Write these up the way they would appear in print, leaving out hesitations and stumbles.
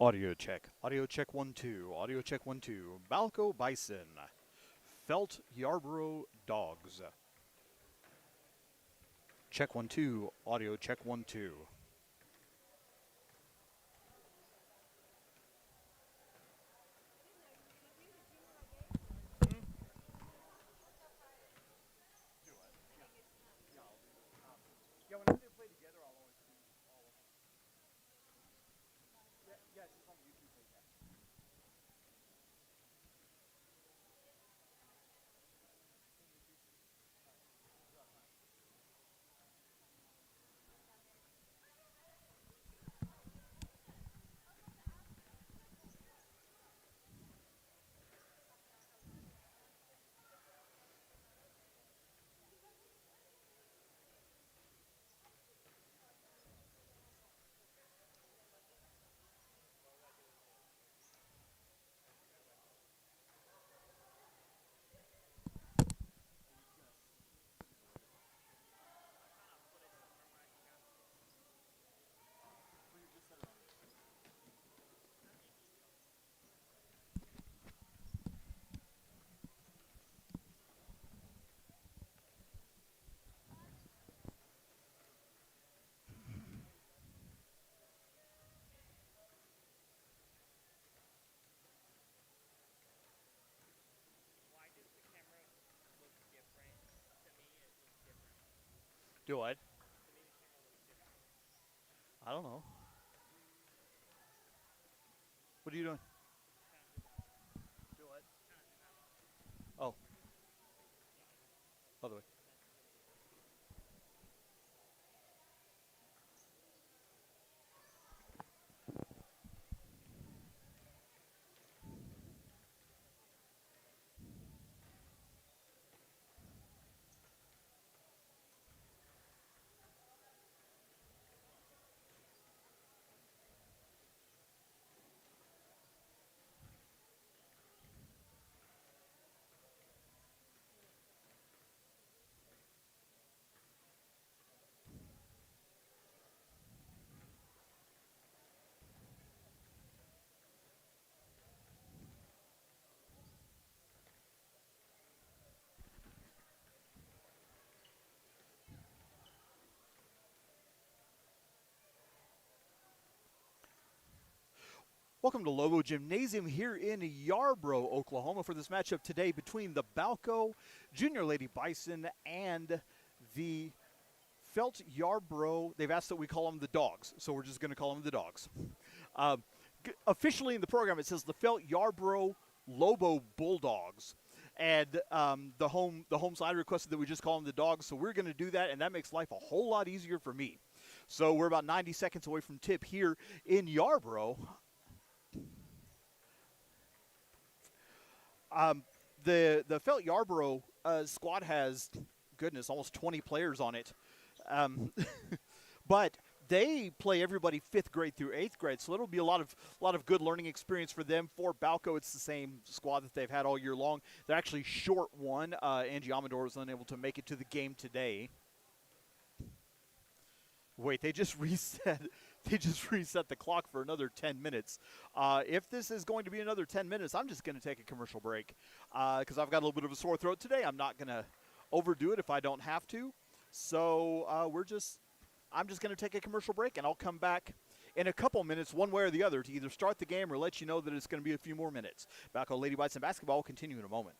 Audio check 1 2. Audio check 1 2. Balko Bison. Felt Yarbrough dogs. Check 1 2. Audio check 1 2. Yeah, whenever they play together, I'll always do all of them. Yeah, it's just on the YouTube page. Do what? I don't know. What are you doing? Do what? Oh, other way. Welcome to Lobo Gymnasium here in Yarbrough, Oklahoma, for this matchup today between the Balko Junior Lady Bison and the Felt Yarbrough. They've asked that we call them the Dogs, so we're just going to call them the Dogs. Officially in the program, it says the Felt Yarbrough Lobo Bulldogs. And the home side requested that we just call them the Dogs, so we're going to do that, and that makes life a whole lot easier for me. So we're about 90 seconds away from tip here in Yarbrough. The Felt Yarbrough squad has, goodness, almost 20 players on it. But they play everybody 5th grade through 8th grade, so it'll be a lot of good learning experience for them. For Balko, it's the same squad that they've had all year long. They're actually short one. Angie Amador was unable to make it to the game today. Wait, they just reset. They just reset the clock for another 10 minutes. If this is going to be another 10 minutes, I'm just going to take a commercial break because I've got a little bit of a sore throat today. I'm not going to overdo it if I don't have to. So I'm just going to take a commercial break, and I'll come back in a couple minutes, one way or the other, to either start the game or let you know that it's going to be a few more minutes. Balko Lady Bison basketball will continue in a moment.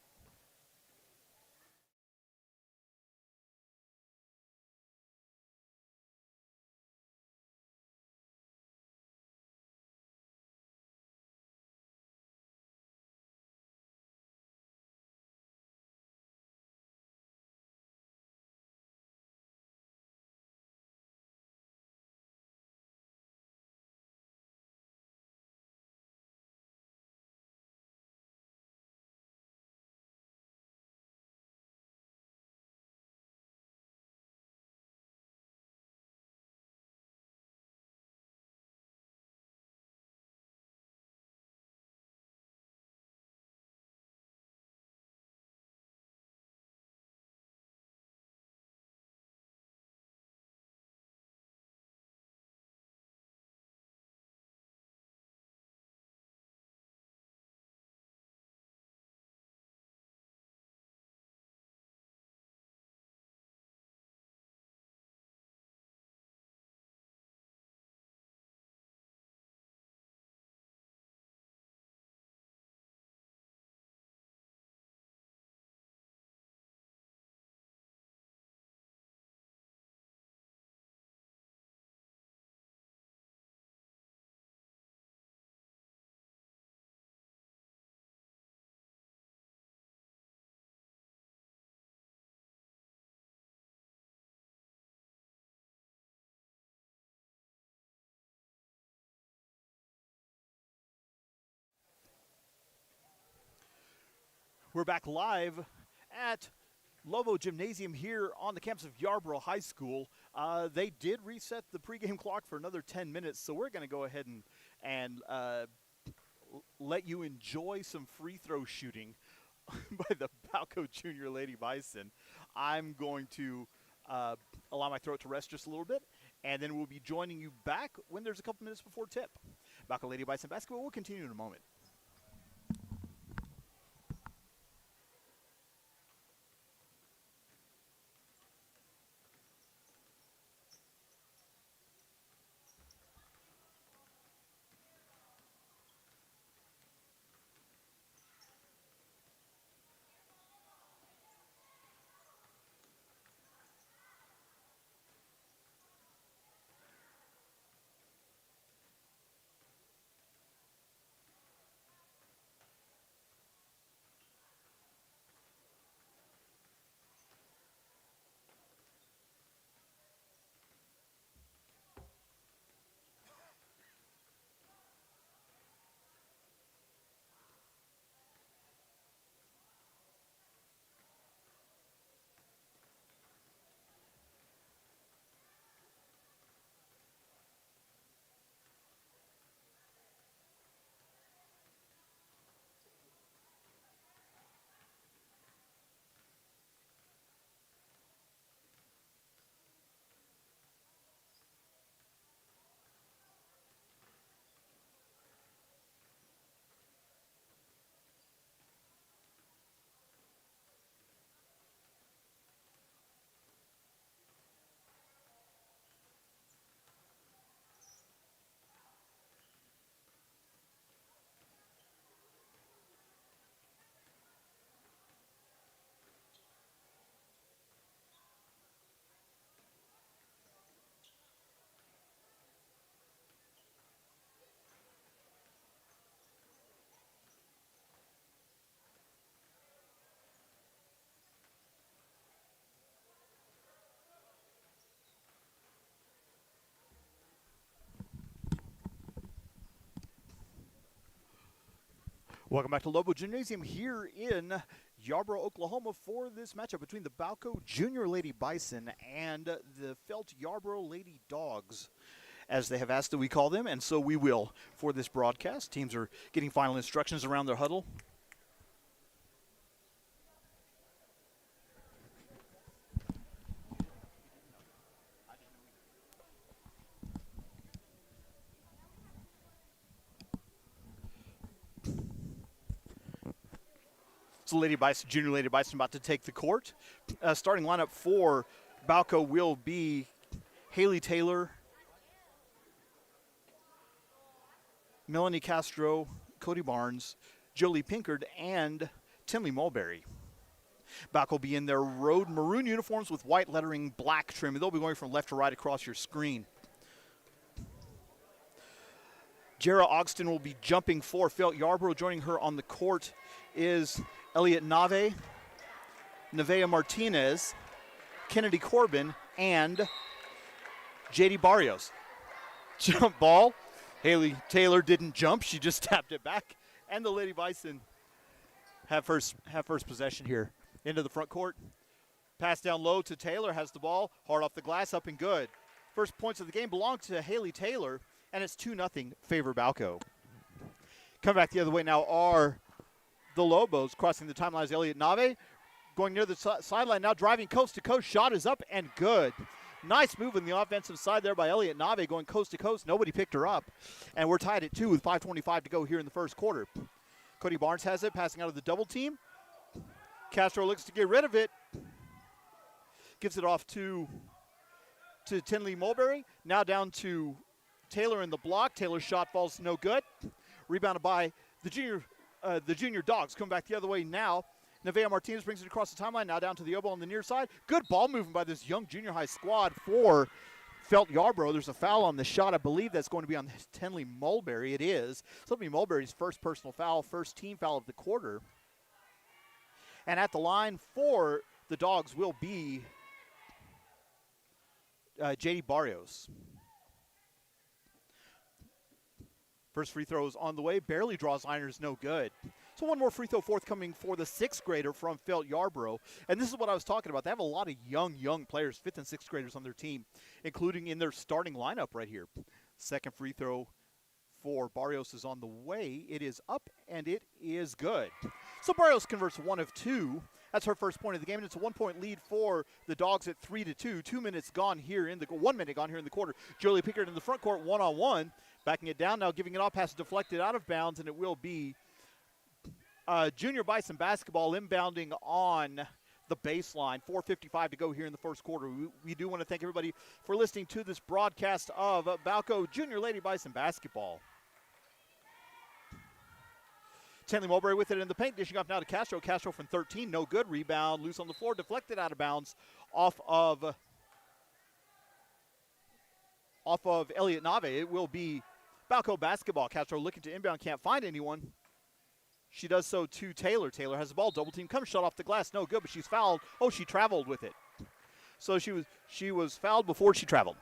We're back live at Lobo Gymnasium here on the campus of Yarbrough High School. They did reset the pregame clock for another 10 minutes, so we're going to go ahead and let you enjoy some free throw shooting by the Balko Junior Lady Bison. I'm going to allow my throat to rest just a little bit, and then we'll be joining you back when there's a couple minutes before tip. Balko Lady Bison basketball will continue in a moment. Welcome back to Lobo Gymnasium here in Yarbrough, Oklahoma for this matchup between the Balko Junior Lady Bison and the Felt Yarbrough Lady Dogs, as they have asked that we call them, and so we will for this broadcast. Teams are getting final instructions around their huddle. So Lady Bison, Junior Lady Bison about to take the court. Starting lineup for Balko will be Haley Taylor, Melanie Castro, Cody Barnes, Jolie Pinkard, and Tinley Mulberry. Balko will be in their road maroon uniforms with white lettering, black trim. They'll be going from left to right across your screen. Jara Ogston will be jumping for Felt Yarbrough. Joining her on the court is Elliot Nave, Nevea Martinez, Kennedy Corbin, and JD Barrios. Jump ball. Haley Taylor didn't jump. She just tapped it back. And the Lady Bison have first possession here. Into the front court. Pass down low to Taylor. Has the ball. Hard off the glass. Up and good. First points of the game belong to Haley Taylor. And it's 2-0 favor Balko. Come back the other way now are the Lobos. Crossing the timeline is Elliot Nave. Going near the sideline now, driving coast to coast. Shot is up and good. Nice move on the offensive side there by Elliot Nave, going coast to coast. Nobody picked her up. And we're tied at 2 with 5:25 to go here in the first quarter. Cody Barnes has it, passing out of the double team. Castro looks to get rid of it. Gives it off to Tinley Mulberry. Now down to Taylor in the block. Taylor's shot falls no good. Rebounded by the junior Dogs. Coming back the other way now. Nevea Martinez brings it across the timeline. Now down to the elbow on the near side. Good ball movement by this young junior high squad for Felt Yarbrough. There's a foul on the shot. I believe that's going to be on Tinley Mulberry. It is. So it'll be Mulberry's first personal foul, first team foul of the quarter. And at the line for the Dogs will be JD Barrios. First free throw is on the way. Barely draws liners, no good. So one more free throw forthcoming for the 6th grader from Felt Yarbrough. And this is what I was talking about. They have a lot of young players, 5th and 6th graders on their team, including in their starting lineup right here. Second free throw for Barrios is on the way. It is up, and it is good. So Barrios converts 1 of 2. That's her first point of the game, and it's a 1-point lead for the Dogs at 3-2. 2 minutes gone here in the 1 minute gone here in the quarter. Jolie Pickard in the front court, one-on-one, backing it down now, giving it off, pass deflected out of bounds, and it will be Junior Bison basketball inbounding on the baseline. 4:55 to go here in the first quarter. We do want to thank everybody for listening to this broadcast of Balko Junior Lady Bison basketball. Stanley Mulberry with it in the paint, dishing off now to Castro. Castro from 13, no good. Rebound, loose on the floor, deflected out of bounds off of Elliot Nave. It will be Balko basketball. Castro looking to inbound, can't find anyone. She does so to Taylor. Taylor has the ball, double team comes, shot off the glass, no good, but she's fouled. Oh, she traveled with it. So she was fouled before she traveled.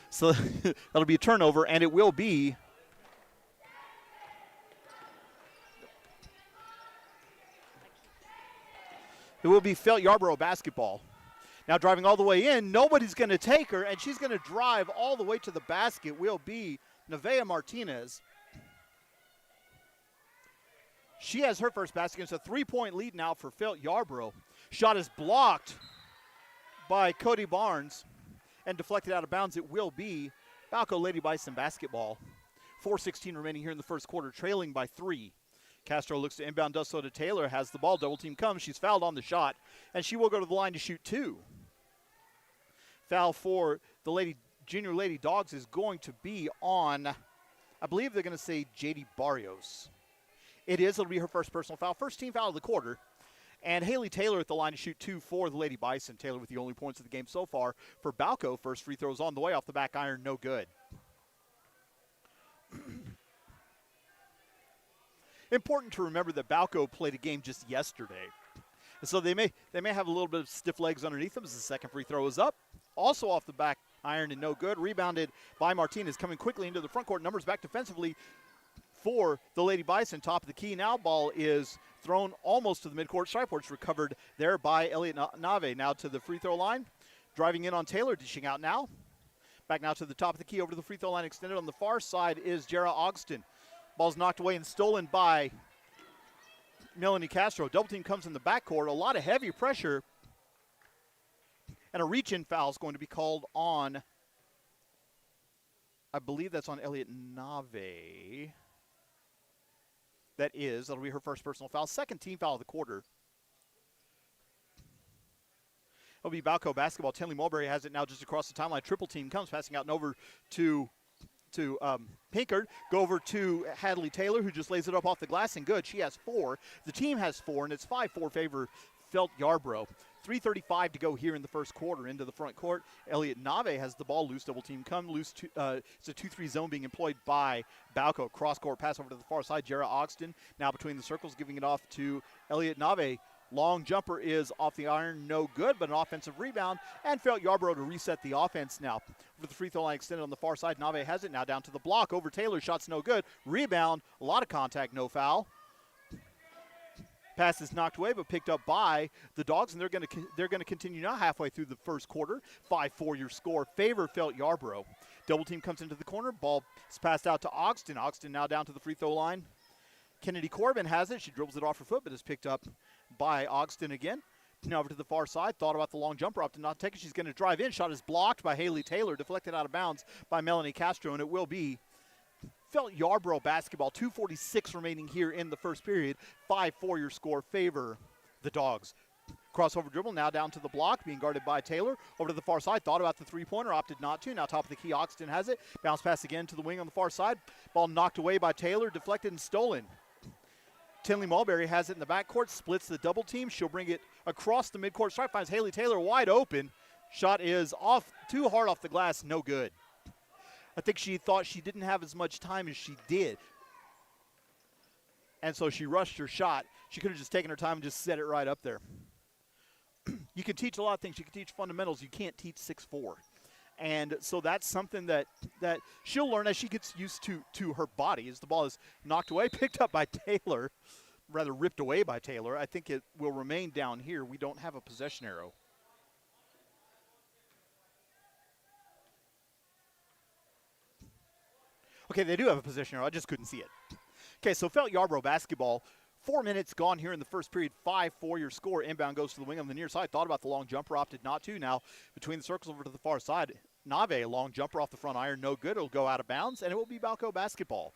So that'll be a turnover, and it will be Felt Yarbrough basketball. Now driving all the way in, nobody's going to take her, and she's going to drive all the way to the basket. Will be Nevaeh Martinez. She has her first basket. It's a 3-point lead now for Felt Yarbrough. Shot is blocked by Cody Barnes and deflected out of bounds. It will be Balko Lady Bison basketball. 4:16 remaining here in the first quarter, trailing by 3. Castro looks to inbound, does so to Taylor, has the ball, double team comes. She's fouled on the shot, and she will go to the line to shoot 2. Foul for the Junior Lady Dogs is going to be on, I believe they're going to say J.D. Barrios. It is. It'll be her first personal foul. First team foul of the quarter. And Haley Taylor at the line to shoot 2 for the Lady Bison. Taylor with the only points of the game so far. For Balko, first free throws on the way off the back iron, no good. Important to remember that Balko played a game just yesterday. And so they may have a little bit of stiff legs underneath them as the second free throw is up. Also off the back iron and no good. Rebounded by Martinez, coming quickly into the front court. Numbers back defensively for the Lady Bison. Top of the key now. Ball is thrown almost to the midcourt stripe where it's recovered there by Elliot Nave. Now to the free throw line. Driving in on Taylor, dishing out now. Back now to the top of the key, over to the free throw line extended. On the far side is Jara Ogston. Ball's knocked away and stolen by Melanie Castro. Double team comes in the backcourt. A lot of heavy pressure. And a reach-in foul is going to be called on, I believe that's on Elliot Nave. That'll be her first personal foul. Second team foul of the quarter. It'll be Balko basketball. Tinley Mulberry has it now just across the timeline. Triple team comes, passing out and over to Pinkard. Go over to Hadley Taylor, who just lays it up off the glass, and good. She has 4. The team has 4, and it's 5-4 favor Felt Yarbrough. 3:35 to go here in the first quarter. Into the front court, Elliot Nave has the ball. Loose double team come. Loose. It's a 2-3 zone being employed by Balko. Cross court pass over to the far side. Jara Ogston now between the circles, giving it off to Elliot Nave. Long jumper is off the iron, no good, but an offensive rebound, and Felt Yarbrough to reset the offense now. Over the free throw line extended on the far side, Nave has it now down to the block. Over Taylor, shots no good. Rebound, a lot of contact, no foul. Pass is knocked away, but picked up by the Dogs, and they're going to continue now halfway through the first quarter. 5-4 your score. Favor Felt Yarbrough. Double team comes into the corner. Ball is passed out to Ogston. Ogston now down to the free throw line. Kennedy Corbin has it. She dribbles it off her foot, but is picked up by Ogston again. Now over to the far side. Thought about the long jumper, opted not to take it. She's going to drive in. Shot is blocked by Haley Taylor, deflected out of bounds by Melanie Castro, and it will be Felt Yarbrough basketball. 2:46 remaining here in the first period. 5-4 your score. Favor the Dogs. Crossover dribble now down to the block, being guarded by Taylor. Over to the far side, thought about the three-pointer, opted not to. Now top of the key, Ogston has it. Bounce pass again to the wing on the far side. Ball knocked away by Taylor, deflected and stolen. Tinley Mulberry has it in the backcourt, splits the double team. She'll bring it across the midcourt stripe, finds Haley Taylor wide open. Shot is off, too hard off the glass, no good. I think she thought she didn't have as much time as she did. And so she rushed her shot. She could have just taken her time and just set it right up there. You can teach a lot of things. You can teach fundamentals. You can't teach 6'4". And so that's something that she'll learn as she gets used to her body. As the ball is knocked away, picked up by Taylor. rather ripped away by Taylor. I think it will remain down here. We don't have a possession arrow. Okay, they do have a possession arrow. I just couldn't see it. Okay, so Felt Yarbrough basketball. 4 minutes gone here in the first period. 5-4 your score. Inbound goes to the wing on the near side. Thought about the long jumper, opted not to. Now between the circles over to the far side. Nave, a long jumper off the front iron, no good. It'll go out of bounds, and it will be Balko basketball.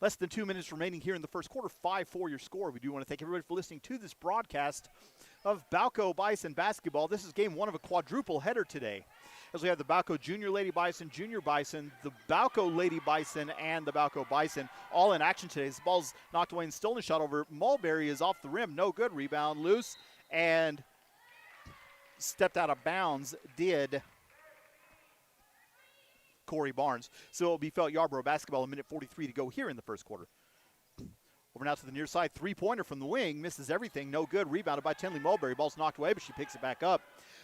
Less than 2 minutes remaining here in the first quarter. 5-4 your score. We do want to thank everybody for listening to this broadcast of Balko Bison basketball. This is game one of a quadruple header today, as we have the Balko Junior Lady Bison, Junior Bison, the Balko Lady Bison, and the Balko Bison all in action today. This ball's knocked away and stolen. Shot over. Mulberry is off the rim. No good. Rebound loose and stepped out of bounds. Did Corey Barnes. So it'll be Felt Yarbrough basketball. A minute 43 to go here in the first quarter. Over now to the near side. Three-pointer from the wing. Misses everything. No good. Rebounded by Tinley Mulberry. Ball's knocked away, but she picks it back up.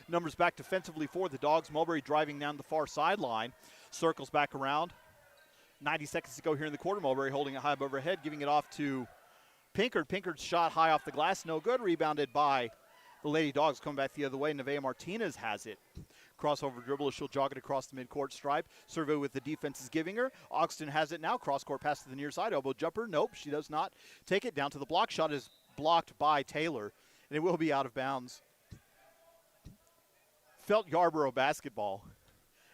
Numbers back defensively for the Dogs. Mulberry driving down the far sideline. Circles back around. 90 seconds to go here in the quarter. Mulberry holding it high above her head, giving it off to Pinkard. Pinkard's shot high off the glass. No good. Rebounded by the Lady Dogs. Coming back the other way. Nevaeh Martinez has it. Crossover dribble. She'll jog it across the midcourt stripe. Survey with the defense is giving her. Ogston has it now. Cross-court pass to the near side. Elbow jumper. Nope, she does not take it. Down to the block. Shot is blocked by Taylor, and it will be out of bounds. Felt Yarbrough basketball.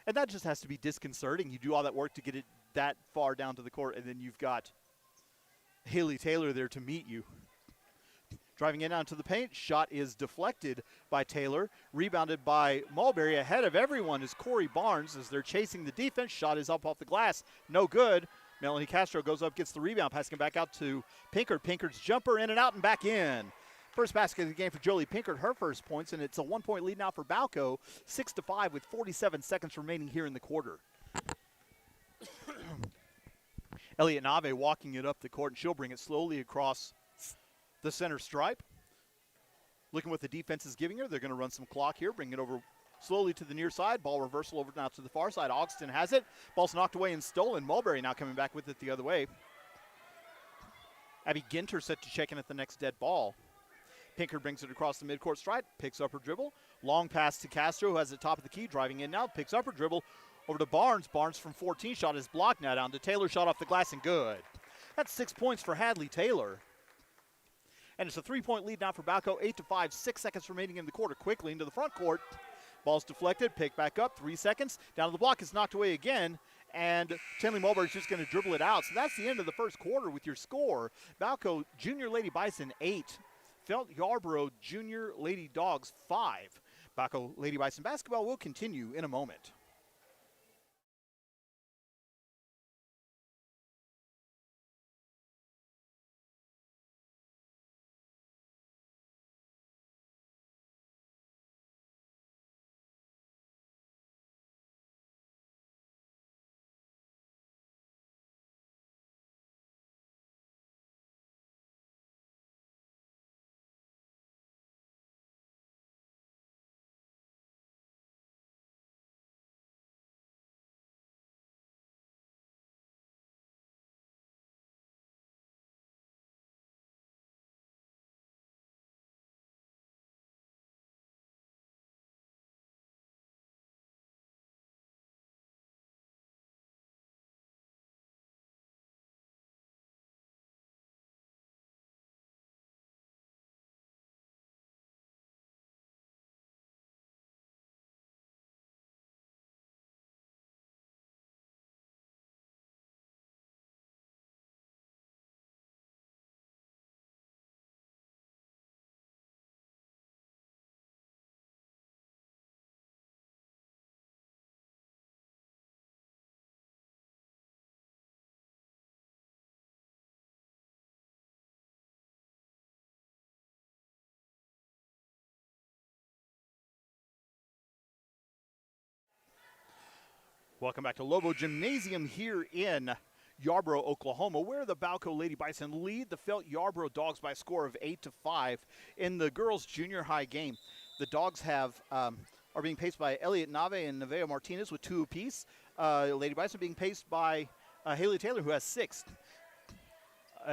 And that just has to be disconcerting. You do all that work to get it that far down to the court, and then you've got Haley Taylor there to meet you. Driving in onto the paint. Shot is deflected by Taylor. Rebounded by Mulberry. Ahead of everyone is Corey Barnes as they're chasing the defense. Shot is up off the glass. No good. Melanie Castro goes up, gets the rebound, passing back out to Pinkard. Pinkard's jumper in and out and back in. First basket of the game for Jolie Pinkard, her first points, and it's a 1-point lead now for Balko. 6-5 with 47 seconds remaining here in the quarter. Elliot Nave walking it up the court, and she'll bring it slowly across the center stripe. Looking what the defense is giving her. They're going to run some clock here, bring it over slowly to the near side. Ball reversal over now to the far side. Ogston has it. Ball's knocked away and stolen. Mulberry now coming back with it the other way. Abby Ginter set to check in at the next dead ball. Pinkard brings it across the midcourt stripe, picks up her dribble. Long pass to Castro, who has the top of the key, driving in now, picks up her dribble. Over to Barnes. Barnes from 14, shot is blocked now down to Taylor, shot off the glass and good. That's 6 points for Hadley Taylor. And it's a 3-point lead now for Balko, 8-5, 6 seconds remaining in the quarter. Quickly into the front court. Ball's deflected, picked back up, 3 seconds. Down to the block, it's knocked away again. And Tinley Mulberry's just going to dribble it out. So that's the end of the first quarter with your score. Balko Junior Lady Bison 8. Felt Yarbrough Junior Lady Dogs 5. Balko Lady Bison basketball will continue in a moment. Welcome back to Lobo Gymnasium here in Yarbrough, Oklahoma, where the Balko Lady Bison lead the Felt Yarbrough Dogs by a score of 8-5 in the girls' junior high game. The Dogs are being paced by Elliot Nave and Nevaeh Martinez with 2 apiece. Lady Bison being paced by Haley Taylor, who has 6.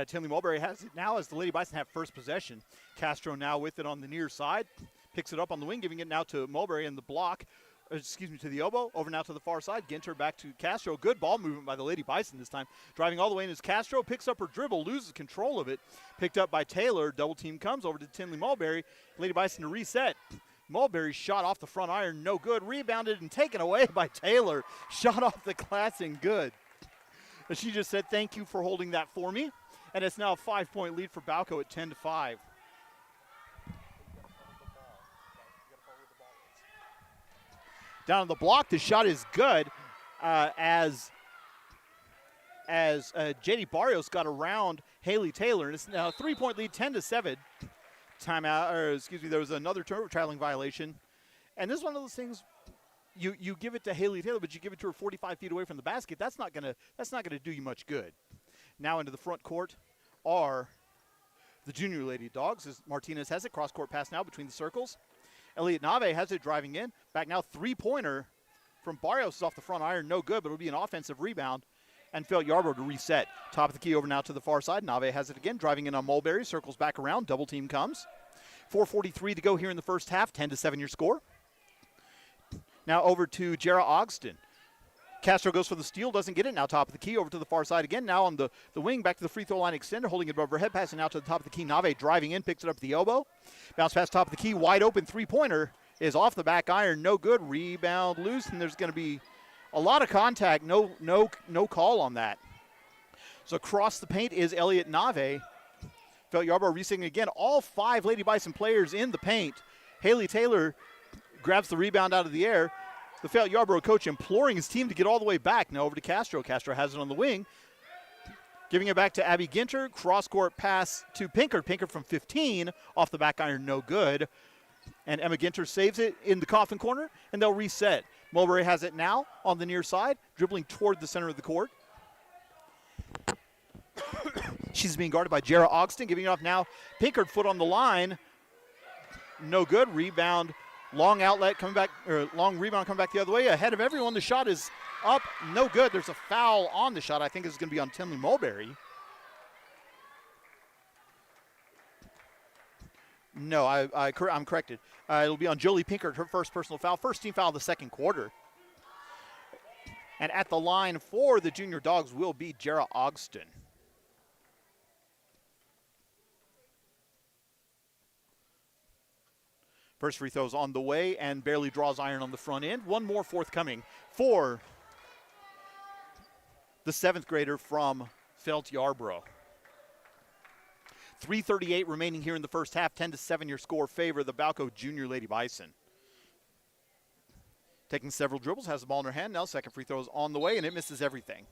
Tinley Mulberry has it now as the Lady Bison have first possession. Castro now with it on the near side. Picks it up on the wing, giving it now to Mulberry in the block. To the elbow. Over now to the far side. Ginter back to Castro. Good ball movement by the Lady Bison this time. Driving all the way in is Castro. Picks up her dribble. Loses control of it. Picked up by Taylor. Double team comes over to Tinley Mulberry. Lady Bison to reset. Mulberry shot off the front iron. No good. Rebounded and taken away by Taylor. Shot off the glass and good. She just said, thank you for holding that for me. And it's now a 5-point lead for Balko at 10-5. Down on the block, the shot is good as J.D. Barrios got around Haley Taylor. And it's now a 3-point lead, 10-7. There was another traveling violation. And this is one of those things, you give it to Haley Taylor, but you give it to her 45 feet away from the basket. That's not gonna do you much good. Now into the front court are the junior Lady Dogs as Martinez has it. Cross-court pass now between the circles. Elliot Nave has it driving in. Back now, three-pointer from Barrios off the front iron. No good, but it'll be an offensive rebound. And Felt Yarbrough to reset. Top of the key over now to the far side. Nave has it again, driving in on Mulberry. Circles back around. Double team comes. 4:43 to go here in the first half. 10-7 your score. Now over to Jara Ogston. Castro goes for the steal, doesn't get it. Now top of the key, over to the far side again. Now on the wing, back to the free throw line extender, holding it above her head, passing out to the top of the key. Nave driving in, picks it up at the elbow. Bounce pass top of the key, wide open three-pointer is off the back iron, no good. Rebound loose, and there's going to be a lot of contact. No call on that. So across the paint is Elliot Nave. Felt Yarbrough resetting again. All 5 Lady Bison players in the paint. Haley Taylor grabs the rebound out of the air. The Felt Yarbrough coach imploring his team to get all the way back. Now over to Castro. Castro has it on the wing. Giving it back to Abby Ginter. Cross-court pass to Pinkert. Pinkert from 15. Off the back iron, no good. And Emma Ginter saves it in the coffin corner, and they'll reset. Mulberry has it now on the near side, dribbling toward the center of the court. She's being guarded by Jara Ogston, giving it off now. Pinkert foot on the line. No good. Rebound. Long outlet coming back, or long rebound coming back the other way. Ahead of everyone, the shot is up. No good. There's a foul on the shot. I think it's going to be on Tinley Mulberry. No, I'm corrected. It'll be on Jolie Pinkert, her first personal foul. First team foul of the second quarter. And at the line for the junior Dogs will be Jara Ogston. First free throw's on the way and barely draws iron on the front end. One more forthcoming for the 7th grader from Felt Yarbrough. 3:38 remaining here in the first half. 10-7 your score, favor the Balko Junior Lady Bison. Taking several dribbles, has the ball in her hand. Now second free throw is on the way, and it misses everything.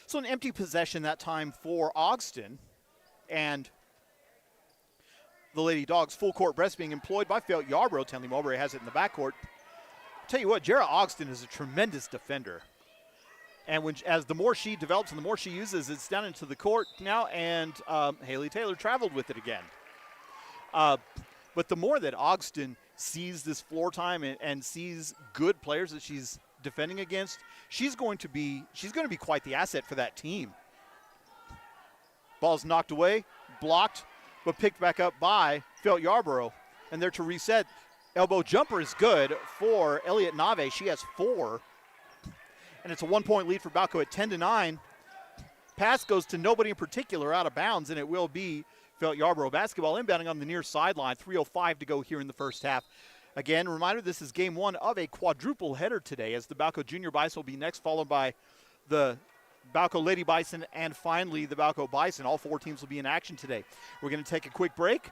So an empty possession that time for Ogston. And the Lady Dogs, full court press being employed by Felt Yarbrough. Tinley Mulberry has it in the backcourt. Tell you what, Jara Ogston is a tremendous defender. And as the more she develops and the more she uses, it's down into the court now, and Haley Taylor traveled with it again. But the more that Ogston sees this floor time and sees good players that she's defending against, she's going to be quite the asset for that team. Ball's knocked away, blocked, but picked back up by Felt Yarbrough. And there to reset. Elbow jumper is good for Elliot Nave. She has 4. And it's a 1-point lead for Balko at 10-9. Pass goes to nobody in particular out of bounds, and it will be Felt Yarbrough basketball inbounding on the near sideline. 3:05 to go here in the first half. Again, reminder, this is game 1 of a quadruple header today, as the Balko Junior Bison will be next, followed by the Balko Lady Bison, and finally the Balko Bison. All 4 teams will be in action today. We're going to take a quick break.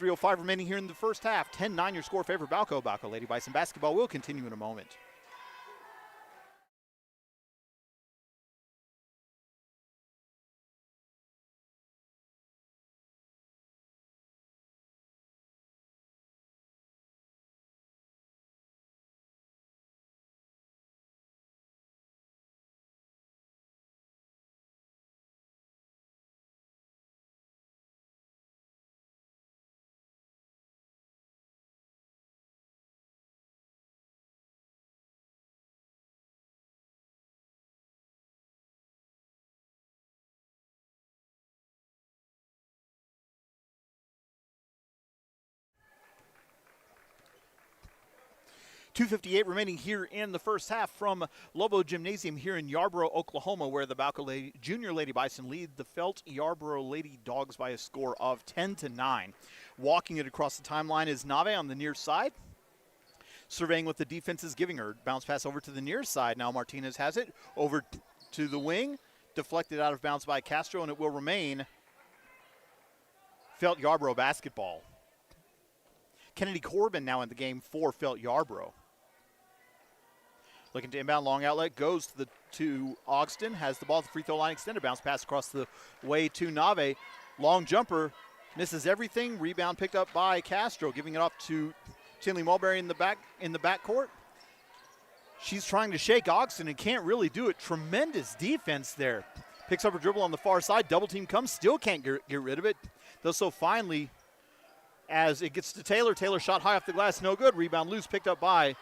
3:05 remaining here in the first half. 10-9 your score, favor Balko. Balko Lady Bison basketball will continue in a moment. 2:58 remaining here in the first half from Lobo Gymnasium here in Yarbrough, Oklahoma, where the Balko Junior Lady Bison lead the Felt Yarbrough Lady Dogs by a score of 10-9. Walking it across the timeline is Nave on the near side. Surveying what the defense is giving her. Bounce pass over to the near side. Now Martinez has it over to the wing. Deflected out of bounds by Castro, and it will remain Felt Yarbrough basketball. Kennedy Corbin now in the game for Felt Yarbrough. Looking to inbound, long outlet, goes to Ogston, has the ball at the free throw line, extended bounce pass across the way to Nave. Long jumper, misses everything. Rebound picked up by Castro, giving it off to Tinley Mulberry in the backcourt. She's trying to shake Ogston and can't really do it. Tremendous defense there. Picks up her dribble on the far side. Double team comes, still can't get rid of it. Though so finally, as it gets to Taylor. Taylor shot high off the glass, no good. Rebound loose, picked up by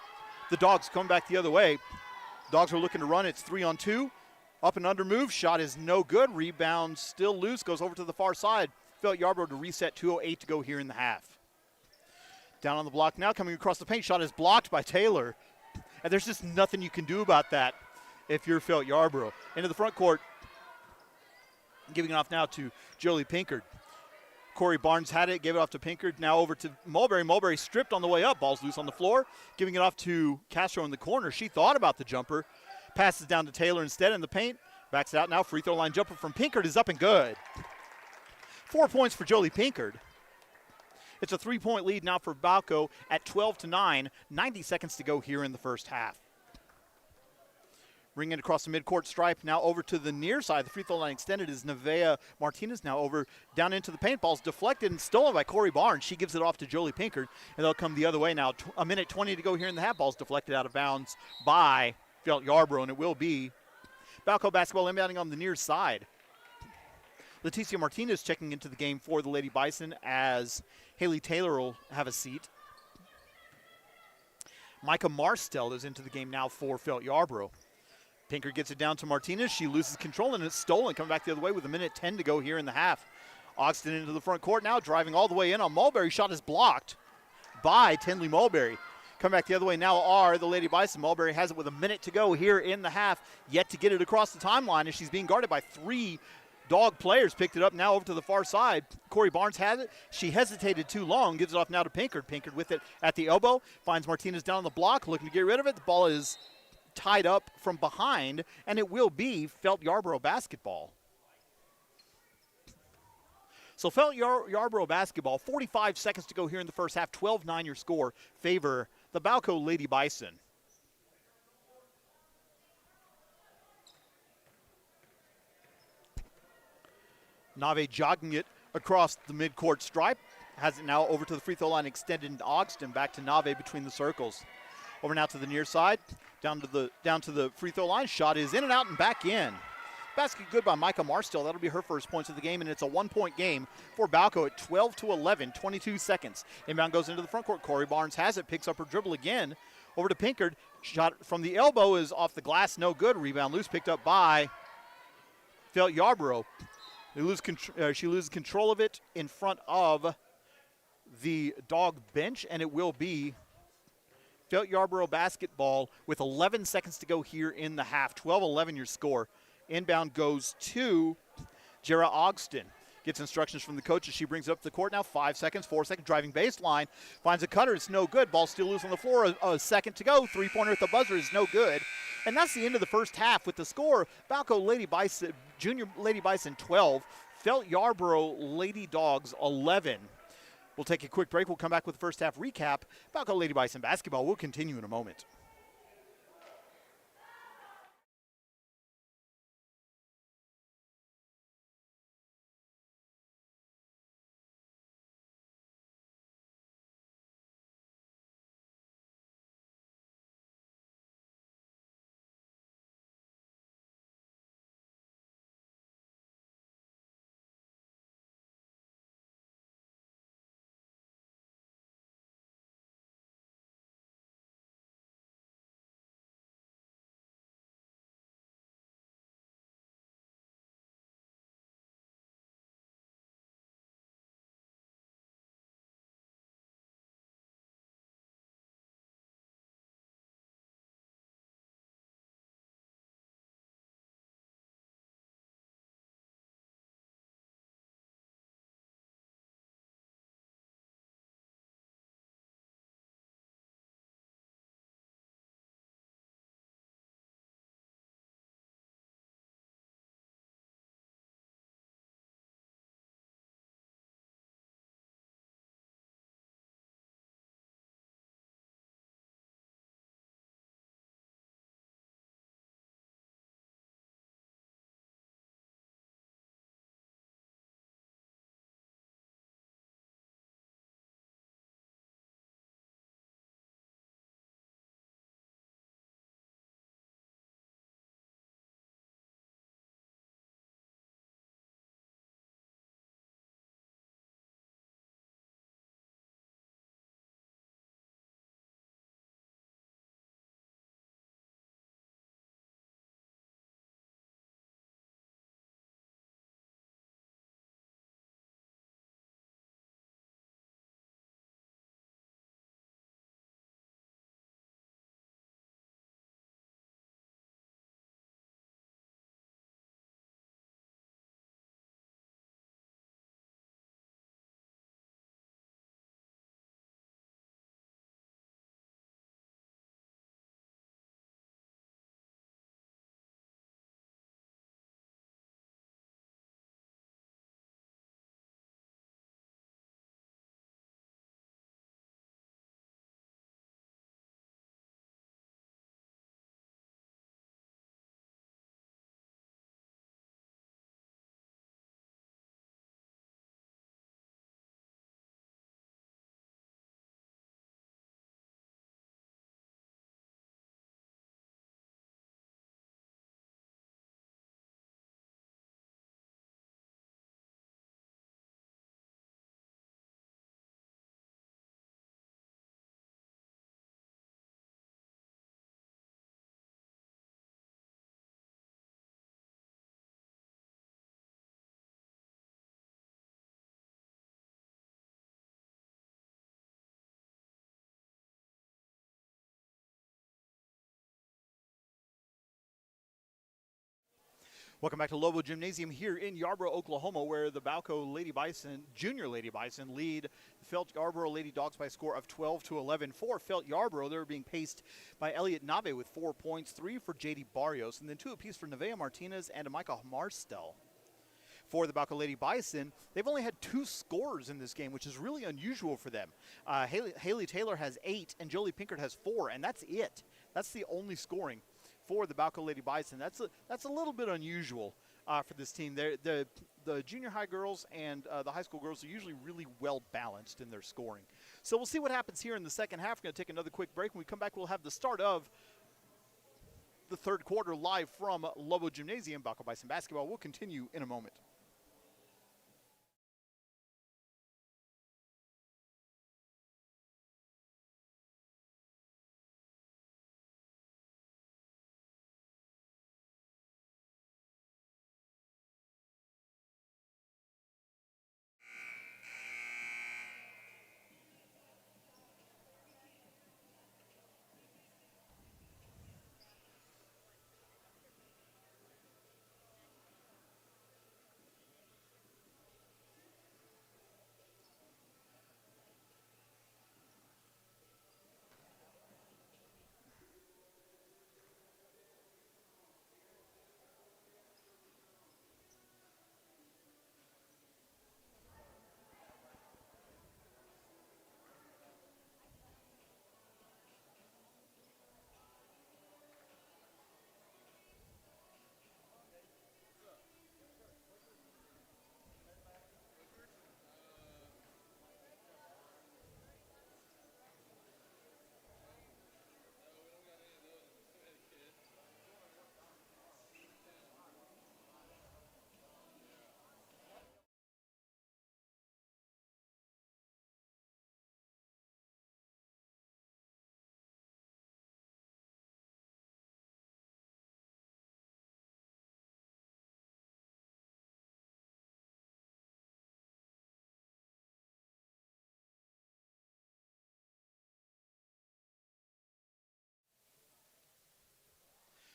the Dogs, coming back the other way. Dogs are looking to run. It's 3-on-2. Up and under move. Shot is no good. Rebound still loose. Goes over to the far side. Felt Yarbrough to reset. 2:08 to go here in the half. Down on the block now. Coming across the paint. Shot is blocked by Taylor. And there's just nothing you can do about that if you're Felt Yarbrough. Into the front court. Giving it off now to Jolie Pinkard. Corey Barnes had it, gave it off to Pinkard. Now over to Mulberry. Mulberry stripped on the way up. Ball's loose on the floor. Giving it off to Castro in the corner. She thought about the jumper. Passes down to Taylor instead in the paint. Backs it out now. Free throw line jumper from Pinkard is up and good. 4 points for Jolie Pinkard. It's a 3-point lead now for Balko at 12-9. 90 seconds to go here in the first half. Bringing it across the midcourt stripe, now over to the near side. The free throw line extended is Nevaeh Martinez now over down into the paint. Ball's deflected and stolen by Corey Barnes. She gives it off to Jolie Pinkard, and they'll come the other way now. A minute 20 to go here in the half. Ball's deflected out of bounds by Felt Yarbrough, and it will be Balko basketball inbounding on the near side. Leticia Martinez checking into the game for the Lady Bison as Haley Taylor will have a seat. Micah Marstel is into the game now for Felt Yarbrough. Pinkard gets it down to Martinez. She loses control, and it's stolen. Coming back the other way with a minute 10 to go here in the half. Ogston into the front court now, driving all the way in on Mulberry. Shot is blocked by Tinley Mulberry. Coming back the other way now are the Lady Bison. Mulberry has it with a minute to go here in the half. Yet to get it across the timeline as she's being guarded by 3 Dog players. Picked it up now over to the far side. Corey Barnes has it. She hesitated too long. Gives it off now to Pinkard. Pinkard with it at the elbow. Finds Martinez down on the block. Looking to get rid of it. The ball is tied up from behind, and it will be Felt Yarbrough basketball. So Felt Yarbrough basketball, 45 seconds to go here in the first half. 12-9 your score. Favor the Balko Lady Bison. Nave jogging it across the midcourt stripe. Has it now over to the free throw line, extended into Ogston. Back to Nave between the circles. Over now to the near side. Down to the free throw line. Shot is in and out and back in. Basket good by Micah Marstel. That'll be her first points of the game, and it's a 1-point game for Balko at 12-11, 22 seconds. Inbound goes into the front court. Corey Barnes has it, picks up her dribble again. Over to Pinkard. Shot from the elbow is off the glass, no good. Rebound loose, picked up by Felt Yarbrough. She loses control of it in front of the Dog bench, and it will be Felt Yarbrough basketball with 11 seconds to go here in the half. 12-11 your score. Inbound goes to Jera Ogston. Gets instructions from the coach as she brings it up the court now. 5 seconds, 4 seconds, driving baseline. Finds a cutter, it's no good. Ball still loose on the floor. A second to go. Three-pointer at the buzzer is no good. And that's the end of the first half with the score. Balko Lady Bison, Junior Lady Bison 12. Felt Yarbrough Lady Dogs 11. We'll take a quick break. We'll come back with the first half recap. Balko Lady Bison basketball will continue in a moment. Welcome back to Lobo Gymnasium here in Yarbrough, Oklahoma, where the Balko Lady Bison, Junior Lady Bison, lead Felt Yarbrough Lady Dogs by a score of 12-11. For Felt Yarbrough, they're being paced by Elliot Nave with 4 points, 3 for J.D. Barrios, and then 2 apiece for Nevaeh Martinez and Micah Marstel. For the Balko Lady Bison, they've only had 2 scores in this game, which is really unusual for them. Haley Taylor has 8, and Jolie Pinkert has 4, and that's it. That's the only scoring for the Balko Lady Bison. That's a little bit unusual for this team. The junior high girls and the high school girls are usually really well balanced in their scoring. So we'll see what happens here in the second half. We're going to take another quick break. When we come back, we'll have the start of the third quarter live from Lobo Gymnasium. Balko Bison basketball will continue in a moment.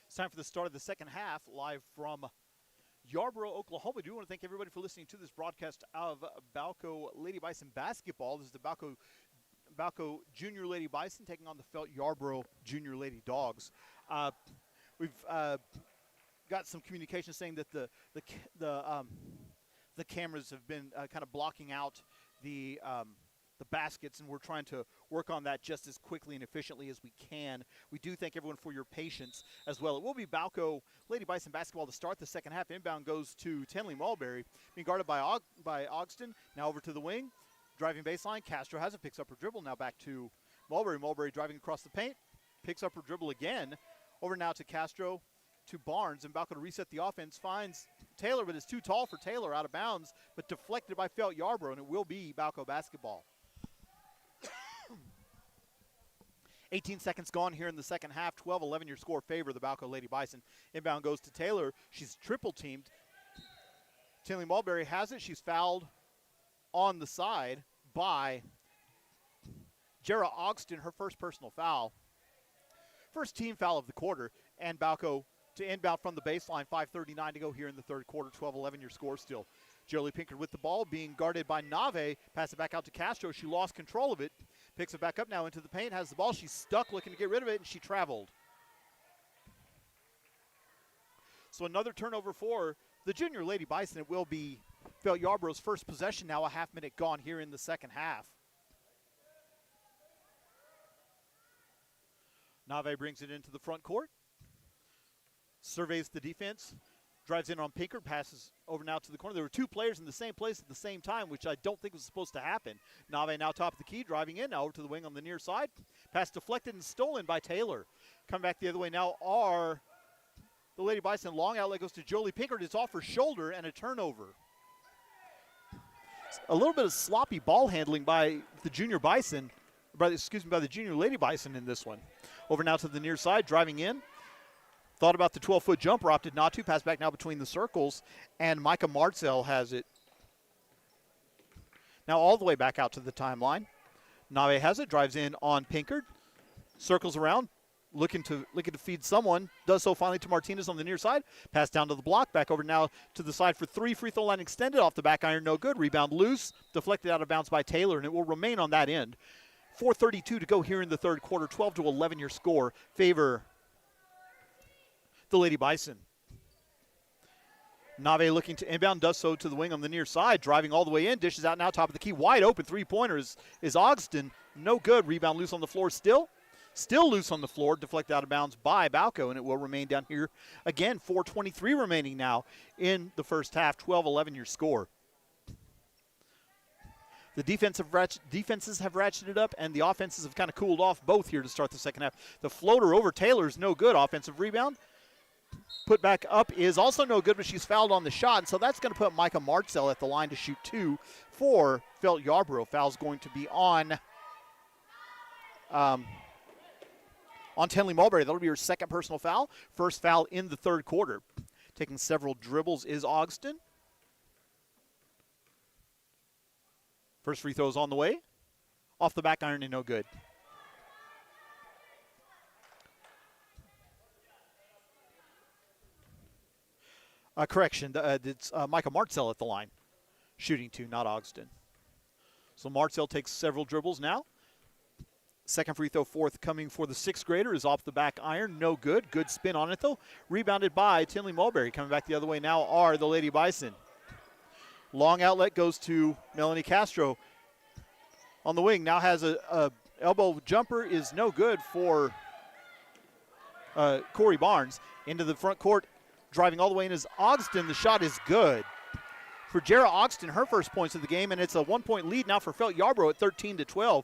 It's time for the start of the second half, live from Yarbrough, Oklahoma. I do want to thank everybody for listening to this broadcast of Balko Lady Bison basketball. This is the Balko Junior Lady Bison taking on the Felt Yarbrough Junior Lady Dogs. We've got some communication saying that the cameras have been kind of blocking out the baskets, and we're trying to work on that just as quickly and efficiently as we can. We do thank everyone for your patience as well. It will be Balko Lady Bison basketball to start the second half. Inbound goes to Tenley Mulberry, being guarded by Ogston. Now over to the wing, driving baseline. Castro has it, picks up her dribble. Now back to Mulberry. Mulberry driving across the paint, picks up her dribble again. Over now to Castro, to Barnes, and Balko to reset the offense. Finds Taylor, but it's too tall for Taylor, out of bounds, but deflected by Felt Yarbrough, and it will be Balko basketball. 18 seconds gone here in the second half. 12-11 your score favor the Balko Lady Bison. Inbound goes to Taylor. She's triple teamed. Tinley Mulberry has it. She's fouled on the side by Jera Ogston, her first personal foul. First team foul of the quarter, and Balko to inbound from the baseline. 5:39 to go here in the third quarter. 12-11 your score still. Jolie Pinkert with the ball, being guarded by Nave. Pass it back out to Castro. She lost control of it. Picks it back up now into the paint, has the ball. She's stuck looking to get rid of it, and she traveled. So another turnover for the Junior Lady Bison. It will be Felt Yarbrough's first possession now, a half minute gone here in the second half. Nave brings it into the front court. Surveys the defense. Drives in on Pinkert, passes over now to the corner. There were 2 players in the same place at the same time, which I don't think was supposed to happen. Nave now top of the key, driving in, now over to the wing on the near side. Pass deflected and stolen by Taylor. Come back the other way now are the Lady Bison. Long outlet goes to Jolie Pinkert. It's off her shoulder and a turnover. A little bit of sloppy ball handling by the Junior Bison, by the Junior Lady Bison in this one. Over now to the near side, driving in. Thought about the 12-foot jumper, opted not to. Pass back now between the circles, and Micah Martzell has it. Now all the way back out to the timeline. Nave has it, drives in on Pinkert, circles around, looking to feed someone. Does so finally to Martinez on the near side. Pass down to the block. Back over now to the side for three. Free throw line extended off the back iron. No good. Rebound loose. Deflected out of bounds by Taylor, and it will remain on that end. 4:32 to go here in the third quarter. 12-11 your score. Favor the Lady Bison. Nave looking to inbound, does so to the wing on the near side, driving all the way in, dishes out now, top of the key, wide open three-pointer is Ogston. No good. Rebound loose on the floor still. Still loose on the floor, deflected out of bounds by Balko, and it will remain down here. Again, 4:23 remaining now in the first half, 12-11 your score. The defenses have ratcheted up, and the offenses have kind of cooled off both here to start the second half. The floater over Taylor is no good. Offensive rebound. Put back up is also no good, but she's fouled on the shot, and so that's going to put Micah Martzel at the line to shoot two for Felt Yarbrough. Foul's going to be on Tenley Mulberry. That'll be her second personal foul. First foul in the third quarter. Taking several dribbles is Ogston. First free throw's on the way. Off the back iron and no good. Correction, it's Micah Martzel at the line. Shooting two, not Ogston. So Martzel takes several dribbles now. Second free throw forthcoming for the sixth grader is off the back iron. No good. Good spin on it, though. Rebounded by Tinley Mulberry. Coming back the other way now are the Lady Bison. Long outlet goes to Melanie Castro. On the wing, now has a elbow jumper, is no good for Corey Barnes. Into the front court, driving all the way in is Ogston. The shot is good. For Jarrah Ogston, her first points of the game, and it's a 1-point lead now for Felt Yarbrough at 13-12.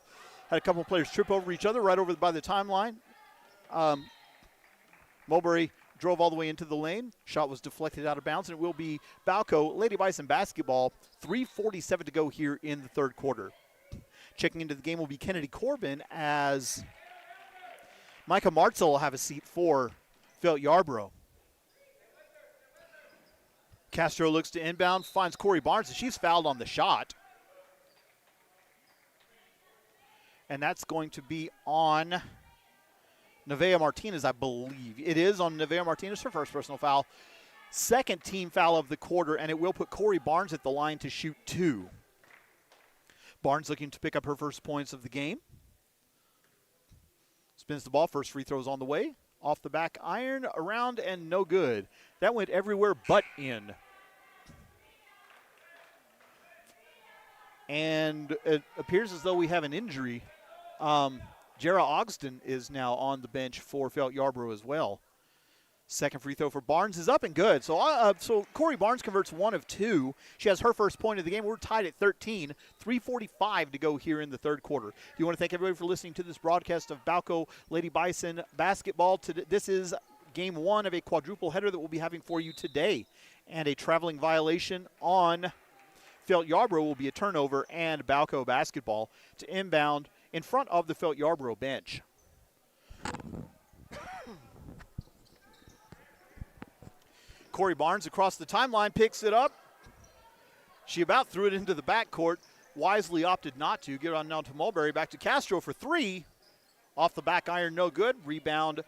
Had a couple of players trip over each other right over by the timeline. Mulberry drove all the way into the lane. Shot was deflected out of bounds, and it will be Balko Lady Bison basketball. 3:47 to go here in the third quarter. Checking into the game will be Kennedy Corbin as Micah Martzel will have a seat for Felt Yarbrough. Castro looks to inbound, finds Corey Barnes, and she's fouled on the shot. And that's going to be on Nevaeh Martinez, I believe. It is on Nevaeh Martinez, her first personal foul. Second team foul of the quarter, and it will put Corey Barnes at the line to shoot two. Barnes looking to pick up her first points of the game. Spins the ball, first free throw is on the way. Off the back iron, around, and no good. That went everywhere but in. And it appears as though we have an injury. Jarrah Ogston is now on the bench for Felt Yarbrough as well. Second free throw for Barnes is up and good. So Corey Barnes converts one of two. She has her first point of the game. We're tied at 13. 3:45 to go here in the third quarter. You want to thank everybody for listening to this broadcast of Balko Lady Bison basketball. This is game one of a quadruple header that we'll be having for you today. And a traveling violation on Felt Yarbrough will be a turnover and Balko basketball to inbound in front of the Felt Yarbrough bench. Corey Barnes across the timeline picks it up. She about threw it into the backcourt. Wisely opted not to. Get on now to Mulberry. Back to Castro for three. Off the back iron, no good. Rebound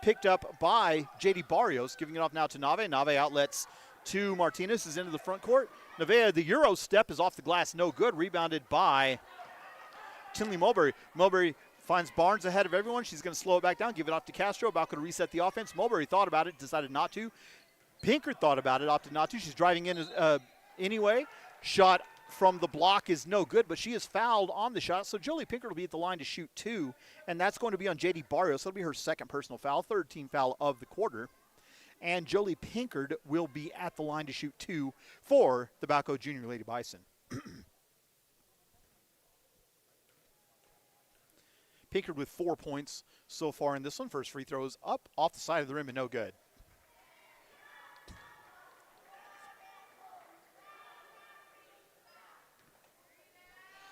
picked up by J.D. Barrios. Giving it off now to Nave. Nave outlets to Martinez. Is into the front court. Nevaeh, the Euro step is off the glass. No good. Rebounded by Tinley Mulberry. Mulberry finds Barnes ahead of everyone. She's going to slow it back down, give it off to Castro. About to reset the offense. Mulberry thought about it, decided not to. Pinkert thought about it, opted not to. She's driving in anyway. Shot from the block is no good, but she is fouled on the shot. So Jolie Pinkert will be at the line to shoot two, and that's going to be on J.D. Barrios. That'll be her second personal foul, third team foul of the quarter. And Jolie Pinkert will be at the line to shoot two for the Balko Junior Lady Bison. Pinkert with 4 points so far in this one. First free throw is up off the side of the rim and no good.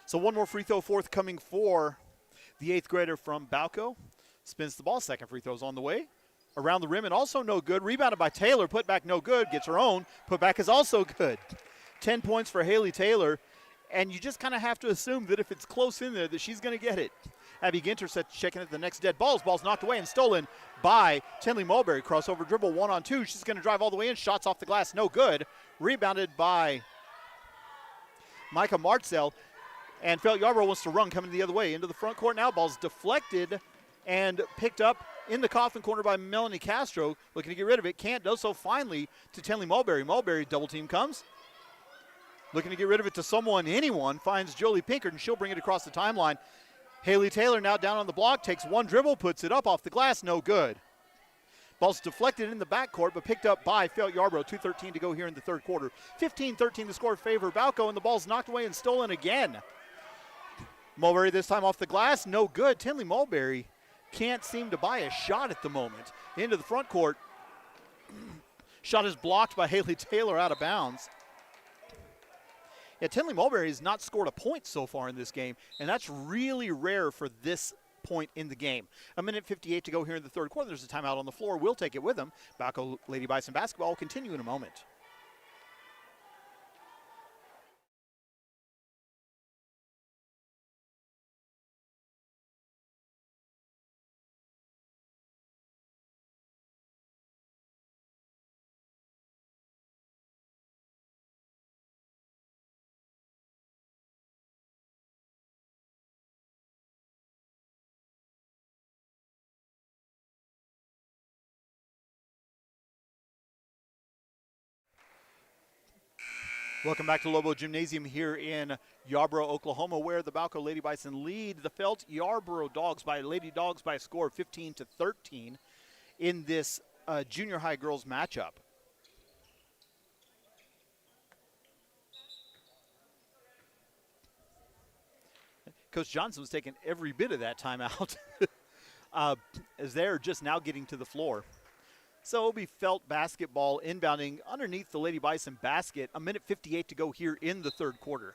So one more free throw forthcoming for the eighth grader from Balko. Spins the ball. Second free throw's on the way. Around the rim and also no good. Rebounded by Taylor. Put back no good. Gets her own. Put back is also good. 10 points for Haley Taylor. And you just kind of have to assume that if it's close in there that she's going to get it. Abby Ginter set to check in at the next dead balls. Ball's knocked away and stolen by Tinley Mulberry. Crossover dribble 1-on-2. She's going to drive all the way in. Shots off the glass, no good. Rebounded by Micah Martzell. And Felt Yarbrough wants to run, coming the other way. Into the front court now. Ball's deflected and picked up in the coffin corner by Melanie Castro. Looking to get rid of it. Can't. Does so finally to Tinley Mulberry. Mulberry double team comes. Looking to get rid of it to anyone. Finds Jolie Pinkert, and she'll bring it across the timeline. Haley Taylor now down on the block. Takes one dribble. Puts it up off the glass. No good. Ball's deflected in the backcourt, but picked up by Felt Yarbrough. 2:13 to go here in the third quarter. 15-13 the score favor Balko, and the ball's knocked away and stolen again. Mulberry this time off the glass. No good. Tinley Mulberry can't seem to buy a shot at the moment. Into the front court. Shot is blocked by Haley Taylor out of bounds. Yeah, Tinley Mulberry has not scored a point so far in this game, and that's really rare for this point in the game. 1:58 to go here in the third quarter. There's a timeout on the floor. We'll take it with them. Balko Lady Bison basketball will continue in a moment. Welcome back to Lobo Gymnasium here in Yarbrough, Oklahoma, where the Balko Lady Bison lead the Felt Yarbrough Dogs by a score of 15-13 in this junior high girls matchup. Coach Johnson was taking every bit of that timeout as they're just now getting to the floor. So it'll be Felt basketball inbounding underneath the Lady Bison basket. 1:58 to go here in the third quarter.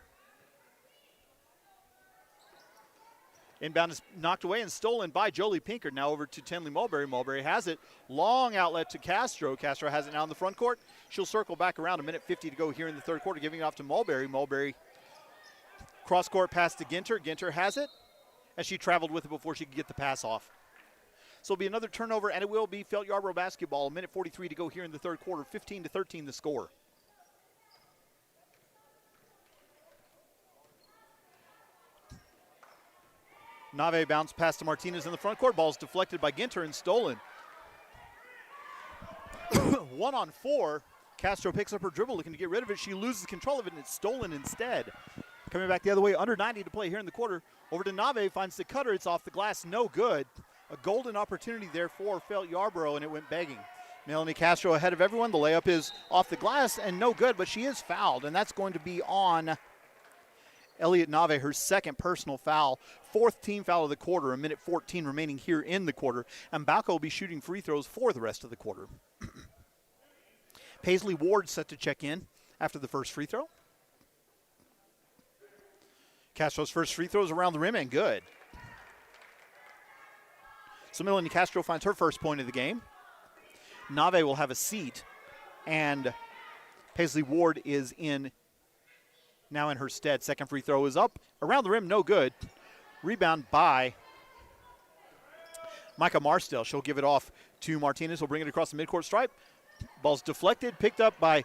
Inbound is knocked away and stolen by Jolie Pinkert. Now over to Tinley Mulberry. Mulberry has it. Long outlet to Castro. Castro has it now in the front court. She'll circle back around. 1:50 to go here in the third quarter, giving it off to Mulberry. Mulberry cross court pass to Ginter. Ginter has it, and she traveled with it before she could get the pass off. So it'll be another turnover, and it will be Felt Yarbrough basketball. 1:43 to go here in the third quarter. 15-13 the score. Nave bounce pass to Martinez in the front court. Ball's deflected by Ginter and stolen. 1-on-4. Castro picks up her dribble, looking to get rid of it. She loses control of it, and it's stolen instead. Coming back the other way, under 90 to play here in the quarter. Over to Nave, finds the cutter. It's off the glass, no good. A golden opportunity there for Felt Yarbrough, and it went begging. Melanie Castro ahead of everyone. The layup is off the glass and no good, but she is fouled, and that's going to be on Elliot Nave, her second personal foul. Fourth team foul of the quarter, 1:14 remaining here in the quarter. And Balko will be shooting free throws for the rest of the quarter. Paisley Ward set to check in after the first free throw. Castro's first free throw is around the rim and good. So Melanie Castro finds her first point of the game. Nave will have a seat, and Paisley Ward is now in her stead. Second free throw is up. Around the rim, no good. Rebound by Micah Marstell. She'll give it off to Martinez. He'll bring it across the midcourt stripe. Ball's deflected, picked up by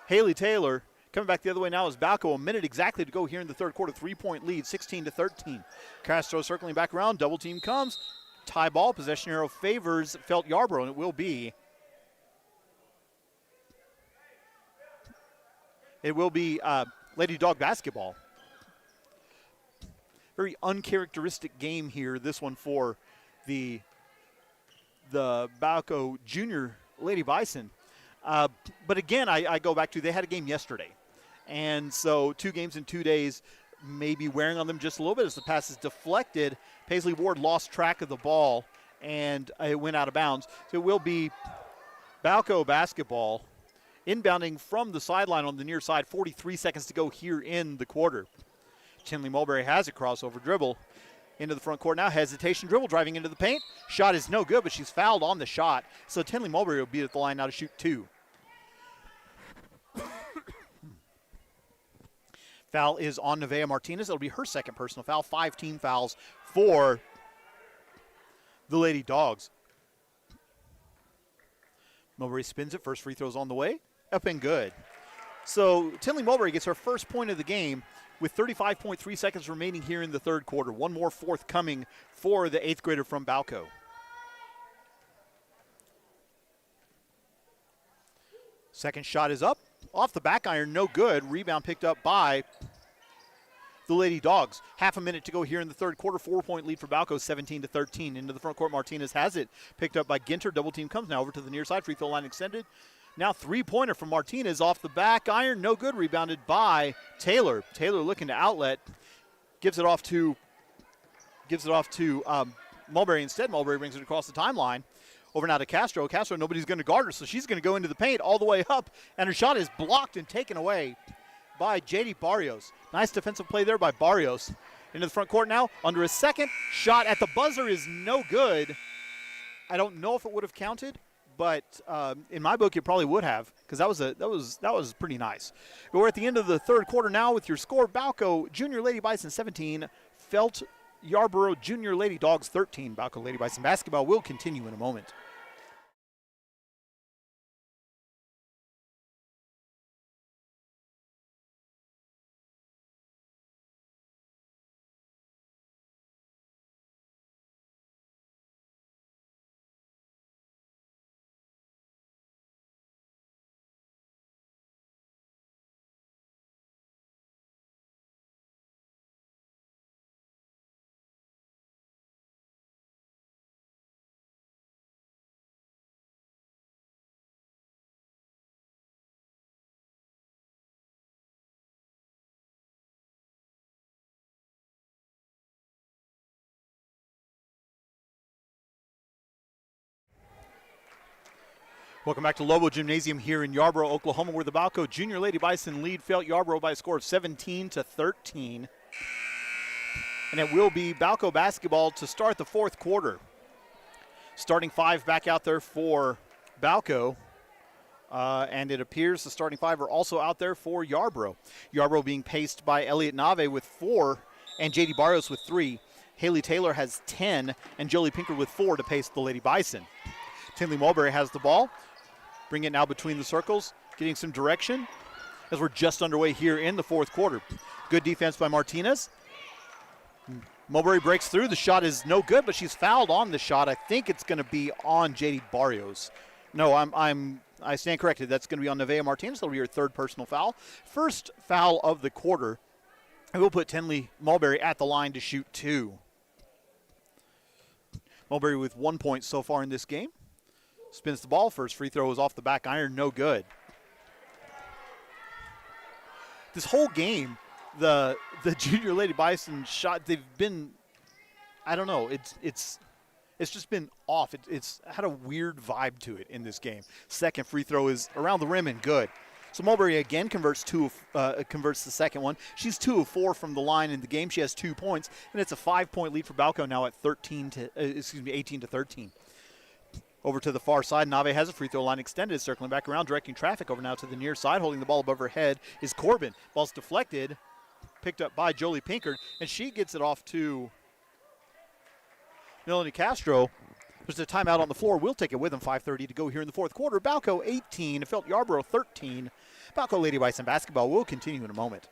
Haley Taylor. Coming back the other way now is Balko. A minute exactly to go here in the third quarter. 3-point lead, 16-13. Castro circling back around. Double team comes. Tie ball. Possession arrow favors Felt Yarbrough, and it will be. Lady Dog basketball. Very uncharacteristic game here, this one for the Balko Junior Lady Bison. But again, I go back to they had a game yesterday. And so 2 games in 2 days may be wearing on them just a little bit as the pass is deflected. Paisley Ward lost track of the ball, and it went out of bounds. So it will be Balko basketball. Inbounding from the sideline on the near side, 43 seconds to go here in the quarter. Tinley Mulberry has a crossover dribble into the front court now. Hesitation dribble driving into the paint. Shot is no good, but she's fouled on the shot. So Tinley Mulberry will be at the line now to shoot 2. Foul is on Nevaeh Martinez. It'll be her second personal foul. 5 team fouls for the Lady Dogs. Mulberry spins it. First free throw's on the way. Up and good. So Tinley Mulberry gets her first point of the game with 35.3 seconds remaining here in the third quarter. One more forthcoming for the 8th grader from Balko. Second shot is up. Off the back iron, no good. Rebound picked up by the Lady Dogs. Half a minute to go here in the third quarter. 4-point lead for Balko, 17-13. Into the front court, Martinez has it. Picked up by Ginter. Double team comes now over to the near side. Free throw line extended. Now three-pointer from Martinez off the back iron. No good. Rebounded by Taylor. Taylor looking to outlet. Gives it off to Mulberry instead. Mulberry brings it across the timeline. Over now to Castro. Castro, nobody's going to guard her, so she's going to go into the paint all the way up. And her shot is blocked and taken away by J.D. Barrios. Nice defensive play there by Barrios. Into the front court now. Under a second. Shot at the buzzer is no good. I don't know if it would have counted, but in my book it probably would have, because that was pretty nice. But we're at the end of the third quarter now with your score. Balko Junior Lady Bison 17, Felt Yarbrough Junior Lady Dogs 13. Balko Lady Bison basketball will continue in a moment. Welcome back to Lobo Gymnasium here in Yarbrough, Oklahoma, where the Balko Junior Lady Bison lead Felt Yarbrough by a score of 17-13. And it will be Balko basketball to start the fourth quarter. Starting five back out there for Balko. And it appears the starting five are also out there for Yarbrough. Yarbrough being paced by Elliot Nave with 4 and J.D. Barrios with 3. Haley Taylor has 10 and Jolie Pinker with 4 to pace the Lady Bison. Tinley Mulberry has the ball. Bring it now between the circles, getting some direction as we're just underway here in the fourth quarter. Good defense by Martinez. Mulberry breaks through. The shot is no good, but she's fouled on the shot. I think it's going to be on J.D. Barrios. No, I stand corrected. That's going to be on Nevaeh Martinez. That'll be her third personal foul. First foul of the quarter. And we'll put Tinley Mulberry at the line to shoot 2. Mulberry with 1 point so far in this game. Spins the ball. First free throw is off the back iron. No good. This whole game, the Junior Lady Bison shot, they've been, I don't know, it's just been off. It's had a weird vibe to it in this game. Second free throw is around the rim and good. So Mulberry again converts the second one. She's 2 of 4 from the line in the game. She has 2 points, and it's a 5-point lead for Balko now at 18-13. Over to the far side, Nave has a free throw line extended, circling back around, directing traffic over now to the near side. Holding the ball above her head is Corbin. Ball's deflected, picked up by Jolie Pinkard, and she gets it off to Melanie Castro. There's a timeout on the floor. We'll take it with them. 5:30 to go here in the fourth quarter. Balko 18, Felt Yarbrough 13. Balko Lady Bison basketball will continue in a moment.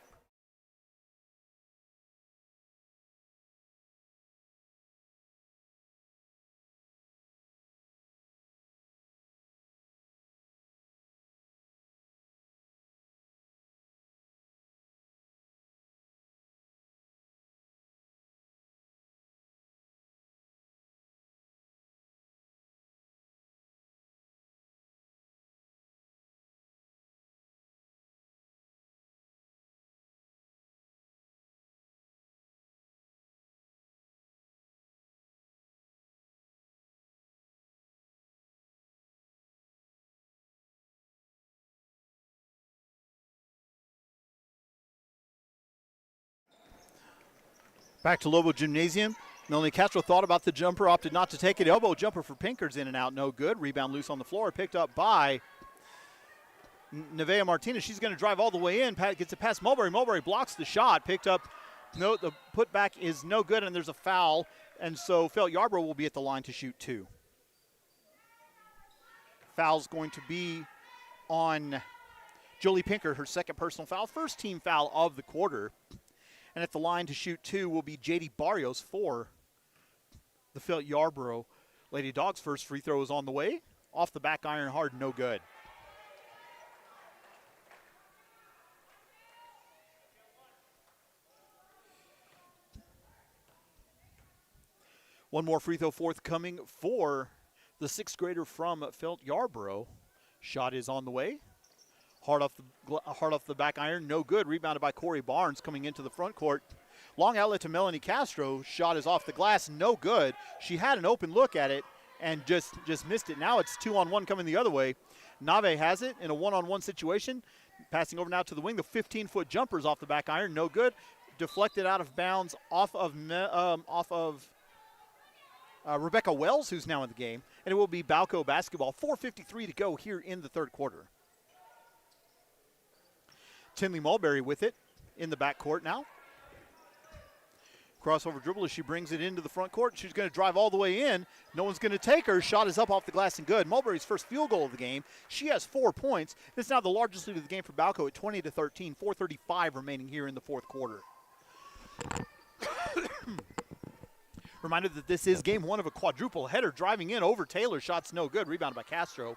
Back to Lobo Gymnasium. Melanie Castro thought about the jumper, opted not to take it. Elbow jumper for Pinkard's in and out, no good. Rebound loose on the floor, picked up by Nevaeh Martinez. She's going to drive all the way in. Gets it past Mulberry. Mulberry blocks the shot, picked up No, the putback is no good, and there's a foul, and so Felt Yarbrough will be at the line to shoot 2. Foul's going to be on Jolie Pinkert, her second personal foul, first team foul of the quarter. And at the line to shoot 2 will be J.D. Barrios for the Felt Yarbrough Lady Dogs. First free throw is on the way. Off the back iron, hard, no good. One more free throw forthcoming for the 6th grader from Felt Yarbrough. Shot is on the way. Hard off the back iron, no good. Rebounded by Corey Barnes coming into the front court. Long outlet to Melanie Castro. Shot is off the glass, no good. She had an open look at it and just missed it. Now it's 2-on-1 coming the other way. Nave has it in a 1-on-1 situation. Passing over now to the wing. The 15-foot jumper is off the back iron, no good. Deflected out of bounds off of Rebecca Wells, who's now in the game. And it will be Balko basketball. 4:53 to go here in the third quarter. Tinley Mulberry with it in the backcourt now. Crossover dribble as she brings it into the front court. She's going to drive all the way in. No one's going to take her. Shot is up off the glass and good. Mulberry's first field goal of the game. She has 4 points. It's now the largest lead of the game for Balko at 20-13. 4:35 remaining here in the fourth quarter. Reminder that this is game 1 of a quadruple header. Driving in over Taylor. Shot's no good. Rebounded by Castro.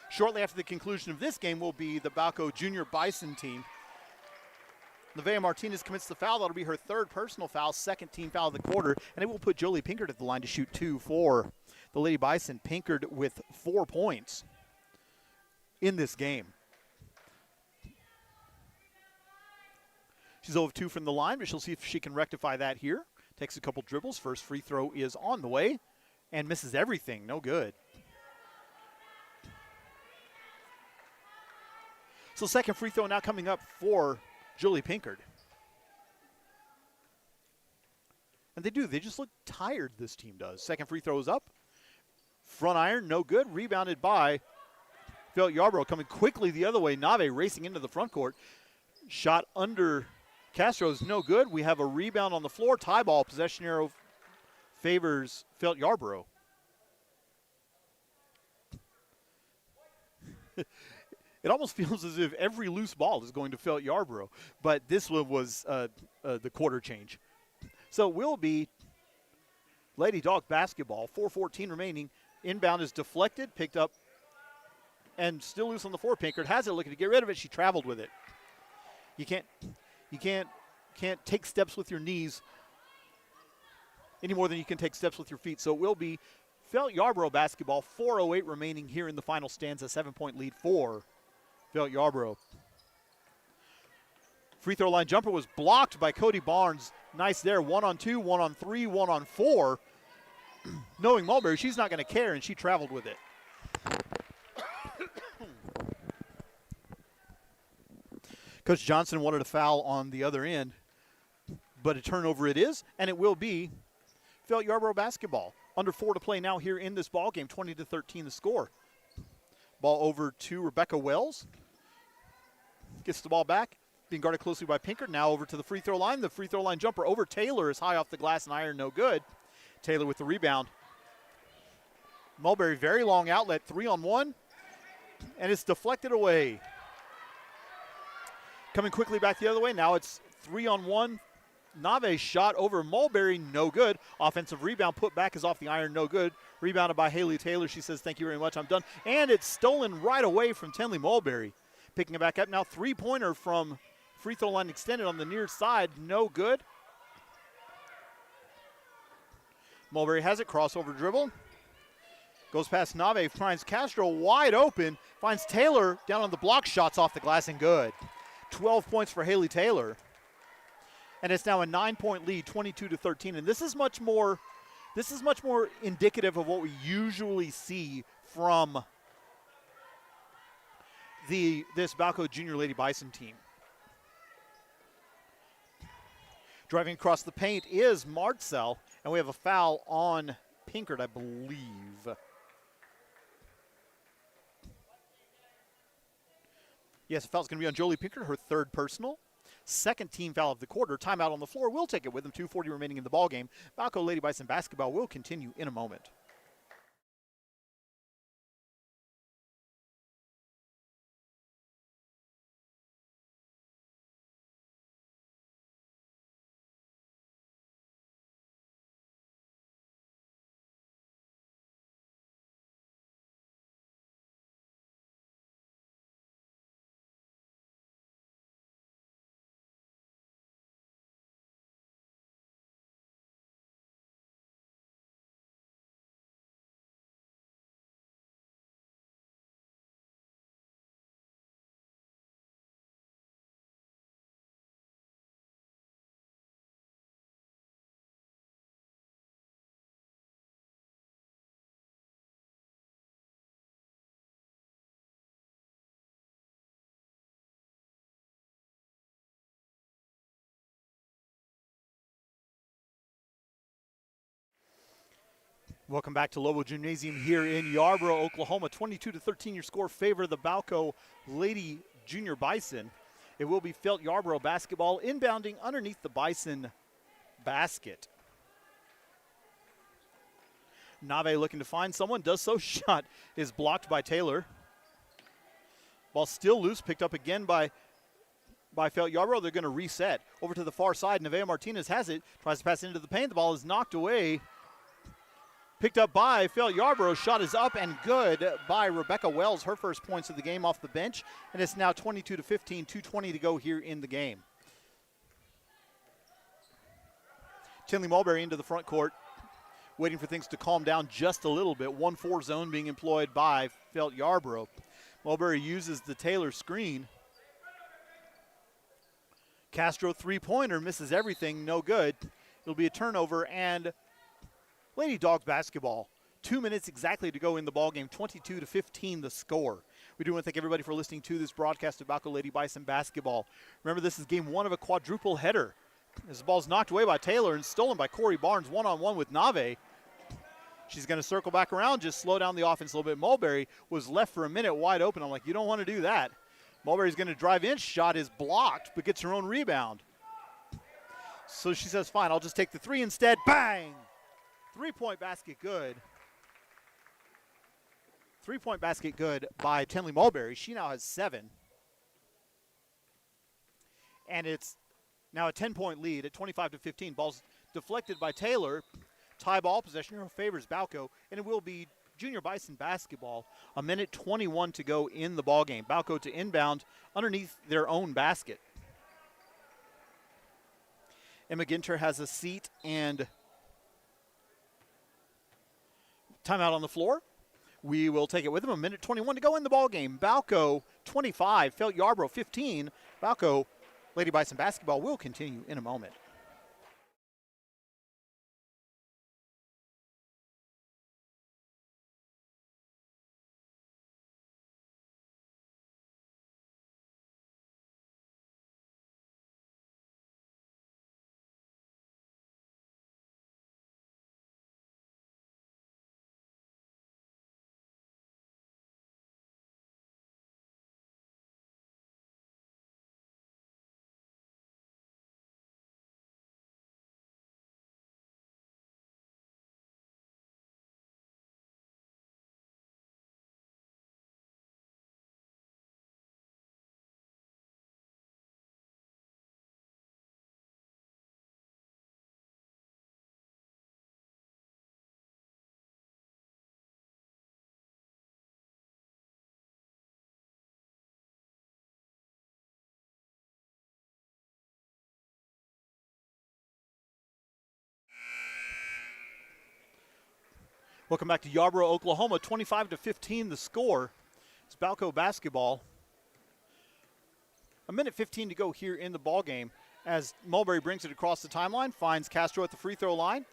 Shortly after the conclusion of this game will be the Balko Junior Bison team. Nevaeh Martinez commits the foul. That'll be her 3rd personal foul, 2nd team foul of the quarter, and it will put Jolie Pinkert at the line to shoot 2 for the Lady Bison. Pinkert with 4 points in this game. She's 0 of 2 from the line, but she'll see if she can rectify that here. Takes a couple dribbles. First free throw is on the way and misses everything. No good. So second free throw now coming up for Jolie Pinkert. And they just look tired, this team does. Second free throw is up. Front iron, no good. Rebounded by Felt Yarbrough. Coming quickly the other way. Nave racing into the front court. Shot under Castro's no good. We have a rebound on the floor. Tie ball. Possession arrow favors Felt Yarbrough. It almost feels as if every loose ball is going to Felt Yarbrough, but this one was the quarter change. So it will be Lady Dog basketball. 4:14 remaining. Inbound is deflected, picked up, and still loose on the floor. Pinkert has it, looking to get rid of it. She traveled with it. You can't take steps with your knees any more than you can take steps with your feet. So it will be Felt Yarbrough basketball. 4:08 remaining here in the final stanza. 7-point lead for Felt Yarbrough. Free throw line jumper was blocked by Cody Barnes. Nice there. 1-on-2, 1-on-3, 1-on-4. Knowing Mulberry, she's not going to care, and she traveled with it. Coach Johnson wanted a foul on the other end, but a turnover it is, and it will be Felt Yarbrough basketball. Under 4 to play now here in this ball game. 20-13 the score. Ball over to Rebecca Wells. Gets the ball back. Being guarded closely by Pinkert. Now over to the free throw line. The free throw line jumper over Taylor is high off the glass and iron, no good. Taylor with the rebound. Mulberry, very long outlet. 3-on-1. And it's deflected away. Coming quickly back the other way. Now it's 3-on-1. Nave's shot over Mulberry, no good. Offensive rebound put back is off the iron, no good. Rebounded by Haley Taylor. She says, thank you very much, I'm done. And it's stolen right away from Tinley Mulberry. Picking it back up now. 3-pointer from free throw line extended on the near side, no good. Mulberry has it, crossover dribble. Goes past Nave, finds Castro wide open. Finds Taylor down on the block, shots off the glass and good. 12 points for Haley Taylor. And it's now a 9-point lead, 22-13. And this is much more indicative of what we usually see from this Balko Junior Lady Bison team. Driving across the paint is Marcel, and we have a foul on Pinkert, I believe. Yes, the foul's going to be on Jolie Pinkert, her 3rd personal. second team foul of the quarter. Timeout on the floor. We'll take it with them. 2:40 remaining in the ballgame. Balko Lady Bison basketball will continue in a moment. Welcome back to Lobo Gymnasium here in Yarbrough, Oklahoma. 22-13 your score favor the Balko Lady Junior Bison. It will be Felt Yarbrough basketball inbounding underneath the Bison basket. Nave looking to find someone, does so. Shot is blocked by Taylor. Ball still loose, picked up again by Felt Yarbrough. They're going to reset. Over to the far side, Nevaeh Martinez has it, tries to pass into the paint. The ball is knocked away. Picked up by Felt Yarbrough. Shot is up and good by Rebecca Wells. Her first points of the game off the bench. And it's now 22-15, 2:20 to go here in the game. Tinley Mulberry into the front court, waiting for things to calm down just a little bit. 1-4 zone being employed by Felt Yarbrough. Mulberry uses the Taylor screen. Castro three-pointer misses everything, no good. It'll be a turnover and Lady Dogs basketball. 2 minutes exactly to go in the ballgame, 22-15 the score. We do want to thank everybody for listening to this broadcast of Balko Lady Bison basketball. Remember, this is game one of a quadruple header. As the ball's knocked away by Taylor and stolen by Corey Barnes, one-on-one with Nave. She's going to circle back around, just slow down the offense a little bit. Mulberry was left for a minute wide open. I'm like, you don't want to do that. Mulberry's going to drive in. Shot is blocked, but gets her own rebound. So she says, fine, I'll just take the three instead. Bang! Three-point basket good. Three-point basket good by Tinley Mulberry. She now has 7. And it's now a 10-point lead at 25-15. Ball's deflected by Taylor. Tie ball, possession favors Balko, and it will be Junior Bison basketball. 1:21 to go in the ballgame. Balko to inbound underneath their own basket. Emma Ginter has a seat and timeout on the floor. We will take it with them. 1:21 to go in the ballgame. Balko 25, Felt Yarbrough 15. Balko Lady Bison basketball will continue in a moment. Welcome back to Yarbrough, Oklahoma. 25-15 the score. It's Balko basketball. 1:15 to go here in the ballgame as Mulberry brings it across the timeline, finds Castro at the free throw line.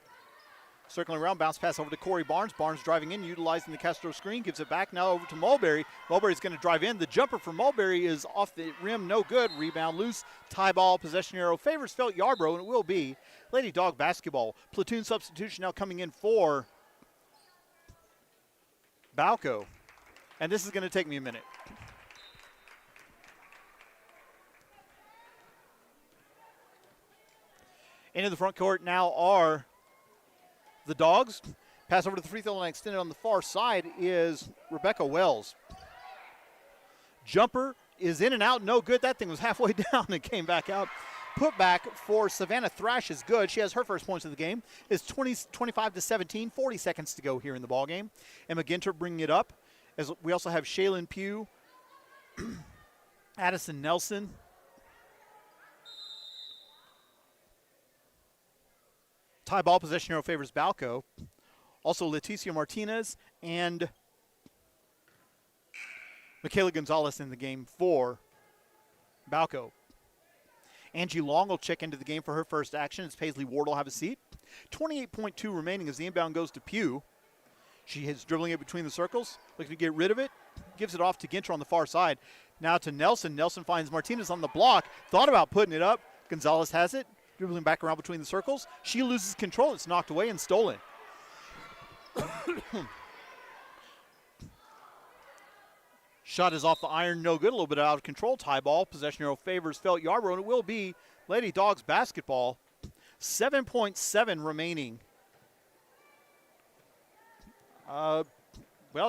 Circling around, bounce pass over to Corey Barnes. Barnes driving in, utilizing the Castro screen, gives it back now over to Mulberry. Mulberry's going to drive in. The jumper for Mulberry is off the rim, no good. Rebound loose. Tie ball, possession arrow favors Felt Yarbrough, and it will be Lady Dog basketball. Platoon substitution now coming in for Balko. And this is going to take me a minute. Into the front court now are the Dogs. Pass over to the free throw line extended on the far side is Rebecca Wells. Jumper is in and out, no good. That thing was halfway down and came back out. Put back for Savannah Thrash is good. She has her first points of the game. It's 25-17, 40 seconds to go here in the ball game. Emma Ginter bringing it up. As we also have Shaylin Pugh, Addison Nelson, tie ball possession arrow favors Balko. Also Leticia Martinez and Michaela Gonzalez in the game for Balko. Angie Long will check into the game for her first action as Paisley Ward will have a seat. 28.2 remaining as the inbound goes to Pugh. She is dribbling it between the circles, looking to get rid of it. Gives it off to Ginter on the far side. Now to Nelson. Nelson finds Martinez on the block. Thought about putting it up. Gonzalez has it. Dribbling back around between the circles. She loses control. It's knocked away and stolen. Shot is off the iron, no good. A little bit out of control. Tie ball. Possession arrow favors Felt Yarbrough, and it will be Lady Dogs basketball. 7.7 remaining. Well,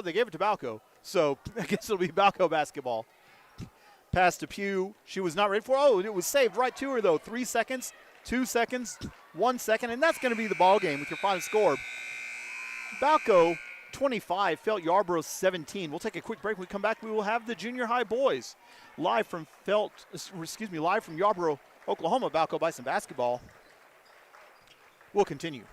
they gave it to Balko, so I guess it'll be Balko basketball. Pass to Pugh. She was not ready for it. Oh, it was saved right to her, though. 3 seconds, 2 seconds, 1 second, and that's going to be the ball game with your final score. Balko 25, Felt Yarbrough 17. We'll take a quick break. When we come back, we will have the junior high boys live from Yarbrough, Oklahoma. Balko Bison basketball. We'll continue.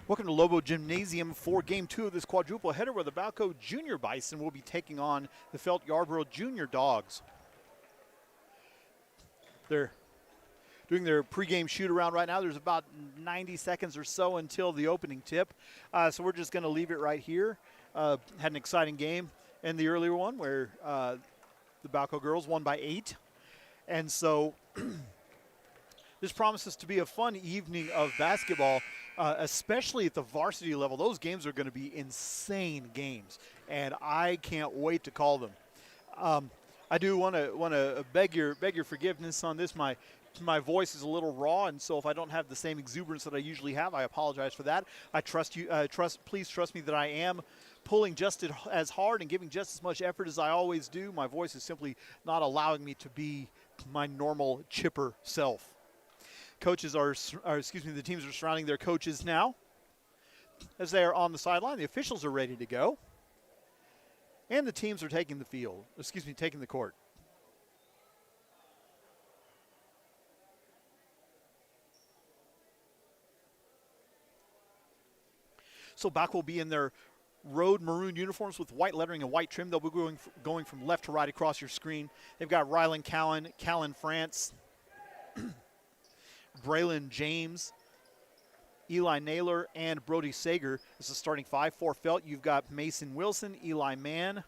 Welcome to Lobo Gymnasium for Game 2 of this quadruple header where the Balko Junior Bison will be taking on the Felt Yarbrough Junior Dogs. They're doing their pregame shoot-around right now. There's about 90 seconds or so until the opening tip. So we're just going to leave it right here. Had an exciting game in the earlier one where the Balko girls won by 8. And so this promises to be a fun evening of basketball, especially at the varsity level. Those games are going to be insane games, and I can't wait to call them. I do want to beg your forgiveness on this. My voice is a little raw, and so if I don't have the same exuberance that I usually have, I apologize for that. I trust you. Please trust me that I am pulling just as hard and giving just as much effort as I always do. My voice is simply not allowing me to be my normal chipper self. Coaches the teams are surrounding their coaches now as they are on the sideline. The officials are ready to go, and the teams are taking the court. So Balko will be in their road maroon uniforms with white lettering and white trim. They'll be going from left to right across your screen. They've got Rylan Cowan, Callan France, Braylon James, Eli Naylor, and Brody Sager. This is starting 5 for Felt. You've got Mason Wilson, Eli Mann,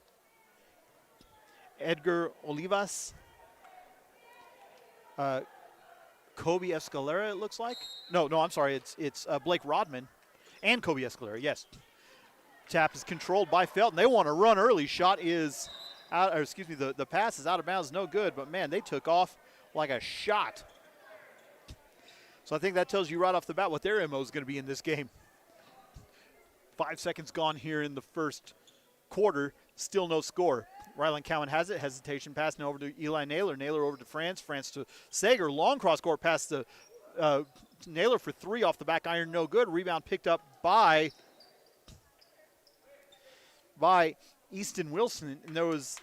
Edgar Olivas, Kobe Escalera, it looks like. No, I'm sorry. It's Blake Rodman and Kobe Escalera, yes. Tap is controlled by Felt, and they want to run early. Shot is out, the pass is out of bounds, no good. But, man, they took off like a shot. So I think that tells you right off the bat what their MO is going to be in this game. 5 seconds gone here in the first quarter. Still no score. Rylan Cowan has it. Hesitation pass now over to Eli Naylor. Naylor over to France. France to Sager. Long cross-court pass to Naylor for 3 off the back iron. No good. Rebound picked up by Easton Wilson. And there was,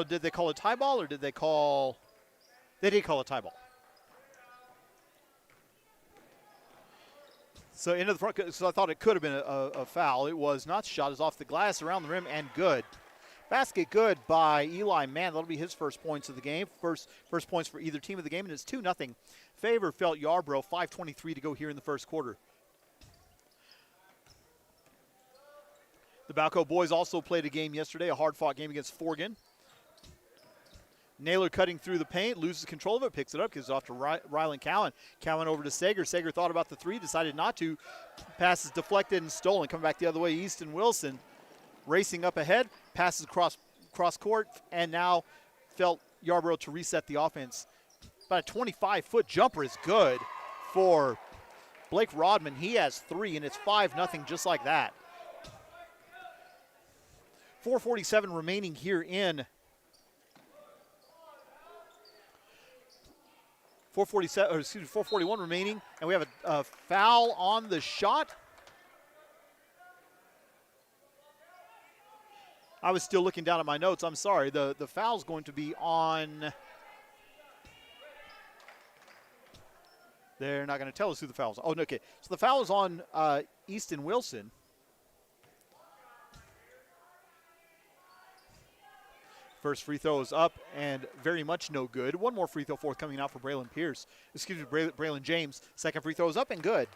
did they call a tie ball or did they call? They did call a tie ball. So into the front, so I thought it could have been a foul. It was not. Shot is off the glass, around the rim, and good. Basket good by Eli Mann. That'll be his first points of the game. First points for either team of the game, and it's 2-0. Favor Felt Yarbrough. 5:23 to go here in the first quarter. The Balko boys also played a game yesterday, a hard-fought game against Forgan. Naylor cutting through the paint, loses control of it, picks it up, gives it off to Rylan Cowan. Cowan over to Sager. Sager thought about the 3, decided not to. Pass is deflected and stolen. Coming back the other way, Easton Wilson racing up ahead, passes cross court, and now Felt Yarbrough to reset the offense. About a 25-foot jumper is good for Blake Rodman. He has 3, and it's 5-0 just like that. 4:47 remaining here in 4:41 remaining, and we have a foul on the shot. I was still looking down at my notes. I'm sorry. The foul's going to be on. They're not going to tell us who the foul is. Oh, no, okay. So the foul is on Easton Wilson. First free throw is up and very much no good. One more free throw forthcoming out for Braylon James. Second free throw is up and good.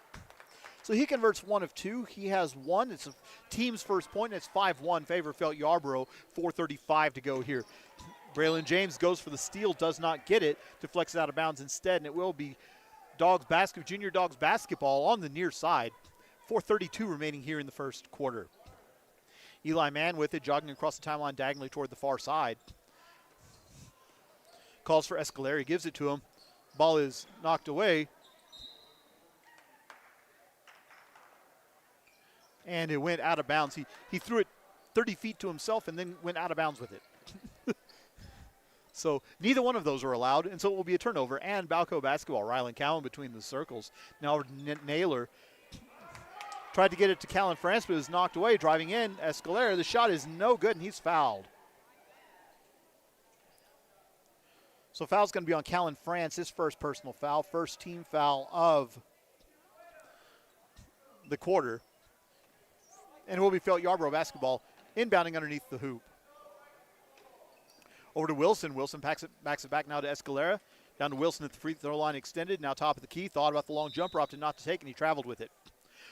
So he converts 1 of 2. He has 1. It's a team's first point, and it's 5-1 favor Felt Yarbrough. 4:35 to go here. Braylon James goes for the steal, does not get it, deflects it out of bounds instead, and it will be Junior Dogs basketball on the near side. 4:32 remaining here in the first quarter. Eli Mann with it, jogging across the timeline diagonally toward the far side. Calls for Escalera, gives it to him. Ball is knocked away. And it went out of bounds. He threw it 30 feet to himself and then went out of bounds with it. So neither one of those are allowed, and so it will be a turnover. And Balko basketball. Rylan Cowan between the circles. Now Naylor tried to get it to Callan France, but it was knocked away. Driving in, Escalera. The shot is no good, and he's fouled. So foul's going to be on Callan France, his first personal foul. First team foul of the quarter. And it will be Felt Yarbrough basketball inbounding underneath the hoop. Over to Wilson. Wilson backs it back now to Escalera. Down to Wilson at the free throw line extended. Now top of the key. Thought about the long jumper, opted not to take, and he traveled with it.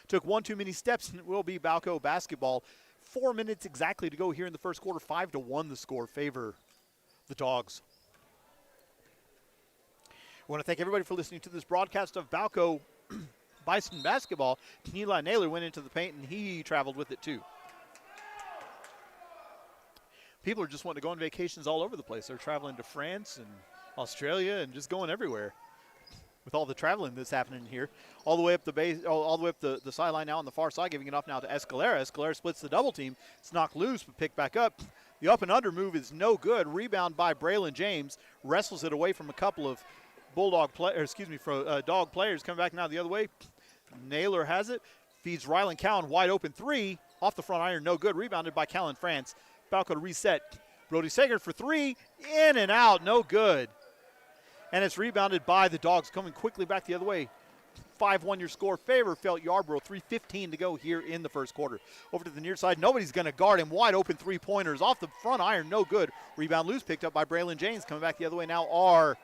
Took one too many steps, and it will be Balko basketball. 4 minutes exactly to go here in the first quarter. 5-1 the score, favor the Dogs. I want to thank everybody for listening to this broadcast of Balko Bison basketball. Eli Naylor went into the paint, and he traveled with it too. People are just wanting to go on vacations all over the place. They're traveling to France and Australia and just going everywhere with all the traveling that's happening here. All the way up the base, all the way up the sideline now on the far side, giving it off now to Escalera. Escalera splits the double team. It's knocked loose, but picked back up. The up and under move is no good. Rebound by Braylon James. Wrestles it away from a couple of Dog players. Coming back now the other way. Naylor has it. Feeds Rylan Cowan. Wide open three. Off the front iron. No good. Rebounded by Callan France. Balko to reset. Brody Sager for three. In and out. No good. And it's rebounded by the Dogs. Coming quickly back the other way. 5-1 your score. Favor Felt Yarbrough. 3:15 to go here in the first quarter. Over to the near side. Nobody's going to guard him. Wide open three-pointers. Off the front iron. No good. Rebound loose. Picked up by Braylon James. Coming back the other way now are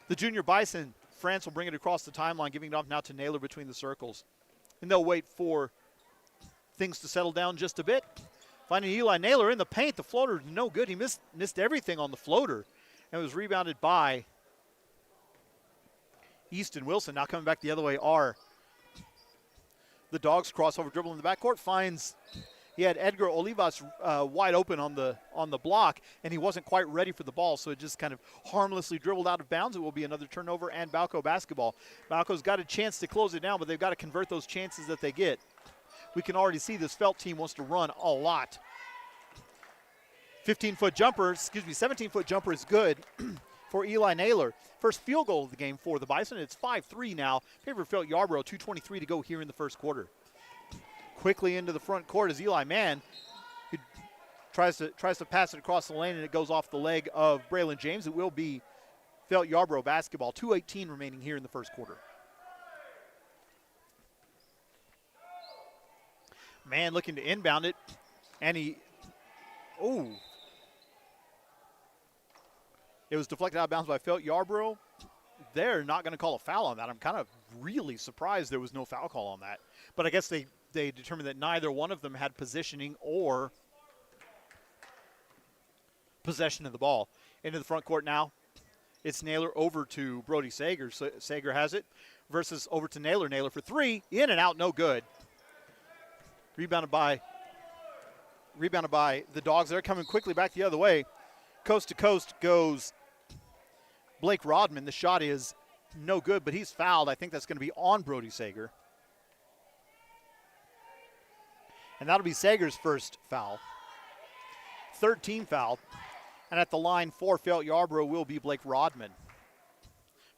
the junior Bison. France will bring it across the timeline, giving it off now to Naylor between the circles. And they'll wait for things to settle down just a bit. Finding Eli Naylor in the paint. The floater, no good. He missed everything on the floater. And it was rebounded by Easton Wilson. Now coming back the other way are the Dogs. Crossover dribble in the backcourt. Finds he had Edgar Olivas wide open on the block, and he wasn't quite ready for the ball, so it just kind of harmlessly dribbled out of bounds. It will be another turnover and Balko basketball. Balko's got a chance to close it down, but they've got to convert those chances that they get. We can already see this Felt team wants to run a lot. 17-foot jumper is good for Eli Naylor. First field goal of the game for the Bison. It's 5-3 now. Favor Felt Yarbrough, 2:23 to go here in the first quarter. Quickly into the front court is Eli Mann. He tries to pass it across the lane, and it goes off the leg of Braylon James. It will be Felt Yarbrough basketball. 2:18 remaining here in the first quarter. Mann looking to inbound it, and it was deflected out of bounds by Felt Yarbrough. They're not going to call a foul on that. I'm kind of really surprised there was no foul call on that. But I guess they determined that neither one of them had positioning or possession of the ball. Into the front court now. It's Naylor over to Brody Sager. So Sager has it versus over to Naylor. Naylor for three. In and out, no good. Rebounded by the Dogs. They're coming quickly back the other way. Coast to coast goes Blake Rodman. The shot is no good, but he's fouled. I think that's going to be on Brody Sager. And that'll be Sager's first foul. Third team foul. And at the line for Felt Yarbrough will be Blake Rodman.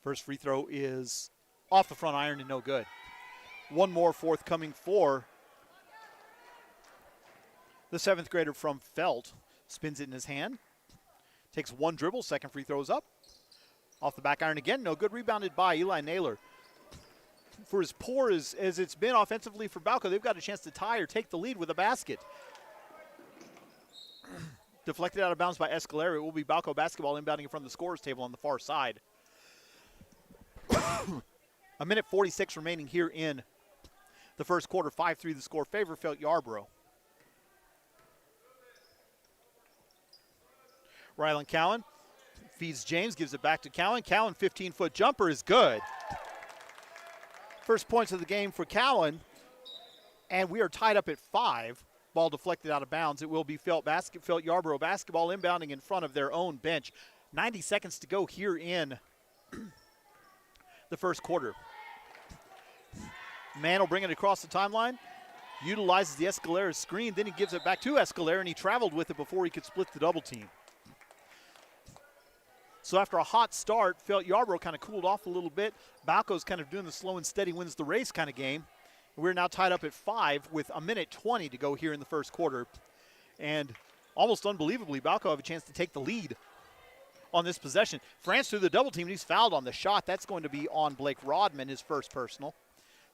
First free throw is off the front iron and no good. One more forthcoming for the seventh grader from Felt. Spins it in his hand. Takes one dribble. Second free throw is up. Off the back iron again. No good. Rebounded by Eli Naylor. For as poor as it's been offensively for Balko, they've got a chance to tie or take the lead with a basket. Deflected out of bounds by Escalera. It will be Balko basketball inbounding from the scorer's table on the far side. A minute 46 remaining here in the first quarter. 5-3 the score. Favor Felt Yarbrough. Rylan Cowan feeds James, gives it back to Cowan. Cowan, 15-foot jumper is good. First points of the game for Cowan, and we are tied up at 5. Ball deflected out of bounds. It will be Felt Yarbrough basketball inbounding in front of their own bench. 90 seconds to go here in the first quarter. Mann will bring it across the timeline. Utilizes the Escalera screen. Then he gives it back to Escalera, and he traveled with it before he could split the double team. So after a hot start, Felt Yarbrough kind of cooled off a little bit. Balko's kind of doing the slow and steady wins the race kind of game. We're now tied up at 5 with a minute 20 to go here in the first quarter. And almost unbelievably, Balko have a chance to take the lead on this possession. France through the double team, and he's fouled on the shot. That's going to be on Blake Rodman, his first personal.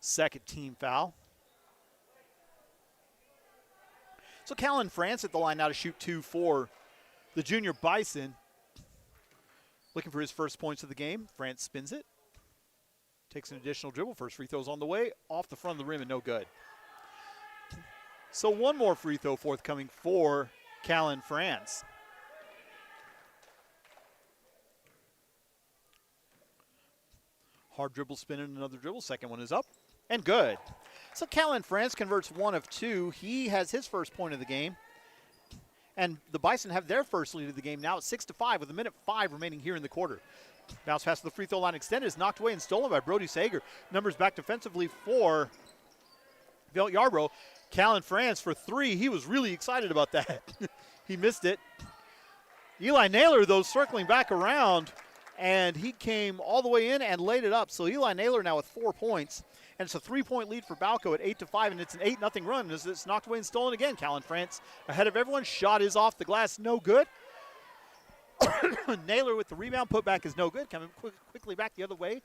second team foul. So Callan France at the line now to shoot 2 for the junior Bison. Looking for his first points of the game. France spins it. Takes an additional dribble. First free throw's on the way. Off the front of the rim and no good. So one more free throw forthcoming for Callan France. Hard dribble spin and another dribble. Second one is up and good. So Callan France converts 1 of 2. He has his first point of the game. And the Bison have their first lead of the game now at 6-5 with 1:05 remaining here in the quarter. Bounce pass to the free throw line extended is knocked away and stolen by Brody Sager. Numbers back defensively for Yarbrough. Callan France for 3. He was really excited about that. He missed it. Eli Naylor, though, circling back around, and he came all the way in and laid it up. So Eli Naylor now with 4 points. And it's a 3-point lead for Balko at 8-5, and it's an 8-0 run as it's knocked away and stolen again. Callan France ahead of everyone. Shot is off the glass, no good. Naylor with the rebound, put back is no good. Coming quickly back the other way.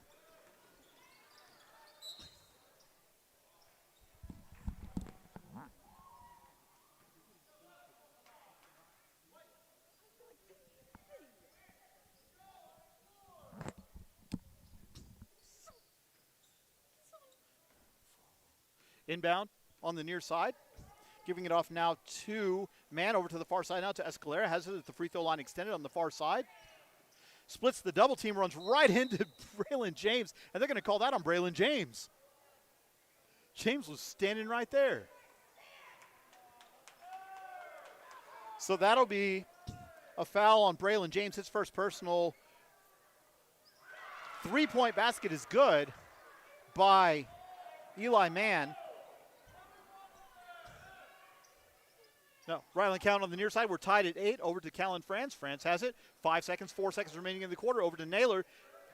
Inbound on the near side. Giving it off now to Mann over to the far side now to Escalera. Has it at the free throw line extended on the far side. Splits the double team, runs right into Braylon James. And they're going to call that on Braylon James. James was standing right there. So that'll be a foul on Braylon James. His first personal 3-point basket is good by Eli Mann. No, Ryland Count on the near side. We're tied at 8. Over to Callan France. France has it. 5 seconds, 4 seconds remaining in the quarter. Over to Naylor.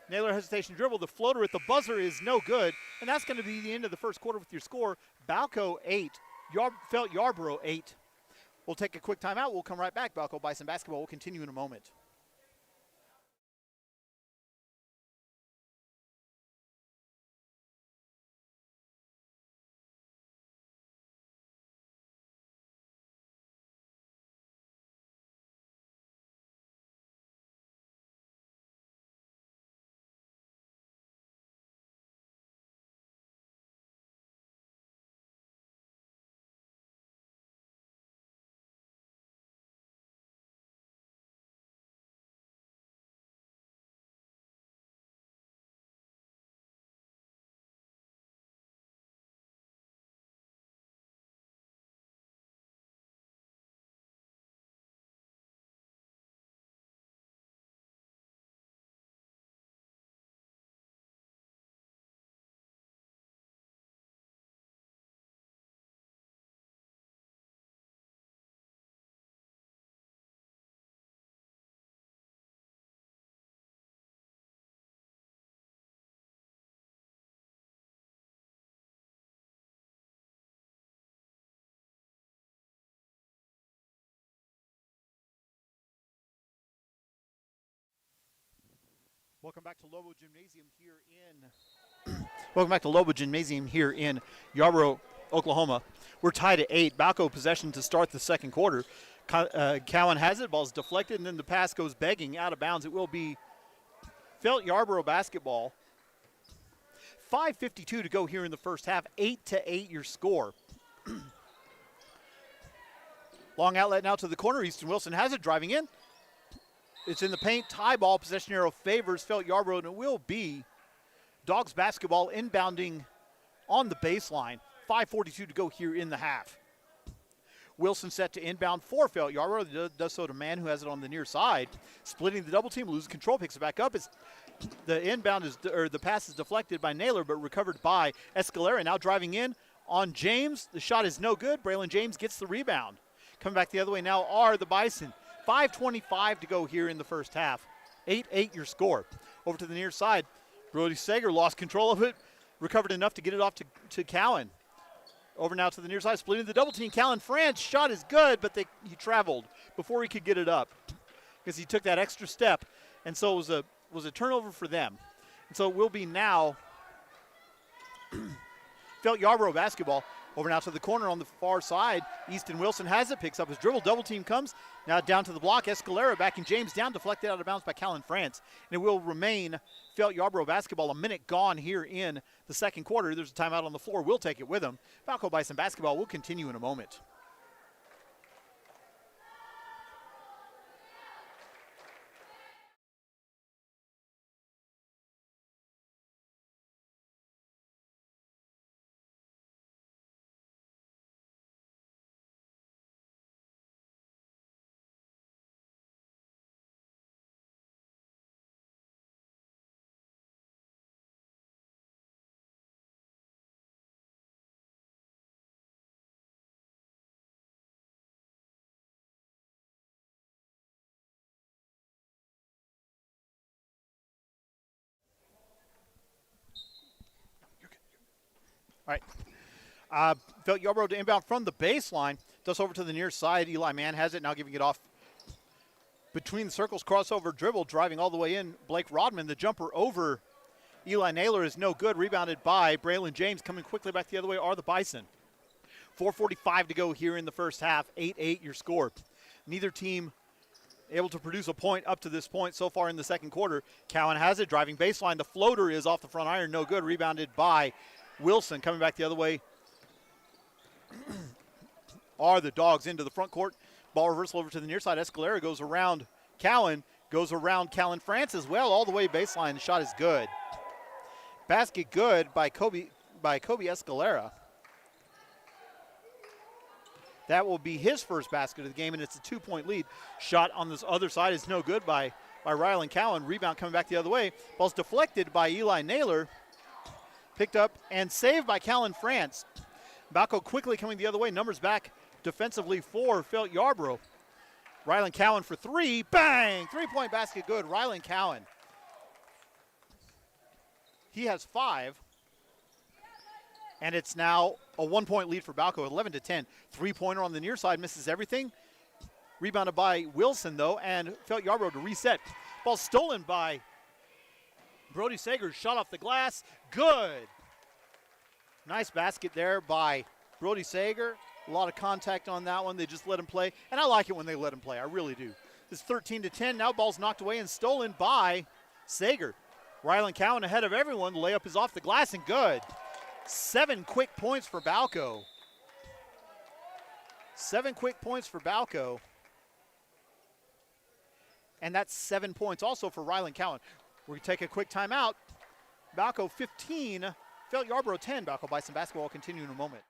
Naylor hesitation dribble. The floater at the buzzer is no good. And that's going to be the end of the first quarter with your score. Balko 8. Yarbrough 8. We'll take a quick timeout. We'll come right back. Balko Bison basketball will continue in a moment. Welcome back to Lobo Gymnasium here in Yarbrough, Oklahoma. We're tied at 8. Balko possession to start the second quarter. Cowan has it. Ball's deflected, and then the pass goes begging out of bounds. It will be Yarbrough basketball. 5:52 to go here in the first half. 8-8 your score. Long outlet now to the corner. Easton Wilson has it, driving in. It's in the paint. Tie ball. Possession arrow favors Yarbrough, and it will be Dogs basketball inbounding on the baseline. 5:42 to go here in the half. Wilson set to inbound for Yarbrough. Does so to Mann, who has it on the near side. Splitting the double team, loses control, picks it back up. The pass is deflected by Naylor, but recovered by Escalera. Now driving in on James. The shot is no good. Braylon James gets the rebound. Coming back the other way now are the Bison. 5:25 to go here in the first half. 8-8 your score. Over to the near side. Brody Sager lost control of it. Recovered enough to get it off to Cowan. Over now to the near side. Splitting the double team. Callan France. Shot is good, but he traveled before he could get it up because he took that extra step. And so it was a turnover for them. And so it will be now Felt Yarbrough basketball. Over now to the corner on the far side. Easton Wilson has it, picks up his dribble. Double team comes. Now down to the block. Escalera backing James down, deflected out of bounds by Callan France. And it will remain Felt Yarbrough basketball. A minute gone here in the second quarter. There's a timeout on the floor. We'll take it with them. Balko Bison basketball will continue in a moment. All right. Felt Yarbrough to inbound from the baseline. Just over to the near side. Eli Mann has it, now giving it off between the circles. Crossover dribble, driving all the way in. Blake Rodman, the jumper over Eli Naylor is no good. Rebounded by Braylon James. Coming quickly back the other way are the Bison. 4:45 to go here in the first half. 8-8 your score. Neither team able to produce a point up to this point so far in the second quarter. Cowan has it, driving baseline. The floater is off the front iron, no good. Rebounded by Wilson. Coming back the other way are the Dogs into the front court. Ball reversal over to the near side. Escalera goes around Cowan, goes around Callan France as well, all the way baseline. The shot is good. Basket good by Kobe Escalera. That will be his first basket of the game, and it's a 2-point lead. Shot on this other side is no good by Rylan Cowan. Rebound coming back the other way. Ball's deflected by Eli Naylor. Picked up and saved by Callan France. Balko quickly coming the other way. Numbers back defensively for Felt Yarbrough. Rylan Cowan for three. Bang! 3-point basket good. Rylan Cowan. He has 5. And it's now a 1-point lead for Balko, 11-10. 3-pointer on the near side, misses everything. Rebounded by Wilson, though, and Felt Yarbrough to reset. Ball stolen by Brody Sager. Shot off the glass. Good. Nice basket there by Brody Sager. A lot of contact on that one. They just let him play. And I like it when they let him play. I really do. It's 13-10. Now ball's knocked away and stolen by Sager. Rylan Cowan ahead of everyone. The layup is off the glass and good. 7 quick points for Balko. 7 quick points for Balko. And that's 7 points also for Rylan Cowan. We're going to take a quick timeout. Balko 15, Felt Yarbrough 10. Balko Bison basketball will continue in a moment.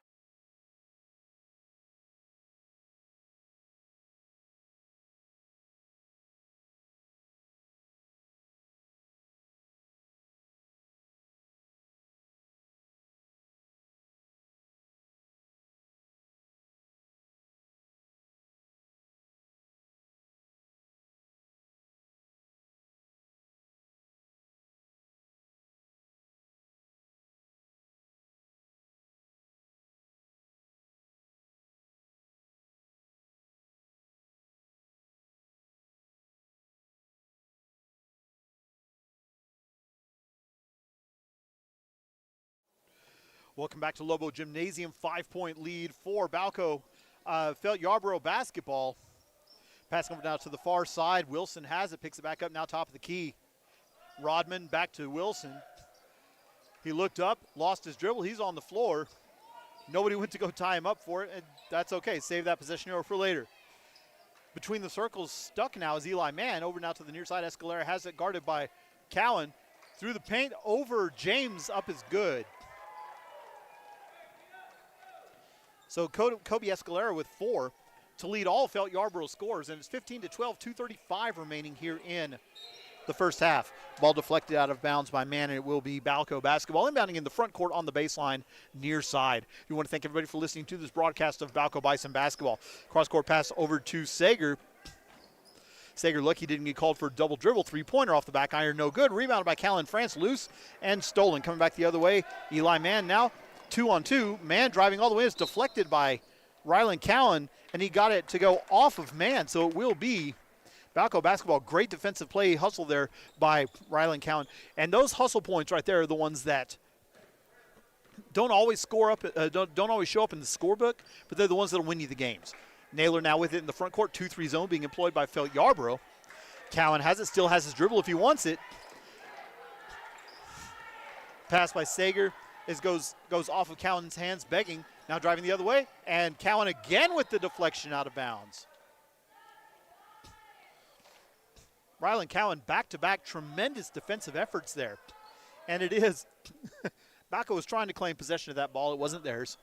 Welcome back to Lobo Gymnasium. 5-point lead for Balko. Felt Yarbrough basketball. Passing over now to the far side. Wilson has it, picks it back up now top of the key. Rodman back to Wilson. He looked up, lost his dribble. He's on the floor. Nobody went to go tie him up for it, and that's okay. Save that possession over for later. Between the circles, stuck now is Eli Mann. Over now to the near side. Escalera has it, guarded by Cowan. Through the paint, over James, up is good. So Kobe Escalera with 4 to lead all Felt Yarbrough scores, and it's 15-12, 2:35 remaining here in the first half. Ball deflected out of bounds by Mann, and it will be Balko basketball. Inbounding in the front court on the baseline near side. We want to thank everybody for listening to this broadcast of Balko Bison basketball. Cross-court pass over to Sager. Sager lucky didn't get called for a double dribble. 3-pointer off the back iron, no good. Rebounded by Callan France, loose and stolen. Coming back the other way, Eli Mann now. 2-on-2. Mann driving all the way. It's deflected by Rylan Cowan, and he got it to go off of Mann. So it will be Balko basketball. Great defensive play, hustle there by Rylan Cowan. And those hustle points right there are the ones that don't always score up, don't always show up in the scorebook, but they're the ones that'll win you the games. Naylor now with it in the front court, 2-3 zone being employed by Felt Yarbrough. Cowan has it, still has his dribble if he wants it. Pass by Sager goes off of Cowan's hands, begging, now driving the other way, and Cowan again with the deflection out of bounds. Rylan Cowan back-to-back tremendous defensive efforts there. And it is, Balko was trying to claim possession of that ball. It wasn't theirs.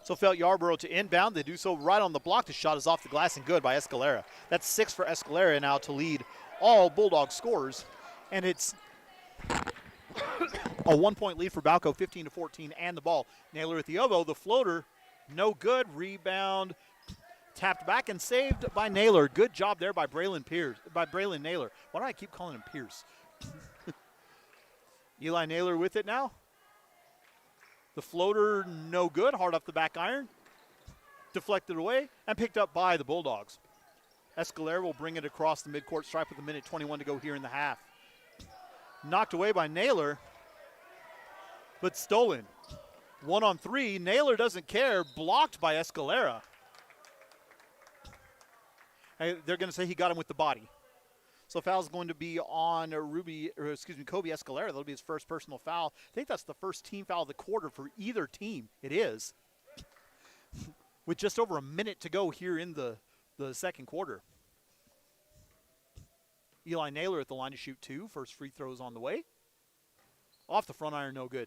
So Felt Yarbrough to inbound. They do so right on the block. The shot is off the glass and good by Escalera. That's 6 for Escalera now to lead all Bulldog scorers. And it's a 1-point lead for Balko, 15-14, and the ball. Naylor at the elbow. The floater, no good. Rebound. Tapped back and saved by Naylor. Good job there by Braylon Naylor. Why do I keep calling him Pierce? Eli Naylor with it now. The floater, no good. Hard off the back iron. Deflected away and picked up by the Bulldogs. Escalera will bring it across the midcourt stripe with 1:21 to go here in the half. Knocked away by Naylor, but stolen. 1-on-3. Naylor doesn't care. Blocked by Escalera. They're going to say he got him with the body. So foul's going to be on Kobe Escalera. That'll be his first personal foul. I think that's the first team foul of the quarter for either team. It is. With just over a minute to go here in the second quarter. Eli Naylor at the line to shoot 2. First free throws on the way. Off the front iron, no good.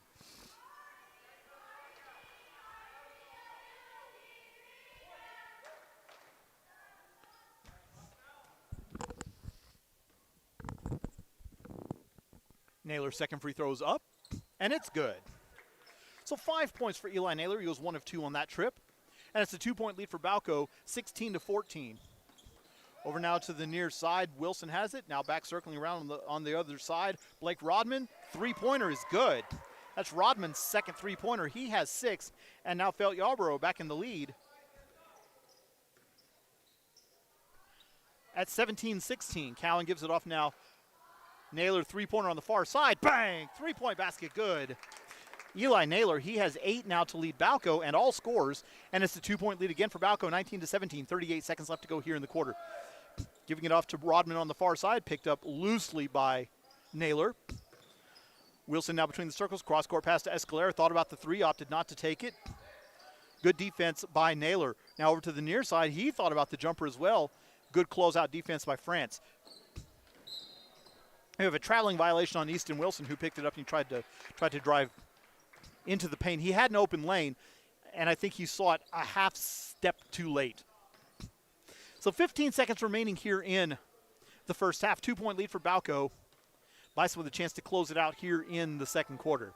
Naylor's second free throw is up, and it's good. So 5 points for Eli Naylor. He was 1 of 2 on that trip. And it's a 2-point lead for Balko, 16-14. Over now to the near side. Wilson has it. Now back circling around on the other side. Blake Rodman, three-pointer is good. That's Rodman's second three-pointer. He has 6, and now Felt Yarbrough back in the lead. At 17-16, Cowan gives it off now. Naylor, three-pointer on the far side. Bang! Three-point basket, good. Eli Naylor, he has 8 now to lead Balko and all scores. And it's a 2-point lead again for Balko, 19-17. 38 seconds left to go here in the quarter. Giving it off to Rodman on the far side. Picked up loosely by Naylor. Wilson now between the circles. Cross-court pass to Escalera. Thought about the 3, opted not to take it. Good defense by Naylor. Now over to the near side. He thought about the jumper as well. Good closeout defense by France. We have a traveling violation on Easton Wilson, who picked it up and he tried to drive into the paint. He had an open lane, and I think he saw it a half step too late. So 15 seconds remaining here in the first half. 2-point lead for Balko. Bison with a chance to close it out here in the second quarter.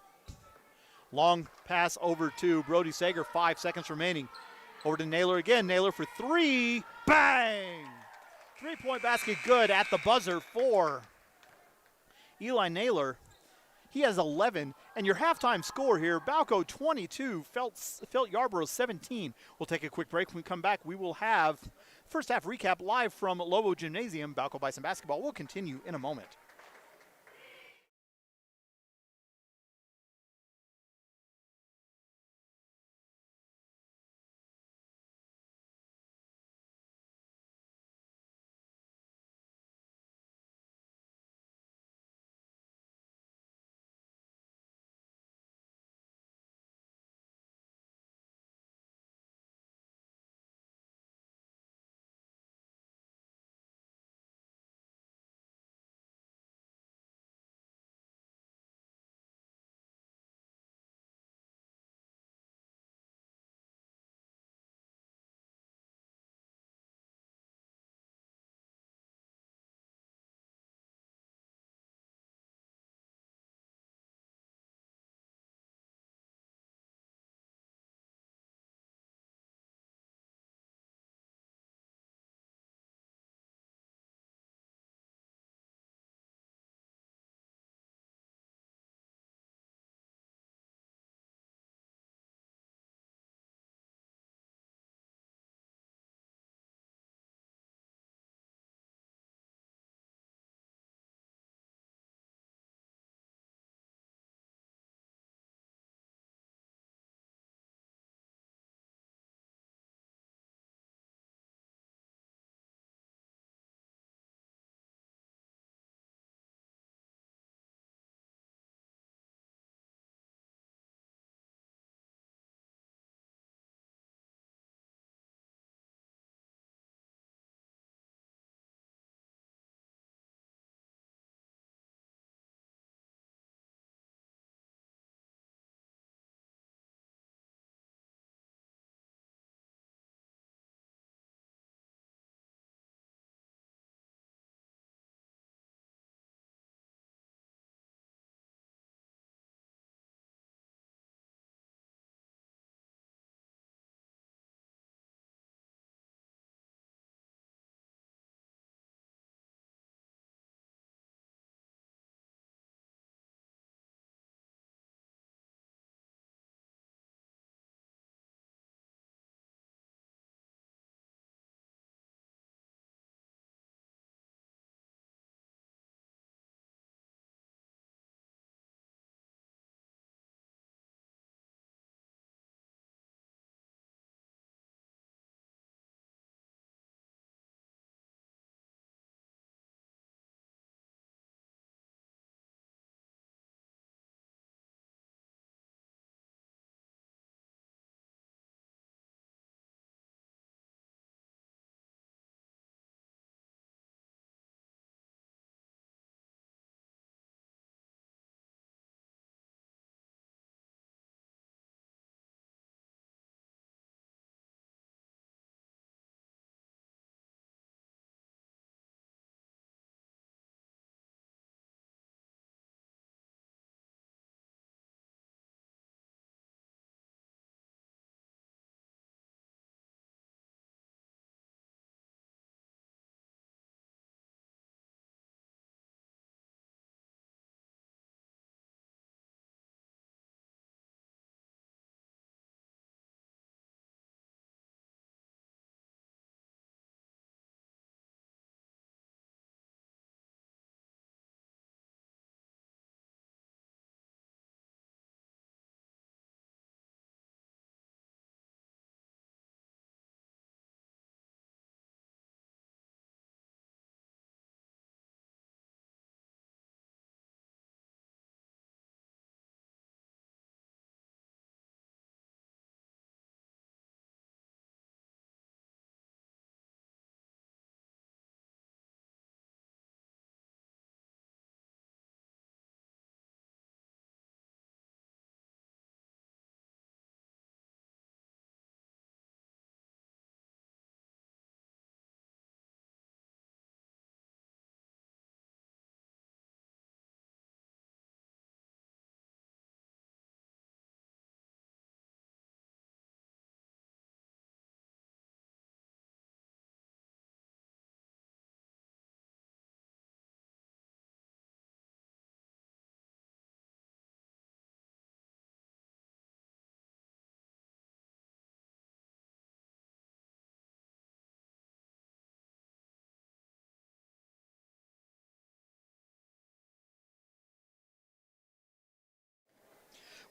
Long pass over to Brody Sager. 5 seconds remaining. Over to Naylor again. Naylor for 3. Bang! 3-point basket good at the buzzer for Eli Naylor. He has 11, and your halftime score here, Balko 22, Felt Yarbrough 17. We'll take a quick break. When we come back, we will have first half recap live from Lobo Gymnasium. Balko Bison basketball will continue in a moment.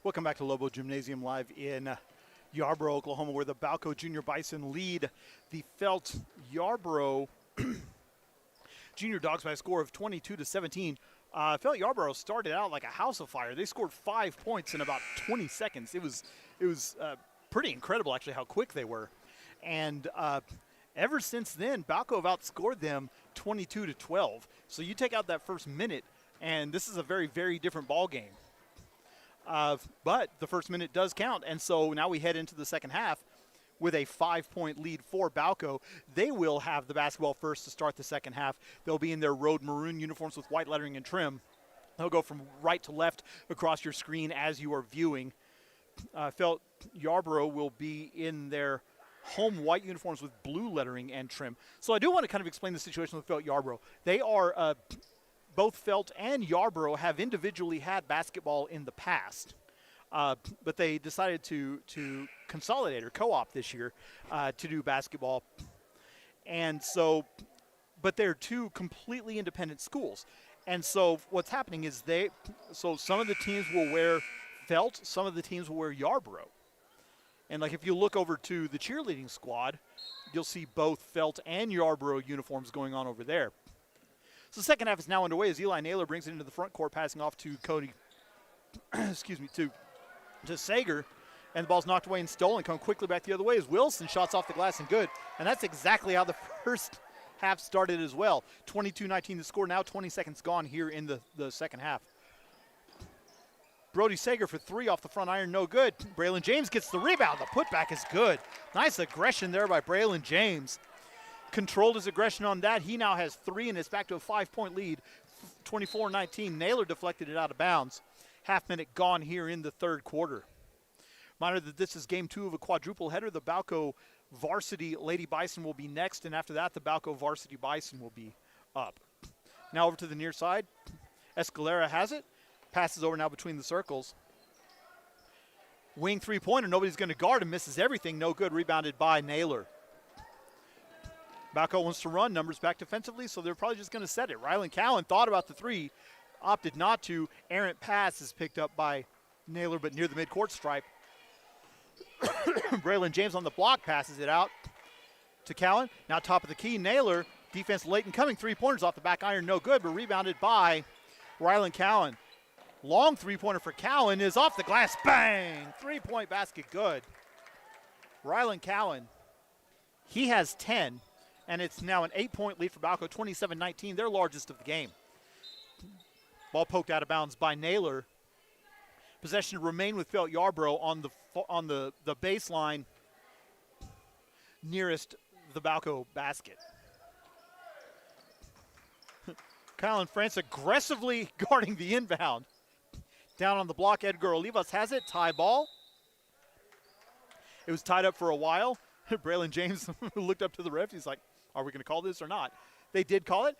Welcome back to Lobo Gymnasium live in Yarbrough, Oklahoma, where the Balko Junior Bison lead the Felt Yarbrough Junior Dogs by a score of 22-17. Felt Yarbrough started out like a house of fire. They scored 5 points in about 20 seconds. It was pretty incredible, actually, how quick they were. And ever since then, Balko have outscored them 22-12. So you take out that first minute, and this is a very, very different ball game. But the first minute does count, and so now we head into the second half with a 5-point lead for Balko. They will have the basketball first to start the second half. They'll be in their road maroon uniforms with white lettering and trim. They'll go from right to left across your screen as you are viewing. Felt Yarbrough will be in their home white uniforms with blue lettering and trim. So I do want to kind of explain the situation with Felt Yarbrough. They are both Felt and Yarbrough have individually had basketball in the past, but they decided to consolidate or co-op this year to do basketball. And so, but they're two completely independent schools. And so what's happening is so some of the teams will wear Felt, some of the teams will wear Yarbrough. And like if you look over to the cheerleading squad, you'll see both Felt and Yarbrough uniforms going on over there. So the second half is now underway as Eli Naylor brings it into the front court, passing off to Cody, to Sager. And the ball's knocked away and stolen. Come quickly back the other way as Wilson shots off the glass and good. And that's exactly how the first half started as well. 22-19 the score, now 20 seconds gone here in the second half. Brody Sager for three off the front iron, no good. Braylon James gets the rebound. The putback is good. Nice aggression there by Braylon James. Controlled his aggression on that. He now has three, and it's back to a 5-point lead, 24-19. Naylor deflected it out of bounds. Half minute gone here in the third quarter. Reminder that this is game 2 of a quadruple header. The Balko varsity Lady Bison will be next, and after that, the Balko varsity Bison will be up. Now over to the near side. Escalera has it. Passes over now between the circles. Wing three-pointer. Nobody's going to guard him. Misses everything. No good. Rebounded by Naylor. Balko wants to run, numbers back defensively, so they're probably just going to set it. Rylan Cowan thought about the three, opted not to. Errant pass is picked up by Naylor, but near the midcourt stripe. Braylon James on the block passes it out to Cowan. Now top of the key, Naylor. Defense late and coming. Three-pointers off the back iron, no good, but rebounded by Rylan Cowan. Long three-pointer for Cowan is off the glass. Bang! Three-point basket, good. Rylan Cowan, he has 10. And it's now an 8-point lead for Balko, 27-19, their largest of the game. Ball poked out of bounds by Naylor. Possession to remain with Felt Yarbrough on the baseline nearest the Balko basket. Kylan France aggressively guarding the inbound. Down on the block, Edgar Olivas has it, tie ball. It was tied up for a while. Braylon James looked up to the ref. He's like, are we going to call this or not? They did call it.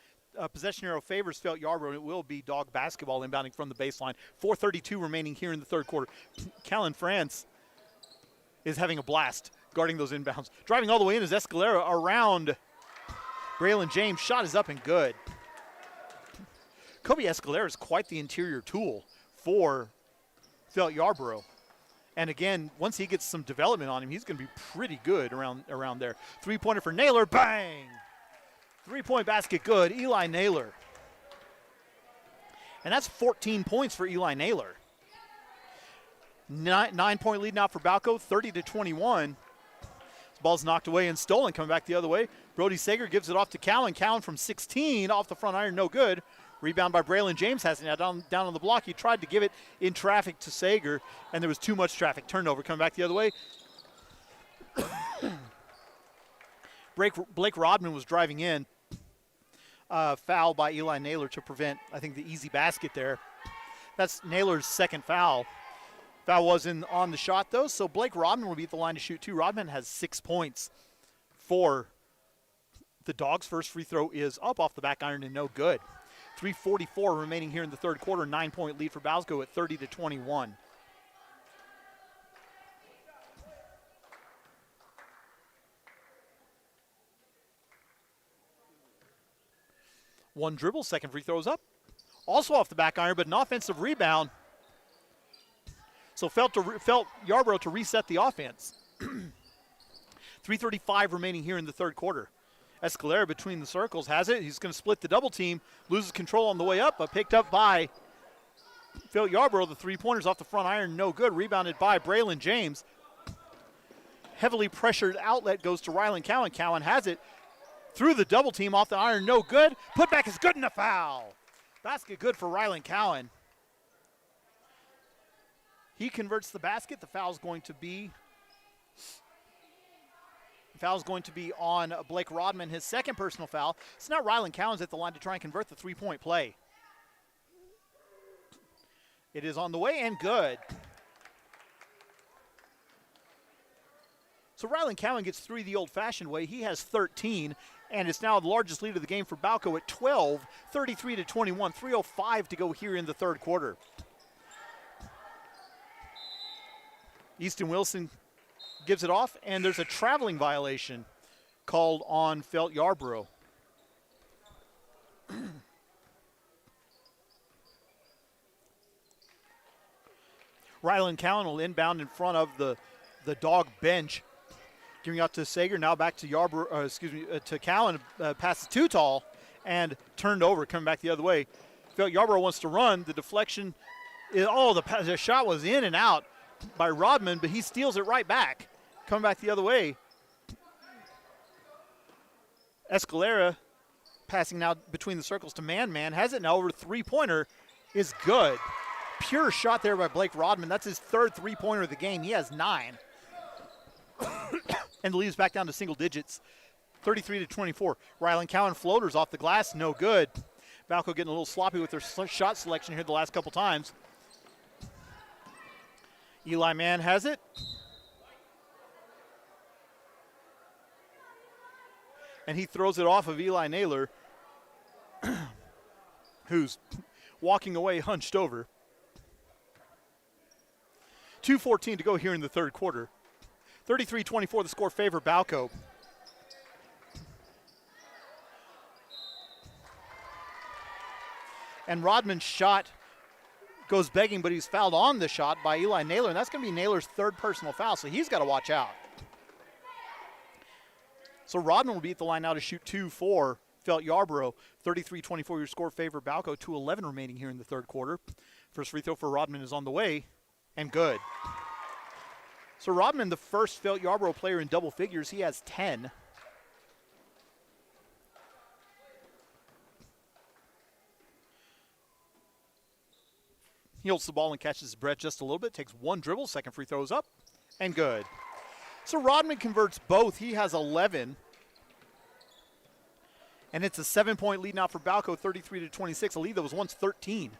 Possession arrow favors Felt Yarbrough, and it will be dog basketball inbounding from the baseline. 4:32 remaining here in the third quarter. Callan France is having a blast guarding those inbounds. Driving all the way in is Escalera around Braylon James. Shot is up and good. Kobe Escalera is quite the interior tool for Felt Yarbrough. And again, once he gets some development on him, he's going to be pretty good around there. Three-pointer for Naylor, bang! Three-point basket, good. Eli Naylor. And that's 14 points for Eli Naylor. 9-point lead now for Balko, 30-21. This ball's knocked away and stolen, coming back the other way. Brody Sager gives it off to Cowan. Cowan from 16, off the front iron, no good. Rebound by Braylon James has it now down on the block. He tried to give it in traffic to Sager, and there was too much traffic. Turnover coming back the other way. Blake Rodman was driving in. Foul by Eli Naylor to prevent, I think, the easy basket there. That's Naylor's second foul. Foul was on the shot, though, so Blake Rodman will be at the line to shoot, too. Rodman has 6 points for the Dogs. First free throw is up off the back iron and no good. 3:44 remaining here in the third quarter. 9-point lead for Balko at 30-21. One dribble, second free throw is up. Also off the back iron, but an offensive rebound. So felt Yarbrough to reset the offense. 3:35 remaining here in the third quarter. Escalera between the circles has it. He's going to split the double team, loses control on the way up, but picked up by Phil Yarbrough. The three-pointers off the front iron, no good. Rebounded by Braylon James. Heavily pressured outlet goes to Rylan Cowan. Cowan has it through the double team off the iron, no good. Putback is good and a foul. Basket good for Rylan Cowan. He converts the basket. The foul's going to be on Blake Rodman, his second personal foul. So now Rylan Cowan's at the line to try and convert the three-point play. It is on the way and good. So Rylan Cowan gets three the old-fashioned way. He has 13, and it's now the largest lead of the game for Balko at 12, 33-21, 3:05 to go here in the third quarter. Easton Wilson gives it off, and there's a traveling violation called on Felt Yarbrough. Rylan Cowan will inbound in front of the dog bench, giving out to Sager. Now back to Yarbrough, to Cowan. Passes too tall and turned over, coming back the other way. Felt Yarbrough wants to run. The deflection is, the shot was in and out by Rodman, but he steals it right back. Coming back the other way. Escalera passing now between the circles to Man. Has it now over three-pointer is good. Pure shot there by Blake Rodman. That's his third three-pointer of the game. He has 9. And the lead is back down to single digits. 33-24. Rylan Cowan floaters off the glass. No good. Balko getting a little sloppy with their shot selection here the last couple times. Eli Mann has it. And he throws it off of Eli Naylor, who's walking away hunched over. 2:14 to go here in the third quarter. 33-24, the score favor Balko. And Rodman's shot goes begging, but he's fouled on the shot by Eli Naylor, and that's going to be Naylor's third personal foul, so he's got to watch out. So Rodman will be at the line now to shoot 2 for Felt Yarbrough. 33-24, your score favor Balko. 2:11 remaining here in the third quarter. First free throw for Rodman is on the way, and good. So Rodman, the first Felt Yarbrough player in double figures. He has 10. He holds the ball and catches his breath just a little bit. Takes one dribble. Second free throw is up, and good. So Rodman converts both. He has 11. And it's a 7-point lead now for Balko, 33-26, a lead that was once 13.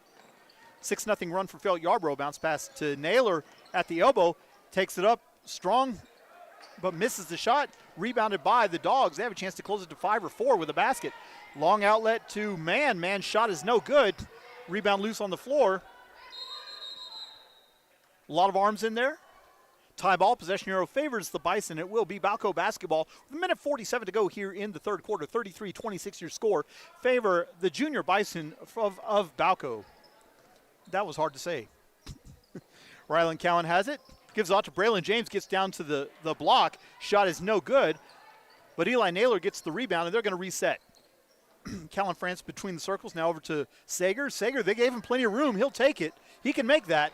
6-0 run for Felt Yarbrough. Bounce pass to Naylor at the elbow. Takes it up strong, but misses the shot. Rebounded by the Dogs. They have a chance to close it to 5 or 4 with a basket. Long outlet to Man. Man's shot is no good. Rebound loose on the floor. A lot of arms in there. Tie ball, possession arrow favors the Bison. It will be Balko basketball with a minute 47 to go here in the third quarter. 33-26 your score. Favor the junior Bison of Balko. That was hard to say. Rylan Cowan has it. Gives it out to Braylon James. Gets down to the block. Shot is no good. But Eli Naylor gets the rebound, and they're going to reset. Callan France between the circles. Now over to Sager. Sager, they gave him plenty of room. He'll take it. He can make that.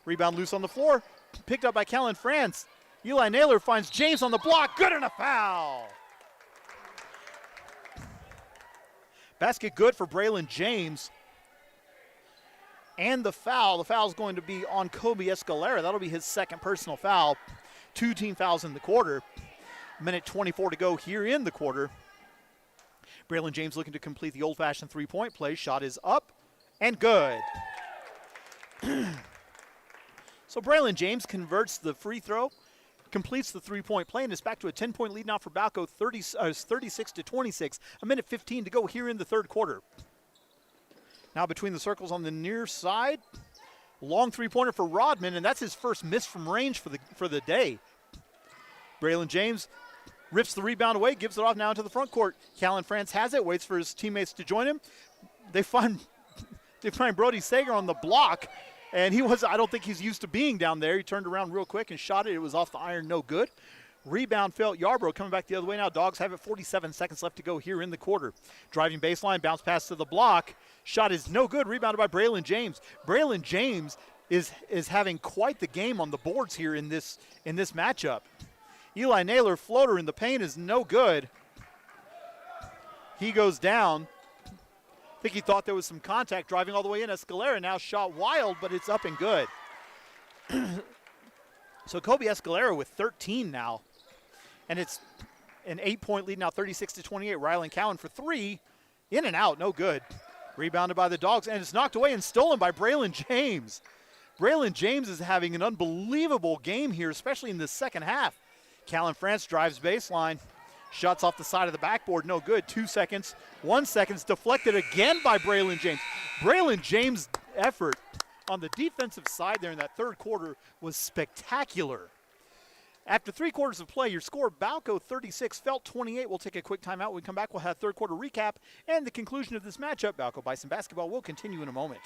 Rebound loose on the floor. Picked up by Callan France. Eli Naylor finds James on the block. Good and a foul. Basket good for Braylon James. And the foul. The foul is going to be on Kobe Escalera. That'll be his second personal foul. 2 team fouls in the quarter. Minute 24 to go here in the quarter. Braylon James looking to complete the old-fashioned three-point play. Shot is up and good. So Braylon James converts the free throw, completes the three-point play, and is back to a 10-point lead now for Balko, 36-26. A minute 15 to go here in the third quarter. Now between the circles on the near side, long three-pointer for Rodman, and that's his first miss from range for the day. Braylon James rips the rebound away, gives it off now into the front court. Callan France has it, waits for his teammates to join him. They find Brody Sager on the block. And I don't think he's used to being down there. He turned around real quick and shot it. It was off the iron, no good. Rebound felt Yarbrough coming back the other way now. Dogs have it, 47 seconds left to go here in the quarter. Driving baseline, bounce pass to the block. Shot is no good, rebounded by Braylon James. Braylon James is having quite the game on the boards here in this matchup. Eli Naylor, floater in the paint is no good. He goes down. I think he thought there was some contact driving all the way in. Escalera now shot wild, but it's up and good. So Kobe Escalera with 13 now. And it's an 8-point lead now, 36-28. Rylan Cowan for three. In and out, no good. Rebounded by the Dogs, and it's knocked away and stolen by Braylon James. Braylon James is having an unbelievable game here, especially in the second half. Callan France drives baseline. Shots off the side of the backboard, no good. 2 seconds, 1 second, deflected again by Braylon James. Braylon James' effort on the defensive side there in that third quarter was spectacular. After 3 quarters of play, your score, Balko 36, Felt 28. We'll take a quick timeout. When we come back, we'll have third quarter recap and the conclusion of this matchup. Balko Bison basketball will continue in a moment.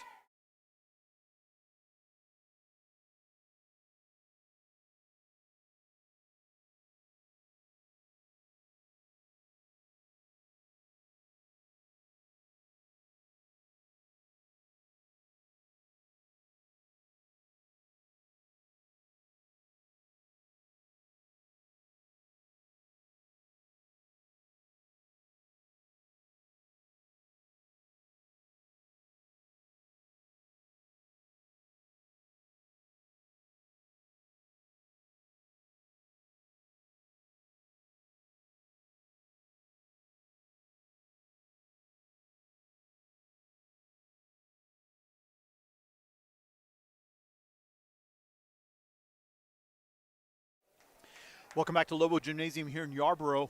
Welcome back to Lobo Gymnasium here in Yarbrough,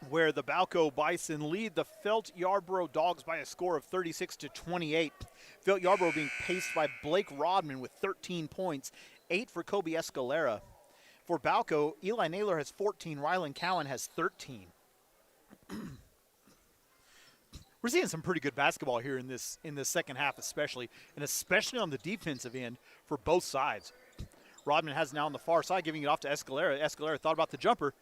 where the Balko Bison lead the Felt Yarbrough Dogs by a score of 36-28. Felt Yarbrough being paced by Blake Rodman with 13 points, 8 for Kobe Escalera. For Balko, Eli Naylor has 14, Rylan Cowan has 13. We're seeing some pretty good basketball here in this second half especially, and especially on the defensive end for both sides. Rodman has now on the far side, giving it off to Escalera. Escalera thought about the jumper.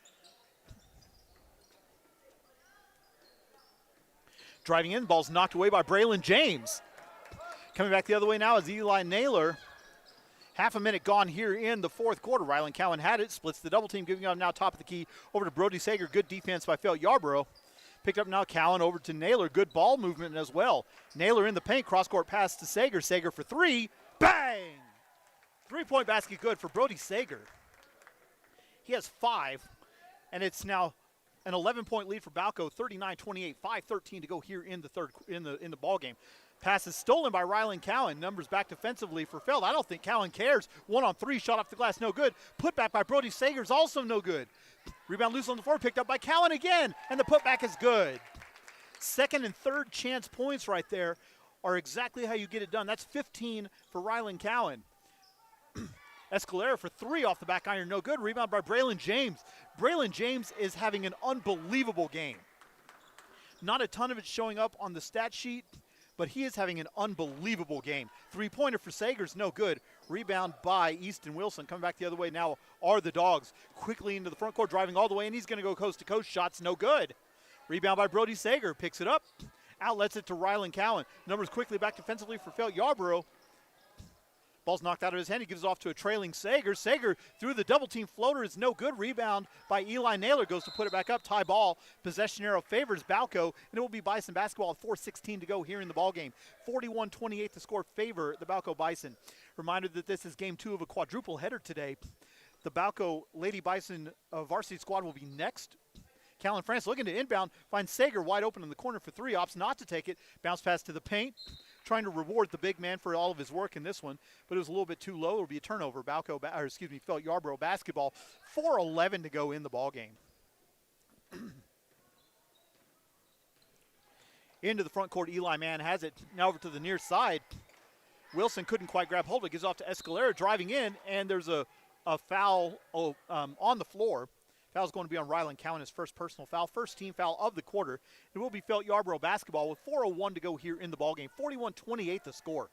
Driving in, ball's knocked away by Braylon James. Coming back the other way now is Eli Naylor. Half a minute gone here in the fourth quarter. Rylan Cowan had it, splits the double team, giving it now top of the key over to Brody Sager. Good defense by Felt Yarbrough. Picked up now Cowan over to Naylor. Good ball movement as well. Naylor in the paint, cross-court pass to Sager. Sager for three. Bang! 3-point basket good for Brody Sager. He has 5, and it's now an 11-point lead for Balko, 39-28, 5:13 to go here in the ball game. Pass is stolen by Rylan Cowan. Numbers back defensively for Feld. I don't think Cowan cares. 1-on-3, shot off the glass, no good. Put back by Brody Sager is also no good. Rebound loose on the floor, picked up by Cowan again, and the putback is good. Second and third chance points right there are exactly how you get it done. That's 15 for Rylan Cowan. Escalera for 3 off the back iron, no good. Rebound by Braylon James. Braylon James is having an unbelievable game. Not a ton of it showing up on the stat sheet, but he is having an unbelievable game. 3-pointer for Sagers, no good. Rebound by Easton Wilson. Coming back the other way now are the Dogs. Quickly into the front court, driving all the way, and he's going to go coast to coast. Shots, no good. Rebound by Brody Sager. Picks it up. Outlets it to Rylan Cowan. Numbers quickly back defensively for Felt Yarbrough. Ball's knocked out of his hand. He gives it off to a trailing Sager. Sager through the double-team floater is no good. Rebound by Eli Naylor. Goes to put it back up. Tie ball. Possession arrow favors Balko, and it will be Bison basketball with 4:16 to go here in the ballgame. 41-28 to score favor the Balko Bison. Reminder that this is game 2 of a quadruple header today. The Balko Lady Bison varsity squad will be next. Callan France looking to inbound. Finds Sager wide open in the corner for 3. Opts not to take it. Bounce pass to the paint. Trying to reward the big man for all of his work in this one, but it was a little bit too low. It'll be a turnover. Felt Yarbrough basketball. 4:11 to go in the ball game. Into the front court, Eli Mann has it. Now over to the near side. Wilson couldn't quite grab hold of it. Gives off to Escalera driving in, and there's a foul on the floor. Foul's going to be on Rylan Cowan, his first personal foul. First team foul of the quarter. It will be Felt Yarbrough basketball with 4:01 to go here in the ballgame. 41-28 the score.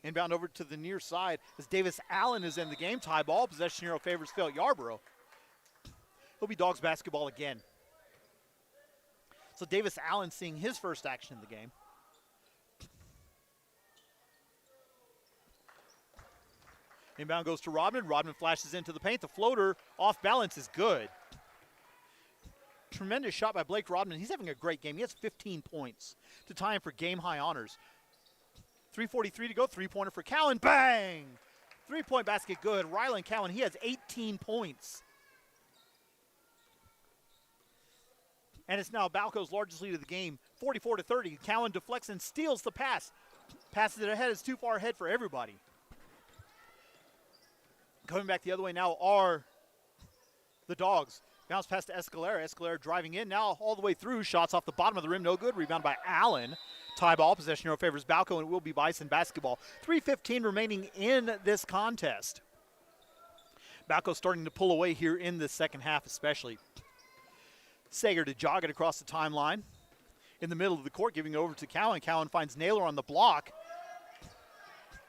Inbound over to the near side as Davis Allen is in the game. Tie ball. Possession arrow favors Felt Yarbrough. It'll be Dogs basketball again. So Davis Allen seeing his first action in the game. Inbound goes to Rodman. Rodman flashes into the paint. The floater off balance is good. Tremendous shot by Blake Rodman. He's having a great game. He has 15 points to tie him for game-high honors. 3:43 to go. Three-pointer for Cowan. Bang! Three-point basket good. Rylan Cowan, he has 18 points. And it's now Balko's largest lead of the game, 44-30. Cowan deflects and steals the pass. Passes it ahead. It's too far ahead for everybody. Coming back the other way now are the Dogs. Bounce pass to Escalera. Escalera driving in now all the way through. Shots off the bottom of the rim. No good. Rebound by Allen. Tie ball. Possession arrow favors Balko, and it will be Bison basketball. 3:15 remaining in this contest. Balko starting to pull away here in the second half especially. Sager to jog it across the timeline. In the middle of the court, giving it over to Cowan. Cowan finds Naylor on the block.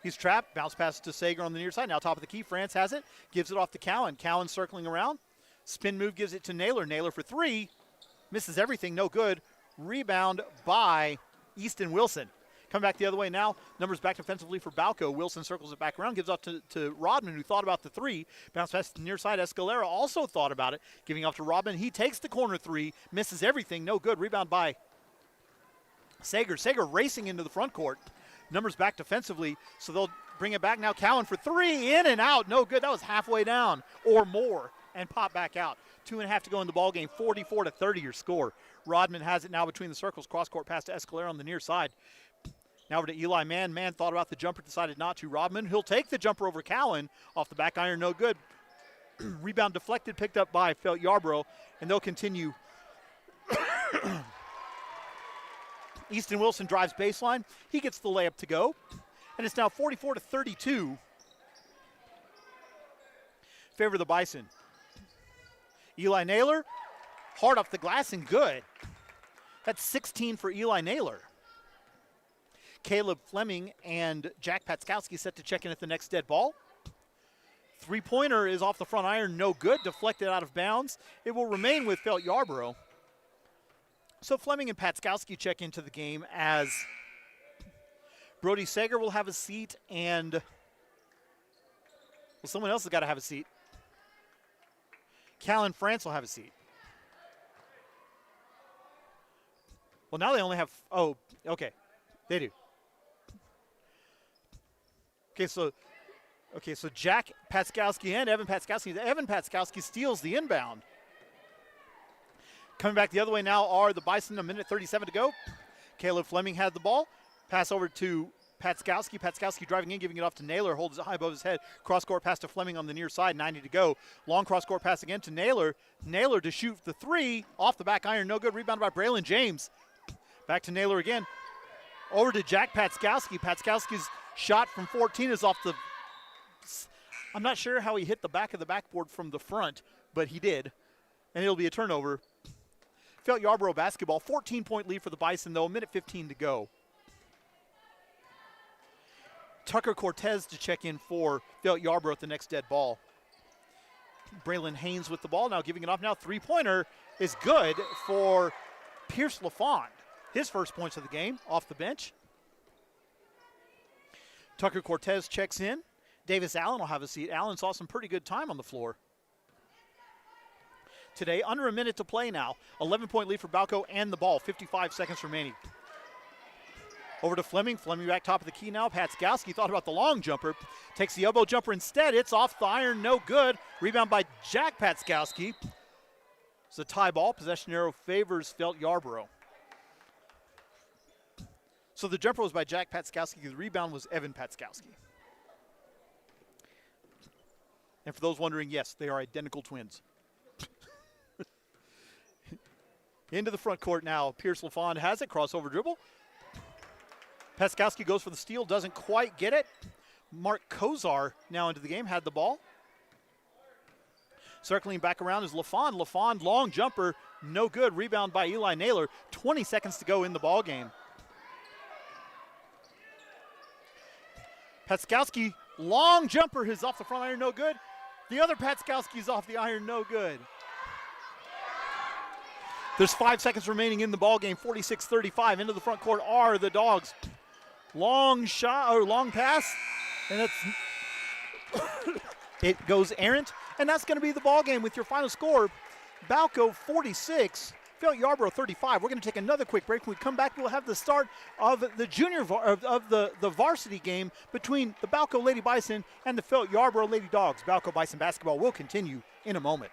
He's trapped. Bounce pass to Sager on the near side. Now top of the key. France has it. Gives it off to Cowan. Cowan circling around. Spin move gives it to Naylor. Naylor for three. Misses everything. No good. Rebound by Easton Wilson. Coming back the other way now. Numbers back defensively for Balko. Wilson circles it back around. Gives off to Rodman, who thought about the three. Bounce pass to the near side. Escalera also thought about it. Giving off to Rodman. He takes the corner three. Misses everything. No good. Rebound by Sager. Sager racing into the front court. Numbers back defensively, so they'll bring it back now. Cowan for three, in and out, no good. That was halfway down or more, and pop back out. 2.5 to go in the ball game. 44-30 your score. Rodman has it now between the circles. Cross-court pass to Escalera on the near side. Now over to Eli Mann. Mann thought about the jumper, decided not to. Rodman, he'll take the jumper over Cowan. Off the back iron, no good. Rebound deflected, picked up by Felt Yarbrough, and they'll continue. Easton Wilson drives baseline. He gets the layup to go. And it's now 44-32. Favor the Bison. Eli Naylor, hard off the glass and good. That's 16 for Eli Naylor. Caleb Fleming and Jack Patskowski set to check in at the next dead ball. Three-pointer is off the front iron, no good. Deflected out of bounds. It will remain with Felt Yarbrough. So Fleming and Patskowski check into the game as Brody Sager will have a seat and, well, someone else has got to have a seat. Callan France will have a seat. Well, now they only have, oh, okay, they do. Okay, so Jack Patskowski and Evan Patskowski. Evan Patskowski steals the inbound. Coming back the other way now are the Bison, a minute 37 to go. Caleb Fleming had the ball. Pass over to Patskowski. Patskowski driving in, giving it off to Naylor. Holds it high above his head. Cross-court pass to Fleming on the near side, 90 to go. Long cross-court pass again to Naylor. Naylor to shoot the three. Off the back iron, no good. Rebound by Braylon James. Back to Naylor again. Over to Jack Patskowski. Patskowski's shot from 14 is off the... I'm not sure how he hit the back of the backboard from the front, but he did. And it'll be a turnover. Felt Yarbrough basketball. 14-point lead for the Bison, though. A minute 15 to go. Tucker Cortez to check in for Felt Yarbrough at the next dead ball. Braylon Haynes with the ball, now giving it off. Now three-pointer is good for Pierce LaFond. His first points of the game off the bench. Tucker Cortez checks in. Davis Allen will have a seat. Allen saw some pretty good time on the floor today. Under a minute to play now. 11-point lead for Balko and the ball. 55 seconds remaining. Over to Fleming. Fleming back top of the key now. Patskowski thought about the long jumper. Takes the elbow jumper instead. It's off the iron. No good. Rebound by Jack Patskowski. It's a tie ball. Possession arrow favors Felt Yarbrough. So the jumper was by Jack Patskowski. The rebound was Evan Patskowski. And for those wondering, yes, they are identical twins. Into the front court now. Pierce LaFond has it. Crossover dribble. Patskowski goes for the steal. Doesn't quite get it. Mark Kozar now into the game. Had the ball. Circling back around is LaFond. LaFond, long jumper. No good. Rebound by Eli Naylor. 20 seconds to go in the ball game. Patskowski, long jumper, is off the front iron, no good. The other Patskowski's off the iron, no good. There's 5 seconds remaining in the ball game. 46-35. Into the front court are the Dogs. Long shot or long pass, and it goes errant, and that's going to be the ball game with your final score. Balko 46, Yarbrough 35. We're going to take another quick break. When we come back, we'll have the start of the the varsity game between the Balko Lady Bison and the Yarbrough Lady Dogs. Balko Bison basketball will continue in a moment.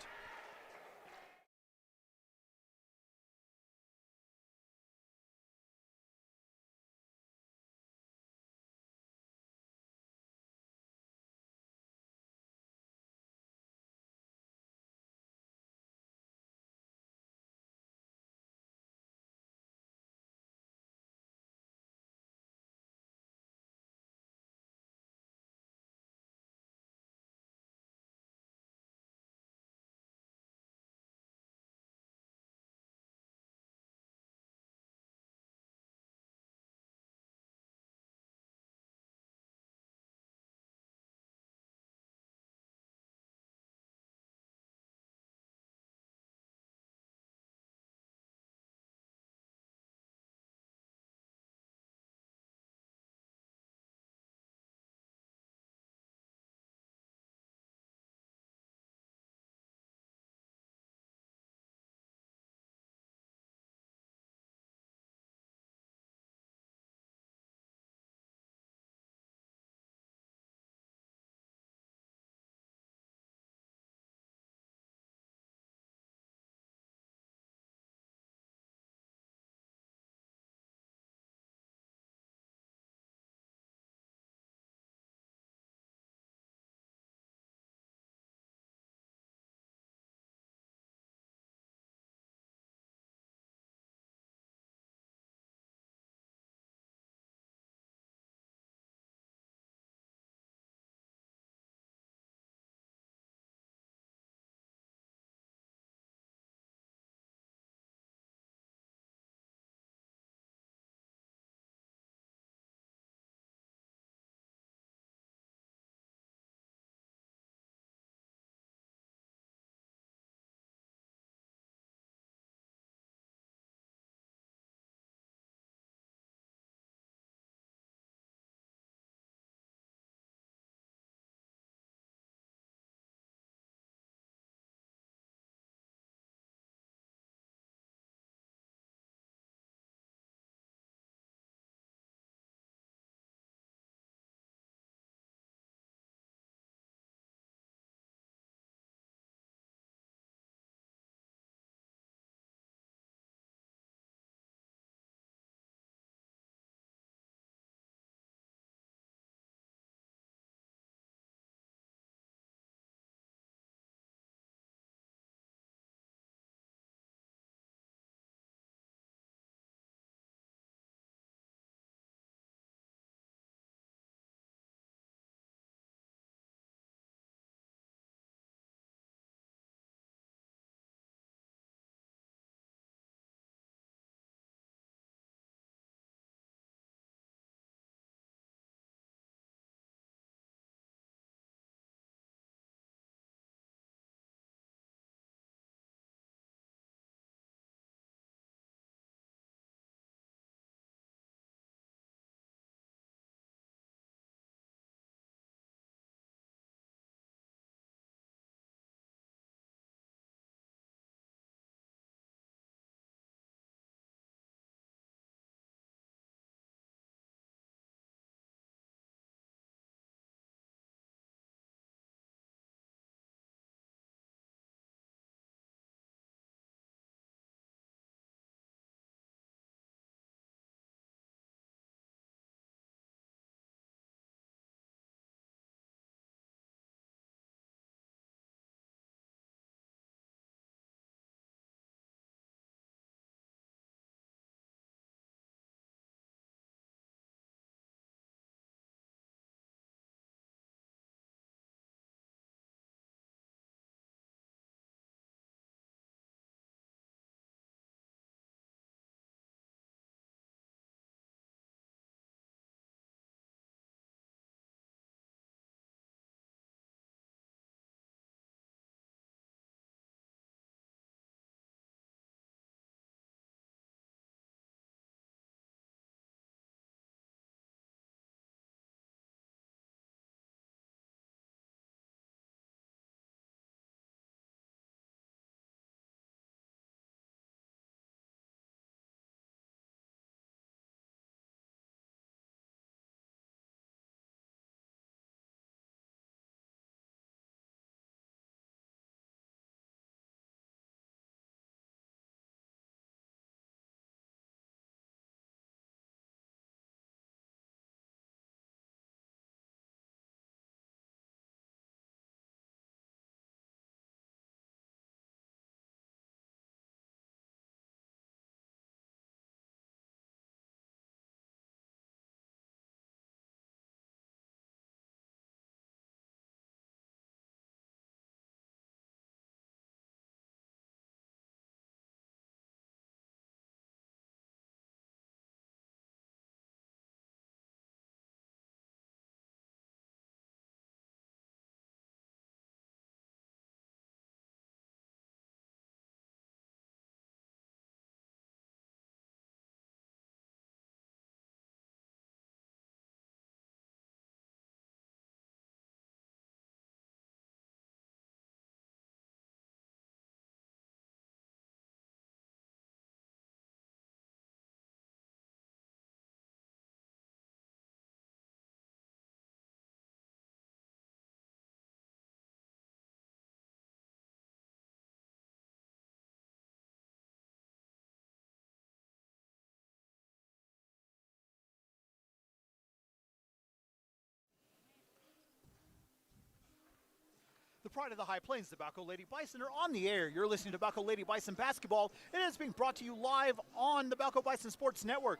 pride of the High Plains, the Balko Lady Bison, are on the air. You're listening to Balko Lady Bison Basketball, and it's being brought to you live on the Balko Bison Sports Network.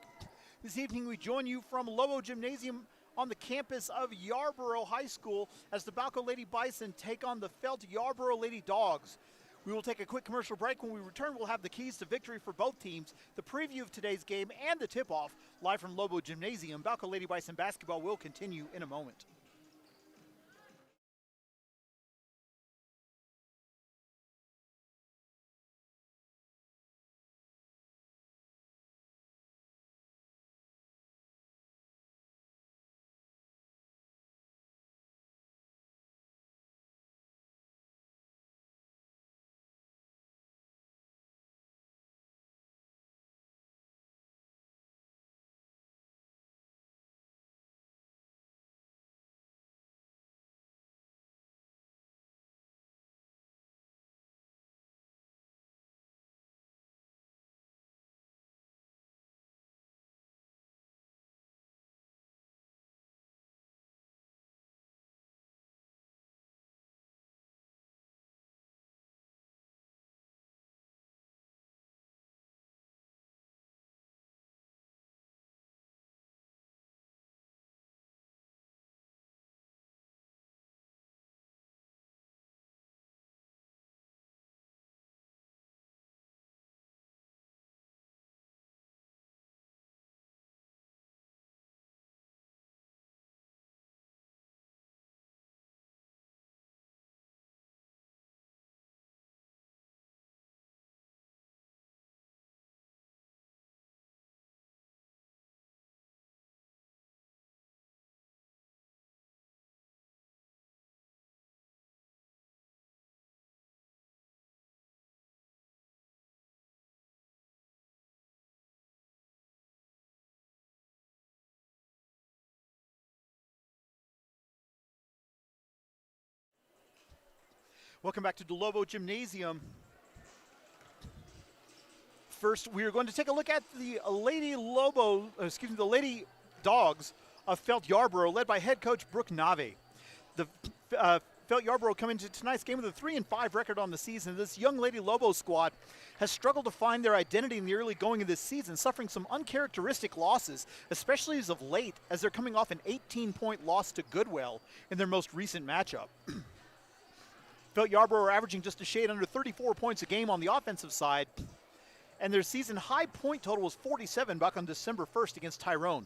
This evening we join you from Lobo Gymnasium on the campus of Yarbrough High School as the Balko Lady Bison take on the Felt Yarbrough Lady Dogs. We will take a quick commercial break. When we return, we'll have the keys to victory for both teams, the preview of today's game, and the tip-off live from Lobo Gymnasium. Balko Lady Bison Basketball will continue in a moment. Welcome back to the Lobo Gymnasium. First, we are going to take a look at the Lady Dogs of Felt Yarbrough, led by head coach Brooke Nave. The Felt Yarbrough come into tonight's game with a 3-5 record on the season. This young Lady Lobo squad has struggled to find their identity in the early going of this season, suffering some uncharacteristic losses, especially as of late, as they're coming off an 18-point loss to Goodwell in their most recent matchup. Felt Yarbrough are averaging just a shade under 34 points a game on the offensive side, and their season high point total was 47 back on December 1st against Tyrone.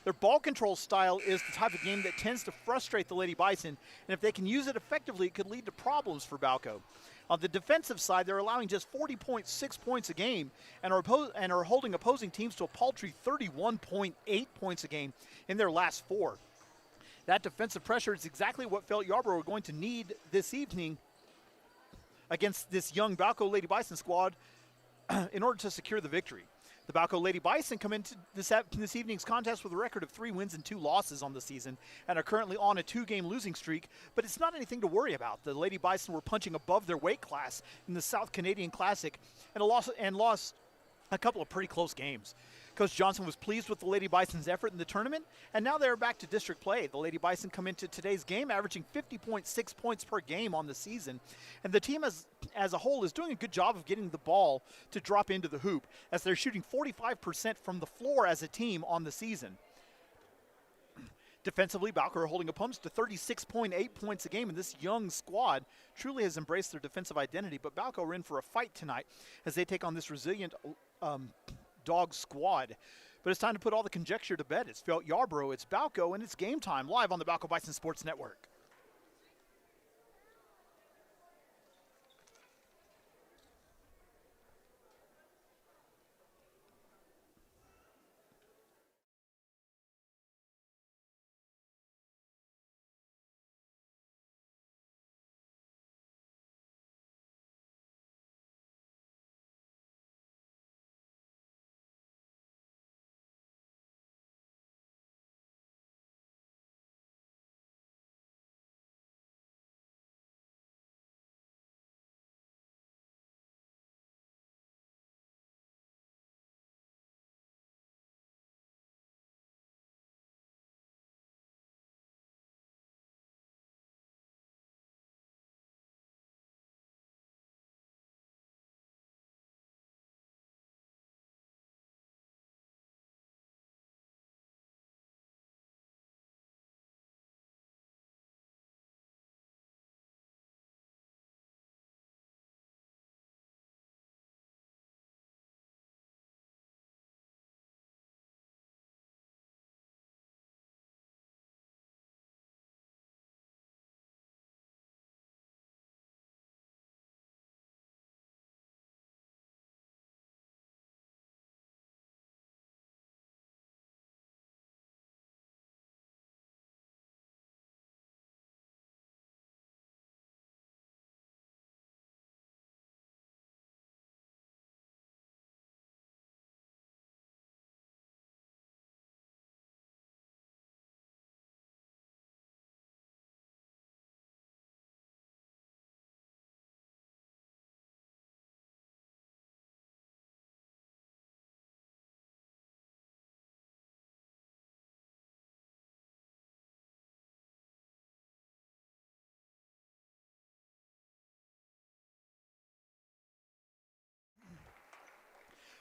Their ball control style is the type of game that tends to frustrate the Lady Bison, and if they can use it effectively, it could lead to problems for Balko. On the defensive side, they're allowing just 40.6 points a game and are holding opposing teams to a paltry 31.8 points a game in their last four. That defensive pressure is exactly what Felt Yarbrough are going to need this evening against this young Balko Lady Bison squad in order to secure the victory. The Balko Lady Bison come into this evening's contest with a record of 3 wins and 2 losses on the season and are currently on a 2-game losing streak, but it's not anything to worry about. The Lady Bison were punching above their weight class in the South Canadian Classic and lost a couple of pretty close games. Coach Johnson was pleased with the Lady Bison's effort in the tournament, and now they're back to district play. The Lady Bison come into today's game averaging 50.6 points per game on the season, and the team as a whole is doing a good job of getting the ball to drop into the hoop, as they're shooting 45% from the floor as a team on the season. Defensively, Balko are holding opponents to 36.8 points a game, and this young squad truly has embraced their defensive identity, but Balko are in for a fight tonight as they take on this resilient Dog squad. But it's time to put all the conjecture to bed. It's Felt Yarbrough, it's Balko, and it's game time live on the Balko Bison Sports Network.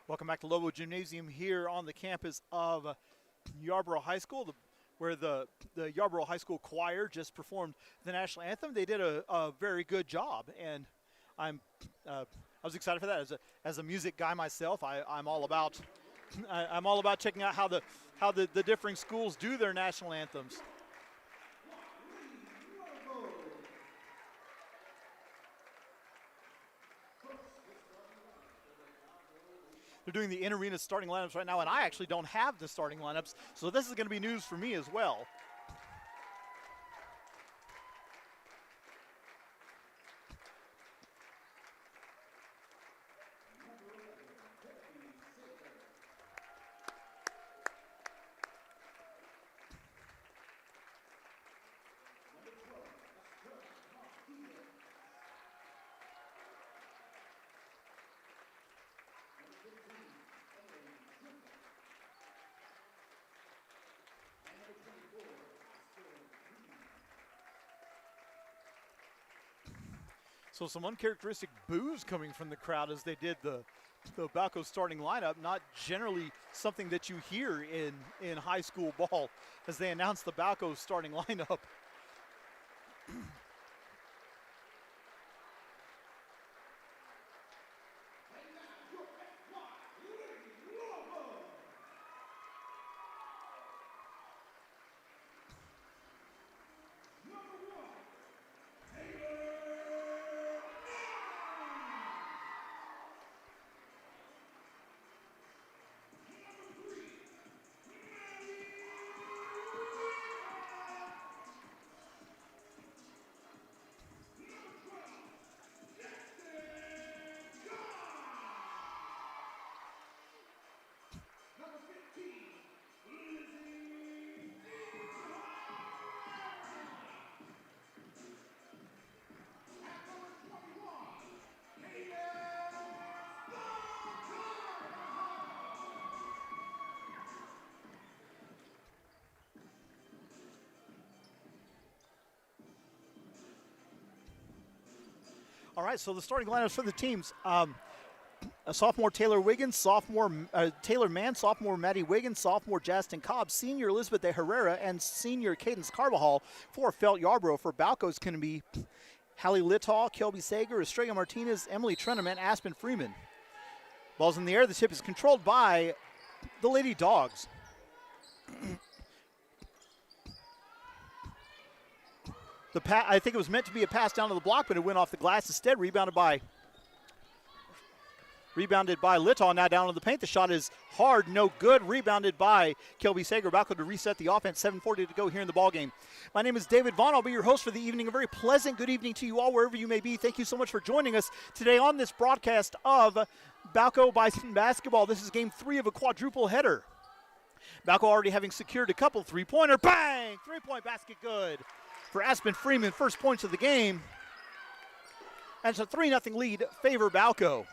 Welcome back to Lobo Gymnasium here on the campus of Yarbrough High School, where the Yarbrough High School choir just performed the national anthem. They did a very good job, and I was excited for that. As a music guy myself, I'm all about checking out how the differing schools do their national anthems. They're doing the in-arena starting lineups right now, and I actually don't have the starting lineups, so this is going to be news for me as well. So some uncharacteristic boos coming from the crowd as they did the Balko starting lineup. Not generally something that you hear in high school ball as they announce the Balko starting lineup. All right, so the starting lineups for the teams. A sophomore Taylor Wiggins, sophomore Taylor Mann, sophomore Maddie Wiggins, sophomore Justin Cobb, senior Elizabeth De Herrera, and senior Cadence Carbajal. For Felt Yarbrough. For Balko, it's going to be Hallie Littaw, Kelby Sager, Estrella Martinez, Emily Trenham, and Aspen Freeman. Ball's in the air. The tip is controlled by the Lady Dogs. I think it was meant to be a pass down to the block, but it went off the glass instead. Rebounded by Littaw. Now down to the paint. The shot is hard, no good. Rebounded by Kelby Sager. Balko to reset the offense. 7:40 to go here in the ballgame. My name is David Vaughn. I'll be your host for the evening. A very pleasant good evening to you all, wherever you may be. Thank you so much for joining us today on this broadcast of Balko Bison basketball. This is game 3 of a quadruple header. Balko already having secured a couple three-pointer. Bang! Three-point basket good for Aspen Freeman. First points of the game. And it's a 3-0 lead, favor Balko.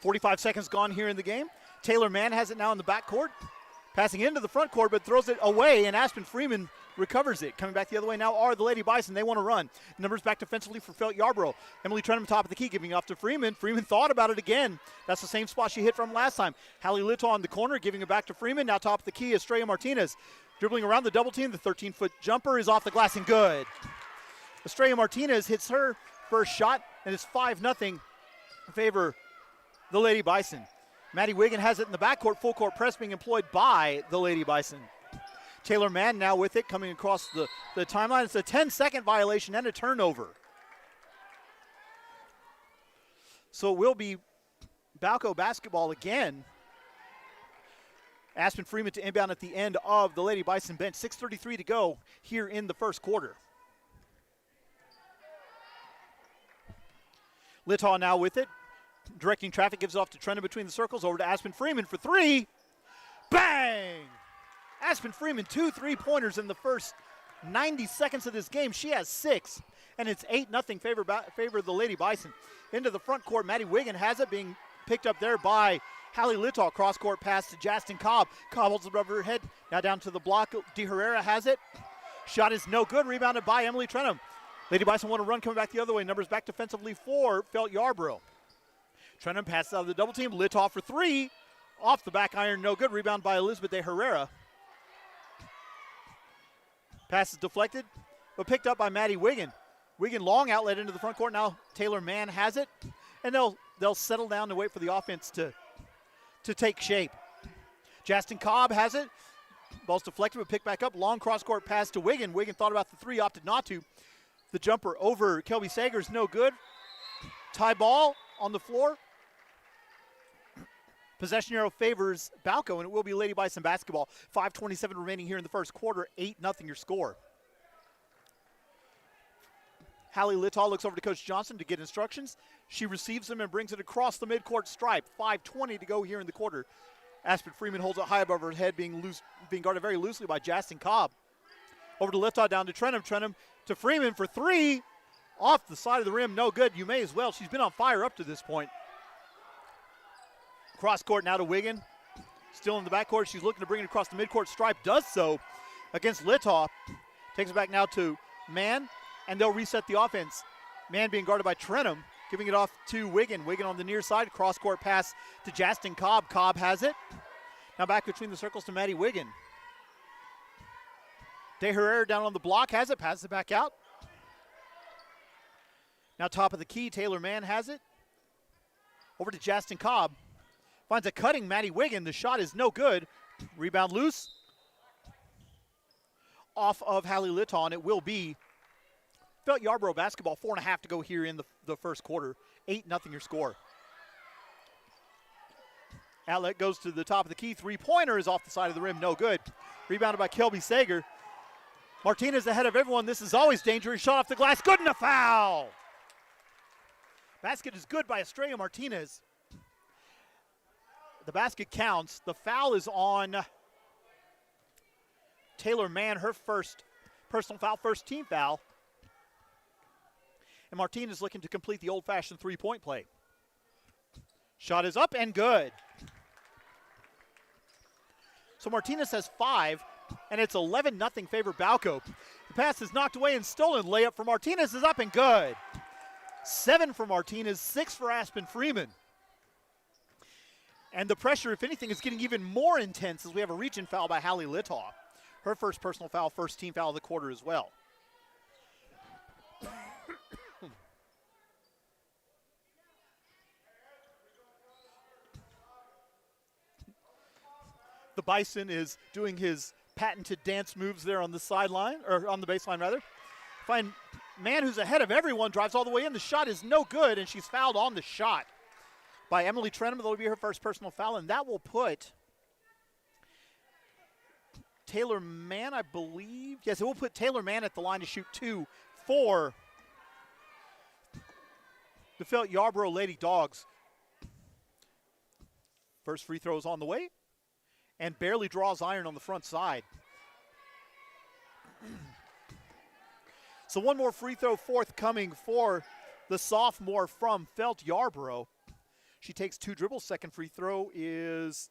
45 seconds gone here in the game. Taylor Mann has it now in the backcourt. Passing into the front court, but throws it away, and Aspen Freeman recovers it. Coming back the other way now are the Lady Bison. They want to run. Numbers back defensively for Felt Yarbrough. Emily Trenham top of the key, giving off to Freeman. Freeman thought about it again. That's the same spot she hit from last time. Hallie Littaw on the corner, giving it back to Freeman. Now top of the key, Estrella Martinez. Dribbling around the double team. The 13-foot jumper is off the glass and good. Estrella Martinez hits her first shot, and it's 5-0 in favor the Lady Bison. Maddie Wiggin has it in the backcourt. Full court press being employed by the Lady Bison. Taylor Mann now with it, coming across the timeline. It's a 10-second violation and a turnover. So it will be Balko basketball again. Aspen Freeman to inbound at the end of the Lady Bison bench. 6:33 to go here in the first quarter. Littaw now with it. Directing traffic, gives it off to Trenna between the circles. Over to Aspen Freeman for three. Bang! Aspen Freeman, 2 3-pointers in the first 90 seconds of this game. She has 6, and it's 8-0 favor the Lady Bison. Into the front court, Maddie Wiggin has it, being picked up there by Hallie Littaw. Cross-court pass to Justin Cobb. Cobb holds it above her head. Now down to the block. De Herrera has it. Shot is no good. Rebounded by Emily Trenham. Lady Bison want to run, coming back the other way. Numbers back defensively for Felt Yarbrough. Trenum passes out of the double team. Litoff for three. Off the back iron, no good. Rebound by Elizabeth de Herrera. Pass is deflected, but picked up by Maddie Wiggin. Wiggin long outlet into the front court. Now Taylor Mann has it, and they'll settle down and wait for the offense to take shape. Justin Cobb has it. Ball's deflected, but picked back up. Long cross-court pass to Wiggin. Wiggin thought about the three, opted not to. The jumper over Kelby Sager's no good. Tie ball on the floor. Possession arrow favors Balko, and it will be Lady Bison basketball. 5:27 remaining here in the first quarter. 8-0 your score. Hallie Littall looks over to Coach Johnson to get instructions. She receives them and brings it across the midcourt stripe. 5:20 to go here in the quarter. Aspen Freeman holds it high above her head, being guarded very loosely by Justin Cobb. Over to Littall, down to Trenum. Trenum to Freeman for three. Off the side of the rim, no good. You may as well. She's been on fire up to this point. Cross court now to Wiggin. Still in the backcourt. She's looking to bring it across the midcourt stripe. Does so against Littall. Takes it back now to Mann, and they'll reset the offense. Mann being guarded by Trenum, giving it off to Wiggin. Wiggin on the near side. Cross court pass to Justin Cobb. Cobb has it. Now back between the circles to Maddie Wiggin. De Herrera down on the block has it. Passes it back out. Now top of the key. Taylor Mann has it. Over to Justin Cobb. Finds a cutting Maddie Wiggin. The shot is no good. Rebound loose. Off of Hallie Littall, and it will be Felt Yarbrough basketball. 4.5 to go here in the first quarter. 8-0 your score. Outlet goes to the top of the key. Three-pointer is off the side of the rim. No good. Rebounded by Kelby Sager. Martinez ahead of everyone. This is always dangerous. Shot off the glass. Good, and a foul. Basket is good by Estrella Martinez. The basket counts. The foul is on Taylor Mann, her first personal foul, first team foul. And Martinez looking to complete the old-fashioned three-point play. Shot is up and good. So Martinez has 5, and it's 11-0 favor Balko. The pass is knocked away and stolen. Layup for Martinez is up and good. 7 for Martinez, 6 for Aspen Freeman. And the pressure, if anything, is getting even more intense as we have a reach-in foul by Hallie Littall. Her first personal foul, first team foul of the quarter as well. The Bison is doing his patented dance moves there on the sideline, or on the baseline rather. Find Mann, who's ahead of everyone, drives all the way in. The shot is no good, and she's fouled on the shot by Emily Trenum. That'll be her first personal foul, and that will put Taylor Mann, I believe. Yes, it will put Taylor Mann at the line to shoot 2 for the Felt Yarbrough Lady Dogs. First free throw is on the way, and barely draws iron on the front side. So one more free throw forthcoming for the sophomore from Felt Yarbrough. She takes 2 dribbles. Second free throw is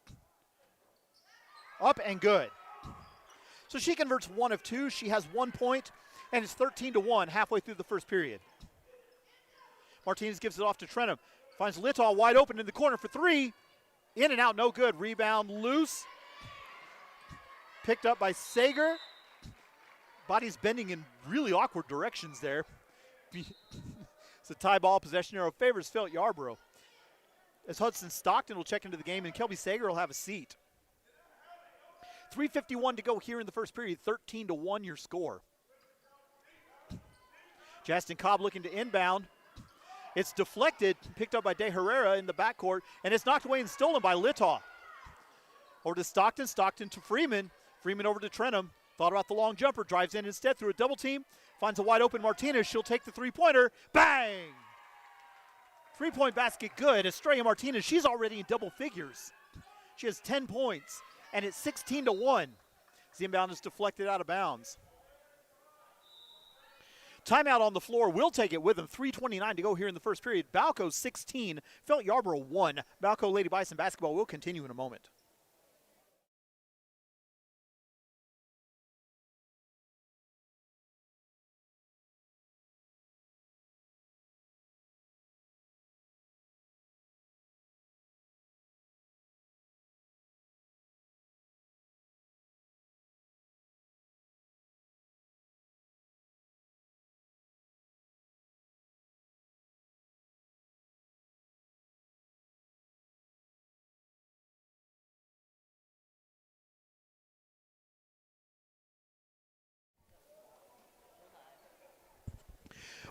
up and good. So she converts 1 of 2. She has 1 point, and it's 13-1 halfway through the first period. Martinez gives it off to Trenum. Finds Littall wide open in the corner for 3. In and out, no good. Rebound loose. Picked up by Sager. Body's bending in really awkward directions there. It's a tie ball. Possession arrow favors Felt Yarbrough. As Hudson Stockton will check into the game, and Kelby Sager will have a seat. 3:51 to go here in the first period. 13-1 your score. Justin Cobb looking to inbound. It's deflected, picked up by De Herrera in the backcourt, and it's knocked away and stolen by Littall. Over to Stockton. Stockton to Freeman. Freeman over to Trenum. Thought about the long jumper. Drives in instead through a double team. Finds a wide open Martinez. She'll take the three-pointer. Bang! Three-point basket good. Estrella Martinez, she's already in double figures. She has 10 points, and it's 16-1. The inbound is deflected out of bounds. Timeout on the floor. We'll take it with them. 3:29 to go here in the first period. Balko 16, Felt Yarbrough 1. Balko Lady Bison basketball will continue in a moment.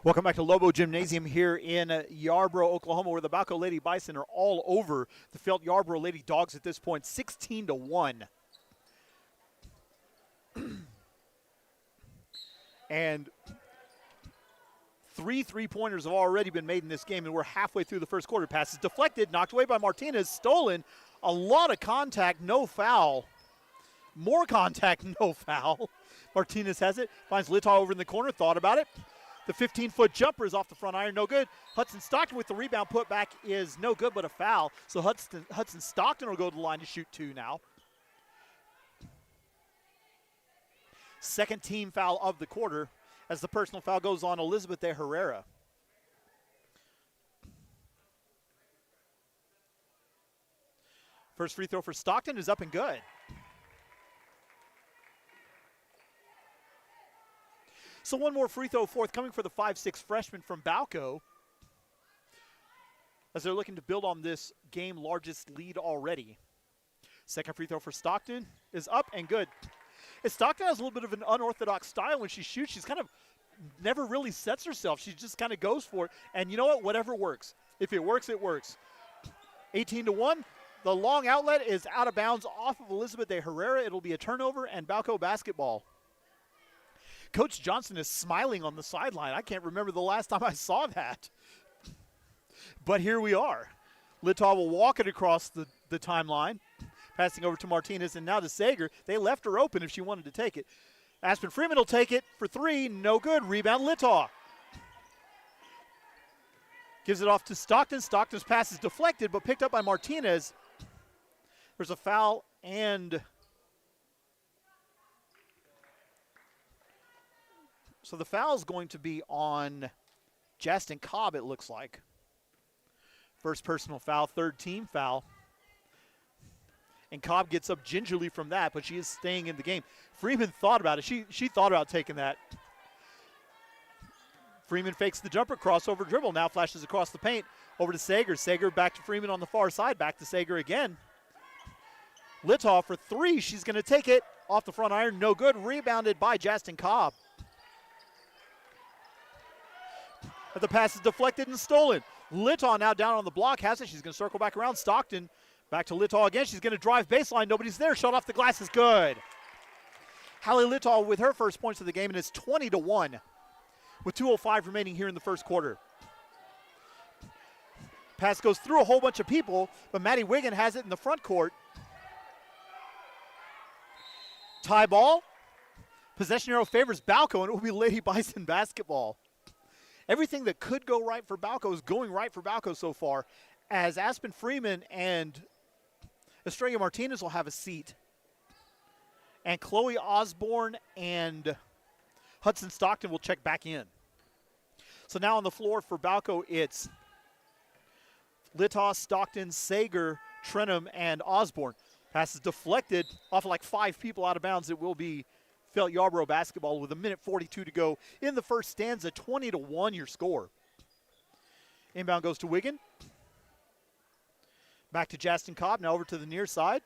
Welcome back to Lobo Gymnasium here in Yarbrough, Oklahoma, where the Balko Lady Bison are all over the Felt Yarbrough Lady Dogs at this point, 16-1. And three three-pointers have already been made in this game, and we're halfway through the first quarter. Pass is deflected, knocked away by Martinez, stolen. A lot of contact, no foul. More contact, no foul. Martinez has it, finds Litaw over in the corner, thought about it. The 15-foot jumper is off the front iron, no good. Hudson Stockton with the rebound put back is no good, but a foul. So Hudson Stockton will go to the line to shoot two now. Second team foul of the quarter as the personal foul goes on Elizabeth de Herrera. First free throw for Stockton is up and good. So one more free throw forthcoming for the 5'6" freshman from Balko, as they're looking to build on this game largest lead already. Second free throw for Stockton is up and good. And Stockton has a little bit of an unorthodox style when she shoots. She's kind of never really sets herself. She just kind of goes for it. And you know what? Whatever works. If it works, it works. 18-1. The long outlet is out of bounds off of Elizabeth de Herrera. It'll be a turnover and Balko basketball. Coach Johnson is smiling on the sideline. I can't remember the last time I saw that. But here we are. Litaw will walk it across the timeline, passing over to Martinez and now to Sager. They left her open if she wanted to take it. Aspen Freeman will take it for three. No good. Rebound Litaw. Gives it off to Stockton. Stockton's pass is deflected but picked up by Martinez. There's a foul and... So the foul is going to be on Justin Cobb, it looks like. First personal foul, third team foul. And Cobb gets up gingerly from that, but she is staying in the game. Freeman thought about it. She thought about taking that. Freeman fakes the jumper, crossover dribble, now flashes across the paint. Over to Sager. Sager back to Freeman on the far side, back to Sager again. Litaw for three, she's going to take it. Off the front iron, no good. Rebounded by Justin Cobb. But the pass is deflected and stolen. Litaw now down on the block, has it. She's going to circle back around. Stockton back to Litaw again. She's going to drive baseline. Nobody's there. Shot off the glass is good. Hallie Litaw with her first points of the game, and it's 20-1 with 2:05 remaining here in the first quarter. Pass goes through a whole bunch of people, but Maddie Wiggin has it in the front court. Tie ball. Possession arrow favors Balko, and it will be Lady Bison basketball. Everything that could go right for Balko is going right for Balko so far, as Aspen Freeman and Estrella Martinez will have a seat. And Chloe Osborne and Hudson Stockton will check back in. So now on the floor for Balko, it's Litaw, Stockton, Sager, Trenum, and Osborne. Pass is deflected off of like five people out of bounds. It will be Felt Yarbrough basketball with 1:42 to go in the first stanza. 20-1 your score. Inbound goes to Wiggin. Back to Justin Cobb, now over to the near side.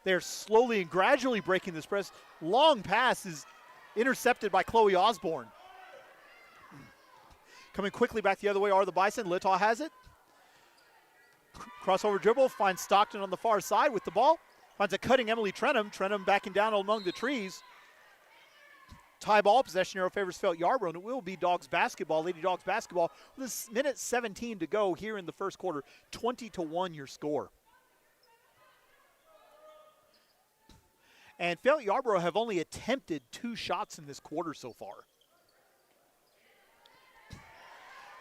They're slowly and gradually breaking this press. Long pass is intercepted by Chloe Osborne. Coming quickly back the other way are the Bison. Litaw has it. Crossover dribble, finds Stockton on the far side with the ball. Finds a cutting Emily Trenum. Trenum backing down among the trees. Tie ball, possession arrow favors Felt Yarbrough, and it will be Dogs basketball, Lady Dogs basketball. With 1:17 to go here in the first quarter. 20-1 your score. And Felt Yarbrough have only attempted 2 shots in this quarter so far.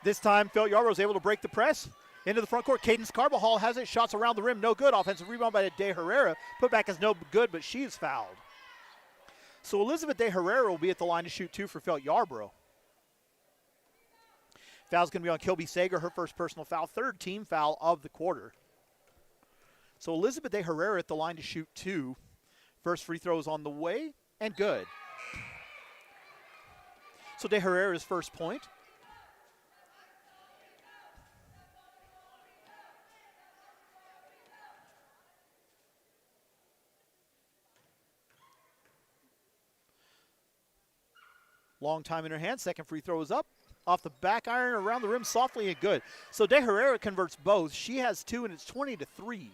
This time, Felt Yarbrough is able to break the press. Into the front court, Cadence Carbajal has it. Shots around the rim, no good. Offensive rebound by De Herrera. Put back is no good, but she is fouled. So Elizabeth De Herrera will be at the line to shoot two for Felt Yarbrough. Foul's going to be on Kilby Sager, her first personal foul. Third team foul of the quarter. So Elizabeth De Herrera at the line to shoot two. First free throw is on the way, and good. So De Herrera's first point. Long time in her hand. Second free throw is up off the back iron around the rim softly and good. So De Herrera converts both. She has 2, and it's 20-3.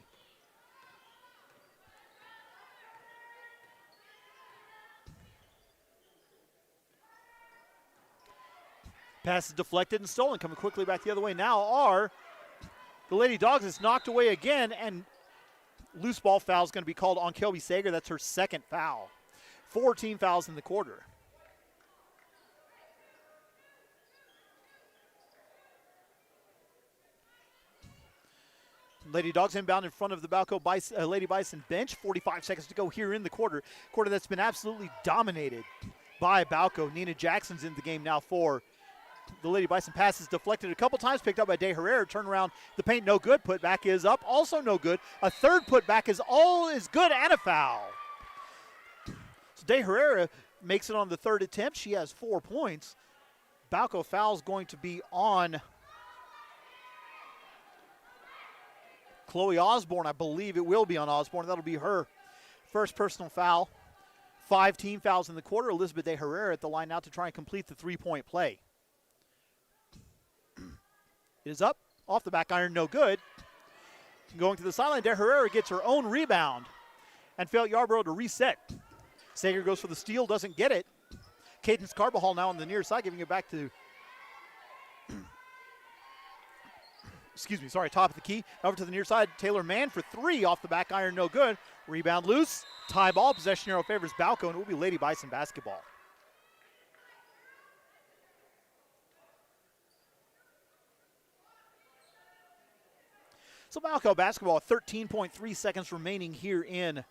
Pass is deflected and stolen. Coming quickly back the other way now are the Lady Dogs. It's knocked away again, and loose ball foul is going to be called on Kelby Sager. That's her second foul. 4 team fouls in the quarter. Lady Dogs inbound in front of the Lady Bison bench. 45 seconds to go here in the quarter. Quarter that's been absolutely dominated by Balko. Nina Jackson's in the game now for the Lady Bison. Pass is deflected a couple times, picked up by De Herrera. Turn around the paint, no good. Putback is up, also no good. A third putback is good, and a foul. So De Herrera makes it on the third attempt. She has 4 points. Balko foul's going to be on Chloe Osborne. I believe it will be on Osborne. That'll be her first personal foul. 5 team fouls in the quarter. Elizabeth De Herrera at the line now to try and complete the 3-point play. It is up, off the back iron, no good. Going to the sideline, De Herrera gets her own rebound and failed Yarbrough to reset. Sager goes for the steal, doesn't get it. Cadence Carbajal now on the near side, giving it back to, top of the key. Over to the near side, Taylor Mann for 3, off the back iron, no good. Rebound loose, tie ball, possession arrow favors Balko, and it will be Lady Bison basketball. So Balko basketball, 13.3 seconds remaining here in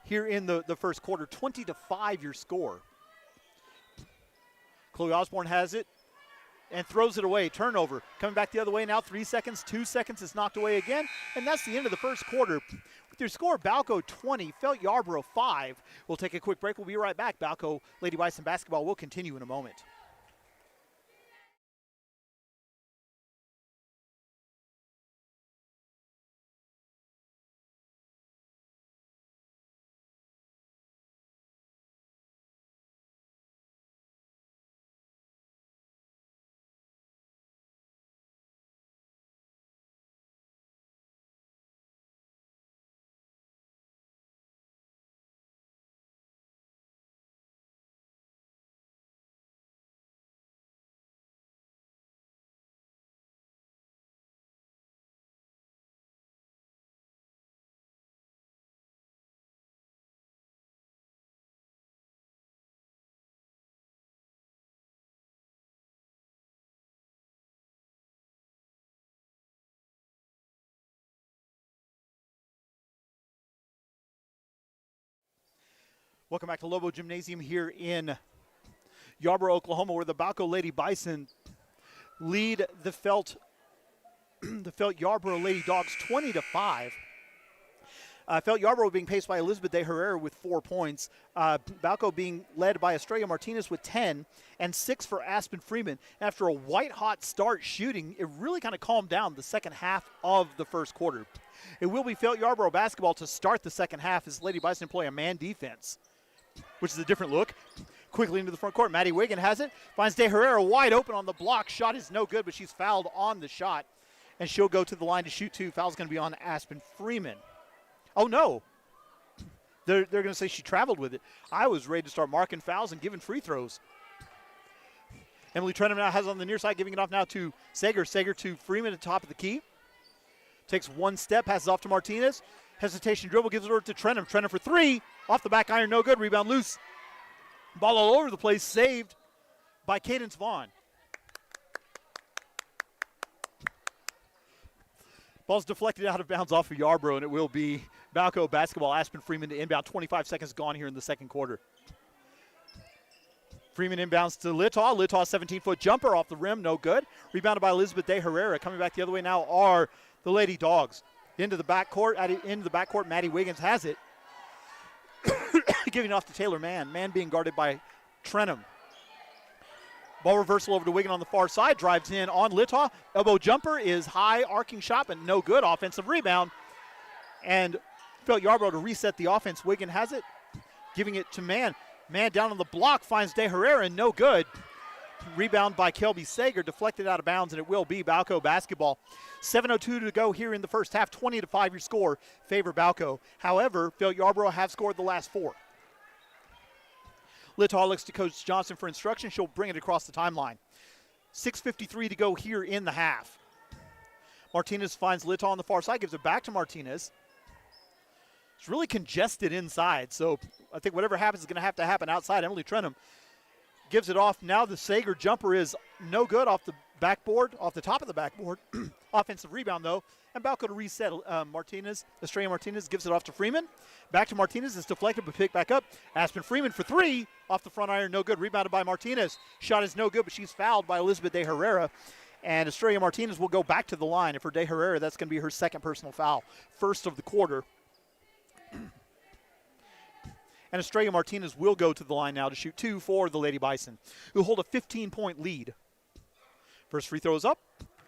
the first quarter. 20-5 your score. Chloe Osborne has it and throws it away. Turnover. Coming back the other way now. 3 seconds, 2 seconds. It's knocked away again. And that's the end of the first quarter. With your score, Balko 20, Felt Yarbrough 5. We'll take a quick break. We'll be right back. Balko Lady Bison basketball will continue in a moment. Welcome back to Lobo Gymnasium here in Yarbrough, Oklahoma, where the Balko Lady Bison lead the Felt Yarbrough Lady Dogs 20-5. Felt Yarbrough being paced by Elizabeth De Herrera with 4 points. Balko being led by Estrella Martinez with 10 and 6 for Aspen Freeman. After a white-hot start shooting, it really kind of calmed down the second half of the first quarter. It will be Felt Yarbrough basketball to start the second half as Lady Bison employ a man defense, which is a different look. Quickly into the front court. Maddie Wiggin has it. Finds De Herrera wide open on the block. Shot is no good, but she's fouled on the shot. And she'll go to the line to shoot 2. Foul's going to be on Aspen Freeman. Oh, no. They're going to say she traveled with it. I was ready to start marking fouls and giving free throws. Emily Trenham now has it on the near side, giving it off now to Sager. Sager to Freeman at the top of the key. Takes one step, passes off to Martinez. Hesitation dribble, gives it over to Trenham. Trenham for 3. Off the back iron, no good. Rebound loose. Ball all over the place, saved by Cadence Vaughn. Ball's deflected out of bounds off of Yarbrough, and it will be Balko basketball. Aspen Freeman to inbound. 25 seconds gone here in the second quarter. Freeman inbounds to Litaw. Litaw 17-foot jumper off the rim, no good. Rebounded by Elizabeth De Herrera. Coming back the other way now are the Lady Dogs. Into the backcourt, Maddie Wiggins has it. Giving it off to Taylor Mann. Mann being guarded by Trenham. Ball reversal over to Wiggin on the far side. Drives in on Litaw. Elbow jumper is high. Arcing shot, but no good. Offensive rebound. And Felt Yarbrough to reset the offense. Wiggin has it. Giving it to Mann. Man down on the block finds De Herrera, no good. Rebound by Kelby Sager, deflected out of bounds, and it will be Balko basketball. 7:02 to go here in the first half. 20-5 your score, favor Balko. However, Felt Yarbrough have scored the last 4. Littaw looks to Coach Johnson for instruction. She'll bring it across the timeline. 6:53 to go here in the half. Martinez finds Littaw on the far side, gives it back to Martinez. It's really congested inside, so I think whatever happens is going to happen outside. Emily Trenum gives it off. Now the Sager jumper is no good off the backboard, off the top of the backboard. Offensive rebound, though. And Balko to reset. Estrella Martinez gives it off to Freeman. Back to Martinez. It's deflected, but picked back up. Aspen Freeman for 3. Off the front iron, no good. Rebounded by Martinez. Shot is no good, but she's fouled by Elizabeth De Herrera. And Estrella Martinez will go back to the line. And for De Herrera, that's going to be her second personal foul. First of the quarter. And Estrella Martinez will go to the line now to shoot 2 for the Lady Bison, who hold a 15-point lead. First free throw is up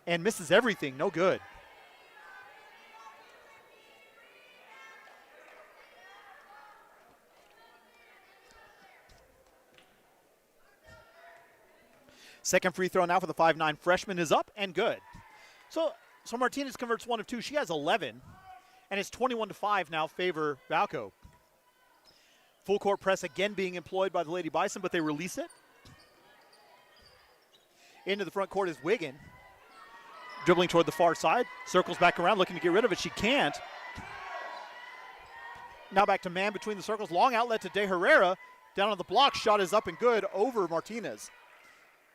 and misses everything. No good. Second free throw now for the 5'9" freshman is up and good. So Martinez converts 1 of 2. She has 11, and it's 21-5 now favor Balko. Full court press again being employed by the Lady Bison, but they release it. Into the front court is Wiggin. Dribbling toward the far side. Circles back around, looking to get rid of it. She can't. Now back to man between the circles. Long outlet to De Herrera. Down on the block. Shot is up and good over Martinez.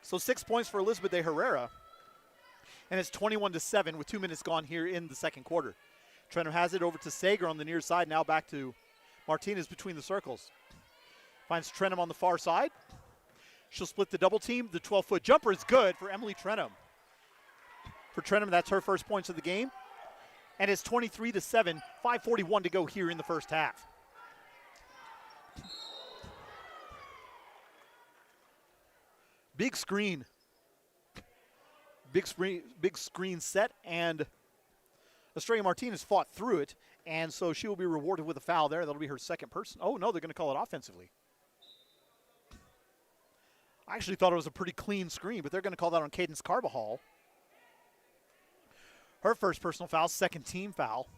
So 6 points for Elizabeth De Herrera. And it's 21-7 with 2 minutes gone here in the second quarter. Trenum has it over to Sager on the near side. Now back to Martinez between the circles. Finds Trenum on the far side. She'll split the double team. The 12-foot jumper is good for Emily Trenum. For Trenum, that's her first points of the game. And it's 23-7, 5:41 to go here in the first half. Big screen. Big screen set, and Estrella Martinez fought through it, and so she will be rewarded with a foul there. That'll be her second person. Oh, no, they're going to call it offensively. I actually thought it was a pretty clean screen, but they're going to call that on Cadence Carbajal. Her first personal foul, second team foul.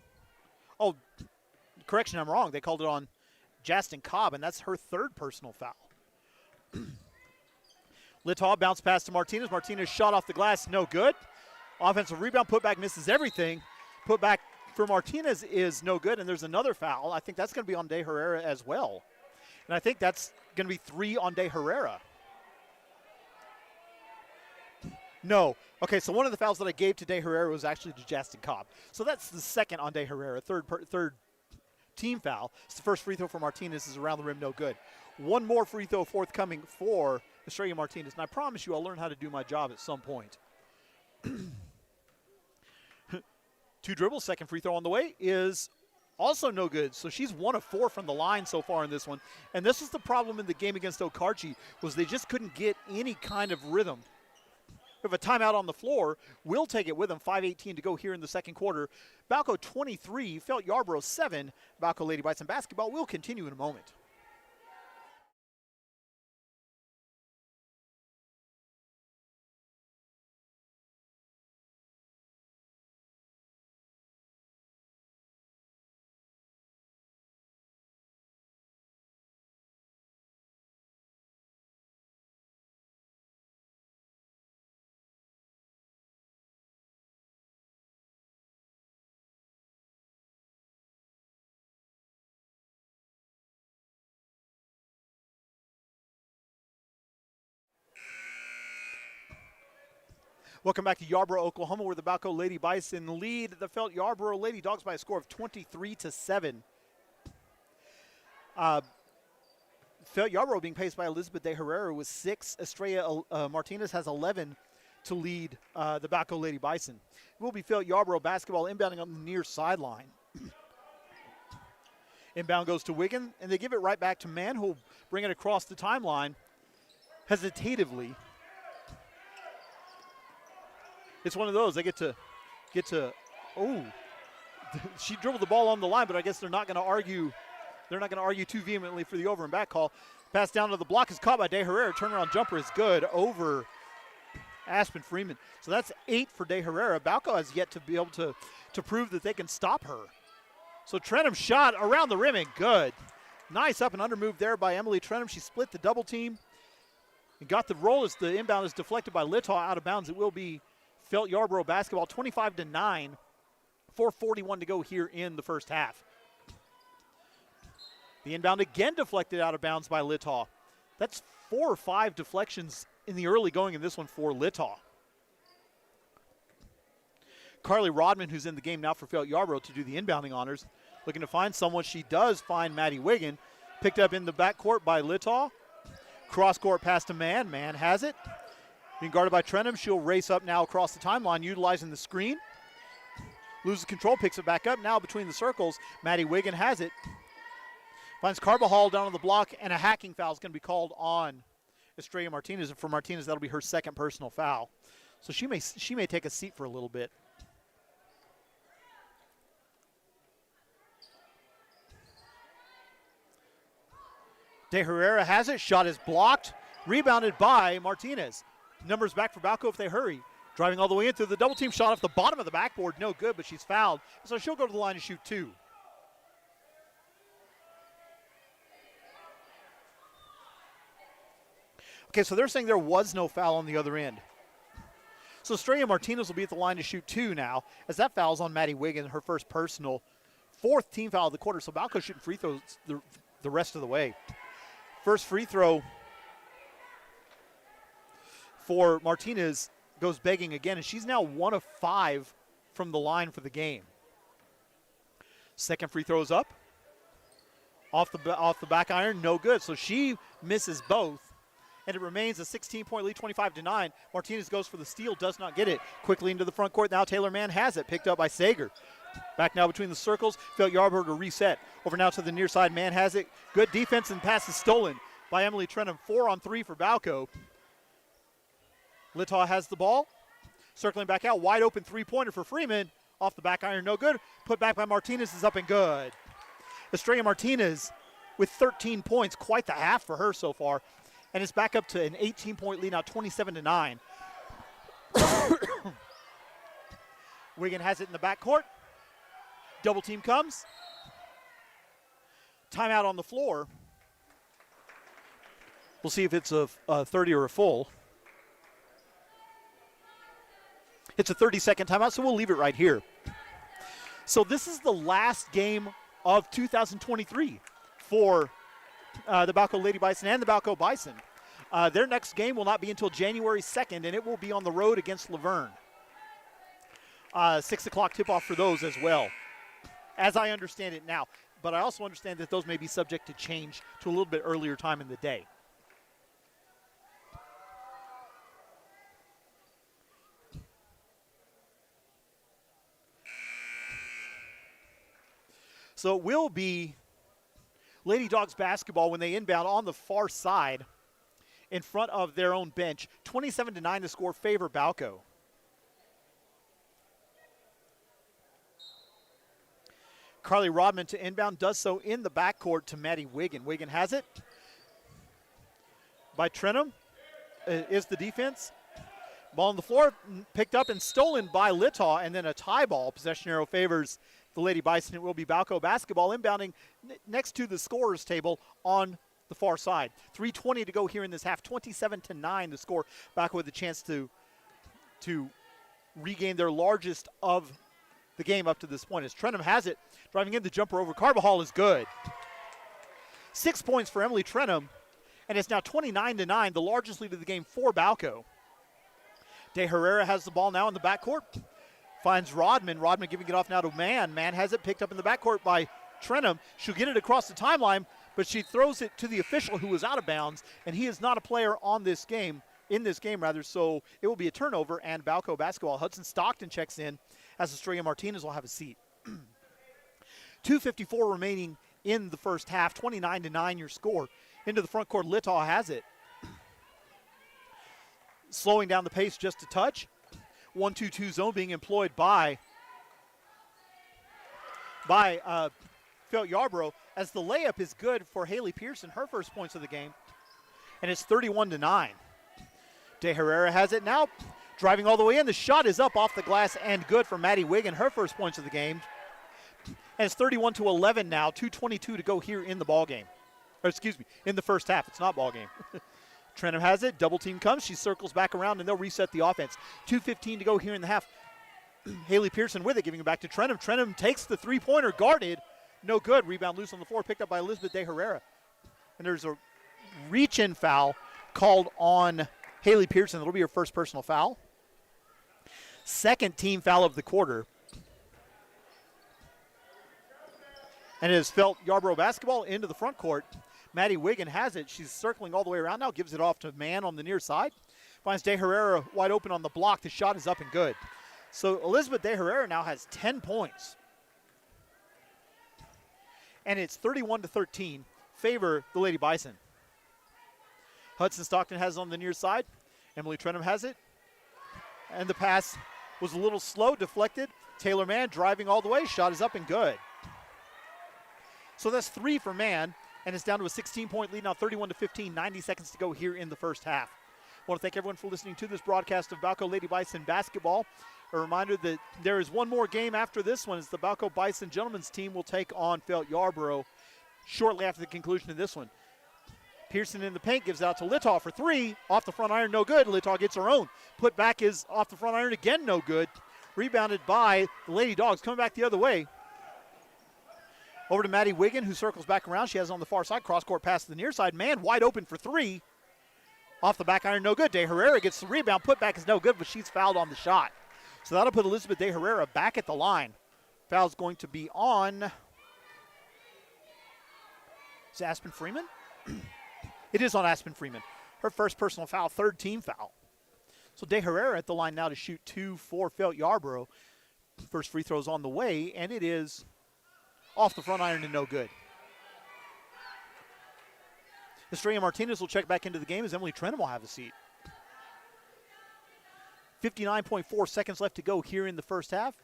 Oh, correction, I'm wrong. They called it on Justin Cobb, and that's her third personal foul. Littaw bounce pass to Martinez. Martinez shot off the glass, no good. Offensive rebound, putback misses everything. Putback for Martinez is no good, and there's another foul. I think that's going to be on De Herrera as well. And I think that's going to be 3 on De Herrera. No. Okay, so one of the fouls that I gave to De Herrera was actually to Justin Cobb. So that's the second on De Herrera, third team foul. It's the first free throw for Martinez is around the rim, no good. One more free throw forthcoming for Estrella Martinez, and I promise you I'll learn how to do my job at some point. 2 dribbles, second free throw on the way is also no good. So she's 1 of 4 from the line so far in this one. And this is the problem in the game against Okarche, was they just couldn't get any kind of rhythm. We have a timeout on the floor. We'll take it with them. 5:18 to go here in the second quarter. Balko 23, Felt Yarbrough 7. Balko Lady Bison basketball will continue in a moment. Welcome back to Yarbrough, Oklahoma, where the Balko Lady Bison lead the Felt Yarbrough Lady Dogs by a score of 23-7. Felt Yarbrough being paced by Elizabeth De Herrera with 6. Estrella Martinez has 11 to lead the Balko Lady Bison. It will be Felt Yarbrough basketball inbounding on the near sideline. Inbound goes to Wiggin, and they give it right back to Mann, who will bring it across the timeline hesitatively. It's one of those. They get to, oh, she dribbled the ball on the line, but I guess they're not going to argue. They're not going to argue too vehemently for the over and back call. Pass down to the block is caught by De Herrera. Turnaround jumper is good over Aspen Freeman. So that's 8 for De Herrera. Balko has yet to be able to prove that they can stop her. So Trenum shot around the rim and good. Nice up and under move there by Emily Trenum. She split the double team and got the roll as the inbound is deflected by Litaw out of bounds. It will be Felt Yarbrough basketball, 25-9, 4:41 to go here in the first half. The inbound again deflected out of bounds by Litaw. That's 4 or 5 deflections in the early going in this one for Litaw. Carly Rodman, who's in the game now for Felt Yarbrough to do the inbounding honors, looking to find someone. She does find Maddie Wiggin. Picked up in the backcourt by Litaw. Cross-court pass to Mann. Mann has it. Being guarded by Trenum. She'll race up now across the timeline, utilizing the screen. Loses control, picks it back up. Now between the circles, Maddie Wiggin has it. Finds Carbajal down on the block, and a hacking foul is going to be called on Estrella Martinez. And for Martinez, that'll be her second personal foul. So she may take a seat for a little bit. De Herrera has it. Shot is blocked. Rebounded by Martinez. Numbers back for Balko if they hurry. Driving all the way in through the double team shot off the bottom of the backboard. No good, but she's fouled. So she'll go to the line to shoot 2. Okay, so they're saying there was no foul on the other end. So Estrella Martinez will be at the line to shoot 2 now, as that foul's on Maddie Wiggin, her first personal. 4th team foul of the quarter, so Balko shooting free throws the rest of the way. First free throw for Martinez goes begging again, and she's now 1 of 5 from the line for the game. Second free throw is up. Off the back iron, no good. So she misses both, and it remains a 16-point lead, 25-9. Martinez goes for the steal, does not get it. Quickly into the front court. Now Taylor Mann has it, picked up by Sager. Back now between the circles. Felt Yarbrough to reset. Over now to the near side. Mann has it. Good defense, and pass is stolen by Emily Trenum. 4 on 3 for Balko. Litaw has the ball. Circling back out. Wide open three-pointer for Freeman. Off the back iron, no good. Put back by Martinez is up and good. Estrella Martinez with 13 points. Quite the half for her so far. And it's back up to an 18-point lead now, 27-9. Wiggin has it in the backcourt. Double team comes. Timeout on the floor. We'll see if it's a 30 or a full. It's a 30-second timeout, so we'll leave it right here. So this is the last game of 2023 for the Balko Lady Bison and the Balko Bison. Their next game will not be until January 2nd, and it will be on the road against Laverne. 6 o'clock tip-off for those as well, as I understand it now. But I also understand that those may be subject to change to a little bit earlier time in the day. So it will be Lady Dogs basketball when they inbound on the far side in front of their own bench. 27-9 to score, favor Balko. Carly Rodman to inbound, does so in the backcourt to Maddie Wiggin. Wiggin has it. By Trenum is the defense. Ball on the floor, picked up and stolen by Litaw, and then a tie ball. Possession arrow favors the Lady Bison. It will be Balko basketball inbounding next to the scorer's table on the far side. 3:20 to go here in this half. 27-9 to score. Balko with a chance to regain their largest of the game up to this point. As Trenum has it, driving in the jumper over Carbajal is good. 6 points for Emily Trenum, and it's now 29-9, the largest lead of the game for Balko. De Herrera has the ball now in the backcourt. Finds Rodman. Rodman giving it off now to Mann. Mann has it picked up in the backcourt by Trenum. She'll get it across the timeline, but she throws it to the official who was out of bounds, and he is not a player on this game, so it will be a turnover and Balko basketball. Hudson Stockton checks in as Estrella Martinez will have a seat. 2:54 remaining in the first half. 29-9 your score. Into the front court, Litaw has it. Slowing down the pace just a touch. 1-2-2 zone being employed by Felt Yarbrough, as the layup is good for Haley Pearson, her first points of the game. And it's 31-9. De Herrera has it now, driving all the way in. The shot is up off the glass and good for Maddie Wiggin, her first points of the game. And it's 31-11 now, 2:22 to go here in the ball game. Or excuse me, in the first half. It's not ball game. Trenum has it, double team comes, she circles back around, and they'll reset the offense. 2:15 to go here in the half. Haley Pearson with it, giving it back to Trenum. Trenum takes the three-pointer, guarded, no good. Rebound loose on the floor, picked up by Elizabeth De Herrera. And there's a reach-in foul called on Haley Pearson. That'll be her first personal foul. Second team foul of the quarter. And it has Felt Yarbrough basketball into the front court. Maddie Wiggin has it. She's circling all the way around now, gives it off to Mann on the near side. Finds De Herrera wide open on the block. The shot is up and good. So Elizabeth De Herrera now has 10 points. And it's 31-13, favor the Lady Bison. Hudson Stockton has it on the near side. Emily Trenum has it. And the pass was a little slow, deflected. Taylor Mann driving all the way. Shot is up and good. So that's 3 for Mann, and it's down to a 16-point lead now, 31-15, 90 seconds to go here in the first half. I want to thank everyone for listening to this broadcast of Balko Lady Bison basketball. A reminder that there is one more game after this one, as the Balko Bison gentlemen's team will take on Felt Yarbrough shortly after the conclusion of this one. Pearson in the paint, gives out to Littaw for 3. Off the front iron, no good. Littaw gets her own. Put back is off the front iron again, no good. Rebounded by the Lady Dogs, coming back the other way. Over to Maddie Wiggin, who circles back around. She has it on the far side. Cross-court pass to the near side. Mann wide open for 3. Off the back iron, no good. De Herrera gets the rebound. Put back is no good, but she's fouled on the shot. So that'll put Elizabeth De Herrera back at the line. Foul's going to be on. Is it Aspen Freeman? It is on Aspen Freeman. Her first personal foul, third team foul. So De Herrera at the line now to shoot 2 for Felt Yarbrough. First free throw's on the way, and it is off the front iron and no good. Estrella Martinez will check back into the game as Emily Trenum will have a seat. 59.4 seconds left to go here in the first half.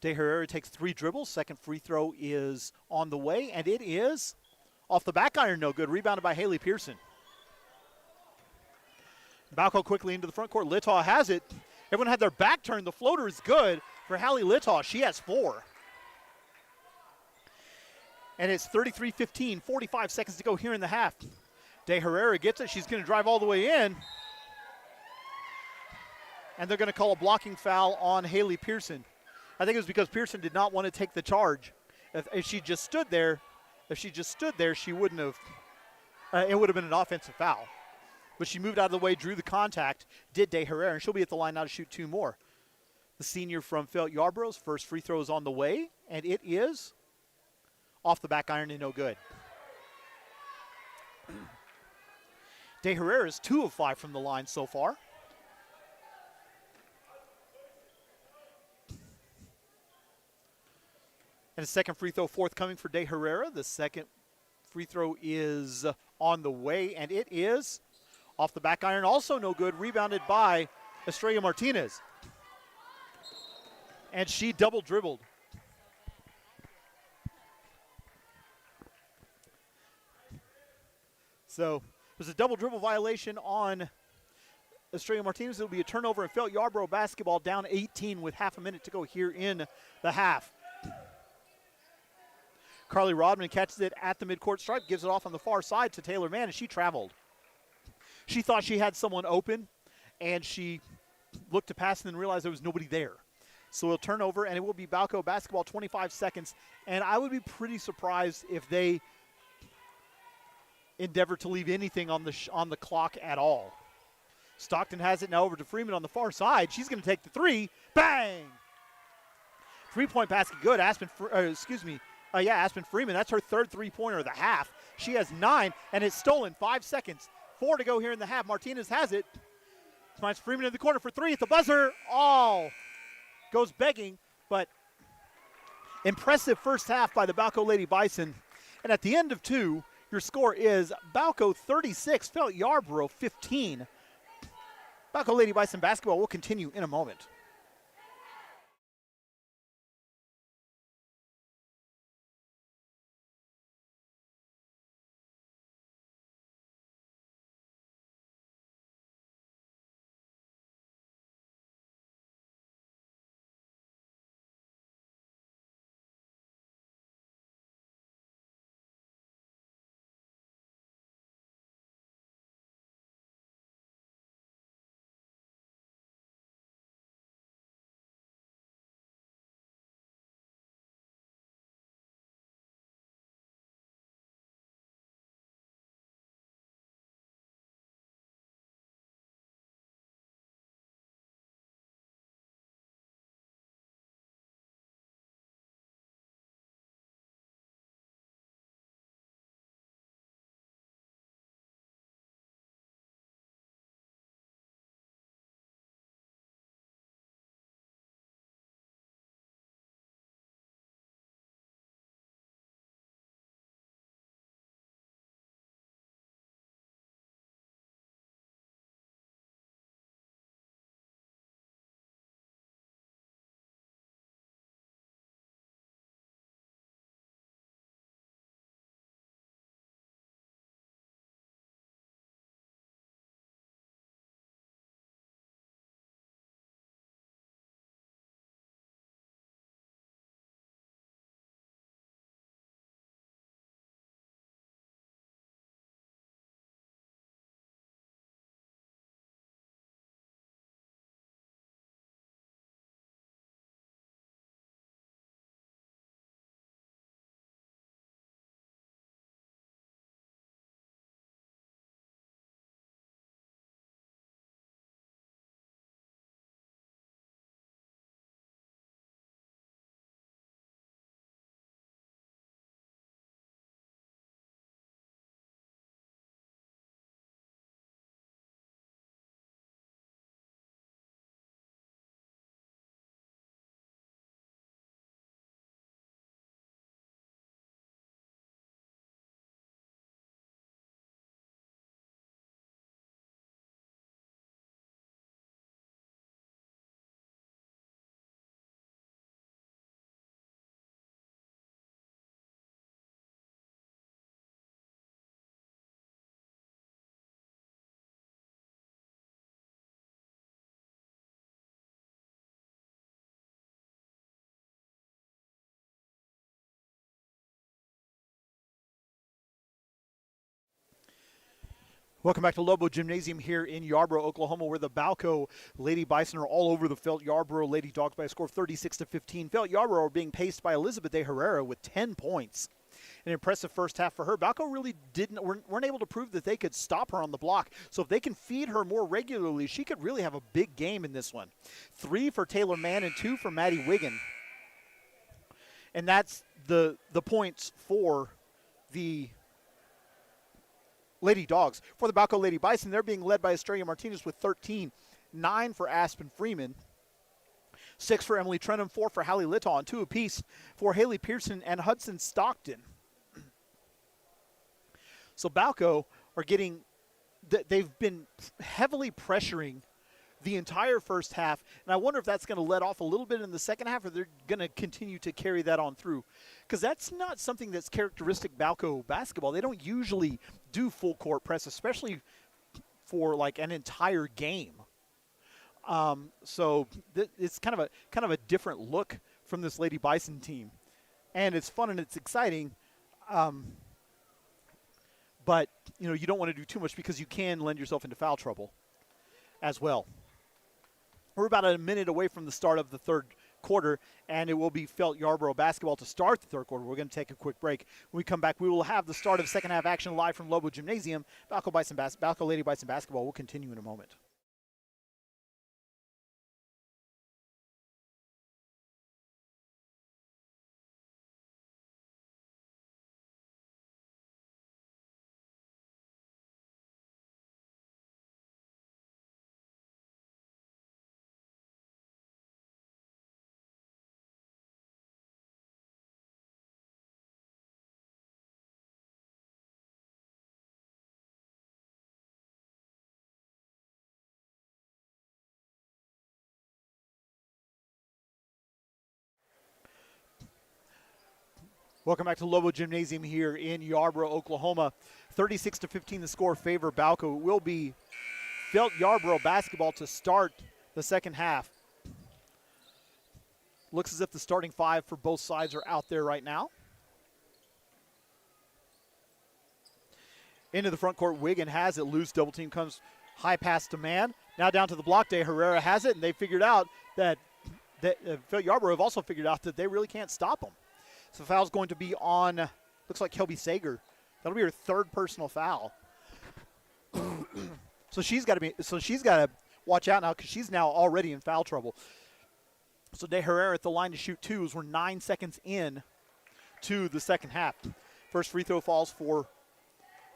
De Herrera takes 3 dribbles. Second free throw is on the way, and it is off the back iron, no good. Rebounded by Haley Pearson. Balko quickly into the front court. Littaw has it. Everyone had their back turned. The floater is good for Hallie Littaw. She has 4. And it's 33-15, 45 seconds to go here in the half. De Herrera gets it. She's going to drive all the way in. And they're going to call a blocking foul on Haley Pearson. I think it was because Pearson did not want to take the charge. If she just stood there, she wouldn't have. It would have been an offensive foul. But she moved out of the way, drew the contact, did De Herrera, and she'll be at the line now to shoot 2 more. The senior from Felt Yarbrough's first free throw is on the way, and it is off the back iron and no good. De Herrera is 2 of 5 from the line so far. And a second free throw forthcoming for De Herrera. The second free throw is on the way, and it is off the back iron, also no good. Rebounded by Estrella Martinez. And she double dribbled. So it was a double dribble violation on Estrella Martinez. It'll be a turnover and Felt Yarbrough basketball down 18 with half a minute to go here in the half. Carly Rodman catches it at the midcourt stripe, gives it off on the far side to Taylor Mann, and she traveled. She thought she had someone open, and she looked to pass and then realized there was nobody there. So it'll turn over, and it will be Balko basketball, 25 seconds. And I would be pretty surprised if they endeavor to leave anything on the clock at all. Stockton has it now over to Freeman on the far side. She's going to take the 3. Bang! 3-point basket, good. Aspen Freeman, that's her third 3-pointer of the half. She has 9, and it's stolen. 5 seconds. 4 to go here in the half. Martinez has it. Finds Freeman in the corner for 3 at the buzzer. All goes begging, but impressive first half by the Balko Lady Bison. And at the end of 2, your score is Balko 36, Felt Yarbrough 15. Balko Lady Bison basketball will continue in a moment. Welcome back to Lobo Gymnasium here in Yarbrough, Oklahoma, where the Balko Lady Bison are all over the Felt Yarbrough Lady Dogs by a score of 36-15. Felt Yarbrough are being paced by Elizabeth de Herrera with 10 points. An impressive first half for her. Balko really weren't able to prove that they could stop her on the block. So if they can feed her more regularly, she could really have a big game in this one. 3 for Taylor Mann and 2 for Maddie Wiggin. And that's the points for the Lady Dogs. For the Balko Lady Bison, they're being led by Estrella Martinez with 13. 9 for Aspen Freeman. 6 for Emily Trenum, 4 for Hallie Littaw, and 2 apiece for Haley Pearson and Hudson Stockton. So Balko are getting, they've been heavily pressuring the entire first half, and I wonder if that's going to let off a little bit in the second half, or they're going to continue to carry that on through. Because that's not something that's characteristic Balko basketball. They don't usually do full court press, especially for like an entire game. So it's kind of a different look from this Lady Bison team, and it's fun and it's exciting. But you don't want to do too much because you can lend yourself into foul trouble as well. We're about a minute away from the start of the third quarter, and it will be Felt Yarbrough basketball to start the third quarter. We're going to take a quick break. When we come back, we will have the start of second half action live from Lobo Gymnasium. Balko Lady Bison basketball will continue in a moment. Welcome back to Lobo Gymnasium here in Yarbrough, Oklahoma. 36-15 the score favor Balko. It will be Felt Yarbrough basketball to start the second half. Looks as if the starting 5 for both sides are out there right now. Into the front court, Wiggin has it. Loose double team comes high pass to Mann. Now down to the block day. Herrera has it, and they figured out that Felt Yarbrough have also figured out that they really can't stop them. So the foul's going to be on, looks like Kelby Sager. That'll be her third personal foul. So she's got to watch out now because she's now already in foul trouble. So De Herrera at the line to shoot 2 as we're 9 seconds in to the second half. First free throw falls for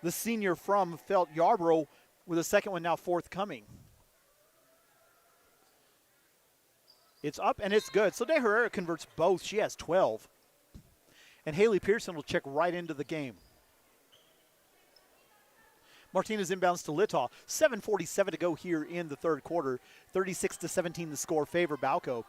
the senior from Felt Yarbrough, with a second one now forthcoming. It's up and it's good. So De Herrera converts both. She has 12. And Haley Pearson will check right into the game. Martinez inbounds to Littaw. 7:47 to go here in the third quarter. 36-17 the score favor Balko.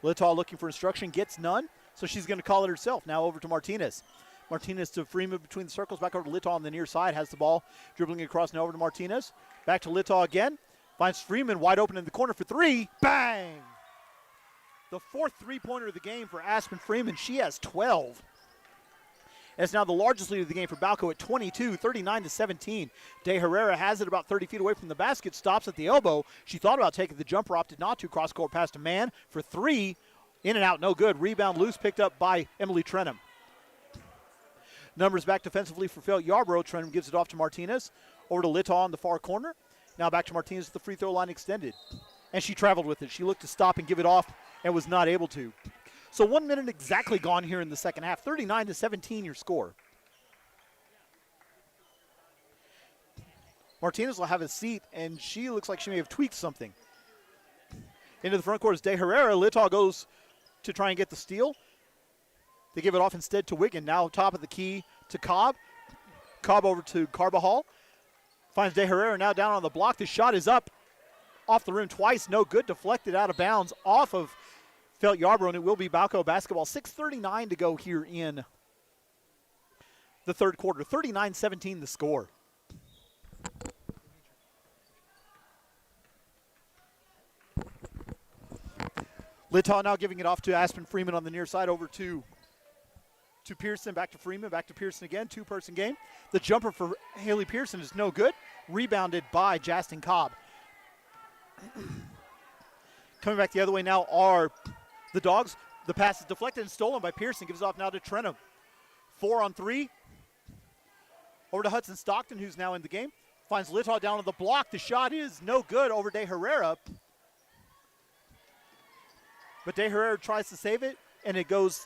Littaw looking for instruction, gets none, so she's going to call it herself. Now over to Martinez. Martinez to Freeman between the circles, back over to Littaw on the near side, has the ball, dribbling across now over to Martinez. Back to Littaw again, finds Freeman wide open in the corner for 3. Bang! The fourth three-pointer of the game for Aspen Freeman. She has 12. It's now the largest lead of the game for Balko at 22, 39-17. De Herrera has it about 30 feet away from the basket, stops at the elbow. She thought about taking the jumper, opted not to. Cross-court pass to Mann for 3. In and out, no good. Rebound loose, picked up by Emily Trenum. Numbers back defensively for Felt Yarbrough. Trenum gives it off to Martinez. Over to Littaw on the far corner. Now back to Martinez at the free throw line extended. And she traveled with it. She looked to stop and give it off and was not able to. So 1 minute exactly gone here in the second half. 39-17 your score. Martinez will have a seat, and she looks like she may have tweaked something. Into the front court is De Herrera. Littaw goes to try and get the steal. They give it off instead to Wiggin. Now top of the key to Cobb. Cobb over to Carbajal. Finds De Herrera now down on the block. The shot is up off the rim twice. No good. Deflected out of bounds off of Felt Yarbrough, and it will be Balko basketball. 6:39 to go here in the third quarter. 39-17 the score. Littaw now giving it off to Aspen Freeman on the near side, over to Pearson, back to Freeman, back to Pearson again, two-person game. The jumper for Haley Pearson is no good. Rebounded by Justin Cobb. Coming back the other way now are the Dogs. The pass is deflected and stolen by Pearson. Gives it off now to Trenum. 4-on-3. Over to Hudson Stockton, who's now in the game. Finds Litaw down on the block. The shot is no good over De Herrera. But De Herrera tries to save it, and it goes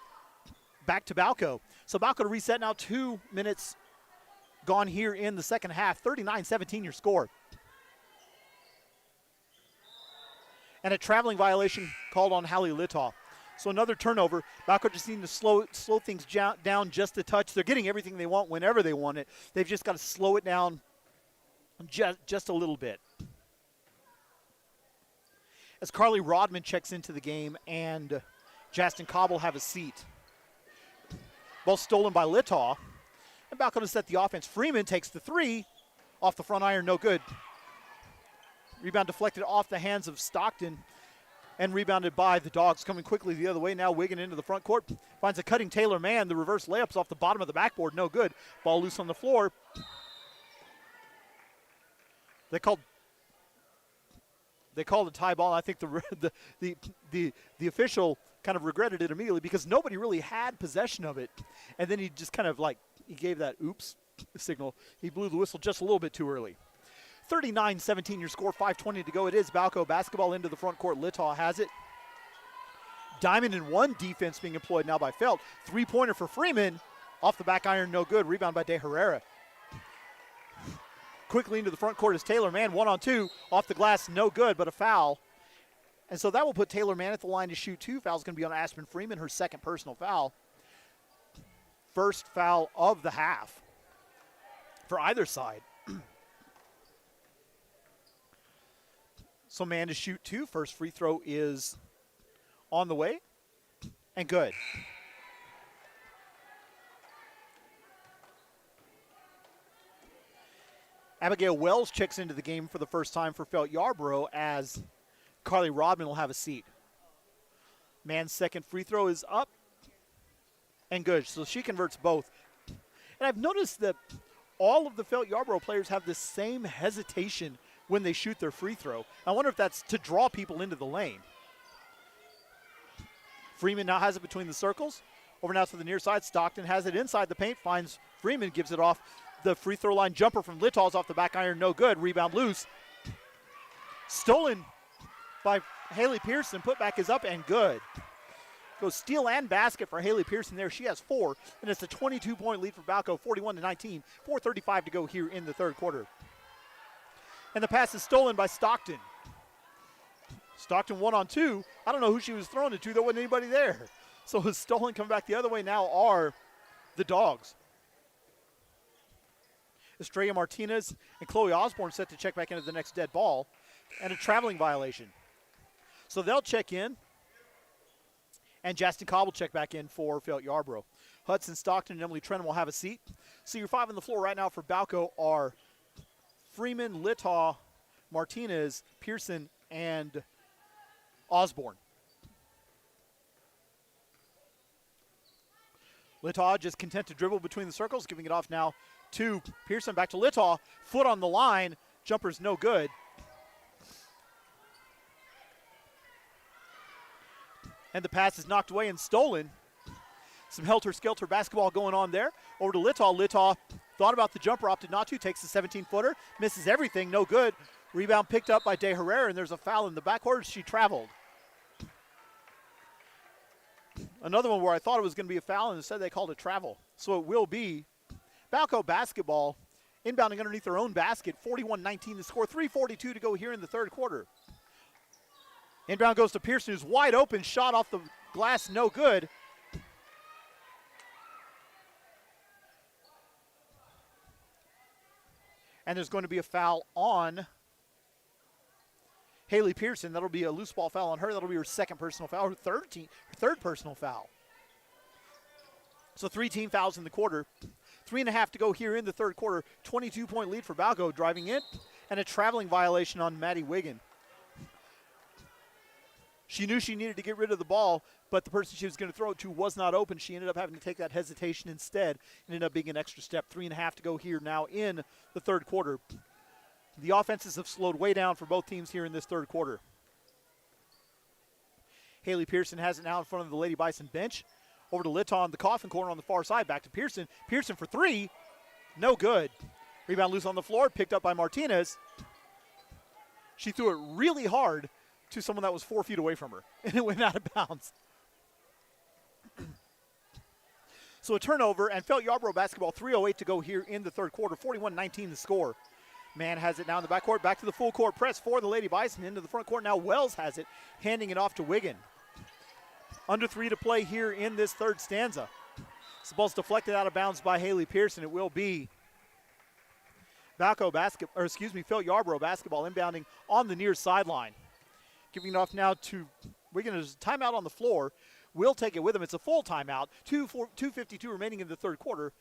back to Balko. So Balko to reset now. 2 minutes gone here in the second half. 39-17 your score. And a traveling violation called on Hallie Litaw. So another turnover. Balko just needing to slow things down just a touch. They're getting everything they want whenever they want it. They've just got to slow it down just a little bit. As Carly Rodman checks into the game and Justin Cobb will have a seat. Ball stolen by Litaw. And Balko to set the offense. Freeman takes the three. Off the front iron, no good. Rebound deflected off the hands of Stockton and rebounded by the Dogs. Coming quickly the other way now, Wiggin into the front court. Finds a cutting Taylor Mann. The reverse layups off the bottom of the backboard, no good. Ball loose on the floor. They called a tie ball. I think the official kind of regretted it immediately because nobody really had possession of it. And then he just kind of he gave that oops signal. He blew the whistle just a little bit too early. 39-17 your score, 5:20 to go. It is Balko basketball into the front court. Litaw has it. Diamond and one defense being employed now by Felt. Three-pointer for Freeman. Off the back iron, no good. Rebound by De Herrera. Quickly into the front court is Taylor Mann. 1-on-2. Off the glass, no good, but a foul. And so that will put Taylor Mann at the line to shoot two. Foul's going to be on Aspen Freeman, her second personal foul. First foul of the half for either side. So Mann to shoot two. First free throw is on the way and good. Abigail Wells checks into the game for the first time for Felt Yarbrough as Carly Rodman will have a seat. Mann's second free throw is up and good, so she converts both. And I've noticed that all of the Felt Yarbrough players have the same hesitation when they shoot their free throw. I wonder if that's to draw people into the lane. Freeman now has it between the circles. Over now to the near side. Stockton has it inside the paint. Finds Freeman, gives it off the free throw line. Jumper from Litaw's off the back iron, no good. Rebound loose. Stolen by Haley Pearson. Putback is up and good. Goes steal and basket for Haley Pearson there. She has four, and it's a 22-point lead for Balko, 41-19. 4:35 to go here in the third quarter. And the pass is stolen by Stockton. Stockton 1-on-2. I don't know who she was throwing it to. There wasn't anybody there. So it's stolen. Coming back the other way now are the Dogs. Estrella Martinez and Chloe Osborne set to check back into the next dead ball. And a traveling violation. So they'll check in. And Justin Cobb will check back in for Felt Yarbrough. Hudson Stockton and Emily Trenum will have a seat. So your five on the floor right now for Balko are Freeman, Litaw, Martinez, Pearson, and Osborne. Litaw just content to dribble between the circles, giving it off now to Pearson. Back to Litaw. Foot on the line. Jumper's no good. And the pass is knocked away and stolen. Some helter-skelter basketball going on there. Over to Litaw. Litaw thought about the jumper, opted not to. Takes the 17-footer. Misses everything. No good. Rebound picked up by De Herrera, and there's a foul in the backcourt. She traveled. Another one where I thought it was going to be a foul, and instead they called it travel. So it will be Balko basketball inbounding underneath their own basket. 41-19 the score. 3:42 to go here in the third quarter. Inbound goes to Pearson, who's wide open. Shot off the glass, no good. And there's going to be a foul on Haley Pearson. That'll be a loose ball foul on her. That'll be her second personal foul, her third personal foul. So 3 team fouls in the quarter. 3.5 to go here in the third quarter. 22-point lead for Balko driving in. And a traveling violation on Maddie Wiggin. She knew she needed to get rid of the ball, but the person she was going to throw it to was not open. She ended up having to take that hesitation instead. It ended up being an extra step. 3.5 to go here now in the third quarter. The offenses have slowed way down for both teams here in this third quarter. Haley Pearson has it now in front of the Lady Bison bench. Over to Littaw in the coffin corner on the far side. Back to Pearson. Pearson for three. No good. Rebound loose on the floor. Picked up by Martinez. She threw it really hard to someone that was 4 feet away from her, and it went out of bounds. So a turnover, and Felt Yarbrough basketball, 3:08 to go here in the third quarter, 41-19 the score. Mann has it now in the backcourt, back to the full court press for the Lady Bison, into the front court. Now Wells has it, handing it off to Wiggin. Under 3 to play here in this third stanza. This ball's deflected out of bounds by Haley Pearson. It will be Felt Yarbrough basketball inbounding on the near sideline. Giving it off now to Wiggin. There's a timeout on the floor. We'll take it with him. It's a full timeout. 2:52 remaining in the third quarter.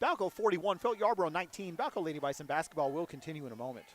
Balko 41, Felt Yarbrough 19. Balko Lady Bison basketball will continue in a moment.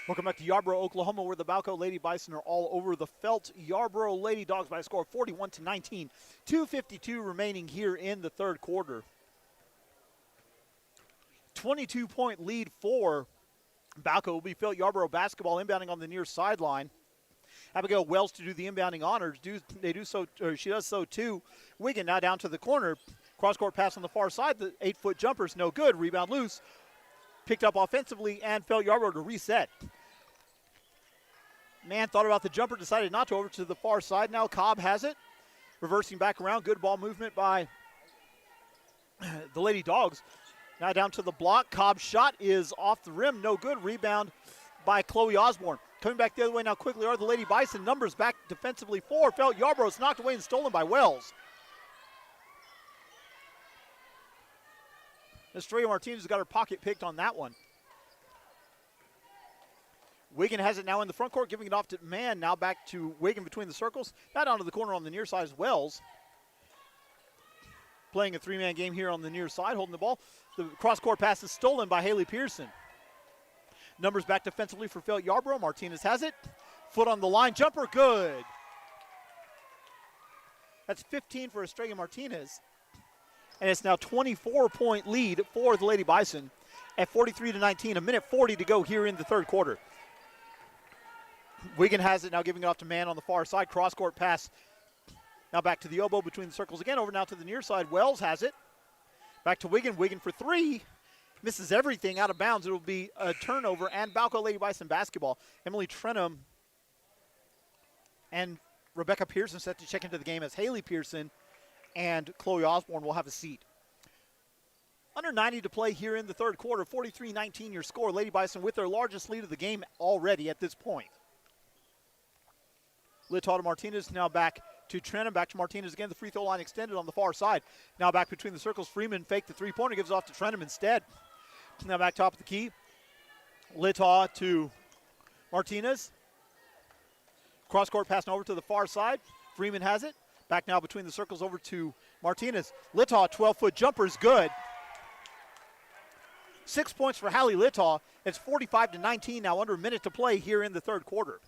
Welcome back to Yarbrough, Oklahoma, where the Balko Lady Bison are all over the Felt Yarbrough Lady Dogs by a score of 41-19. 2:52 remaining here in the third quarter. 22-point lead for Balko will be Felt Yarbrough basketball inbounding on the near sideline. Abigail Wells to do the inbounding honors. She does so too. Wiggin now down to the corner. Cross-court pass on the far side. The 8-foot jumper's no good. Rebound loose. Picked up offensively, and Felt Yarbrough to reset. Man thought about the jumper, decided not to. Over to the far side now. Cobb has it. Reversing back around. Good ball movement by the Lady Dogs. Now down to the block. Cobb's shot is off the rim. No good. Rebound by Chloe Osborne. Coming back the other way now quickly are the Lady Bison. Numbers back defensively for Felt Yarbrough. It's knocked away and stolen by Wells. Estrella Martinez got her pocket picked on that one. Wiggin has it now in the front court, giving it off to Mann. Now back to Wiggin between the circles. Now down to the corner on the near side is Wells. Playing a three-man game here on the near side, holding the ball. The cross-court pass is stolen by Haley Pearson. Numbers back defensively for Felt Yarbrough. Martinez has it. Foot on the line. Jumper, good. That's 15 for Estrella Martinez. And it's now 24-point lead for the Lady Bison at 43-19. A minute 40 to go here in the third quarter. Wiggin has it now, giving it off to Mann on the far side. Cross-court pass. Now back to the elbow between the circles again. Over now to the near side. Wells has it. Back to Wiggin. Wiggin for three. Misses everything out of bounds. It will be a turnover and Balko Lady Bison basketball. Emily Trenum and Rebecca Pearson set to check into the game as Haley Pearson and Chloe Osborne will have a seat. Under 90 to play here in the third quarter. 43-19 your score. Lady Bison with their largest lead of the game already at this point. Littaw to Martinez, now back to Trenum, back to Martinez again. The free throw line extended on the far side. Now back between the circles. Freeman faked the three-pointer, gives off to Trenum instead. Now back top of the key. Littaw to Martinez. Cross-court passing over to the far side. Freeman has it. Back now between the circles over to Martinez. Littaw, 12-foot jumper is good. 6 points for Hallie Littaw. It's 45-19 now, under a minute to play here in the third quarter.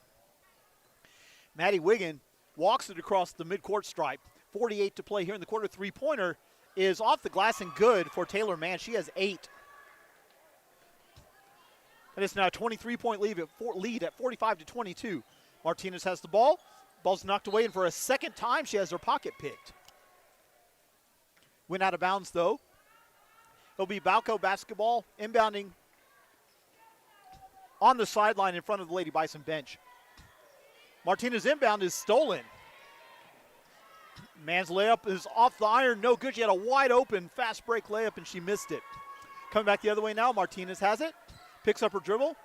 Maddie Wiggin walks it across the midcourt stripe. 48 to play here in the quarter. Three-pointer is off the glass and good for Taylor Mann. She has 8. And it's now a 23-point lead at 45-22. Martinez has the ball. Ball's knocked away, and for a second time, she has her pocket picked. Went out of bounds, though. It'll be Balko basketball inbounding on the sideline in front of the Lady Bison bench. Martinez inbound is stolen. Mann's layup is off the iron, no good. She had a wide open fast break layup and she missed it. Coming back the other way now, Martinez has it, picks up her dribble,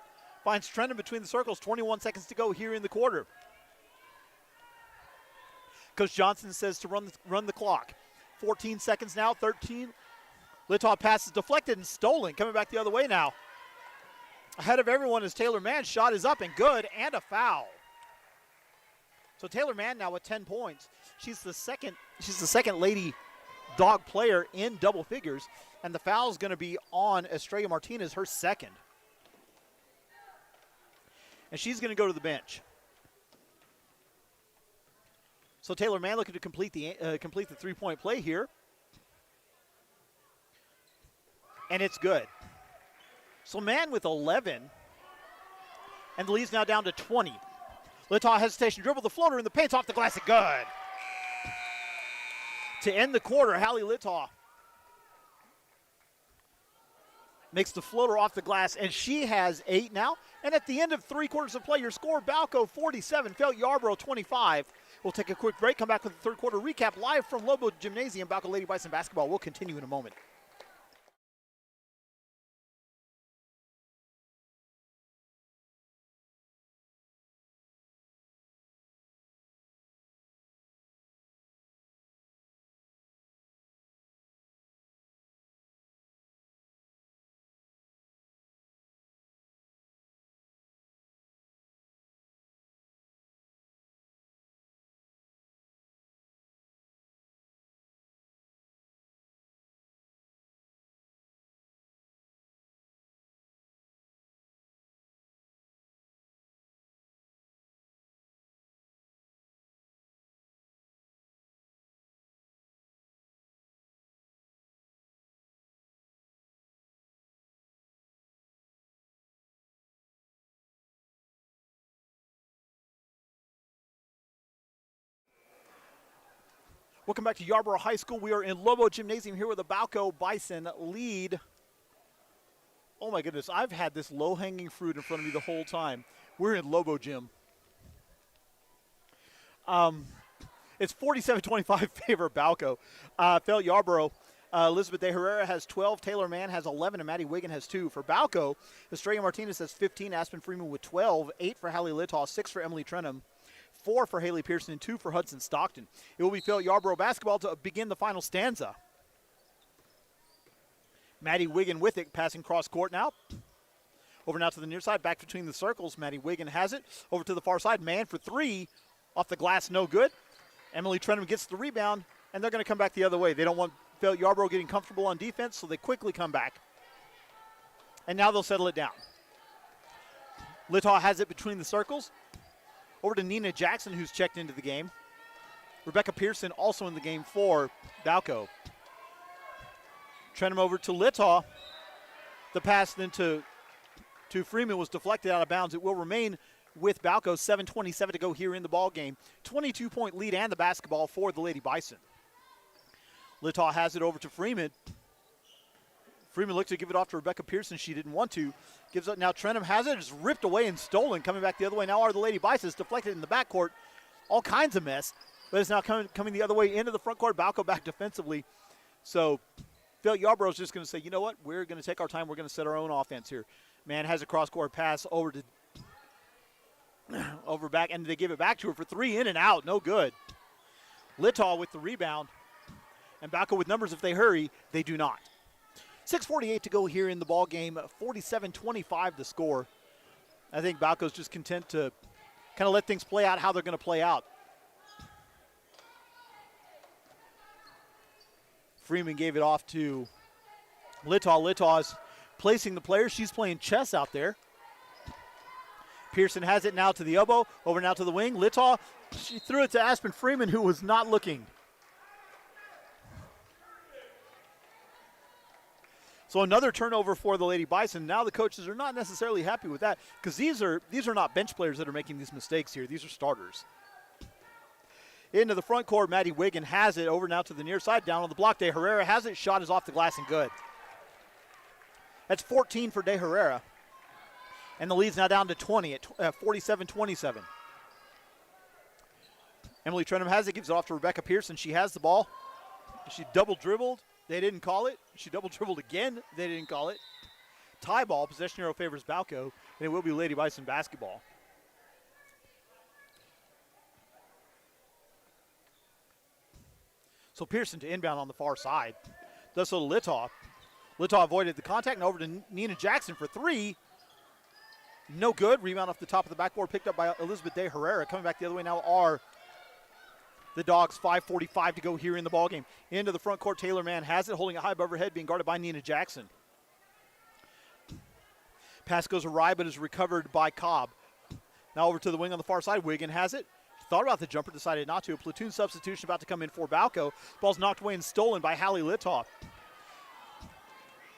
finds Trenton between the circles, 21 seconds to go here in the quarter. Coach Johnson says to run the clock. 14 seconds now, 13. Litaw pass is deflected and stolen. Coming back the other way now. Ahead of everyone is Taylor Mann's shot is up and good, and a foul. So Taylor Mann now with 10 points. She's the second Lady Dog player in double figures, and the foul is going to be on Estrella Martinez, her second. And she's going to go to the bench. So Taylor Mann looking to complete the three-point play here. And it's good. So Mann with 11. And the lead's now down to 20. Litaw hesitation, dribble the floater in the paint's off the glass and good. To end the quarter, Hallie Litaw makes the floater off the glass, and she has 8 now. And at the end of 3 quarters of play, your score, Balko 47, Felt Yarbrough 25. We'll take a quick break, come back with the third quarter recap live from Lobo Gymnasium. Balko Lady Bison basketball will continue in a moment. Welcome back to Yarbrough High School. We are in Lobo Gymnasium here with the Balko Bison lead. Oh my goodness, I've had this low-hanging fruit in front of me the whole time. We're in Lobo Gym. It's 47-25 favor of Balko. Felt Yarbrough. Elizabeth De Herrera has 12. Taylor Mann has 11. And Maddie Wiggin has 2. For Balko, Estrella Martinez has 15. Aspen Freeman with 12. 8 for Hallie Litaw. 6 for Emily Trenum. 4 for Haley Pearson, and 2 for Hudson Stockton. It will be Felt Yarbrough basketball to begin the final stanza. Maddie Wiggin with it, passing cross court now. Over now to the near side, back between the circles. Maddie Wiggin has it. Over to the far side, Mann for 3. Off the glass, no good. Emily Trenum gets the rebound, and they're going to come back the other way. They don't want Felt Yarbrough getting comfortable on defense, so they quickly come back. And now they'll settle it down. Litaw has it between the circles. Over to Nina Jackson, who's checked into the game. Rebecca Pearson also in the game for Balko. Trenum over to Litaw. The pass then to Freeman was deflected out of bounds. It will remain with Balko. 7:27 to go here in the ball game. 22-point lead and the basketball for the Lady Bison. Litaw has it over to Freeman. Freeman looked to give it off to Rebecca Pearson. She didn't want to. Gives up now. Trenum has it. It's ripped away and stolen. Coming back the other way now are the Lady Bisons. Deflected in the backcourt. All kinds of mess. But it's now coming the other way into the front court. Balko back defensively. So Felt Yarbrough is just going to say, you know what? We're going to take our time. We're going to set our own offense here. Mann has a cross-court pass over back, and they give it back to her for 3, in and out. No good. Litaw with the rebound. And Balko with numbers if they hurry. They do not. 6:48 to go here in the ball game. 47-25 the score. I think Balko's just content to kind of let things play out how they're going to play out. Freeman gave it off to Litaw. Litaw's placing the players. She's playing chess out there. Pearson has it now to the elbow. Over now to the wing. Litaw, she threw it to Aspen Freeman, who was not looking. So another turnover for the Lady Bison. Now the coaches are not necessarily happy with that because these are not bench players that are making these mistakes here. These are starters. Into the front court, Maddie Wiggin has it. Over now to the near side, down on the block. De Herrera has it. Shot is off the glass and good. That's 14 for De Herrera. And the lead's now down to 20 at 47-27. Emily Trenholm has it, gives it off to Rebecca Pearson. She has the ball. She double dribbled. They didn't call it. She double dribbled again. They didn't call it. Tie ball. Possession arrow favors Balko, and it will be Lady Bison basketball. So Pearson to inbound on the far side. Does so to Litaw. Litaw avoided the contact and over to Nina Jackson for three. No good. Rebound off the top of the backboard picked up by Elizabeth De Herrera. Coming back the other way now are the Dogs. 5:45 to go here in the ballgame. Into the front court. Taylor Mann has it, holding it high above her head, being guarded by Nina Jackson. Pass goes awry, but is recovered by Cobb. Now over to the wing on the far side. Wiggin has it. Thought about the jumper, decided not to. A platoon substitution about to come in for Balko. Ball's knocked away and stolen by Hallie Litaw.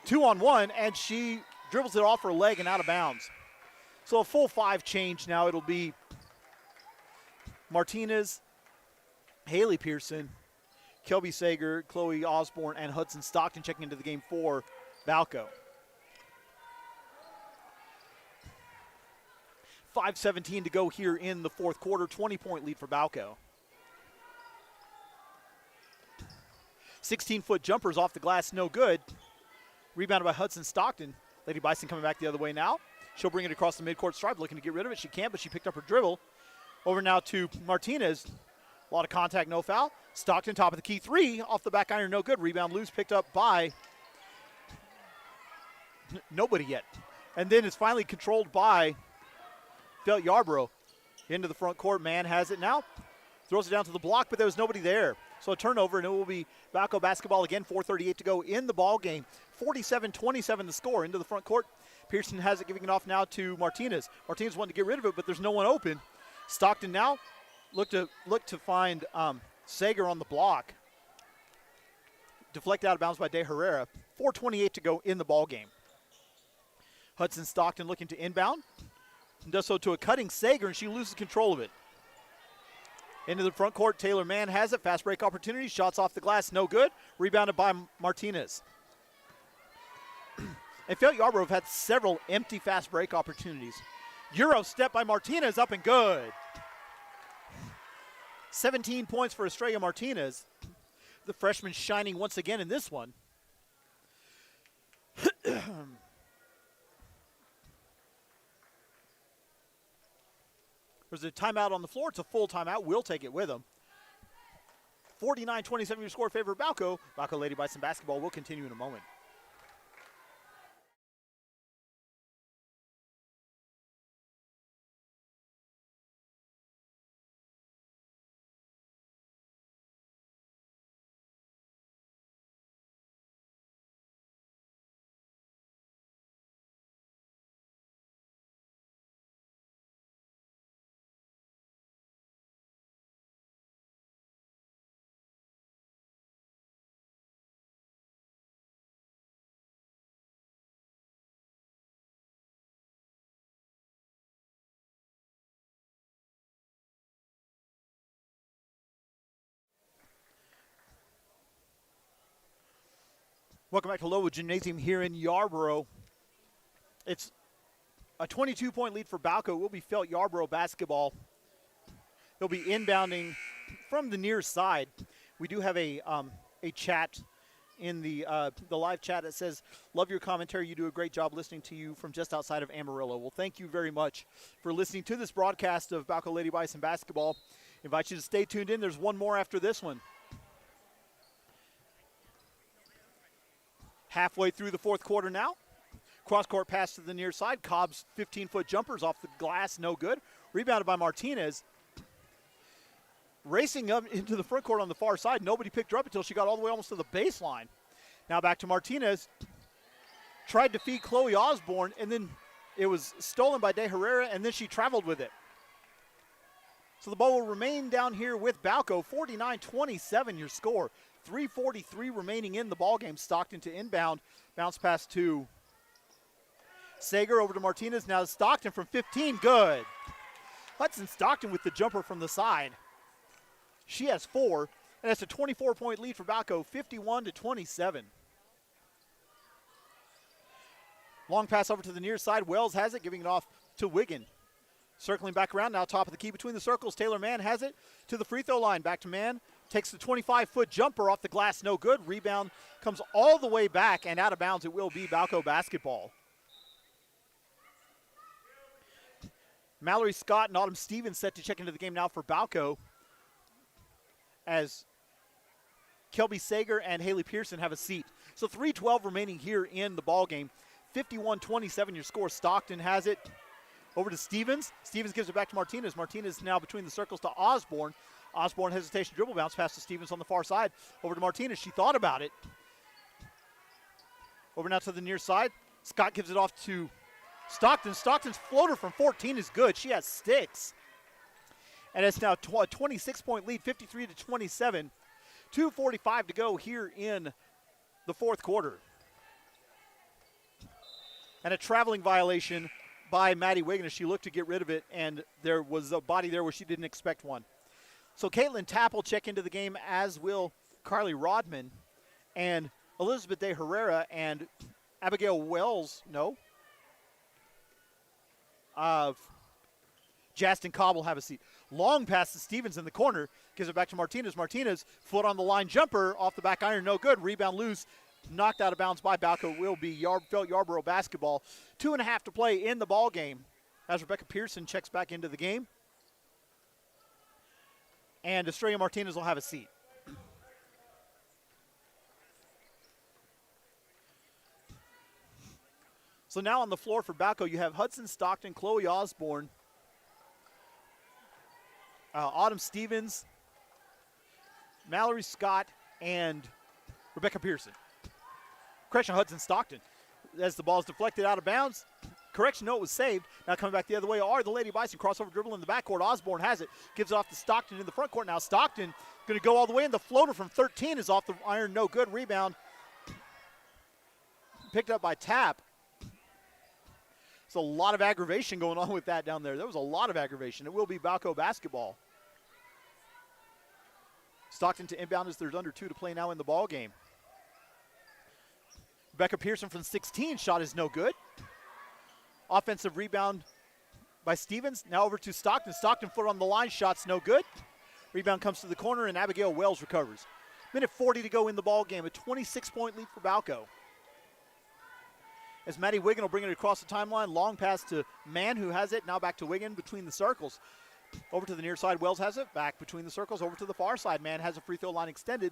2-on-1, and she dribbles it off her leg and out of bounds. So a full 5 change now. It'll be Martinez, Haley Pearson, Kelby Sager, Chloe Osborne, and Hudson Stockton checking into the game for Balko. 5:17 to go here in the fourth quarter. 20-point lead for Balko. 16-foot jumpers off the glass, no good. Rebounded by Hudson Stockton. Lady Bison coming back the other way now. She'll bring it across the midcourt stripe, looking to get rid of it. She can't, but she picked up her dribble. Over now to Martinez. A lot of contact, no foul. Stockton, top of the key three. Off the back iron, no good. Rebound loose, picked up by nobody yet. And then it's finally controlled by Felt Yarbrough. Into the front court. Mann has it now. Throws it down to the block, but there was nobody there. So a turnover, and it will be Balko basketball again. 4:38 to go in the ball game. 47-27 the score. Into the front court. Pearson has it, giving it off now to Martinez. Martinez wanted to get rid of it, but there's no one open. Stockton now look to find Sager on the block. Deflected out of bounds by De Herrera. 4:28 to go in the ball game. Hudson Stockton looking to inbound. And does so to a cutting Sager, and she loses control of it. Into the front court, Taylor Mann has it. Fast break opportunity. Shots off the glass, no good. Rebounded by Martinez. And Felt Yarbrough have had several empty fast break opportunities. Euro step by Martinez, up and good. 17 points for Estrella Martinez. The freshman shining once again in this one. There's a timeout on the floor. It's a full timeout. We'll take it with them. 49-27 your score in favor of Balko. Balko Lady Bison basketball will continue in a moment. Welcome back to Lowood Gymnasium here in Yarbrough. It's a 22-point lead for Balko. It will be Felt Yarbrough basketball. They'll be inbounding from the near side. We do have a chat in the live chat that says, love your commentary. You do a great job listening to you from just outside of Amarillo. Well, thank you very much for listening to this broadcast of Balko Lady Bison basketball. Invite you to stay tuned in. There's one more after this one. Halfway through the fourth quarter now. Cross-court pass to the near side. Cobb's 15-foot jumpers off the glass, no good. Rebounded by Martinez. Racing up into the front court on the far side. Nobody picked her up until she got all the way almost to the baseline. Now back to Martinez. Tried to feed Chloe Osborne, and then it was stolen by De Herrera, and then she traveled with it. So the ball will remain down here with Balko. 49-27 your score. 3:43 remaining in the ballgame. Stockton to inbound. Bounce pass to Sager over to Martinez. Now Stockton from 15. Good. Hudson Stockton with the jumper from the side. She has 4. And that's a 24-point lead for Balko. 51-27. Long pass over to the near side. Wells has it, giving it off to Wiggin. Circling back around, now top of the key between the circles. Taylor Mann has it to the free throw line. Back to Mann. Takes the 25-foot jumper off the glass, no good. Rebound comes all the way back and out of bounds. It will be Balko basketball. Mallory Scott and Autumn Stevens set to check into the game now for Balko, as Kelby Sager and Haley Pearson have a seat. So 3:12 remaining here in the ball game. 51-27 your score. Stockton has it over to Stevens. Stevens gives it back to Martinez. Martinez now between the circles to Osborne. Osborne hesitation dribble bounce pass to Stevens on the far side. Over to Martinez. She thought about it. Over now to the near side. Scott gives it off to Stockton. Stockton's floater from 14 is good. She has sticks. And it's now a 26-point lead, 53-27. 2:45 to go here in the fourth quarter. And a traveling violation by Maddie Wiggin as she looked to get rid of it, and there was a body there where she didn't expect one. So Caitlin Tapp will check into the game, as will Carly Rodman, and Elizabeth De Herrera and Abigail Wells, Justin Cobb will have a seat. Long pass to Stevens in the corner, gives it back to Martinez. Martinez, foot on the line jumper, off the back iron, no good. Rebound loose, knocked out of bounds by Balko. Will be Felt Yarbrough basketball. 2.5 to play in the ball game as Rebecca Pearson checks back into the game. And Estrella Martinez will have a seat. So now on the floor for Balko, you have Hudson Stockton, Chloe Osborne, Autumn Stevens, Mallory Scott, and Rebecca Pearson. Correction, Hudson Stockton. As the ball is deflected out of bounds. Correction, no, it was saved. Now coming back the other way are the Lady Bison. Crossover dribble in the backcourt. Osborne has it. Gives it off to Stockton in the front court. Now Stockton going to go all the way in. The floater from 13 is off the iron. No good. Rebound picked up by Tapp. There's a lot of aggravation going on with that down there. There was a lot of aggravation. It will be Balko basketball. Stockton to inbound as there's under 2 to play now in the ball game. Rebecca Pearson from 16. Shot is no good. Offensive rebound by Stevens. Now over to Stockton. Stockton foot on the line. Shot's no good. Rebound comes to the corner, and Abigail Wells recovers. Minute 40 to go in the ball game. A 26-point lead for Balko. As Maddie Wiggin will bring it across the timeline. Long pass to Mann, who has it. Now back to Wiggin between the circles. Over to the near side. Wells has it. Back between the circles. Over to the far side. Mann has a free throw line extended.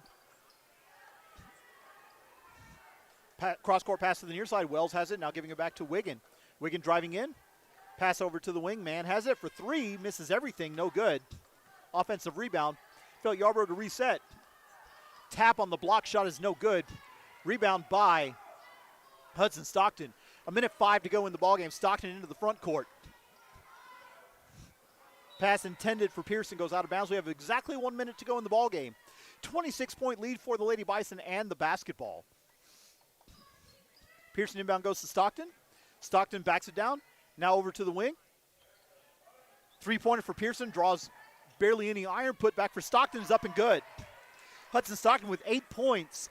Cross-court pass to the near side. Wells has it. Now giving it back to Wiggin. Wiggin driving in. Pass over to the wing. Mann has it for 3. Misses everything. No good. Offensive rebound. Felt Yarbrough to reset. Tap on the block shot is no good. Rebound by Hudson Stockton. A minute 5 to go in the ballgame. Stockton into the front court. Pass intended for Pearson goes out of bounds. We have exactly 1 minute to go in the ballgame. 26-point lead for the Lady Bison and the basketball. Pearson inbound goes to Stockton. Stockton backs it down. Now over to the wing. Three-pointer for Pearson. Draws barely any iron. Put back for Stockton is up and good. Hudson Stockton with 8 points.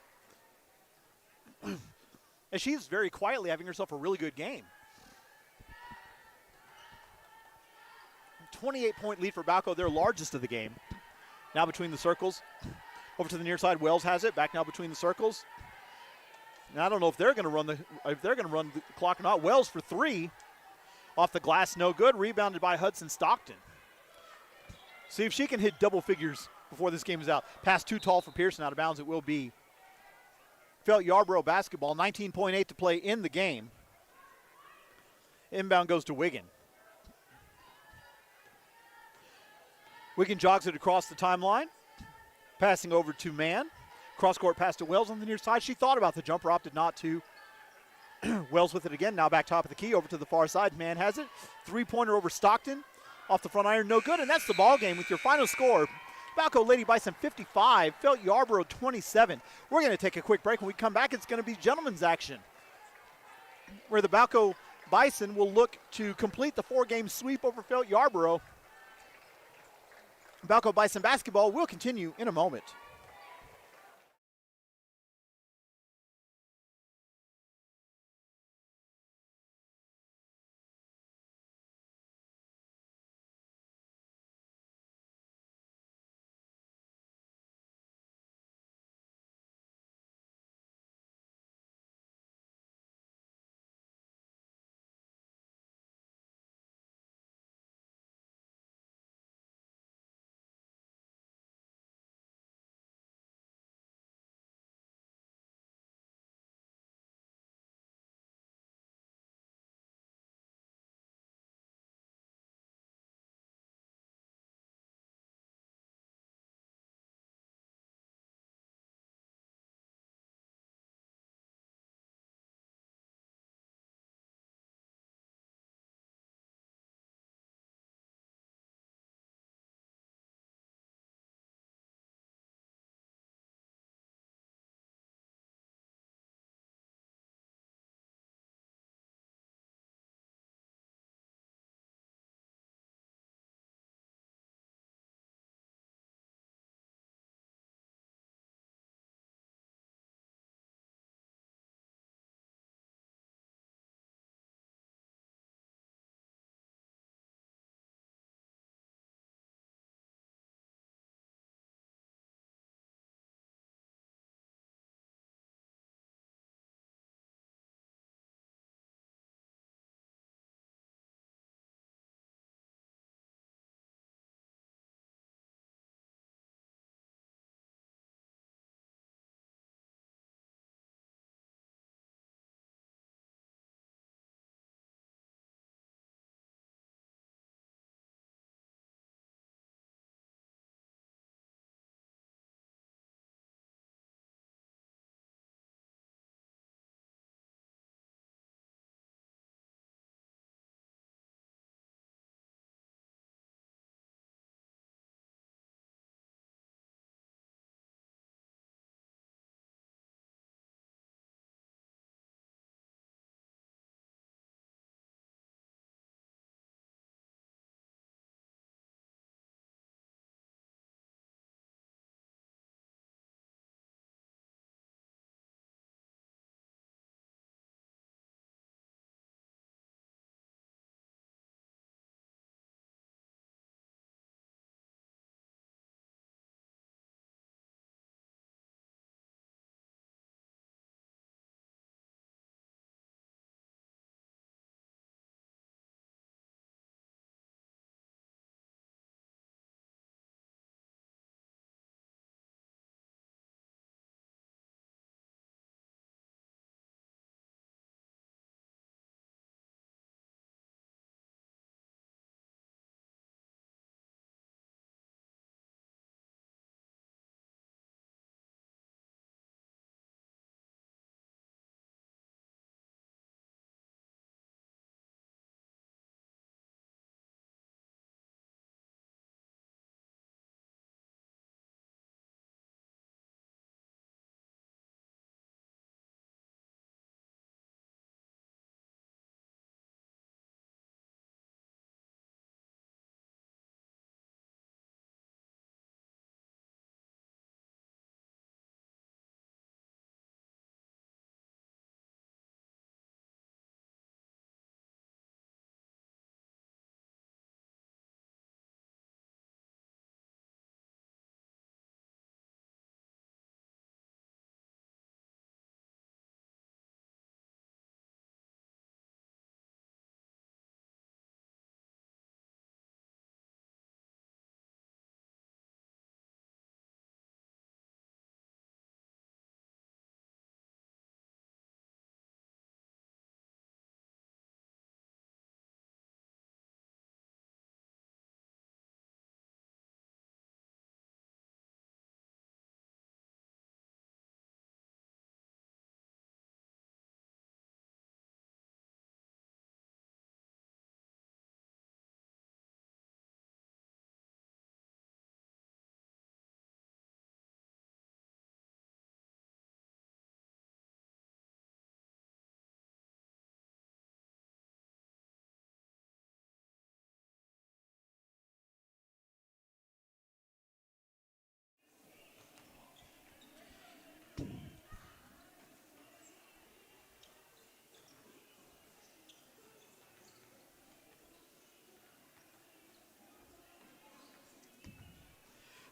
And she's very quietly having herself a really good game. 28-point lead for Balko, their largest of the game. Now between the circles. Over to the near side. Wells has it. Back now between the circles. And I don't know if they're going to run the clock or not. Wells for 3. Off the glass, no good. Rebounded by Hudson Stockton. See if she can hit double figures before this game is out. Pass too tall for Pearson, out of bounds. It will be Felt Yarbrough basketball. 19.8 to play in the game. Inbound goes to Wiggin. Wiggin jogs it across the timeline. Passing over to Mann. Cross-court pass to Wells on the near side. She thought about the jumper, opted not to. Wells with it again. Now back top of the key. Over to the far side. Mann has it. Three-pointer over Stockton. Off the front iron. No good. And that's the ball game with your final score. Balko Lady Bison 55. Felt Yarbrough 27. We're going to take a quick break. When we come back, it's going to be gentlemen's action, where the Balko Bison will look to complete the 4-game sweep over Felt Yarbrough. Balko Bison basketball will continue in a moment.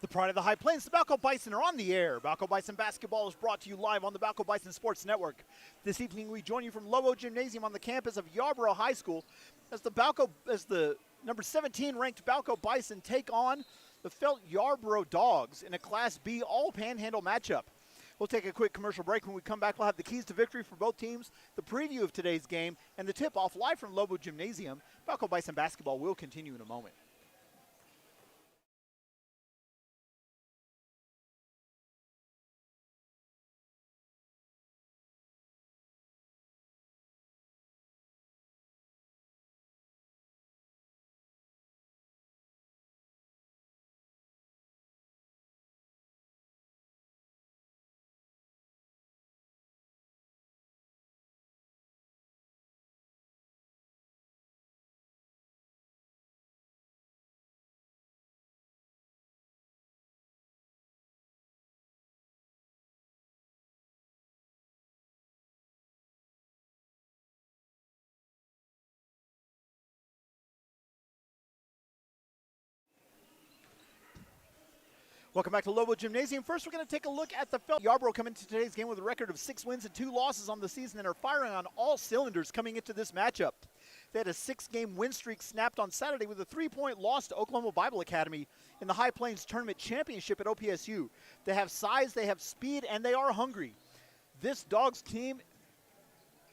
The pride of the High Plains, the Balko Bison are on the air. Balko Bison basketball is brought to you live on the Balko Bison Sports Network. This evening we join you from Lobo Gymnasium on the campus of Yarbrough High School as the number 17 ranked Balko Bison take on the Felt Yarbrough Dogs in a Class B all panhandle matchup. We'll take a quick commercial break. When we come back, we'll have the keys to victory for both teams, the preview of today's game, and the tip-off live from Lobo Gymnasium. Balko Bison basketball will continue in a moment. Welcome back to Lobo Gymnasium. First, we're going to take a look at the Felt Yarbrough coming into today's game with a record of 6 wins and 2 losses on the season and are firing on all cylinders coming into this matchup. They had a 6-game win streak snapped on Saturday with a 3-point loss to Oklahoma Bible Academy in the High Plains Tournament Championship at OPSU. They have size, they have speed, and they are hungry. This Dogs team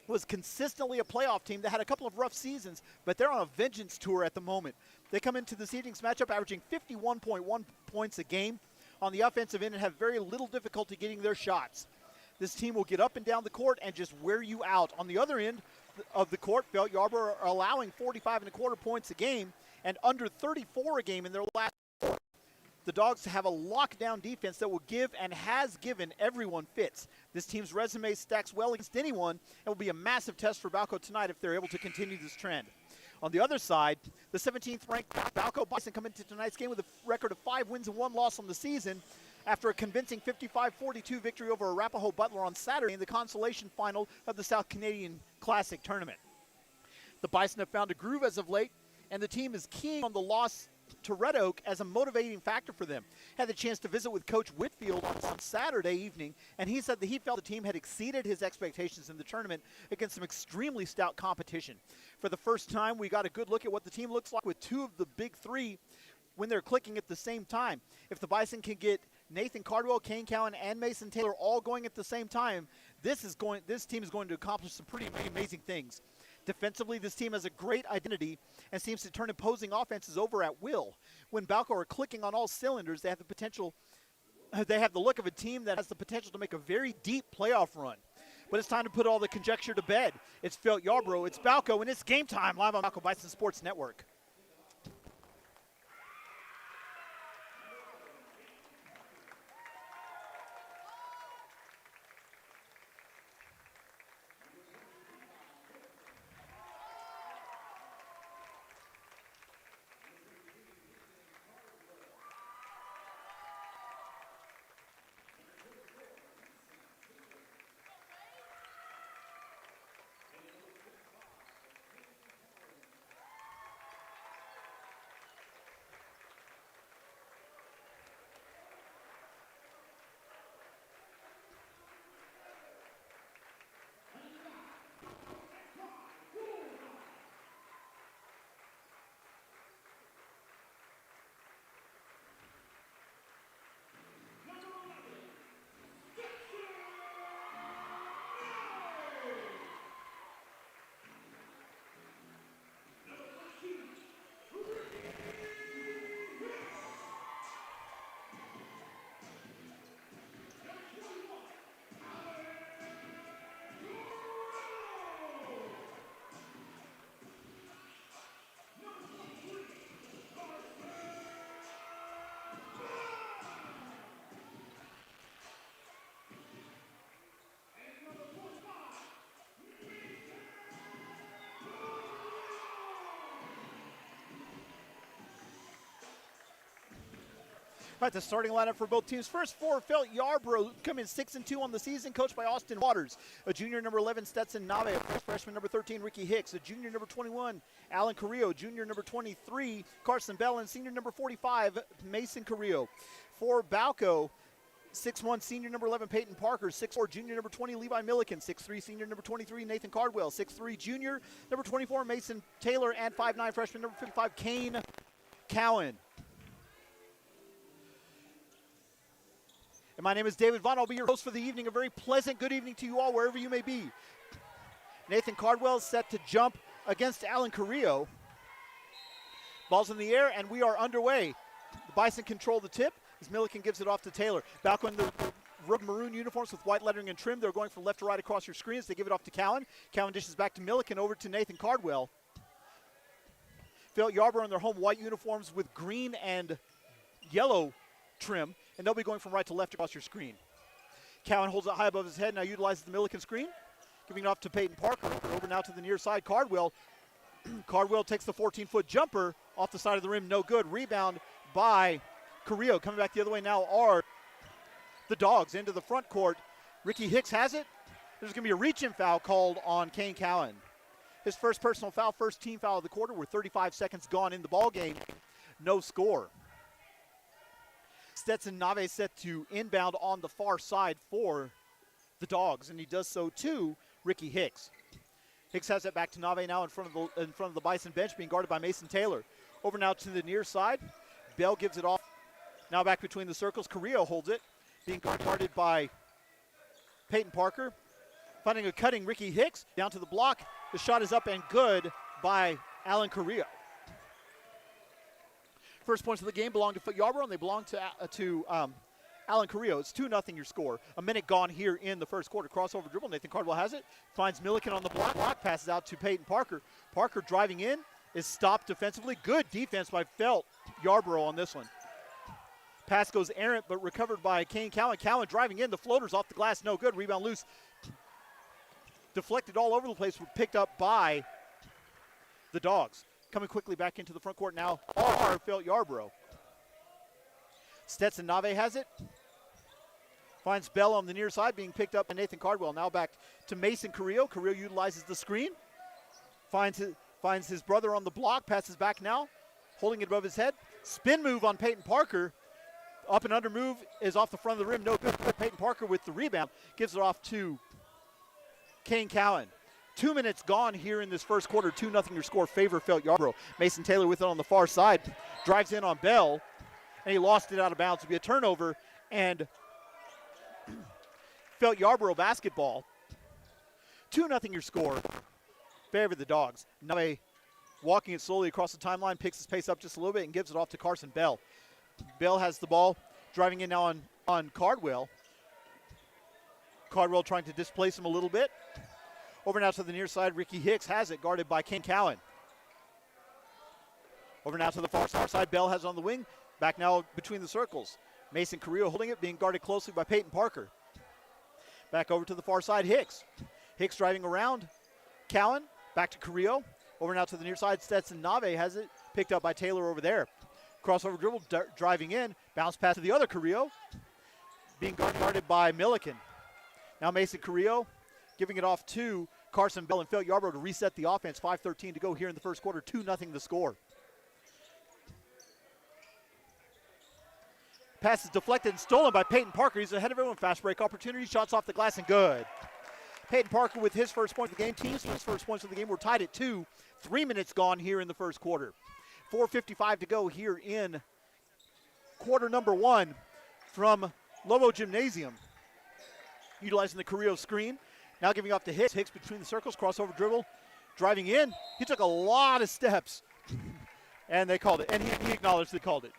was consistently a playoff team that had a couple of rough seasons, but they're on a vengeance tour at the moment. They come into this evening's matchup averaging 51.1 points a game on the offensive end and have very little difficulty getting their shots. This team will get up and down the court and just wear you out. On the other end of the court, Felt Yarbrough are allowing 45.25 points a game and under 34 a game in their last four. The Dogs have a lockdown defense that will give and has given everyone fits. This team's resume stacks well against anyone and will be a massive test for Balko tonight if they're able to continue this trend. On the other side, the 17th ranked Balko Bison come into tonight's game with a record of 5 wins and 1 loss on the season after a convincing 55-42 victory over Arapahoe Butler on Saturday in the consolation final of the South Canadian Classic Tournament. The Bison have found a groove as of late, and the team is keen on the loss to Red Oak as a motivating factor for them. Had the chance to visit with Coach Whitfield on Saturday evening, and he said that he felt the team had exceeded his expectations in the tournament against some extremely stout competition. For the first time, we got a good look at what the team looks like with 2 of the big 3 when they're clicking at the same time. If the Bison can get Nathan Cardwell, Kane Cowan, and Mason Taylor all going at the same time, this team is going to accomplish some pretty amazing things. Defensively, this team has a great identity and seems to turn imposing offenses over at will. When Balko are clicking on all cylinders, they have the look of a team that has the potential to make a very deep playoff run. But it's time to put all the conjecture to bed. It's Felt Yarbrough, it's Balko, and it's game time live on Balko Bison Sports Network. All right, the starting lineup for both teams. First, for Felt Yarbrough come in 6-2 on the season, coached by Austin Waters. A junior number 11, Stetson Nave. A freshman number 13, Ricky Hicks. A junior number 21, Alan Carrillo. Junior number 23, Carson Bell. And senior number 45, Mason Carrillo. For Balko, 6'1", senior number 11, Peyton Parker. 6'4", junior number 20, Levi Milliken. 6'3", senior number 23, Nathan Cardwell. 6'3", junior number 24, Mason Taylor. And 5'9", freshman number 55, Kane Cowan. And my name is David Vaughn. I'll be your host for the evening. A very pleasant good evening to you all, wherever you may be. Nathan Cardwell is set to jump against Alan Carrillo. Ball's in the air, and we are underway. The Bison control the tip as Milliken gives it off to Taylor. Balko in the maroon uniforms with white lettering and trim. They're going from left to right across your screens. They give it off to Cowan. Cowan dishes back to Milliken, over to Nathan Cardwell. Phil Yarbrough in their home white uniforms with green and yellow trim, and they'll be going from right to left across your screen. Cowan holds it high above his head, now utilizes the Milliken screen, giving it off to Peyton Parker. Over now to the near side, Cardwell. Cardwell takes the 14-foot jumper off the side of the rim, no good. Rebound by Carrillo. Coming back the other way now are the Dogs into the front court. Ricky Hicks has it. There's going to be a reach-in foul called on Kane Cowan. His first personal foul, first team foul of the quarter. We're 35 seconds gone in the ball game. No score. Stetson Nave set to inbound on the far side for the Dogs, and he does so to Ricky Hicks. Hicks has it back to Nave now in front of the Bison bench, being guarded by Mason Taylor. Over now to the near side. Bell gives it off. Now back between the circles. Carrillo holds it, being guarded by Peyton Parker. Finding a cutting Ricky Hicks down to the block. The shot is up and good by Alan Carrillo. First points of the game belong to Yarbrough, and they belong to Alan Carrillo. It's 2-0 your score. A minute gone here in the first quarter. Crossover dribble. Nathan Cardwell has it. Finds Milliken on the block. Passes out to Peyton Parker. Parker driving in. Is stopped defensively. Good defense by Felt Yarbrough on this one. Pass goes errant, but recovered by Kane Cowan. Cowan driving in. The floater's off the glass. No good. Rebound loose. Deflected all over the place. Picked up by the Dogs. Coming quickly back into the front court now are Felt Yarbrough. Stetson Nave has it. Finds Bell on the near side, being picked up by Nathan Cardwell. Now back to Mason Carrillo. Carrillo utilizes the screen. Finds his brother on the block. Passes back now. Holding it above his head. Spin move on Peyton Parker. Up and under move is off the front of the rim. No good. Peyton Parker with the rebound. Gives it off to Kane Cowan. 2 minutes gone here in this first quarter. 2-0 your score. Favor Felt Yarbrough. Mason Taylor with it on the far side. Drives in on Bell. And he lost it out of bounds. It'll be a turnover. And Felt Yarbrough basketball. 2-0 your score. Favor the Dogs. Nave walking it slowly across the timeline. Picks his pace up just a little bit and gives it off to Carson Bell. Bell has the ball. Driving in now on Cardwell. Cardwell trying to displace him a little bit. Over now to the near side. Ricky Hicks has it, guarded by Kane Cowan. Over now to the far side. Bell has it on the wing. Back now between the circles. Mason Carrillo holding it, being guarded closely by Peyton Parker. Back over to the far side, Hicks. Hicks driving around. Cowan, back to Carrillo. Over now to the near side. Stetson Nave has it, picked up by Taylor over there. Crossover dribble, driving in. Bounce pass to the other Carrillo. Being guarded by Milliken. Now Mason Carrillo giving it off to Carson Bell and Felt Yarbrough to reset the offense. 5:13 to go here in the first quarter. 2-0 the score. Pass is deflected and stolen by Peyton Parker. He's ahead of everyone. Fast break opportunity. Shots off the glass and good. Peyton Parker with his first point of the game. Team's first points of the game. We're tied at 2. 3 minutes gone here in the first quarter. 4:55 to go here in quarter number 1 from Lobo Gymnasium. Utilizing the Carrillo screen. Now giving off to Hicks. Hicks between the circles. Crossover dribble. Driving in. He took a lot of steps. And they called it. And he acknowledged they called it.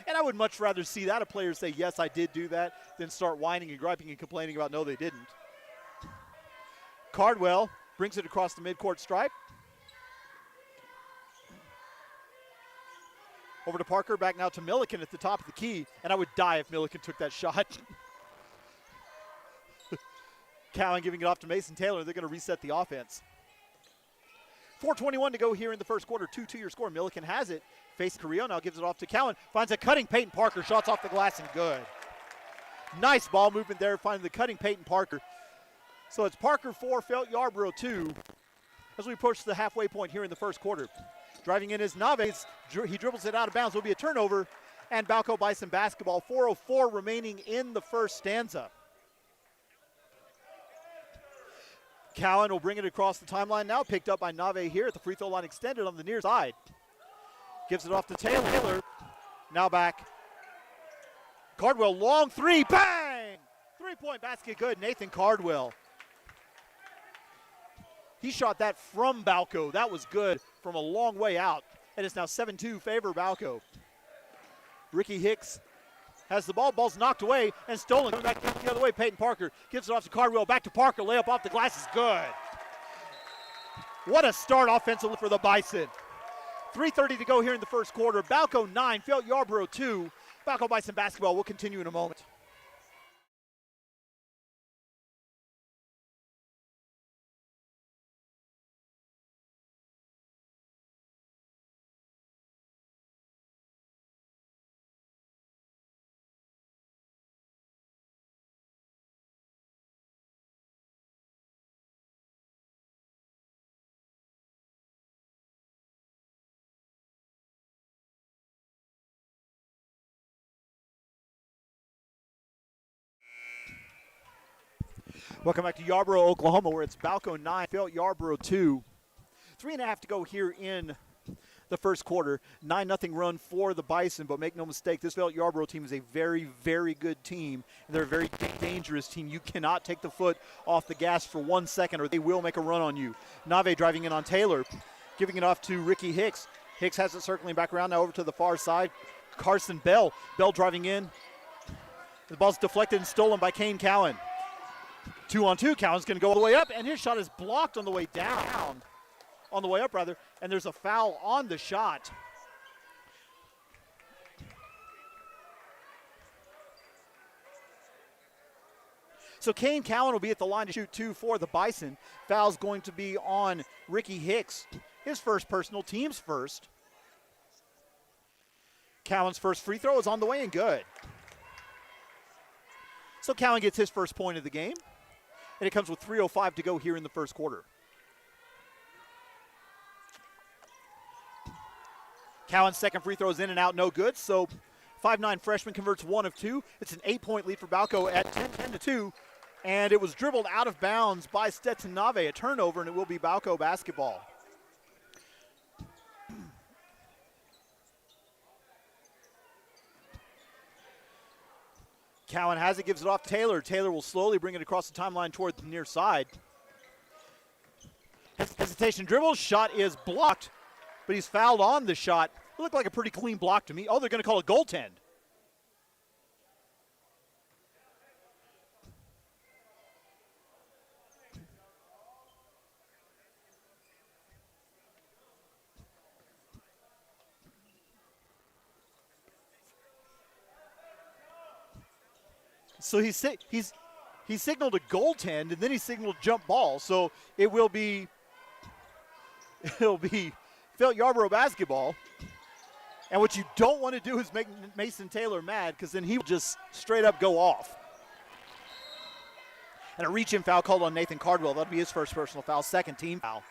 And I would much rather see that. A player say, yes, I did do that, than start whining and griping and complaining about, no, they didn't. Cardwell brings it across the midcourt stripe. Over to Parker, back now to Milliken at the top of the key. And I would die if Milliken took that shot. Cowan giving it off to Mason Taylor. They're going to reset the offense. 4:21 to go here in the first quarter. 2-2 your score. Milliken has it. Face Carrillo now gives it off to Cowan. Finds a cutting Peyton Parker. Shots off the glass and good. Nice ball movement there. Finding the cutting Peyton Parker. So it's Parker 4, Felt Yarbrough 2 as we approach the halfway point here in the first quarter. Driving in is Naves. He dribbles it out of bounds. It'll be a turnover. and Balko Bison basketball. 4:04 remaining in the first stanza. Cowan will bring it across the timeline now, picked up by Nave here at the free throw line extended on the near side. Gives it off to Taylor. Now back. Cardwell, long three, bang! Three-point basket good, Nathan Cardwell. He shot that from Balko. That was good from a long way out. And it's now 7-2 favor Balko. Ricky Hicks has the ball. Ball's knocked away and stolen. Coming back the other way, Peyton Parker gives it off to Cardwell. Back to Parker. Layup off the glass is good. What a start offensively for the Bison. 3:30 to go here in the first quarter. Balko 9, Felt Yarbrough 2. Balko Bison basketball will continue in a moment. Welcome back to Yarbrough, Oklahoma, where it's Balko 9, Felt Yarbrough 2. 3.5 to go here in the first quarter. 9-0 run for the Bison, but make no mistake, this Felt Yarbrough team is a very, very good team, and they're a very dangerous team. You cannot take the foot off the gas for 1 second, or they will make a run on you. Nave driving in on Taylor, giving it off to Ricky Hicks. Hicks has it circling back around now over to the far side. Carson Bell. Bell driving in. The ball's deflected and stolen by Kane Cowan. 2-on-2, Cowan's going to go all the way up, and his shot is blocked on the way down. On the way up, rather, and there's a foul on the shot. So Kane Cowan will be at the line to shoot 2 for the Bison. Foul's going to be on Ricky Hicks. His first personal, team's first. Cowan's first free throw is on the way and good. So Cowan gets his first point of the game. And it comes with 3:05 to go here in the first quarter. Cowan's second free throw is in and out, no good. So 5'9" freshman converts 1 of 2. It's an 8-point lead for Balko at 10-2. And it was dribbled out of bounds by Stetson Nave, a turnover, and it will be Balko basketball. Cowan has it, gives it off to Taylor. Taylor will slowly bring it across the timeline toward the near side. Hesitation dribble, shot is blocked, but he's fouled on the shot. It looked like a pretty clean block to me. Oh, they're going to call a goaltend. So he signaled a goaltend, and then he signaled jump ball. So it'll be Felt Yarbrough basketball. And what you don't want to do is make Mason Taylor mad, because then he will just straight up go off. And a reach-in foul called on Nathan Cardwell. That'll be his first personal foul, second team foul.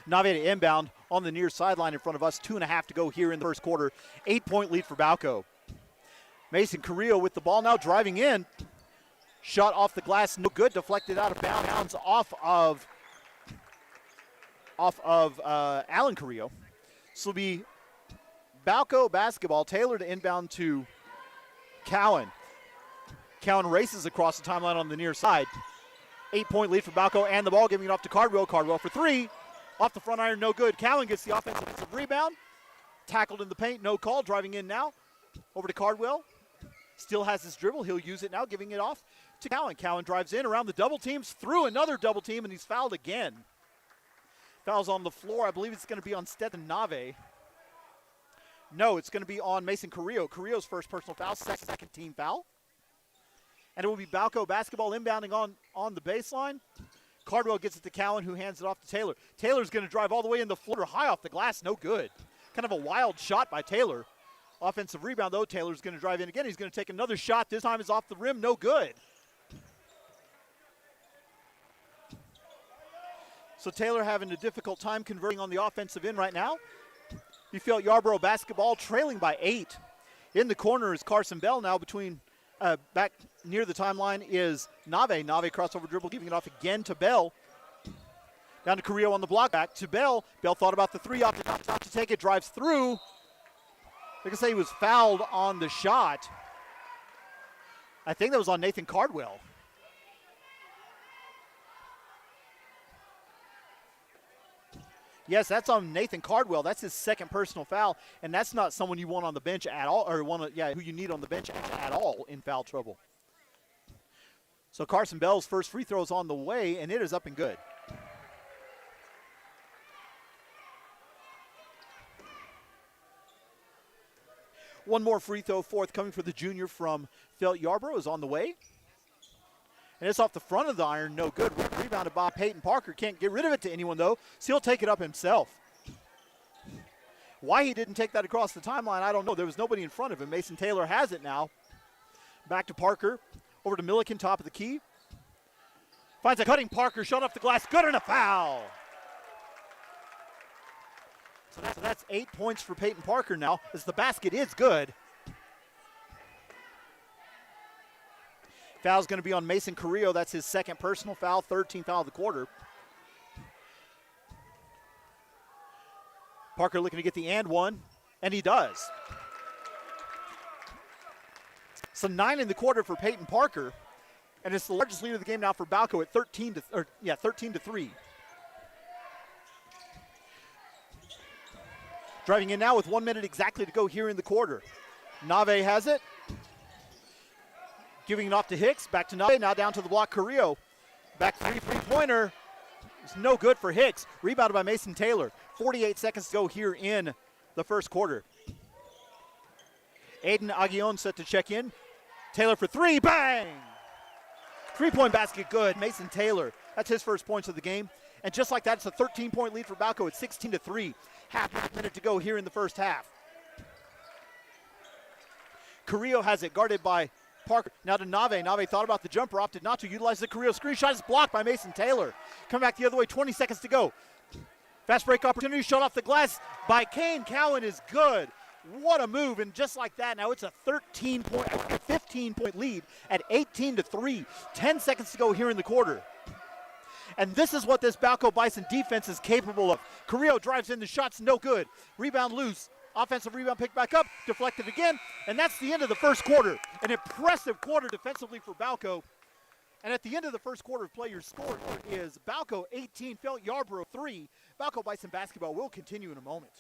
Nave to inbound on the near sideline in front of us. 2.5 to go here in the first quarter. 8-point lead for Balko. Mason Carrillo with the ball now, driving in. Shot off the glass, no good. Deflected out of bounds off of Alan Carrillo. This will be Balko basketball. Taylor to inbound to Cowan. Cowan races across the timeline on the near side. 8-point lead for Balko, and the ball giving it off to Cardwell. Cardwell for 3. Off the front iron, no good. Cowan gets the offensive rebound. Tackled in the paint, no call. Driving in now. Over to Cardwell. Still has his dribble. He'll use it now, giving it off to Cowan. Cowan drives in around the double teams, through another double team, and he's fouled again. Foul's on the floor. I believe it's going to be on Stetson Nave. No, it's going to be on Mason Carrillo. Carrillo's first personal foul, second team foul. And it will be Balko basketball inbounding on the baseline. Cardwell gets it to Cowan, who hands it off to Taylor. Taylor's going to drive all the way in the floater, high off the glass, no good. Kind of a wild shot by Taylor. Offensive rebound, though. Taylor's going to drive in again. He's going to take another shot. This time is off the rim, no good. So Taylor having a difficult time converting on the offensive end right now. You felt Yarbrough basketball trailing by 8. In the corner is Carson Bell. Now between back near the timeline is Nave. Nave crossover dribble, giving it off again to Bell. Down to Carrillo on the block, back to Bell. Bell thought about the three, opted not to take it, drives through. They can say he was fouled on the shot. I think that was on Nathan Cardwell. Yes, that's on Nathan Cardwell. That's his second personal foul, and that's not someone you want on the bench at all, or who you need on the bench at all in foul trouble. So Carson Bell's first free throw is on the way, and it is up and good. One more free throw forthcoming for the junior from Felt Yarbrough is on the way. And it's off the front of the iron, no good. Rebounded by Peyton Parker. Can't get rid of it to anyone, though, so he'll take it up himself. Why he didn't take that across the timeline, I don't know. There was nobody in front of him. Mason Taylor has it now. Back to Parker. Over to Milliken, top of the key. Finds a cutting Parker, shot off the glass, good, and a foul. So that's 8 points for Peyton Parker now, as the basket is good. Foul's going to be on Mason Carrillo. That's his second personal foul, 13th foul of the quarter. Parker looking to get the and one, and he does. So 9 in the quarter for Peyton Parker, and it's the largest lead of the game now for Balko at 13 to 3. Driving in now with 1 minute exactly to go here in the quarter. Nave has it. Giving it off to Hicks. Back to Nave. Now down to the block, Carrillo. Back three-pointer. It's no good for Hicks. Rebounded by Mason Taylor. 48 seconds to go here in the first quarter. Aiden Aguillon set to check in. Taylor for three. Bang! 3-point basket good. Mason Taylor. That's his first points of the game. And just like that, it's a 13-point lead for Balko at 16 to 3. Half a minute to go here in the first half. Carrillo has it guarded by Parker. Now to Nave. Nave thought about the jumper, opted not to utilize the Carrillo screen. Shot is blocked by Mason Taylor. Come back the other way, 20 seconds to go. Fast break opportunity, shot off the glass by Kane. Cowan is good. What a move, and just like that, now it's a 15-point lead at 18 to 3. 10 seconds to go here in the quarter. And this is what this Balko Bison defense is capable of. Carrillo drives in, the shot's no good. Rebound loose. Offensive rebound picked back up, deflected again, and that's the end of the first quarter. An impressive quarter defensively for Balko. And at the end of the first quarter of play, your score is Balko 18, Felt Yarbrough 3. Balko Bison basketball will continue in a moment.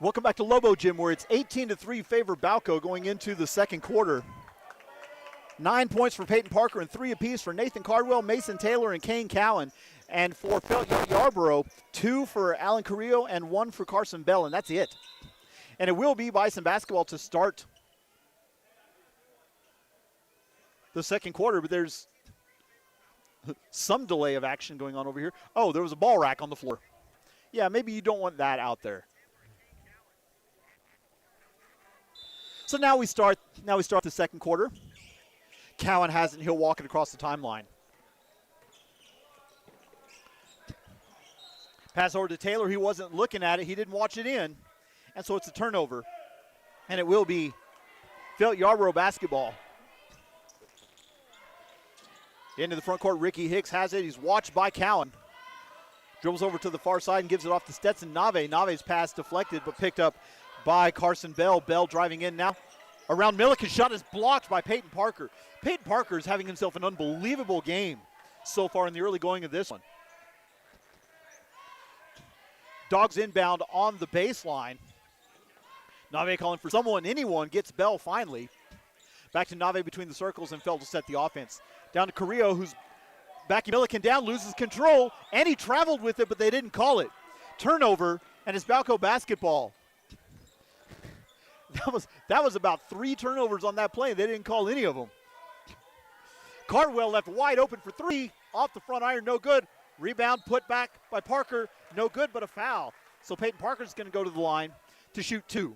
Welcome back to Lobo Gym, where it's 18 to 3 favor Balko going into the second quarter. 9 points for Peyton Parker and 3 apiece for Nathan Cardwell, Mason Taylor, and Kane Cowan. And for Felt Yarbrough, 2 for Alan Carrillo and 1 for Carson Bell, and that's it. And it will be Bison basketball to start the second quarter, but there's some delay of action going on over here. Oh, there was a ball rack on the floor. Yeah, maybe you don't want that out there. So now we start the second quarter. Cowan has it, he'll walk it across the timeline. Pass over to Taylor, he wasn't looking at it, he didn't watch it in. And so it's a turnover. And it will be Felt Yarbrough basketball. Into the front court, Ricky Hicks has it, he's watched by Cowan. Dribbles over to the far side and gives it off to Stetson Nave. Nave's pass deflected but picked up by Carson Bell. Bell driving in now. Around Milliken's shot is blocked by Peyton Parker. Peyton Parker is having himself an unbelievable game so far in the early going of this one. Dogs inbound on the baseline. Nave calling for someone, anyone, gets Bell finally. Back to Nave between the circles and Feld to set the offense. Down to Carrillo, who's backing Milliken down, loses control, and he traveled with it, but they didn't call it. Turnover, and it's Balko basketball. That was about 3 turnovers on that play. They didn't call any of them. Cardwell left wide open for 3. Off the front iron, no good. Rebound put back by Parker, no good, but a foul. So Peyton Parker's going to go to the line to shoot 2.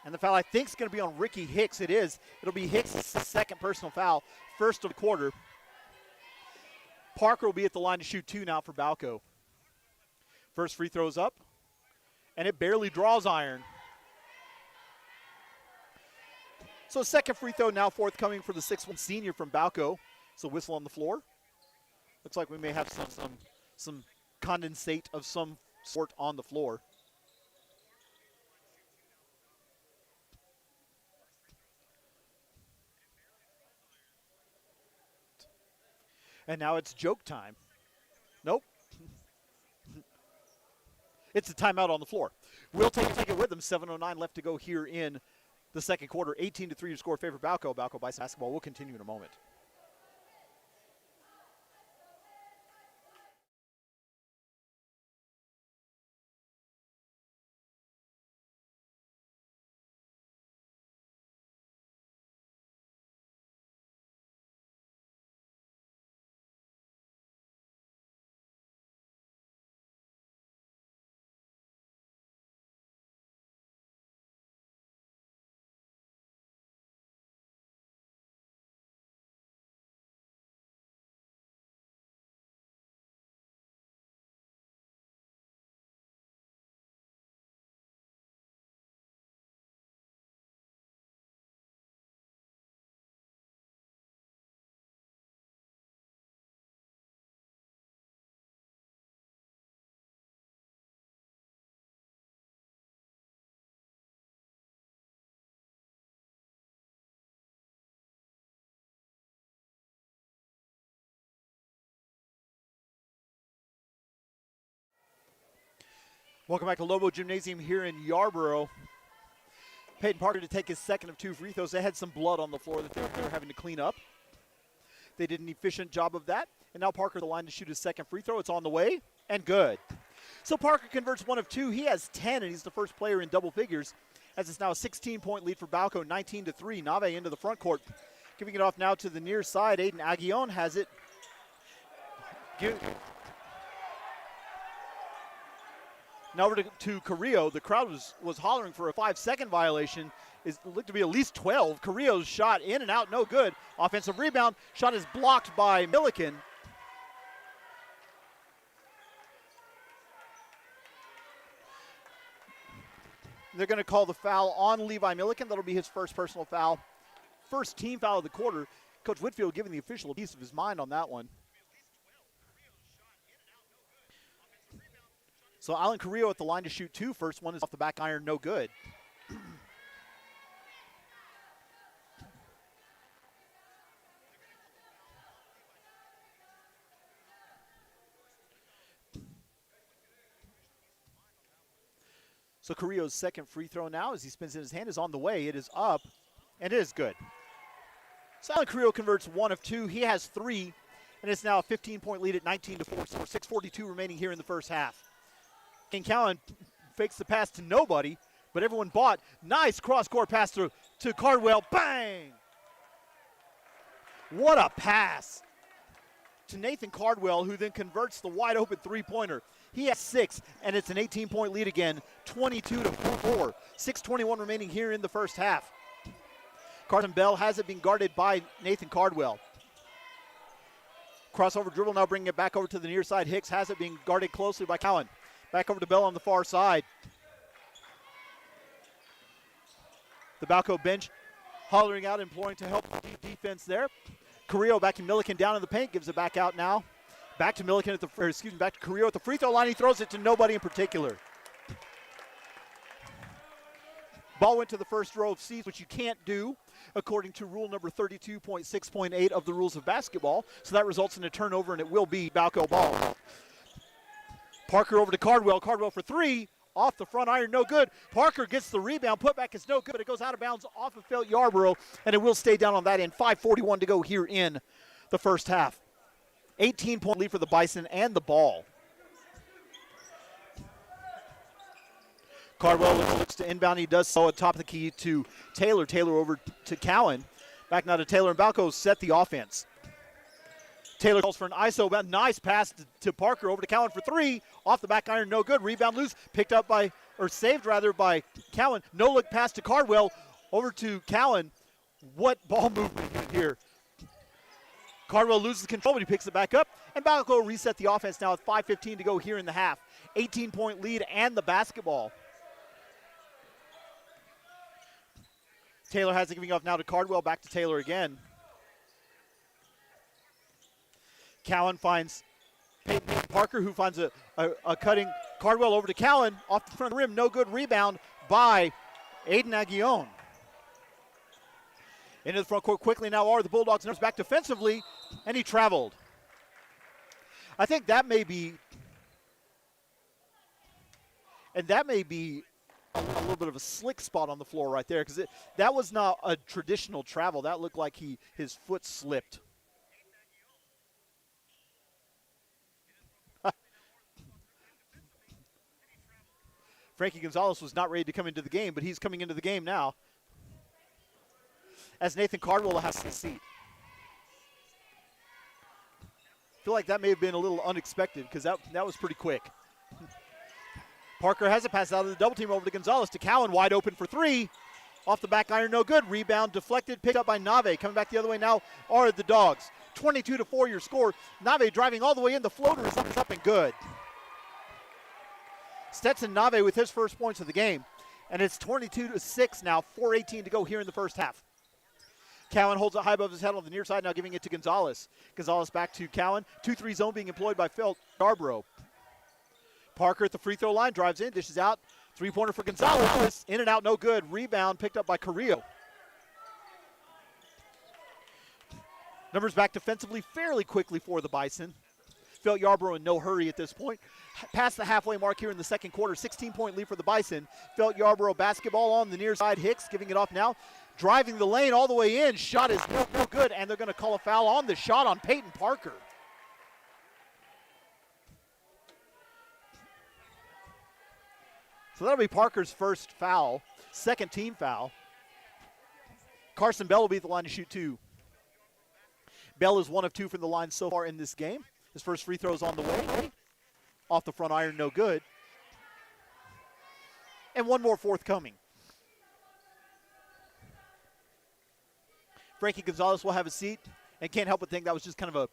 And the foul, I think, is going to be on Ricky Hicks. It is. It'll be Hicks' second personal foul, first of the quarter. Parker will be at the line to shoot 2 now for Balko. First free throw's up, and it barely draws iron. So second free throw now forthcoming for the 6'1" senior from Balko. So whistle on the floor. Looks like we may have some condensate of some sort on the floor. And now it's joke time. Nope. It's a timeout on the floor. We'll take it with them. 7:09 left to go here in the second quarter. 18-3 to score favor Balko. Balko by basketball. We'll continue in a moment. Welcome back to Lobo Gymnasium here in Yarbrough. Peyton Parker to take his second of 2 free throws. They had some blood on the floor that they were having to clean up. They did an efficient job of that. And now Parker the line to shoot his second free throw. It's on the way and good. So Parker converts 1 of 2. He has 10 and he's the first player in double figures as it's now a 16-point lead for Balko, 19-3. Nave into the front court. Giving it off now to the near side. Aiden Aguillon has it. Now over to Carrillo. The crowd was hollering for a 5-second violation. It looked to be at least 12. Carrillo's shot in and out, no good. Offensive rebound. Shot is blocked by Milliken. They're going to call the foul on Levi Milliken. That'll be his first personal foul. First team foul of the quarter. Coach Whitfield giving the official a piece of his mind on that one. So Alan Carrillo at the line to shoot 2. First one is off the back iron, no good. So Carrillo's second free throw now as he spins in his hand is on the way. It is up, and it is good. So Alan Carrillo converts 1 of 2. He has 3, and it's now a 15-point lead at 19-4. So 6:42 remaining here in the first half. King Cowan fakes the pass to nobody, but everyone bought. Nice cross-court pass to Cardwell. Bang! What a pass to Nathan Cardwell, who then converts the wide-open three-pointer. He has 6, and it's an 18-point lead again, 22-4. 6:21 remaining here in the first half. Carson Bell has it being guarded by Nathan Cardwell. Crossover dribble now bringing it back over to the near side. Hicks has it being guarded closely by Cowan. Back over to Bell on the far side. The Balko bench hollering out, imploring to help the defense there. Carrillo backing Milliken down in the paint, gives it back out now Back to Milliken back to Carrillo at the free throw line. He throws it to nobody in particular. Ball went to the first row of seats, which you can't do according to rule number 32.6.8 of the rules of basketball. So that results in a turnover, and it will be Balko ball. Parker over to Cardwell. Cardwell for three. Off the front iron, no good. Parker gets the rebound. Putback is no good, but it goes out of bounds off of Felt Yarbrough, and it will stay down on that end. 5:41 to go here in the first half. 18-point lead for the Bison and the ball. Cardwell looks to inbound. He does so at top of the key to Taylor. Taylor over to Cowan. Back now to Taylor, and Balko set the offense. Taylor calls for an ISO. Nice pass to Parker over to Cowan for three. Off the back iron, no good. Rebound loose. Picked up by, or saved rather, by Cowan. No look pass to Cardwell over to Cowan. What ball movement here. Cardwell loses control, but he picks it back up. And Balko reset the offense now with 5:15 to go here in the half. 18-point lead and the basketball. Taylor has it, giving off now to Cardwell. Back to Taylor again. Cowan finds Peyton Parker, who finds a cutting Cardwell over to Cowan. Off the front of the rim, no good. Rebound by Aiden Aguillon. Into the front court quickly now are the Bulldogs. Numbers back defensively, and he traveled. I think that may be, a little bit of a slick spot on the floor right there, because that was not a traditional travel. That looked like his foot slipped. Frankie Gonzalez was not ready to come into the game, but he's coming into the game now, as Nathan Cardwell has his seat. I feel like that may have been a little unexpected, because that was pretty quick. Parker has it, passes out of the double team over to Gonzalez, to Cowan, wide open for three. Off the back iron, no good. Rebound deflected, picked up by Nave. Coming back the other way now are the Dogs. 22-4 your score. Nave driving all the way in. The floater is up and good. Stetson Nave with his first points of the game. And it's 22-6 now, 4:18 to go here in the first half. Cowan holds it high above his head on the near side, now giving it to Gonzalez. Gonzalez back to Cowan. 2-3 zone being employed by Felt Yarbrough. Parker at the free throw line, drives in, dishes out. Three-pointer for Gonzalez. In and out, no good. Rebound picked up by Carrillo. Numbers back defensively fairly quickly for the Bison. Felt Yarbrough in no hurry at this point. Past the halfway mark here in the second quarter. 16-point lead for the Bison. Felt Yarbrough basketball on the near side. Hicks giving it off now. Driving the lane all the way in. Shot is no good, and they're going to call a foul on the shot on Peyton Parker. So that'll be Parker's first foul, second team foul. Carson Bell will be at the line to shoot two. Bell is 1 of 2 from the line so far in this game. His first free throw is on the way. Off the front iron, no good. And one more forthcoming. Frankie Gonzalez will have a seat, and can't help but think that was just kind of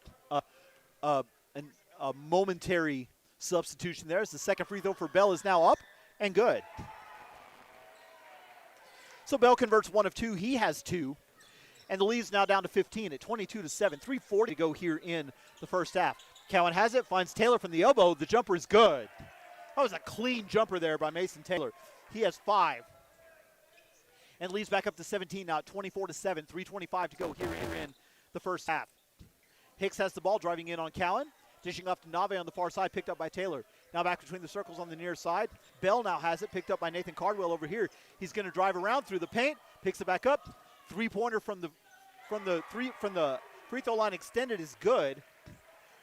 a momentary substitution there, as the second free throw for Bell is now up and good. So Bell converts 1 of 2. He has 2. And the lead's now down to 15 at 22-7. 3:40 to go here in the first half. Cowan has it, finds Taylor from the elbow. The jumper is good. That was a clean jumper there by Mason Taylor. He has 5. And leads back up to 17 now at 24-7. 3:25 to go here in the first half. Hicks has the ball, driving in on Cowan. Dishing off to Nave on the far side, picked up by Taylor. Now back between the circles on the near side. Bell now has it, picked up by Nathan Cardwell over here. He's going to drive around through the paint, picks it back up. Three-pointer from the free throw line extended is good.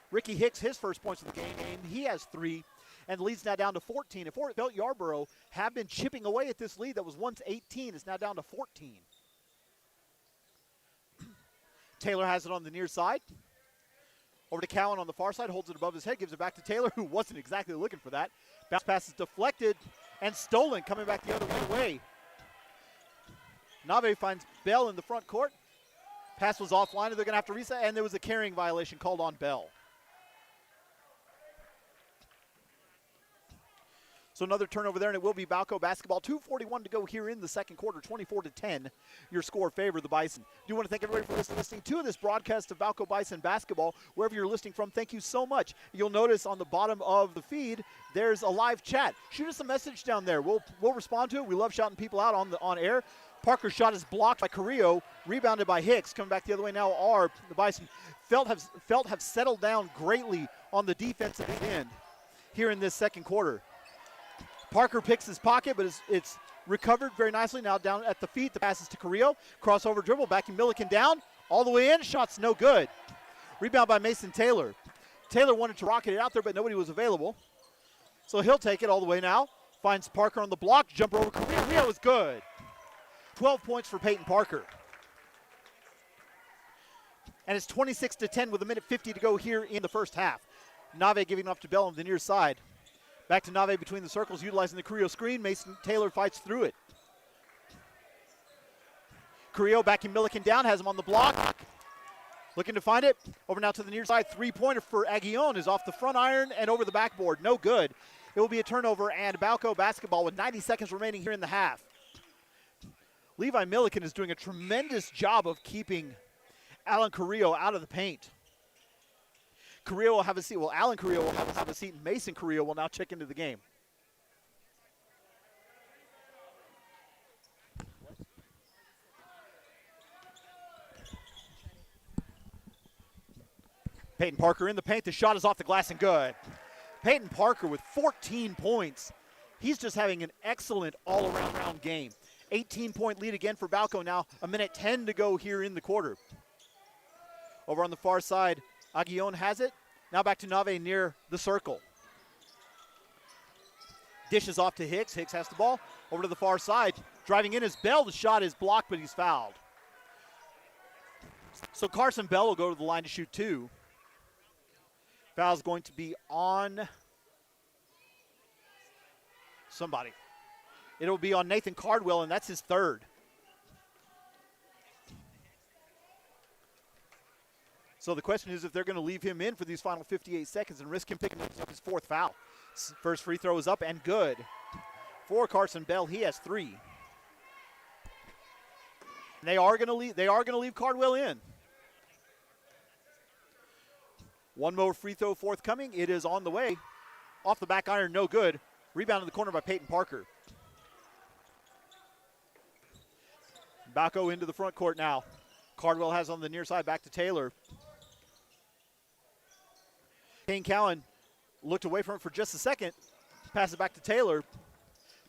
Ricky Hicks, his first points of the game, he has 3, and the lead's now down to 14. And Felt Yarbrough have been chipping away at this lead that was once 18. It's now down to 14. Taylor has it on the near side. Over to Cowan on the far side, holds it above his head, gives it back to Taylor, who wasn't exactly looking for that. Bounce pass is deflected and stolen, coming back the other way. Nave finds Bell in the front court. Pass was offline, and they're going to have to reset, and there was a carrying violation called on Bell. So another turnover there, and it will be Balko basketball. 2:41 to go here in the second quarter, 24-10. Your score favor the Bison. Do want to thank everybody for listening to this broadcast of Balko Bison basketball. Wherever you're listening from, thank you so much. You'll notice on the bottom of the feed, there's a live chat. Shoot us a message down there. We'll respond to it. We love shouting people out on air. Parker's shot is blocked by Carrillo, rebounded by Hicks. Coming back the other way now are the Bison. Felt have settled down greatly on the defensive end here in this second quarter. Parker picks his pocket, but it's recovered very nicely. Now down at the feet, the pass is to Carrillo. Crossover dribble, backing Milliken down. All the way in, shot's no good. Rebound by Mason Taylor. Taylor wanted to rocket it out there, but nobody was available. So he'll take it all the way now. Finds Parker on the block, jumper over Carrillo. Carrillo is good. 12 points for Peyton Parker. And it's 26-10 with 1:50 to go here in the first half. Nave giving off to Bell on the near side. Back to Nave between the circles, utilizing the Carrillo screen. Mason Taylor fights through it. Carrillo backing Milliken down, has him on the block. Looking to find it. Over now to the near side. Three-pointer for Aguillon is off the front iron and over the backboard. No good. It will be a turnover and Balko basketball with 90 seconds remaining here in the half. Levi Milliken is doing a tremendous job of keeping Alan Carrillo out of the paint. Carrillo will have a seat. Well, Alan Carrillo will have a seat. Mason Carrillo will now check into the game. Peyton Parker in the paint. The shot is off the glass and good. Peyton Parker with 14 points. He's just having an excellent all-around game. 18-point lead again for Balko now. 1:10 to go here in the quarter. Over on the far side, Aguillon has it. Now back to Nave near the circle. Dishes off to Hicks. Hicks has the ball. Over to the far side. Driving in is Bell. The shot is blocked, but he's fouled. So Carson Bell will go to the line to shoot two. Foul's going to be on somebody. It'll be on Nathan Cardwell, and that's his third. So the question is if they're going to leave him in for these final 58 seconds and risk him picking up his fourth foul. First free throw is up and good. For Carson Bell, he has three. And they are going to leave Cardwell in. One more free throw forthcoming. It is on the way. Off the back iron, no good. Rebound in the corner by Peyton Parker. Balko into the front court now. Cardwell has on the near side, back to Taylor. Kane Cowan looked away from it for just a second. Pass it back to Taylor.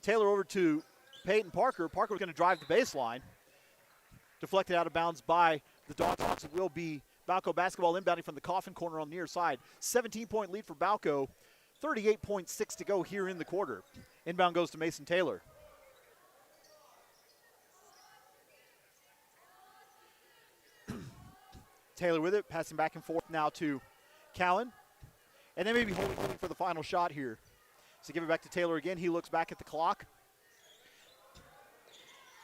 Taylor over to Peyton Parker. Parker was going to drive the baseline. Deflected out of bounds by the Dogs. It will be Balko basketball inbounding from the coffin corner on the near side. 17-point lead for Balko. 38.6 to go here in the quarter. Inbound goes to Mason Taylor. Taylor with it, passing back and forth now to Cowan. And they may be holding for the final shot here. So give it back to Taylor again. He looks back at the clock.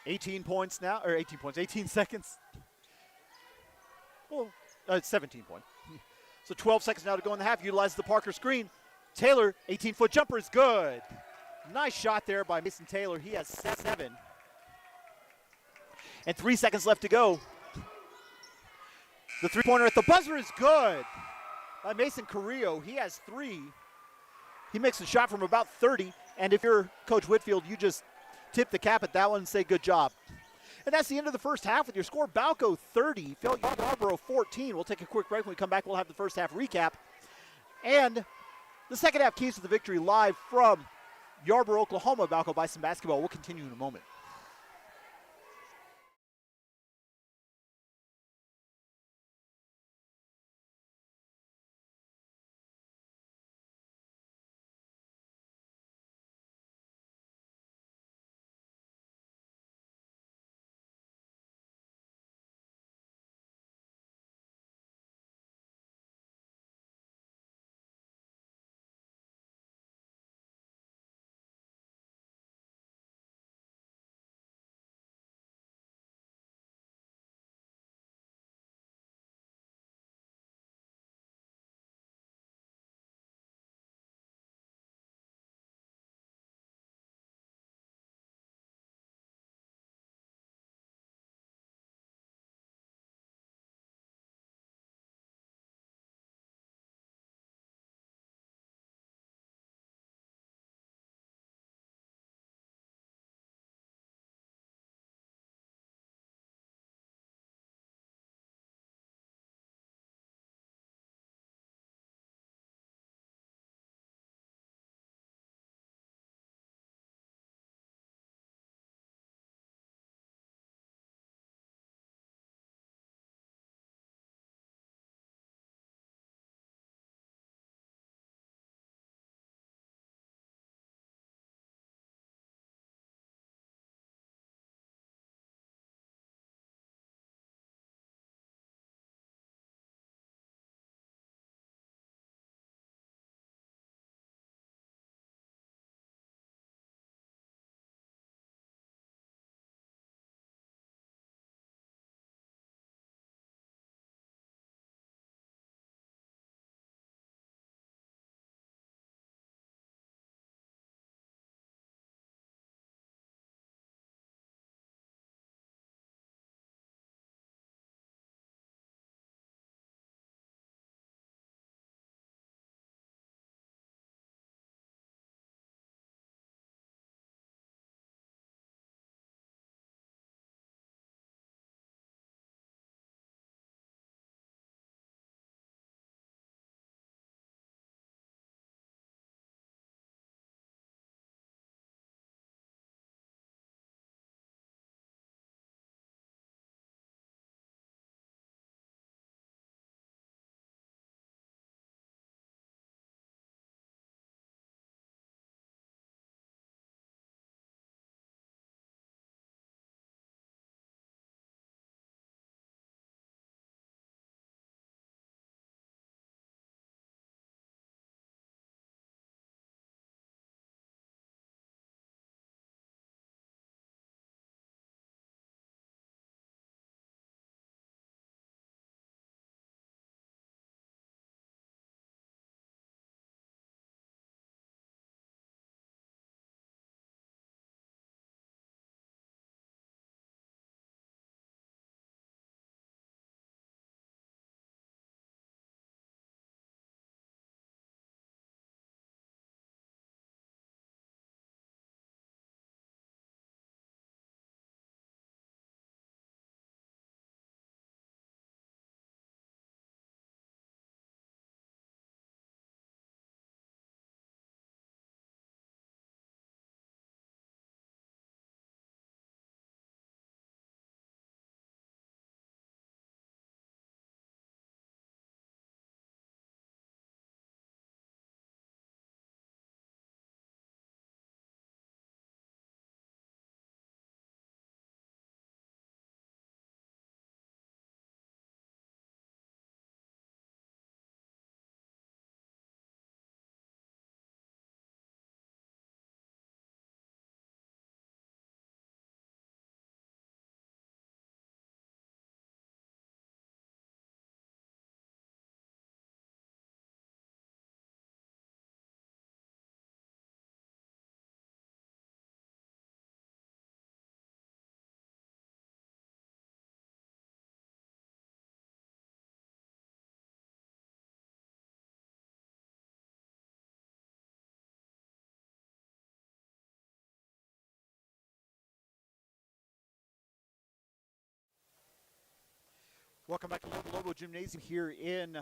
18 points now, or 18 points, 18 seconds. Well, it's 17 points. So 12 seconds now to go in the half. Utilizes the Parker screen. Taylor, 18-foot jumper is good. Nice shot there by Mason Taylor. He has 7. And 3 seconds left to go. The three-pointer at the buzzer is good by Mason Carrillo. He has 3. He makes a shot from about 30. And if you're Coach Whitfield, you just tip the cap at that one and say good job. And that's the end of the first half with your score. Balko 30, Yarbrough 14. We'll take a quick break. When we come back, we'll have the first half recap. And the second half keys to the victory live from Yarbrough, Oklahoma. Balko Bison basketball. We'll continue in a moment. Welcome back to Lobo Gymnasium here in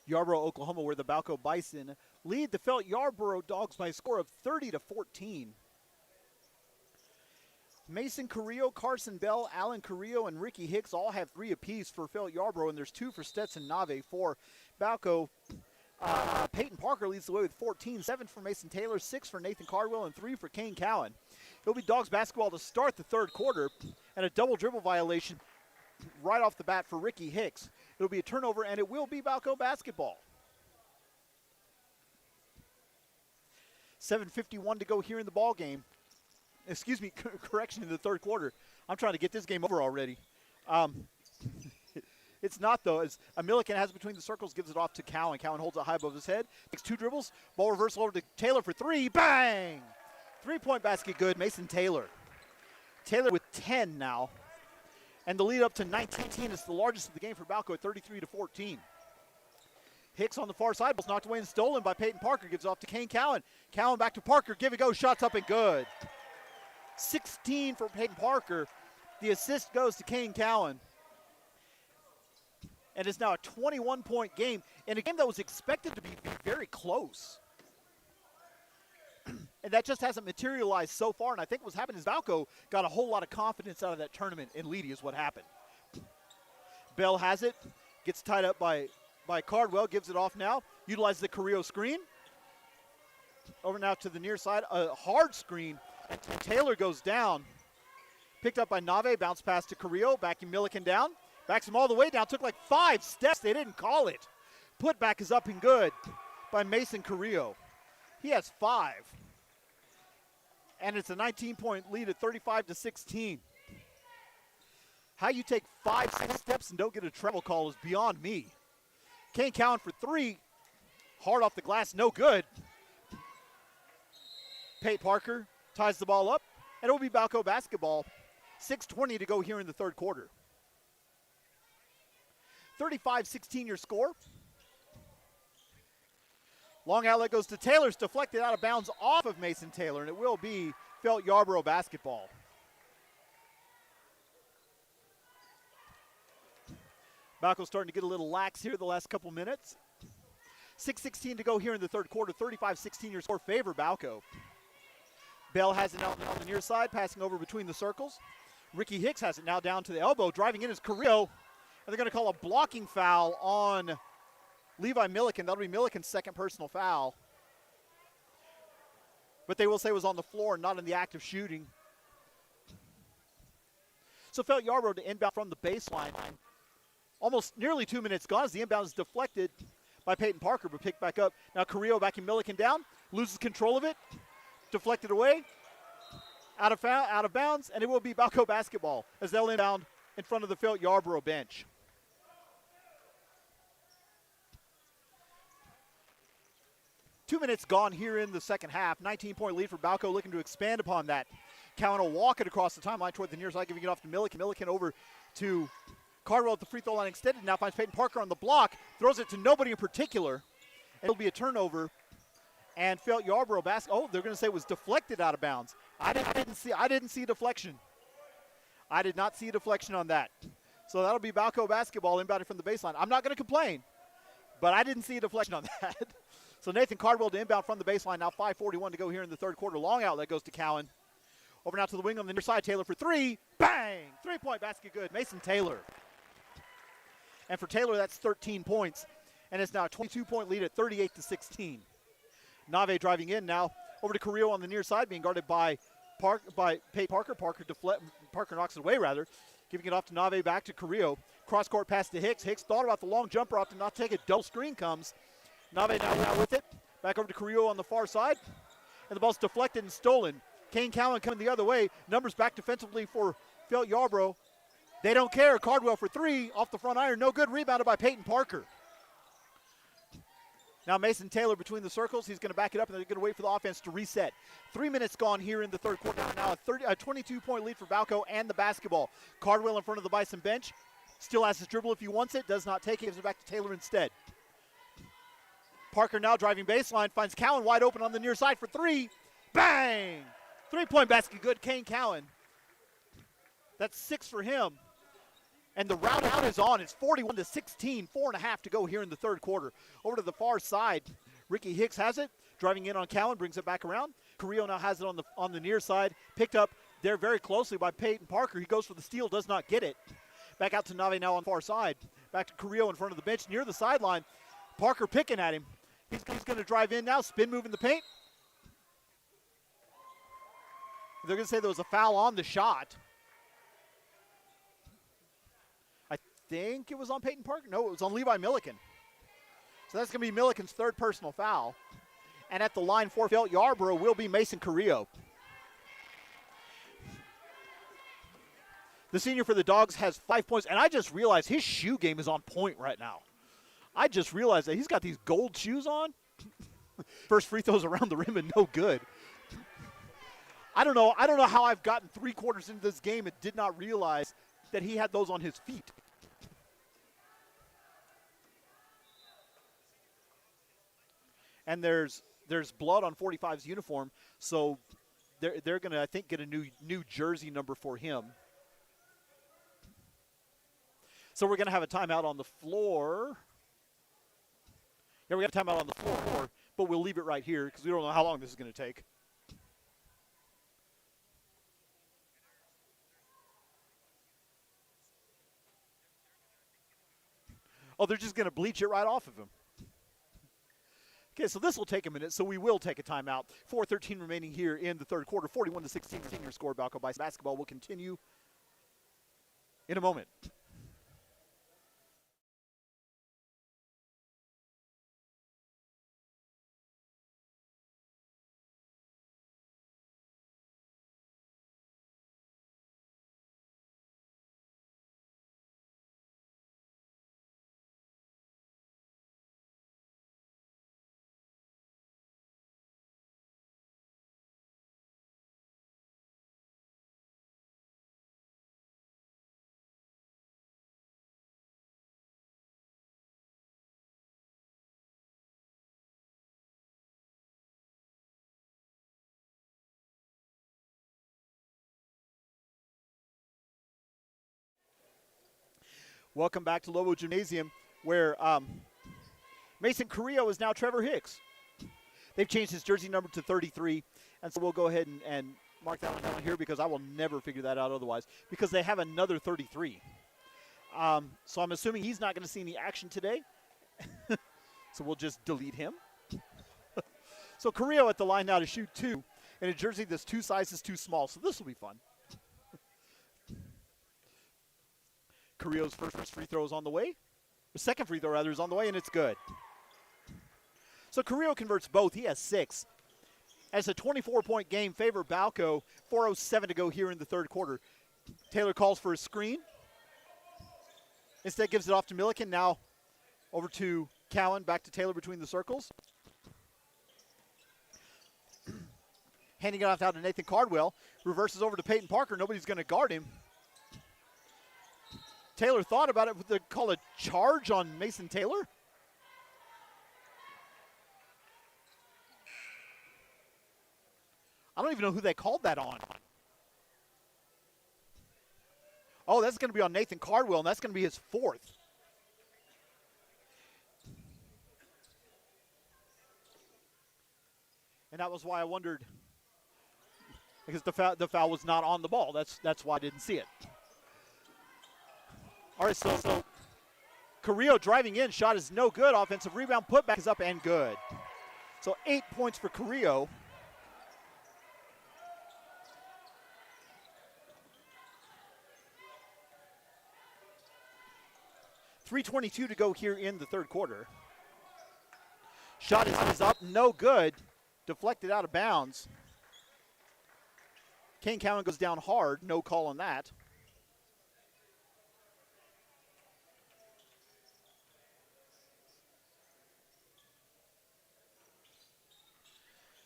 Yarbrough, Oklahoma, where the Balko Bison lead the Felt Yarbrough Dogs by a score of 30-14. Mason Carrillo, Carson Bell, Alan Carrillo, and Ricky Hicks all have 3 apiece for Felt Yarbrough, and there's 2 for Stetson Nave for Balko. Peyton Parker leads the way with 14, 7 for Mason Taylor, 6 for Nathan Cardwell, and 3 for Kane Cowan. It'll be Dogs basketball to start the third quarter, and a double dribble violation right off the bat for Ricky Hicks. It'll be a turnover, and it will be Balko basketball. 7:51 to go here in the ball game. Excuse me, correction, in the third quarter. I'm trying to get this game over already. It's not, though, as Milliken has between the circles, gives it off to Cowan. Cowan holds it high above his head, takes 2 dribbles, ball reversal over to Taylor for 3, bang! 3-point basket good, Mason Taylor. Taylor with 10 now. And the lead up to 19 is the largest of the game for Balko at 33-14. Hicks on the far side, was knocked away and stolen by Peyton Parker, gives off to Kane Cowan. Cowan back to Parker, give it go, shots up and good. 16 for Peyton Parker. The assist goes to Kane Cowan. And it's now a 21-point game in a game that was expected to be very close. And that just hasn't materialized so far, and I think what's happened is Balko got a whole lot of confidence out of that tournament in Leedy is what happened. Bell has it, gets tied up by Cardwell, gives it off now, utilizes the Carrillo screen. Over now to the near side, a hard screen, and Taylor goes down. Picked up by Nave, bounce pass to Carrillo, backing Milliken down. Backs him all the way down, took like 5 steps, they didn't call it. Putback is up and good by Mason Carrillo. He has 5. And it's a 19-point lead at 35-16. How you take 5 steps and don't get a travel call is beyond me. Kane Cowan for 3. Hard off the glass, no good. Peyton Parker ties the ball up, and it will be Balko basketball. 6:20 to go here in the third quarter. 35-16 your score. Long outlet goes to Taylor. It's deflected out of bounds off of Mason Taylor, and it will be Felt Yarbrough basketball. Balko's starting to get a little lax here the last couple minutes. 6:16 to go here in the third quarter. 35-16 your score, favor Balko. Bell has it out on the near side, passing over between the circles. Ricky Hicks has it now down to the elbow. Driving in is Carrillo, and they're going to call a blocking foul on Levi Milliken. That'll be Milliken's second personal foul. But they will say it was on the floor, not in the act of shooting. So Felt Yarbrough to inbound from the baseline. Almost nearly 2 minutes gone as the inbound is deflected by Peyton Parker, but picked back up. Now Carrillo backing Milliken down, loses control of it, deflected away, out of bounds, and it will be Balko basketball as they'll inbound in front of the Felt Yarbrough bench. Two minutes gone here in the second half. 19-point lead for Balko, looking to expand upon that. Cowan will walk it across the timeline toward the near side, giving it off to Milliken. Milliken over to Cardwell at the free throw line extended. Now finds Peyton Parker on the block, throws it to nobody in particular. It'll be a turnover. And Felt Yarbrough basketball. Oh, they're going to say it was deflected out of bounds. I didn't see deflection. I did not see a deflection on that. So that'll be Balko basketball inbounded from the baseline. I'm not going to complain, but I didn't see a deflection on that. So Nathan Cardwell to inbound from the baseline. Now 5:41 to go here in the third quarter. Long outlet goes to Cowan. Over now to the wing on the near side. Taylor for 3. Bang! 3-point basket good. Mason Taylor. And for Taylor, that's 13 points. And it's now a 22-point lead at 38-16. Nave driving in now. Over to Carrillo on the near side, being guarded by Peyton Parker. Parker knocks it away, rather. Giving it off to Nave, back to Carrillo. Cross-court pass to Hicks. Hicks thought about the long jumper, opted not to take it. Double screen comes. Nave now with it. Back over to Carrillo on the far side. And the ball's deflected and stolen. Kane Cowan coming the other way. Numbers back defensively for Felt Yarbrough. They don't care. Cardwell for 3 off the front iron. No good. Rebounded by Peyton Parker. Now Mason Taylor between the circles. He's going to back it up, and they're going to wait for the offense to reset. 3 minutes gone here in the third quarter. Now a 22-point lead for Balko and the basketball. Cardwell in front of the Bison bench. Still has his dribble if he wants it. Does not take it. Gives it back to Taylor instead. Parker now driving baseline. Finds Cowan wide open on the near side for 3. Bang! 3-point basket good. Kane Cowan. That's 6 for him. And the route out is on. It's 41-16, 4.5 to go here in the third quarter. Over to the far side, Ricky Hicks has it, driving in on Cowan, brings it back around. Carrillo now has it on the near side, picked up there very closely by Peyton Parker. He goes for the steal, does not get it. Back out to Nave now on far side. Back to Carrillo in front of the bench near the sideline. Parker picking at him. He's going to drive in now, spin move in the paint. They're going to say there was a foul on the shot. I think it was on Peyton Parker. No, it was on Levi Milliken. So that's going to be Milliken's third personal foul. And at the line for Yarbrough will be Mason Carrillo. The senior for the Dogs has 5 points, and I just realized his shoe game is on point right now. I just realized that he's got these gold shoes on. First free throws around the rim and no good. I don't know how I've gotten 3 quarters into this game and did not realize that he had those on his feet. And there's blood on 45's uniform, so they're going to, I think, get a new jersey number for him. So we're going to have a timeout on the floor. Yeah, we got a timeout on the floor, but we'll leave it right here because we don't know how long this is going to take. Oh, they're just going to bleach it right off of him. Okay, so this will take a minute, so we will take a timeout. 4:13 remaining here in the third quarter. 41-16 senior score. Balko by basketball will continue in a moment. Welcome back to Lobo Gymnasium, where Mason Carrillo is now Trevor Hicks. They've changed his jersey number to 33, and so we'll go ahead and mark that one down here because I will never figure that out otherwise, because they have another 33. So I'm assuming he's not going to see any action today, so we'll just delete him. So Carrillo at the line now to shoot 2 in a jersey that's 2 sizes too small, so this will be fun. Carrillo's first free throw is on the way. The second free throw, rather, is on the way, and it's good. So Carrillo converts both. He has 6. As a 24-point game, favor Balko. 4:07 to go here in the third quarter. Taylor calls for a screen. Instead gives it off to Milliken. Now over to Cowan, back to Taylor between the circles. Handing it off out to Nathan Cardwell. Reverses over to Peyton Parker. Nobody's going to guard him. Taylor thought about it. Would they call a charge on Mason Taylor? I don't even know who they called that on. Oh, that's going to be on Nathan Cardwell, and that's going to be his 4th. And that was why I wondered, because the foul was not on the ball. That's why I didn't see it. All right, so Carrillo driving in, shot is no good. Offensive rebound, putback is up and good. So 8 points for Carrillo. .322 to go here in the third quarter. Shot is up, no good. Deflected out of bounds. Kane Cowan goes down hard, no call on that.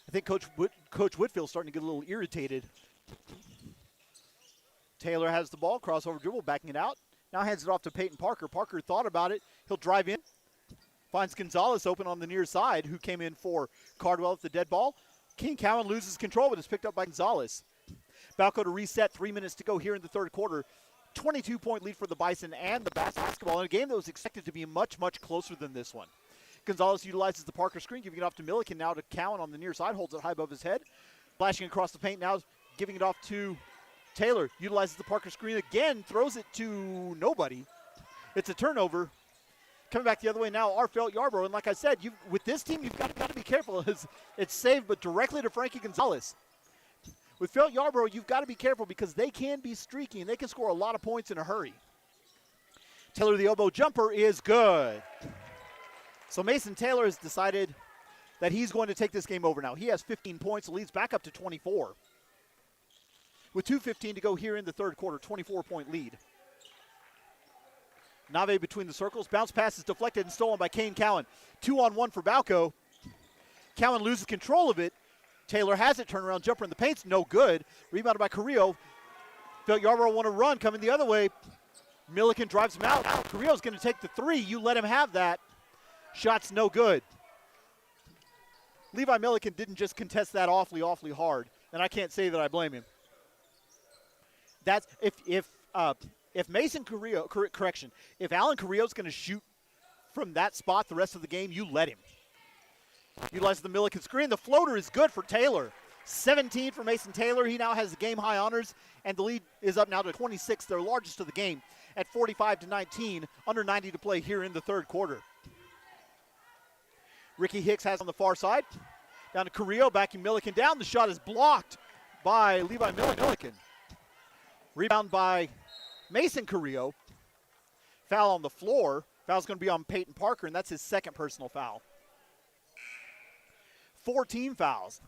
I think Coach Whitfield's starting to get a little irritated. Taylor has the ball, crossover dribble, backing it out. Now hands it off to Peyton Parker. Parker thought about it. He'll drive in. Finds Gonzalez open on the near side, who came in for Cardwell at the dead ball. King Cowan loses control, but it's picked up by Gonzalez. Balko to reset. 3 minutes to go here in the third quarter. 22-point lead for the Bison and the basketball in a game that was expected to be much, much closer than this one. Gonzalez utilizes the Parker screen, giving it off to Milliken, now to Cowan on the near side, holds it high above his head. Flashing across the paint, now giving it off to Taylor. Utilizes the Parker screen again, throws it to nobody. It's a turnover. Coming back the other way now, Arfelt Yarbrough. And like I said, with this team, you've got to be careful. It's saved, but directly to Frankie Gonzalez. With Felt Yarbrough, you've got to be careful because they can be streaky and they can score a lot of points in a hurry. Taylor, the elbow jumper is good. So Mason Taylor has decided that he's going to take this game over now. He has 15 points, leads back up to 24. With 2:15 to go here in the third quarter, 24-point lead. Nave between the circles. Bounce pass is deflected and stolen by Kane Cowan. 2-on-1 for Balko. Cowan loses control of it. Taylor has it. Turnaround jumper in the paint's no good. Rebounded by Carrillo. Felt Yarbrough want to run. Coming the other way. Milliken drives him out. Carrillo's going to take the three. You let him have that. Shot's no good. Levi Milliken didn't just contest that awfully hard. And I can't say that I blame him. That's if Mason Carrillo, if Alan Carrillo's going to shoot from that spot the rest of the game, you let him. Utilizes the Milliken screen. The floater is good for Taylor. 17 for Mason Taylor. He now has the game high honors, and the lead is up now to 26, their largest of the game, at 45-19, under 90 to play here in the third quarter. Ricky Hicks has on the far side. Down to Carrillo, backing Milliken down. The shot is blocked by Levi Milliken. Rebound by Mason Carrillo. Foul on the floor. Foul's going to be on Peyton Parker, and that's his second personal foul. 4 team fouls.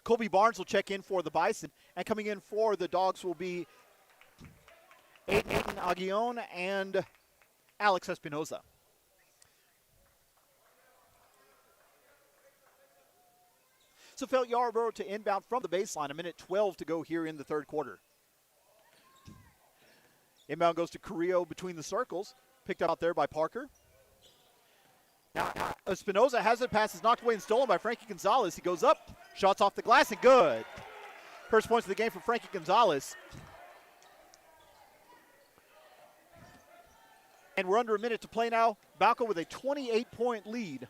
Colby Barnes will check in for the Bison, and coming in for the Dogs will be Aiden Aguillon and Alex Espinoza. So Felt Yarbrough to inbound from the baseline. 1:12 to go here in the third quarter. Inbound goes to Carrillo between the circles. Picked up out there by Parker. Now Espinoza has it. Pass is knocked away and stolen by Frankie Gonzalez. He goes up. Shots off the glass and good. First points of the game for Frankie Gonzalez. And we're under a minute to play now. Balko with a 28-point lead.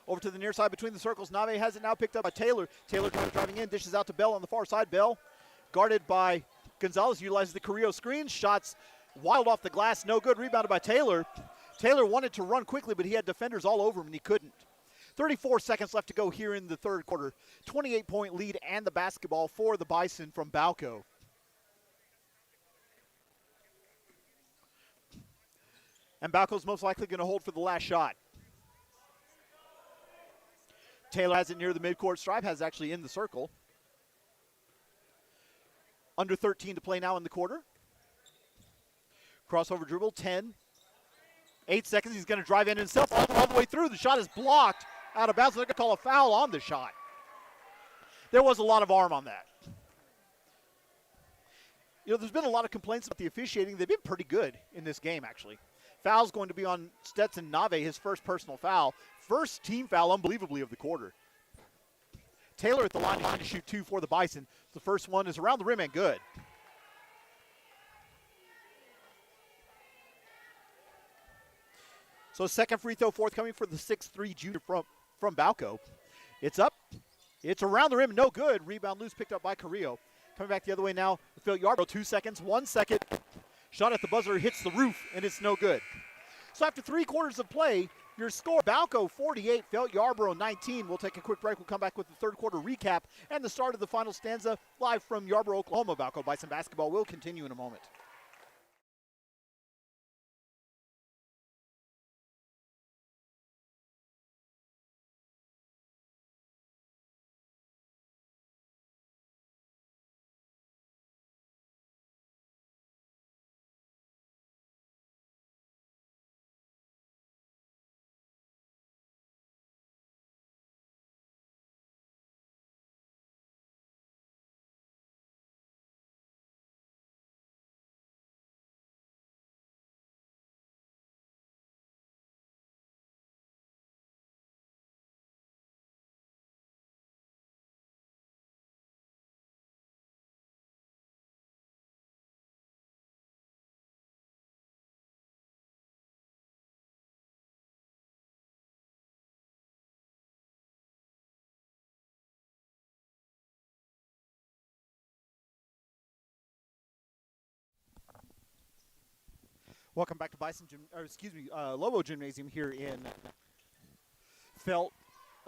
Over to the near side between the circles. Nave has it now picked up by Taylor. Taylor driving in, dishes out to Bell on the far side. Bell guarded by Gonzalez, utilizes the Carrillo screen. Shots wild off the glass, no good. Rebounded by Taylor. Taylor wanted to run quickly, but he had defenders all over him, and he couldn't. 34 seconds left to go here in the third quarter. 28-point lead and the basketball for the Bison from Balko. And Balko's most likely going to hold for the last shot. Taylor has it near the midcourt stripe, has actually in the circle. Under 13 to play now in the quarter. Crossover dribble, 10. 8 seconds, he's going to drive in himself all the way through. The shot is blocked out of bounds. They're going to call a foul on the shot. There was a lot of arm on that. You know, there's been a lot of complaints about the officiating. They've been pretty good in this game, actually. Foul's going to be on Stetson Nave, his first personal foul. First team foul, unbelievably, of the quarter. Taylor at the line to shoot 2 for the Bison. The first one is around the rim and good. So second free throw forthcoming for the 6'3" junior from Balko. It's up. It's around the rim, no good. Rebound loose, picked up by Carrillo. Coming back the other way now, Phil Yarbrough, 2 seconds, 1 second. Shot at the buzzer, hits the roof, and it's no good. So after 3 quarters of play, your score, Balko 48, Felt Yarbrough 19. We'll take a quick break. We'll come back with the third quarter recap and the start of the final stanza live from Yarbrough, Oklahoma. Balko Bison basketball will continue in a moment. Welcome back to Lobo Gymnasium here in Felt.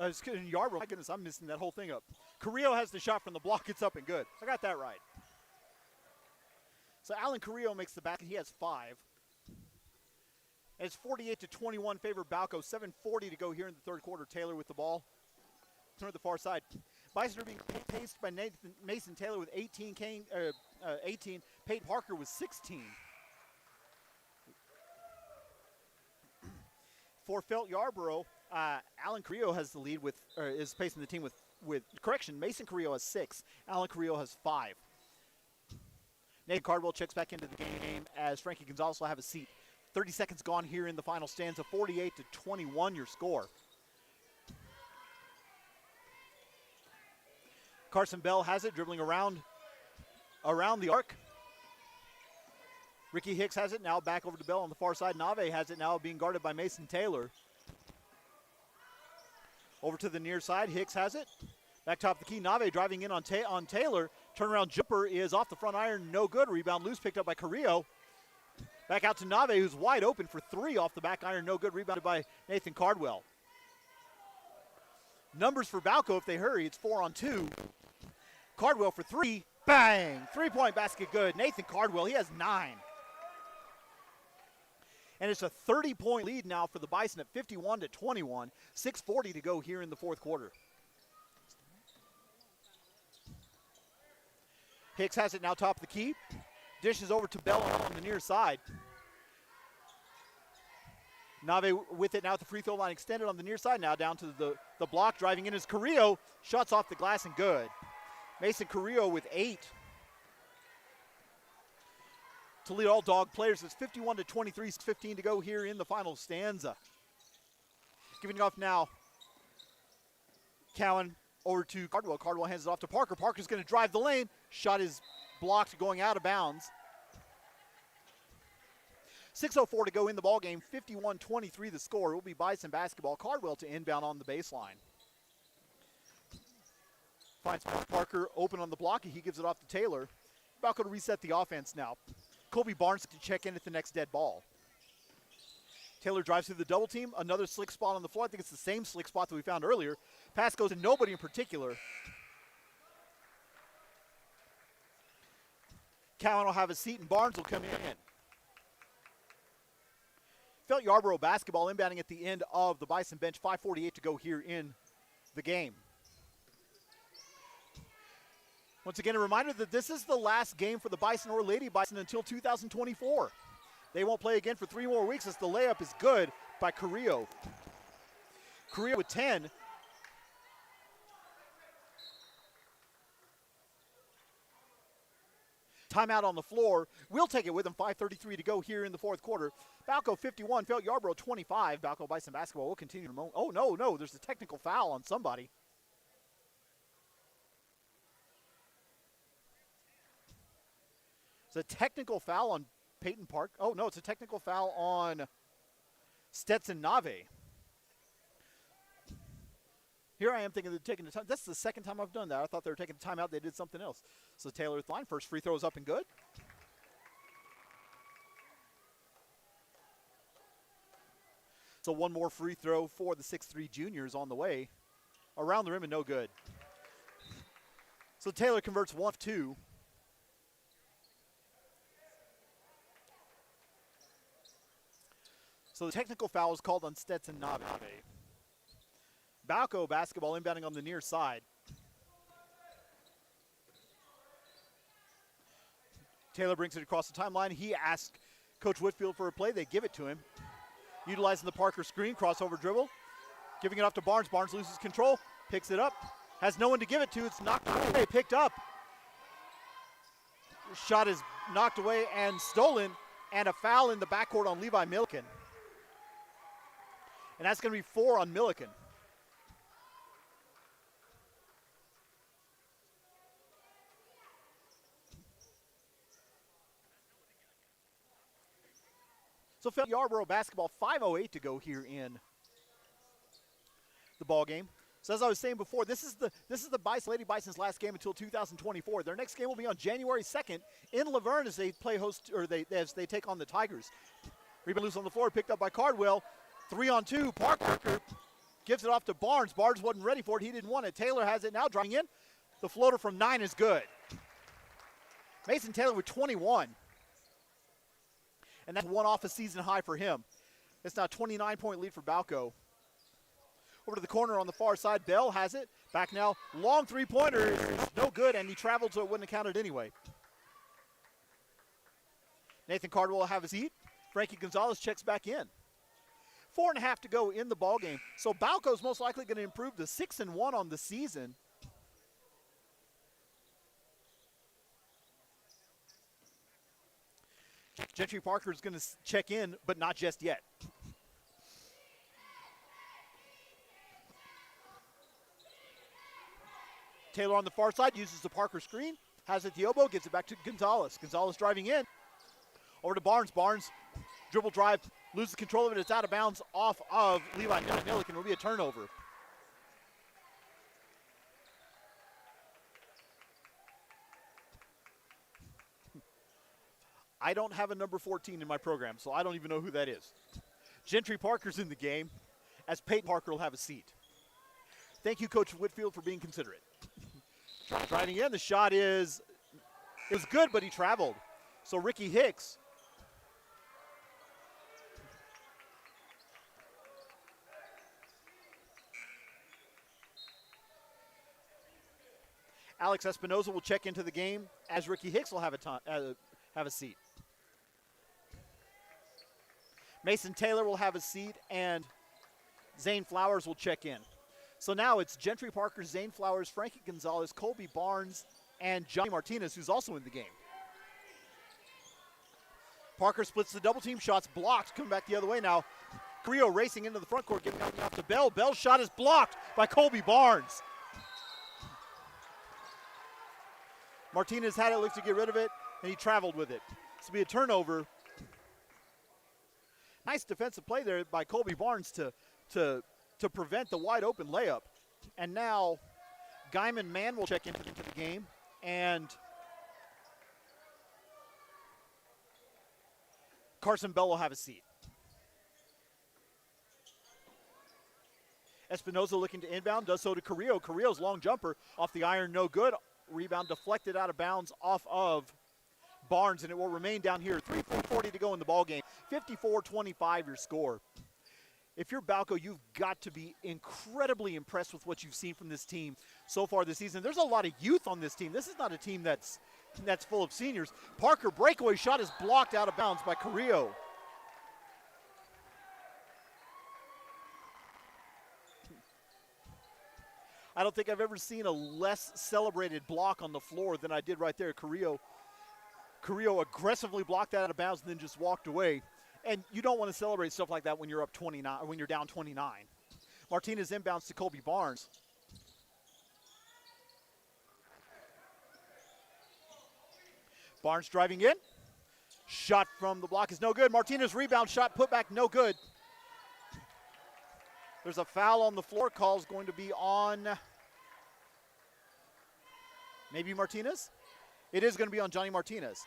In Yarbrough. My goodness, I'm missing that whole thing up. Carrillo has the shot from the block. It's up and good. I got that right. So Alan Carrillo makes the basket. He has 5. And it's 48-21 favor Balko. 7:40 to go here in the third quarter. Taylor with the ball. Turn to the far side. Bison are being paced by Mason Taylor with 18. 18. Peyton Parker with 16. For Felt Yarbrough, Alan Carrillo has the lead is pacing the team with correction. Mason Carrillo has 6. Alan Carrillo has 5. Nathan Cardwell checks back into the game as Frankie Gonzalez will have a seat. 30 seconds gone here in the final stanza. 48-21 your score. Carson Bell has it, dribbling around the arc. Ricky Hicks has it, now back over to Bell on the far side. Nave has it now, being guarded by Mason Taylor. Over to the near side, Hicks has it. Back top of the key, Nave driving in on Taylor. Turnaround jumper is off the front iron, no good. Rebound loose, picked up by Carrillo. Back out to Nave, who's wide open for 3 off the back iron, no good. Rebounded by Nathan Cardwell. Numbers for Balko, if they hurry, it's 4 on 2. Cardwell for 3, bang! 3-point basket good. Nathan Cardwell, he has 9. And it's a 30-point lead now for the Bison at 51-21. 6:40 to go here in the fourth quarter. Hicks has it now top of the key. Dishes over to Bell on the near side. Nave with it now at the free throw line extended on the near side. Now down to the block. Driving in is Carrillo. Shots off the glass and good. Mason Carrillo with 8. To lead all dog players, it's 51-23, 6:15 to go here in the final stanza. Giving it off now. Cowan over to Cardwell. Cardwell hands it off to Parker. Parker's going to drive the lane. Shot is blocked, going out of bounds. 6:04 to go in the ball game. 51-23 the score. It will be Bison basketball. Cardwell to inbound on the baseline. Finds Parker open on the block. He gives it off to Taylor. Balko to reset the offense now. Colby Barnes to check in at the next dead ball. Taylor drives through the double team. Another slick spot on the floor. I think it's the same slick spot that we found earlier. Pass goes to nobody in particular. Cowan will have a seat and Barnes will come in. Felt Yarbrough basketball inbounding at the end of the Bison bench. 5:48 to go here in the game. Once again, a reminder that this is the last game for the Bison or Lady Bison until 2024. They won't play again for 3 more weeks as the layup is good by Carrillo. Carrillo with 10. Timeout on the floor. We'll take it with them. 5:33 to go here in the fourth quarter. Balko 51, Felt Yarbrough 25. Balko Bison basketball will continue in a moment. Oh, no, there's a technical foul on somebody. It's a technical foul on Peyton Park. Oh, no, it's a technical foul on Stetson Nave. Here I am thinking they're taking the time. That's the second time I've done that. I thought they were taking the timeout. They did something else. So Taylor with the line. First free throw is up and good. So one more free throw for the 6'3 juniors on the way. Around the rim and no good. So Taylor converts 1 of 2. So the technical foul is called on Stetson Nave. Balko basketball inbounding on the near side. Taylor brings it across the timeline. He asks Coach Whitfield for a play. They give it to him. Utilizing the Parker screen, crossover dribble. Giving it off to Barnes. Barnes loses control, picks it up. Has no one to give it to. It's knocked away, picked up. Shot is knocked away and stolen. And a foul in the backcourt on Levi Milliken. And that's going to be 4 on Milliken. So Felt Yarbrough basketball, 5:08 to go here in the ball game. So as I was saying before, this is the Lady Bison's last game until 2024. Their next game will be on January 2nd in Laverne as they play host, or as they take on the Tigers. Rebound loose on the floor, picked up by Cardwell. 3-on-2, Parker gives it off to Barnes. Barnes wasn't ready for it, he didn't want it. Taylor has it now, driving in. The floater from 9 is good. Mason Taylor with 21. And that's one off a season high for him. It's now a 29-point lead for Balko. Over to the corner on the far side, Bell has it. Back now, long three-pointer is no good, and he traveled so it wouldn't have counted anyway. Nathan Cardwell will have his seat. Frankie Gonzalez checks back in. 4.5 to go in the ballgame. So Balko's most likely going to improve to 6-1 on the season. Gentry Parker is going to check in, but not just yet. Taylor on the far side uses the Parker screen, has it at the elbow, gives it back to Gonzalez. Gonzalez driving in. Over to Barnes. Barnes, dribble drive, loses control of it. It's out of bounds off of Levi Milliken. It will be a turnover. I don't have a number 14 in my program, so I don't even know who that is. Gentry Parker's in the game, as Peyton Parker will have a seat. Thank you, Coach Whitfield, for being considerate. Driving in, the shot it was good, but he traveled. So Ricky Hicks. Alex Espinoza will check into the game, as Ricky Hicks will have a seat. Mason Taylor will have a seat, and Zane Flowers will check in. So now it's Gentry Parker, Zane Flowers, Frankie Gonzalez, Colby Barnes, and Johnny Martinez, who's also in the game. Parker splits the double team, shots blocked, coming back the other way now. Carrillo racing into the front court, giving out off to Bell. Bell's shot is blocked by Colby Barnes. Martinez had it, looked to get rid of it, and he traveled with it. This will be a turnover. Nice defensive play there by Colby Barnes to prevent the wide open layup. And now Guyman Mann will check into the game, and Carson Bell will have a seat. Espinoza looking to inbound, does so to Carrillo. Carrillo's long jumper off the iron, no good. Rebound deflected out of bounds off of Barnes, and it will remain down here. 3:40 to go in the ballgame. 54-25 your score. If you're Balko, you've got to be incredibly impressed with what you've seen from this team so far this season. There's a lot of youth on this team. This is not a team that's full of seniors. Parker breakaway shot is blocked out of bounds by Carrillo. I don't think I've ever seen a less celebrated block on the floor than I did right there. Carrillo aggressively blocked that out of bounds and then just walked away. And you don't want to celebrate stuff like that when you're up 29, or when you're down 29. Martinez inbounds to Colby Barnes. Barnes driving in. Shot from the block is no good. Martinez rebound shot put back no good. There's a foul on the floor. Call is going to be on maybe Martinez. It is going to be on Johnny Martinez.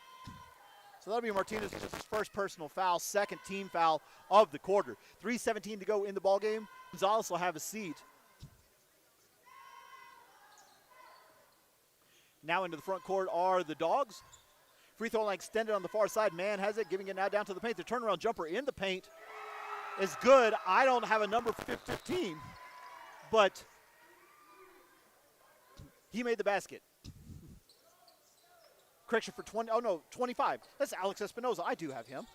So that'll be Martinez's first personal foul, second team foul of the quarter. 3:17 to go in the ballgame. Gonzalez will have a seat. Now into the front court are the Dogs. Free throw line extended on the far side. Mann has it, giving it now down to the paint. The turnaround jumper in the paint is good. I don't have a number 15, but he made the basket. Correction for 25. That's Alex Espinoza. I do have him.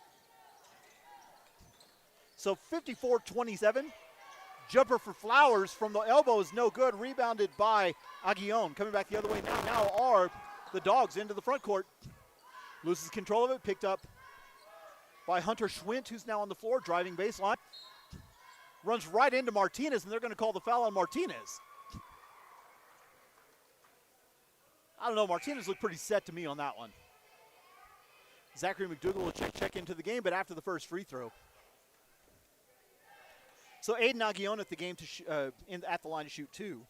So 54-27. Jumper for Flowers from the elbow is no good. Rebounded by Aguillon. Coming back the other way now are the Dogs into the front court. Loses control of it. Picked up by Hunter Schwint, who's now on the floor, driving baseline. Runs right into Martinez, and they're going to call the foul on Martinez. I don't know, Martinez looked pretty set to me on that one. Zachary McDougal will check into the game, but after the first free throw. So Aiden Aguillon at the game at the line to shoot 2.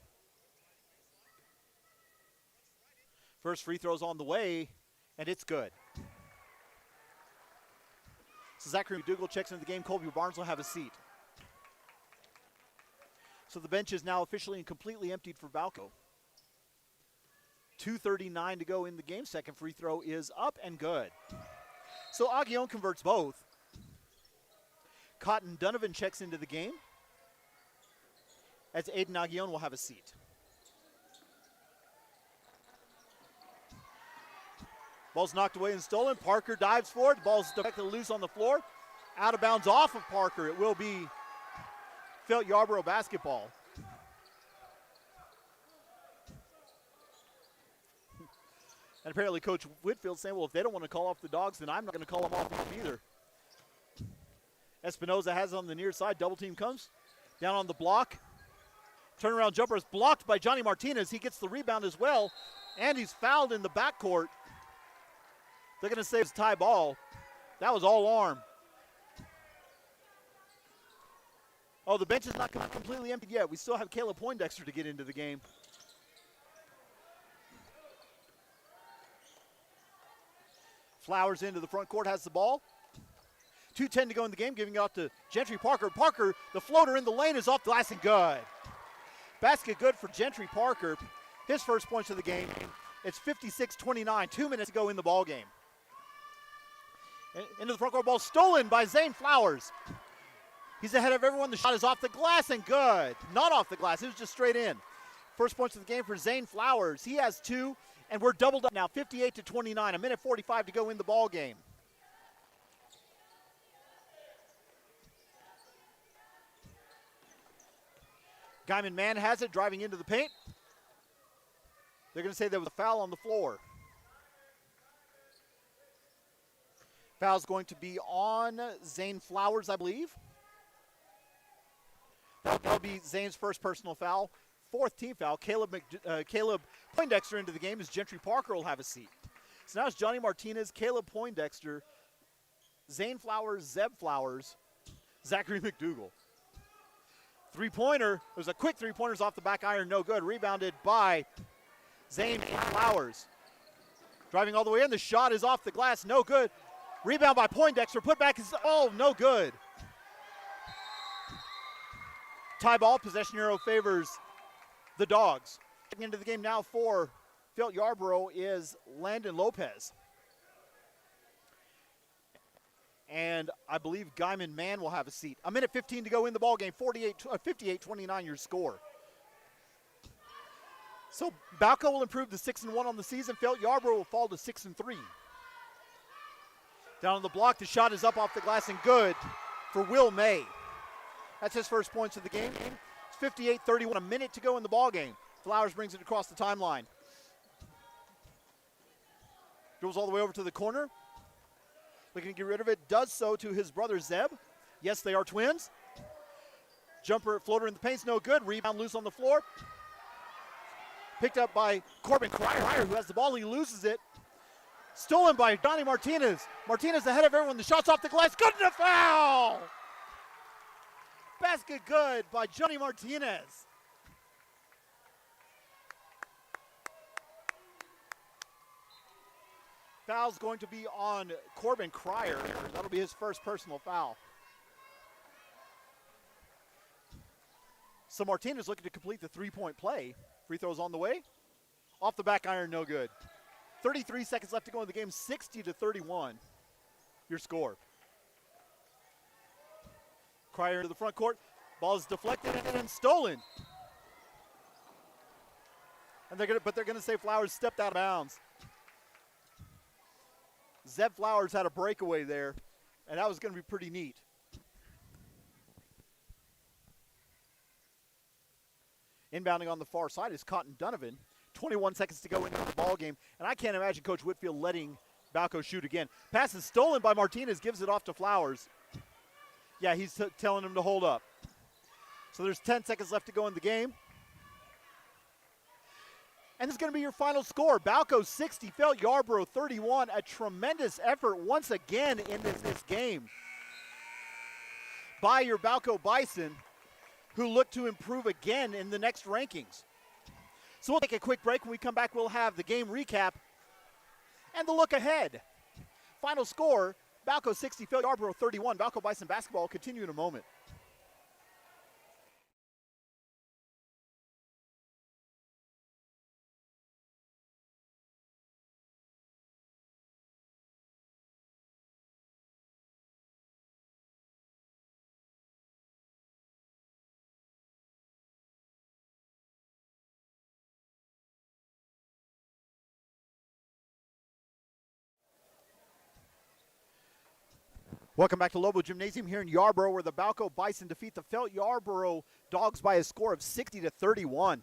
First free throw's on the way, and it's good. So Zachary McDougall checks into the game. Colby Barnes will have a seat. So the bench is now officially and completely emptied for Balko. 2:39 to go in the game. Second free throw is up and good. So Aguillon converts both. Cotton Donovan checks into the game, as Aiden Aguillon will have a seat. Ball's knocked away and stolen. Parker dives for it. Ball's deflected loose on the floor. Out of bounds off of Parker. It will be Felt Yarbrough basketball. And apparently Coach Whitfield saying, well, if they don't want to call off the Dogs, then I'm not going to call them off either. Espinoza has it on the near side. Double team comes. Down on the block. Turnaround jumper is blocked by Johnny Martinez. He gets the rebound as well. And he's fouled in the backcourt. They're going to say it's tie ball. That was all arm. Oh, the bench is not completely empty yet. We still have Caleb Poindexter to get into the game. Flowers into the front court, has the ball. 2:10 to go in the game, giving it out to Gentry Parker. Parker, the floater in the lane is off the glass and good. Basket good for Gentry Parker. His first points of the game. It's 56-29, 2 minutes to go in the ball game. Into the front court, ball stolen by Zane Flowers. He's ahead of everyone. The shot is off the glass and good. Not off the glass, it was just straight in. First points of the game for Zane Flowers. He has 2, and we're doubled up now, 58-29, a minute 45 to go in the ball game. Guyman Mann has it, driving into the paint. They're going to say there was a foul on the floor. Foul's going to be on Zane Flowers, I believe. That'll be Zane's first personal foul. Fourth team foul. Caleb Poindexter into the game as Gentry Parker will have a seat. So now it's Johnny Martinez, Caleb Poindexter, Zane Flowers, Zeb Flowers, Zachary McDougall. Three-pointer. There's a quick three-pointers off the back iron, no good. Rebounded by Zane Flowers. Driving all the way in. The shot is off the glass, no good. Rebound by Poindexter. Put back is, oh, no good. Tie ball. Possession arrow favors the Dogs. Getting into the game now for Felt Yarbrough is Landon Lopez. And I believe Guyman Mann will have a seat. A minute 15 to go in the ball game. 58-29 your score. So Balko will improve to 6-1 on the season. Felt Yarbrough will fall to 6-3. Down on the block, the shot is up off the glass and good for Will May. That's his first points of the game. It's 58-31, a minute to go in the ball game. Flowers brings it across the timeline. Goes all the way over to the corner. Looking to get rid of it, does so to his brother Zeb. Yes, they are twins. Jumper, floater in the paint's no good. Rebound loose on the floor. Picked up by Corbin Cryer, who has the ball. He loses it. Stolen by Johnny Martinez. Martinez ahead of everyone. The shot's off the glass. Good and a foul! Basket good by Johnny Martinez. Foul's going to be on Corbin Cryer. That'll be his first personal foul. So Martinez looking to complete the three-point play. Free throws on the way. Off the back iron, no good. 33 seconds left to go in the game, 60-31. Your score. Cryer to the front court. Ball is deflected and stolen. And they're gonna say Flowers stepped out of bounds. Zeb Flowers had a breakaway there, and that was going to be pretty neat. Inbounding on the far side is Cotton Donovan. 21 seconds to go into the ball game, and I can't imagine Coach Whitfield letting Balko shoot again. Pass is stolen by Martinez, gives it off to Flowers. Yeah, he's telling him to hold up. So there's 10 seconds left to go in the game. And this is going to be your final score. Balko 60, Felt Yarbrough 31. A tremendous effort once again in this game by your Balko Bison, who look to improve again in the next rankings. So we'll take a quick break. When we come back, we'll have the game recap and the look ahead. Final score, Balko 60, Phil Yarbrough 31. Balko Bison basketball will continue in a moment. Welcome back to Lobo Gymnasium here in Yarbrough, where the Balko Bison defeat the Felt Yarbrough Dogs by a score of 60-31.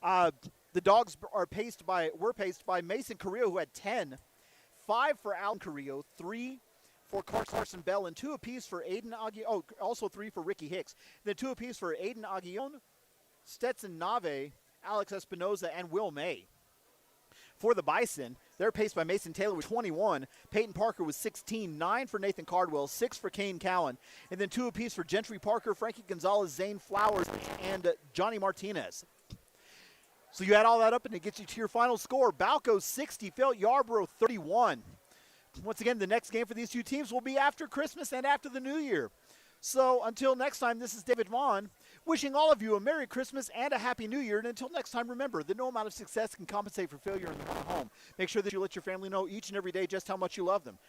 The Dogs were paced by Mason Carrillo, who had 10, 5 for Alan Carrillo, 3 for Carson Bell, and 2 apiece for Aiden Aguillon. Oh, also 3 for Ricky Hicks. Then 2 apiece for Aiden Aguillon, Stetson Nave, Alex Espinoza, and Will May. For the Bison, they're paced by Mason Taylor with 21. Peyton Parker with 16, 9 for Nathan Cardwell, 6 for Kane Cowan, and then 2 apiece for Gentry Parker, Frankie Gonzalez, Zane Flowers, and Johnny Martinez. So you add all that up and it gets you to your final score. Balko 60, Felt Yarbrough 31. Once again, the next game for these two teams will be after Christmas and after the New Year. So until next time, this is David Vaughn, wishing all of you a Merry Christmas and a Happy New Year. And until next time, remember that no amount of success can compensate for failure in the home. Make sure that you let your family know each and every day just how much you love them.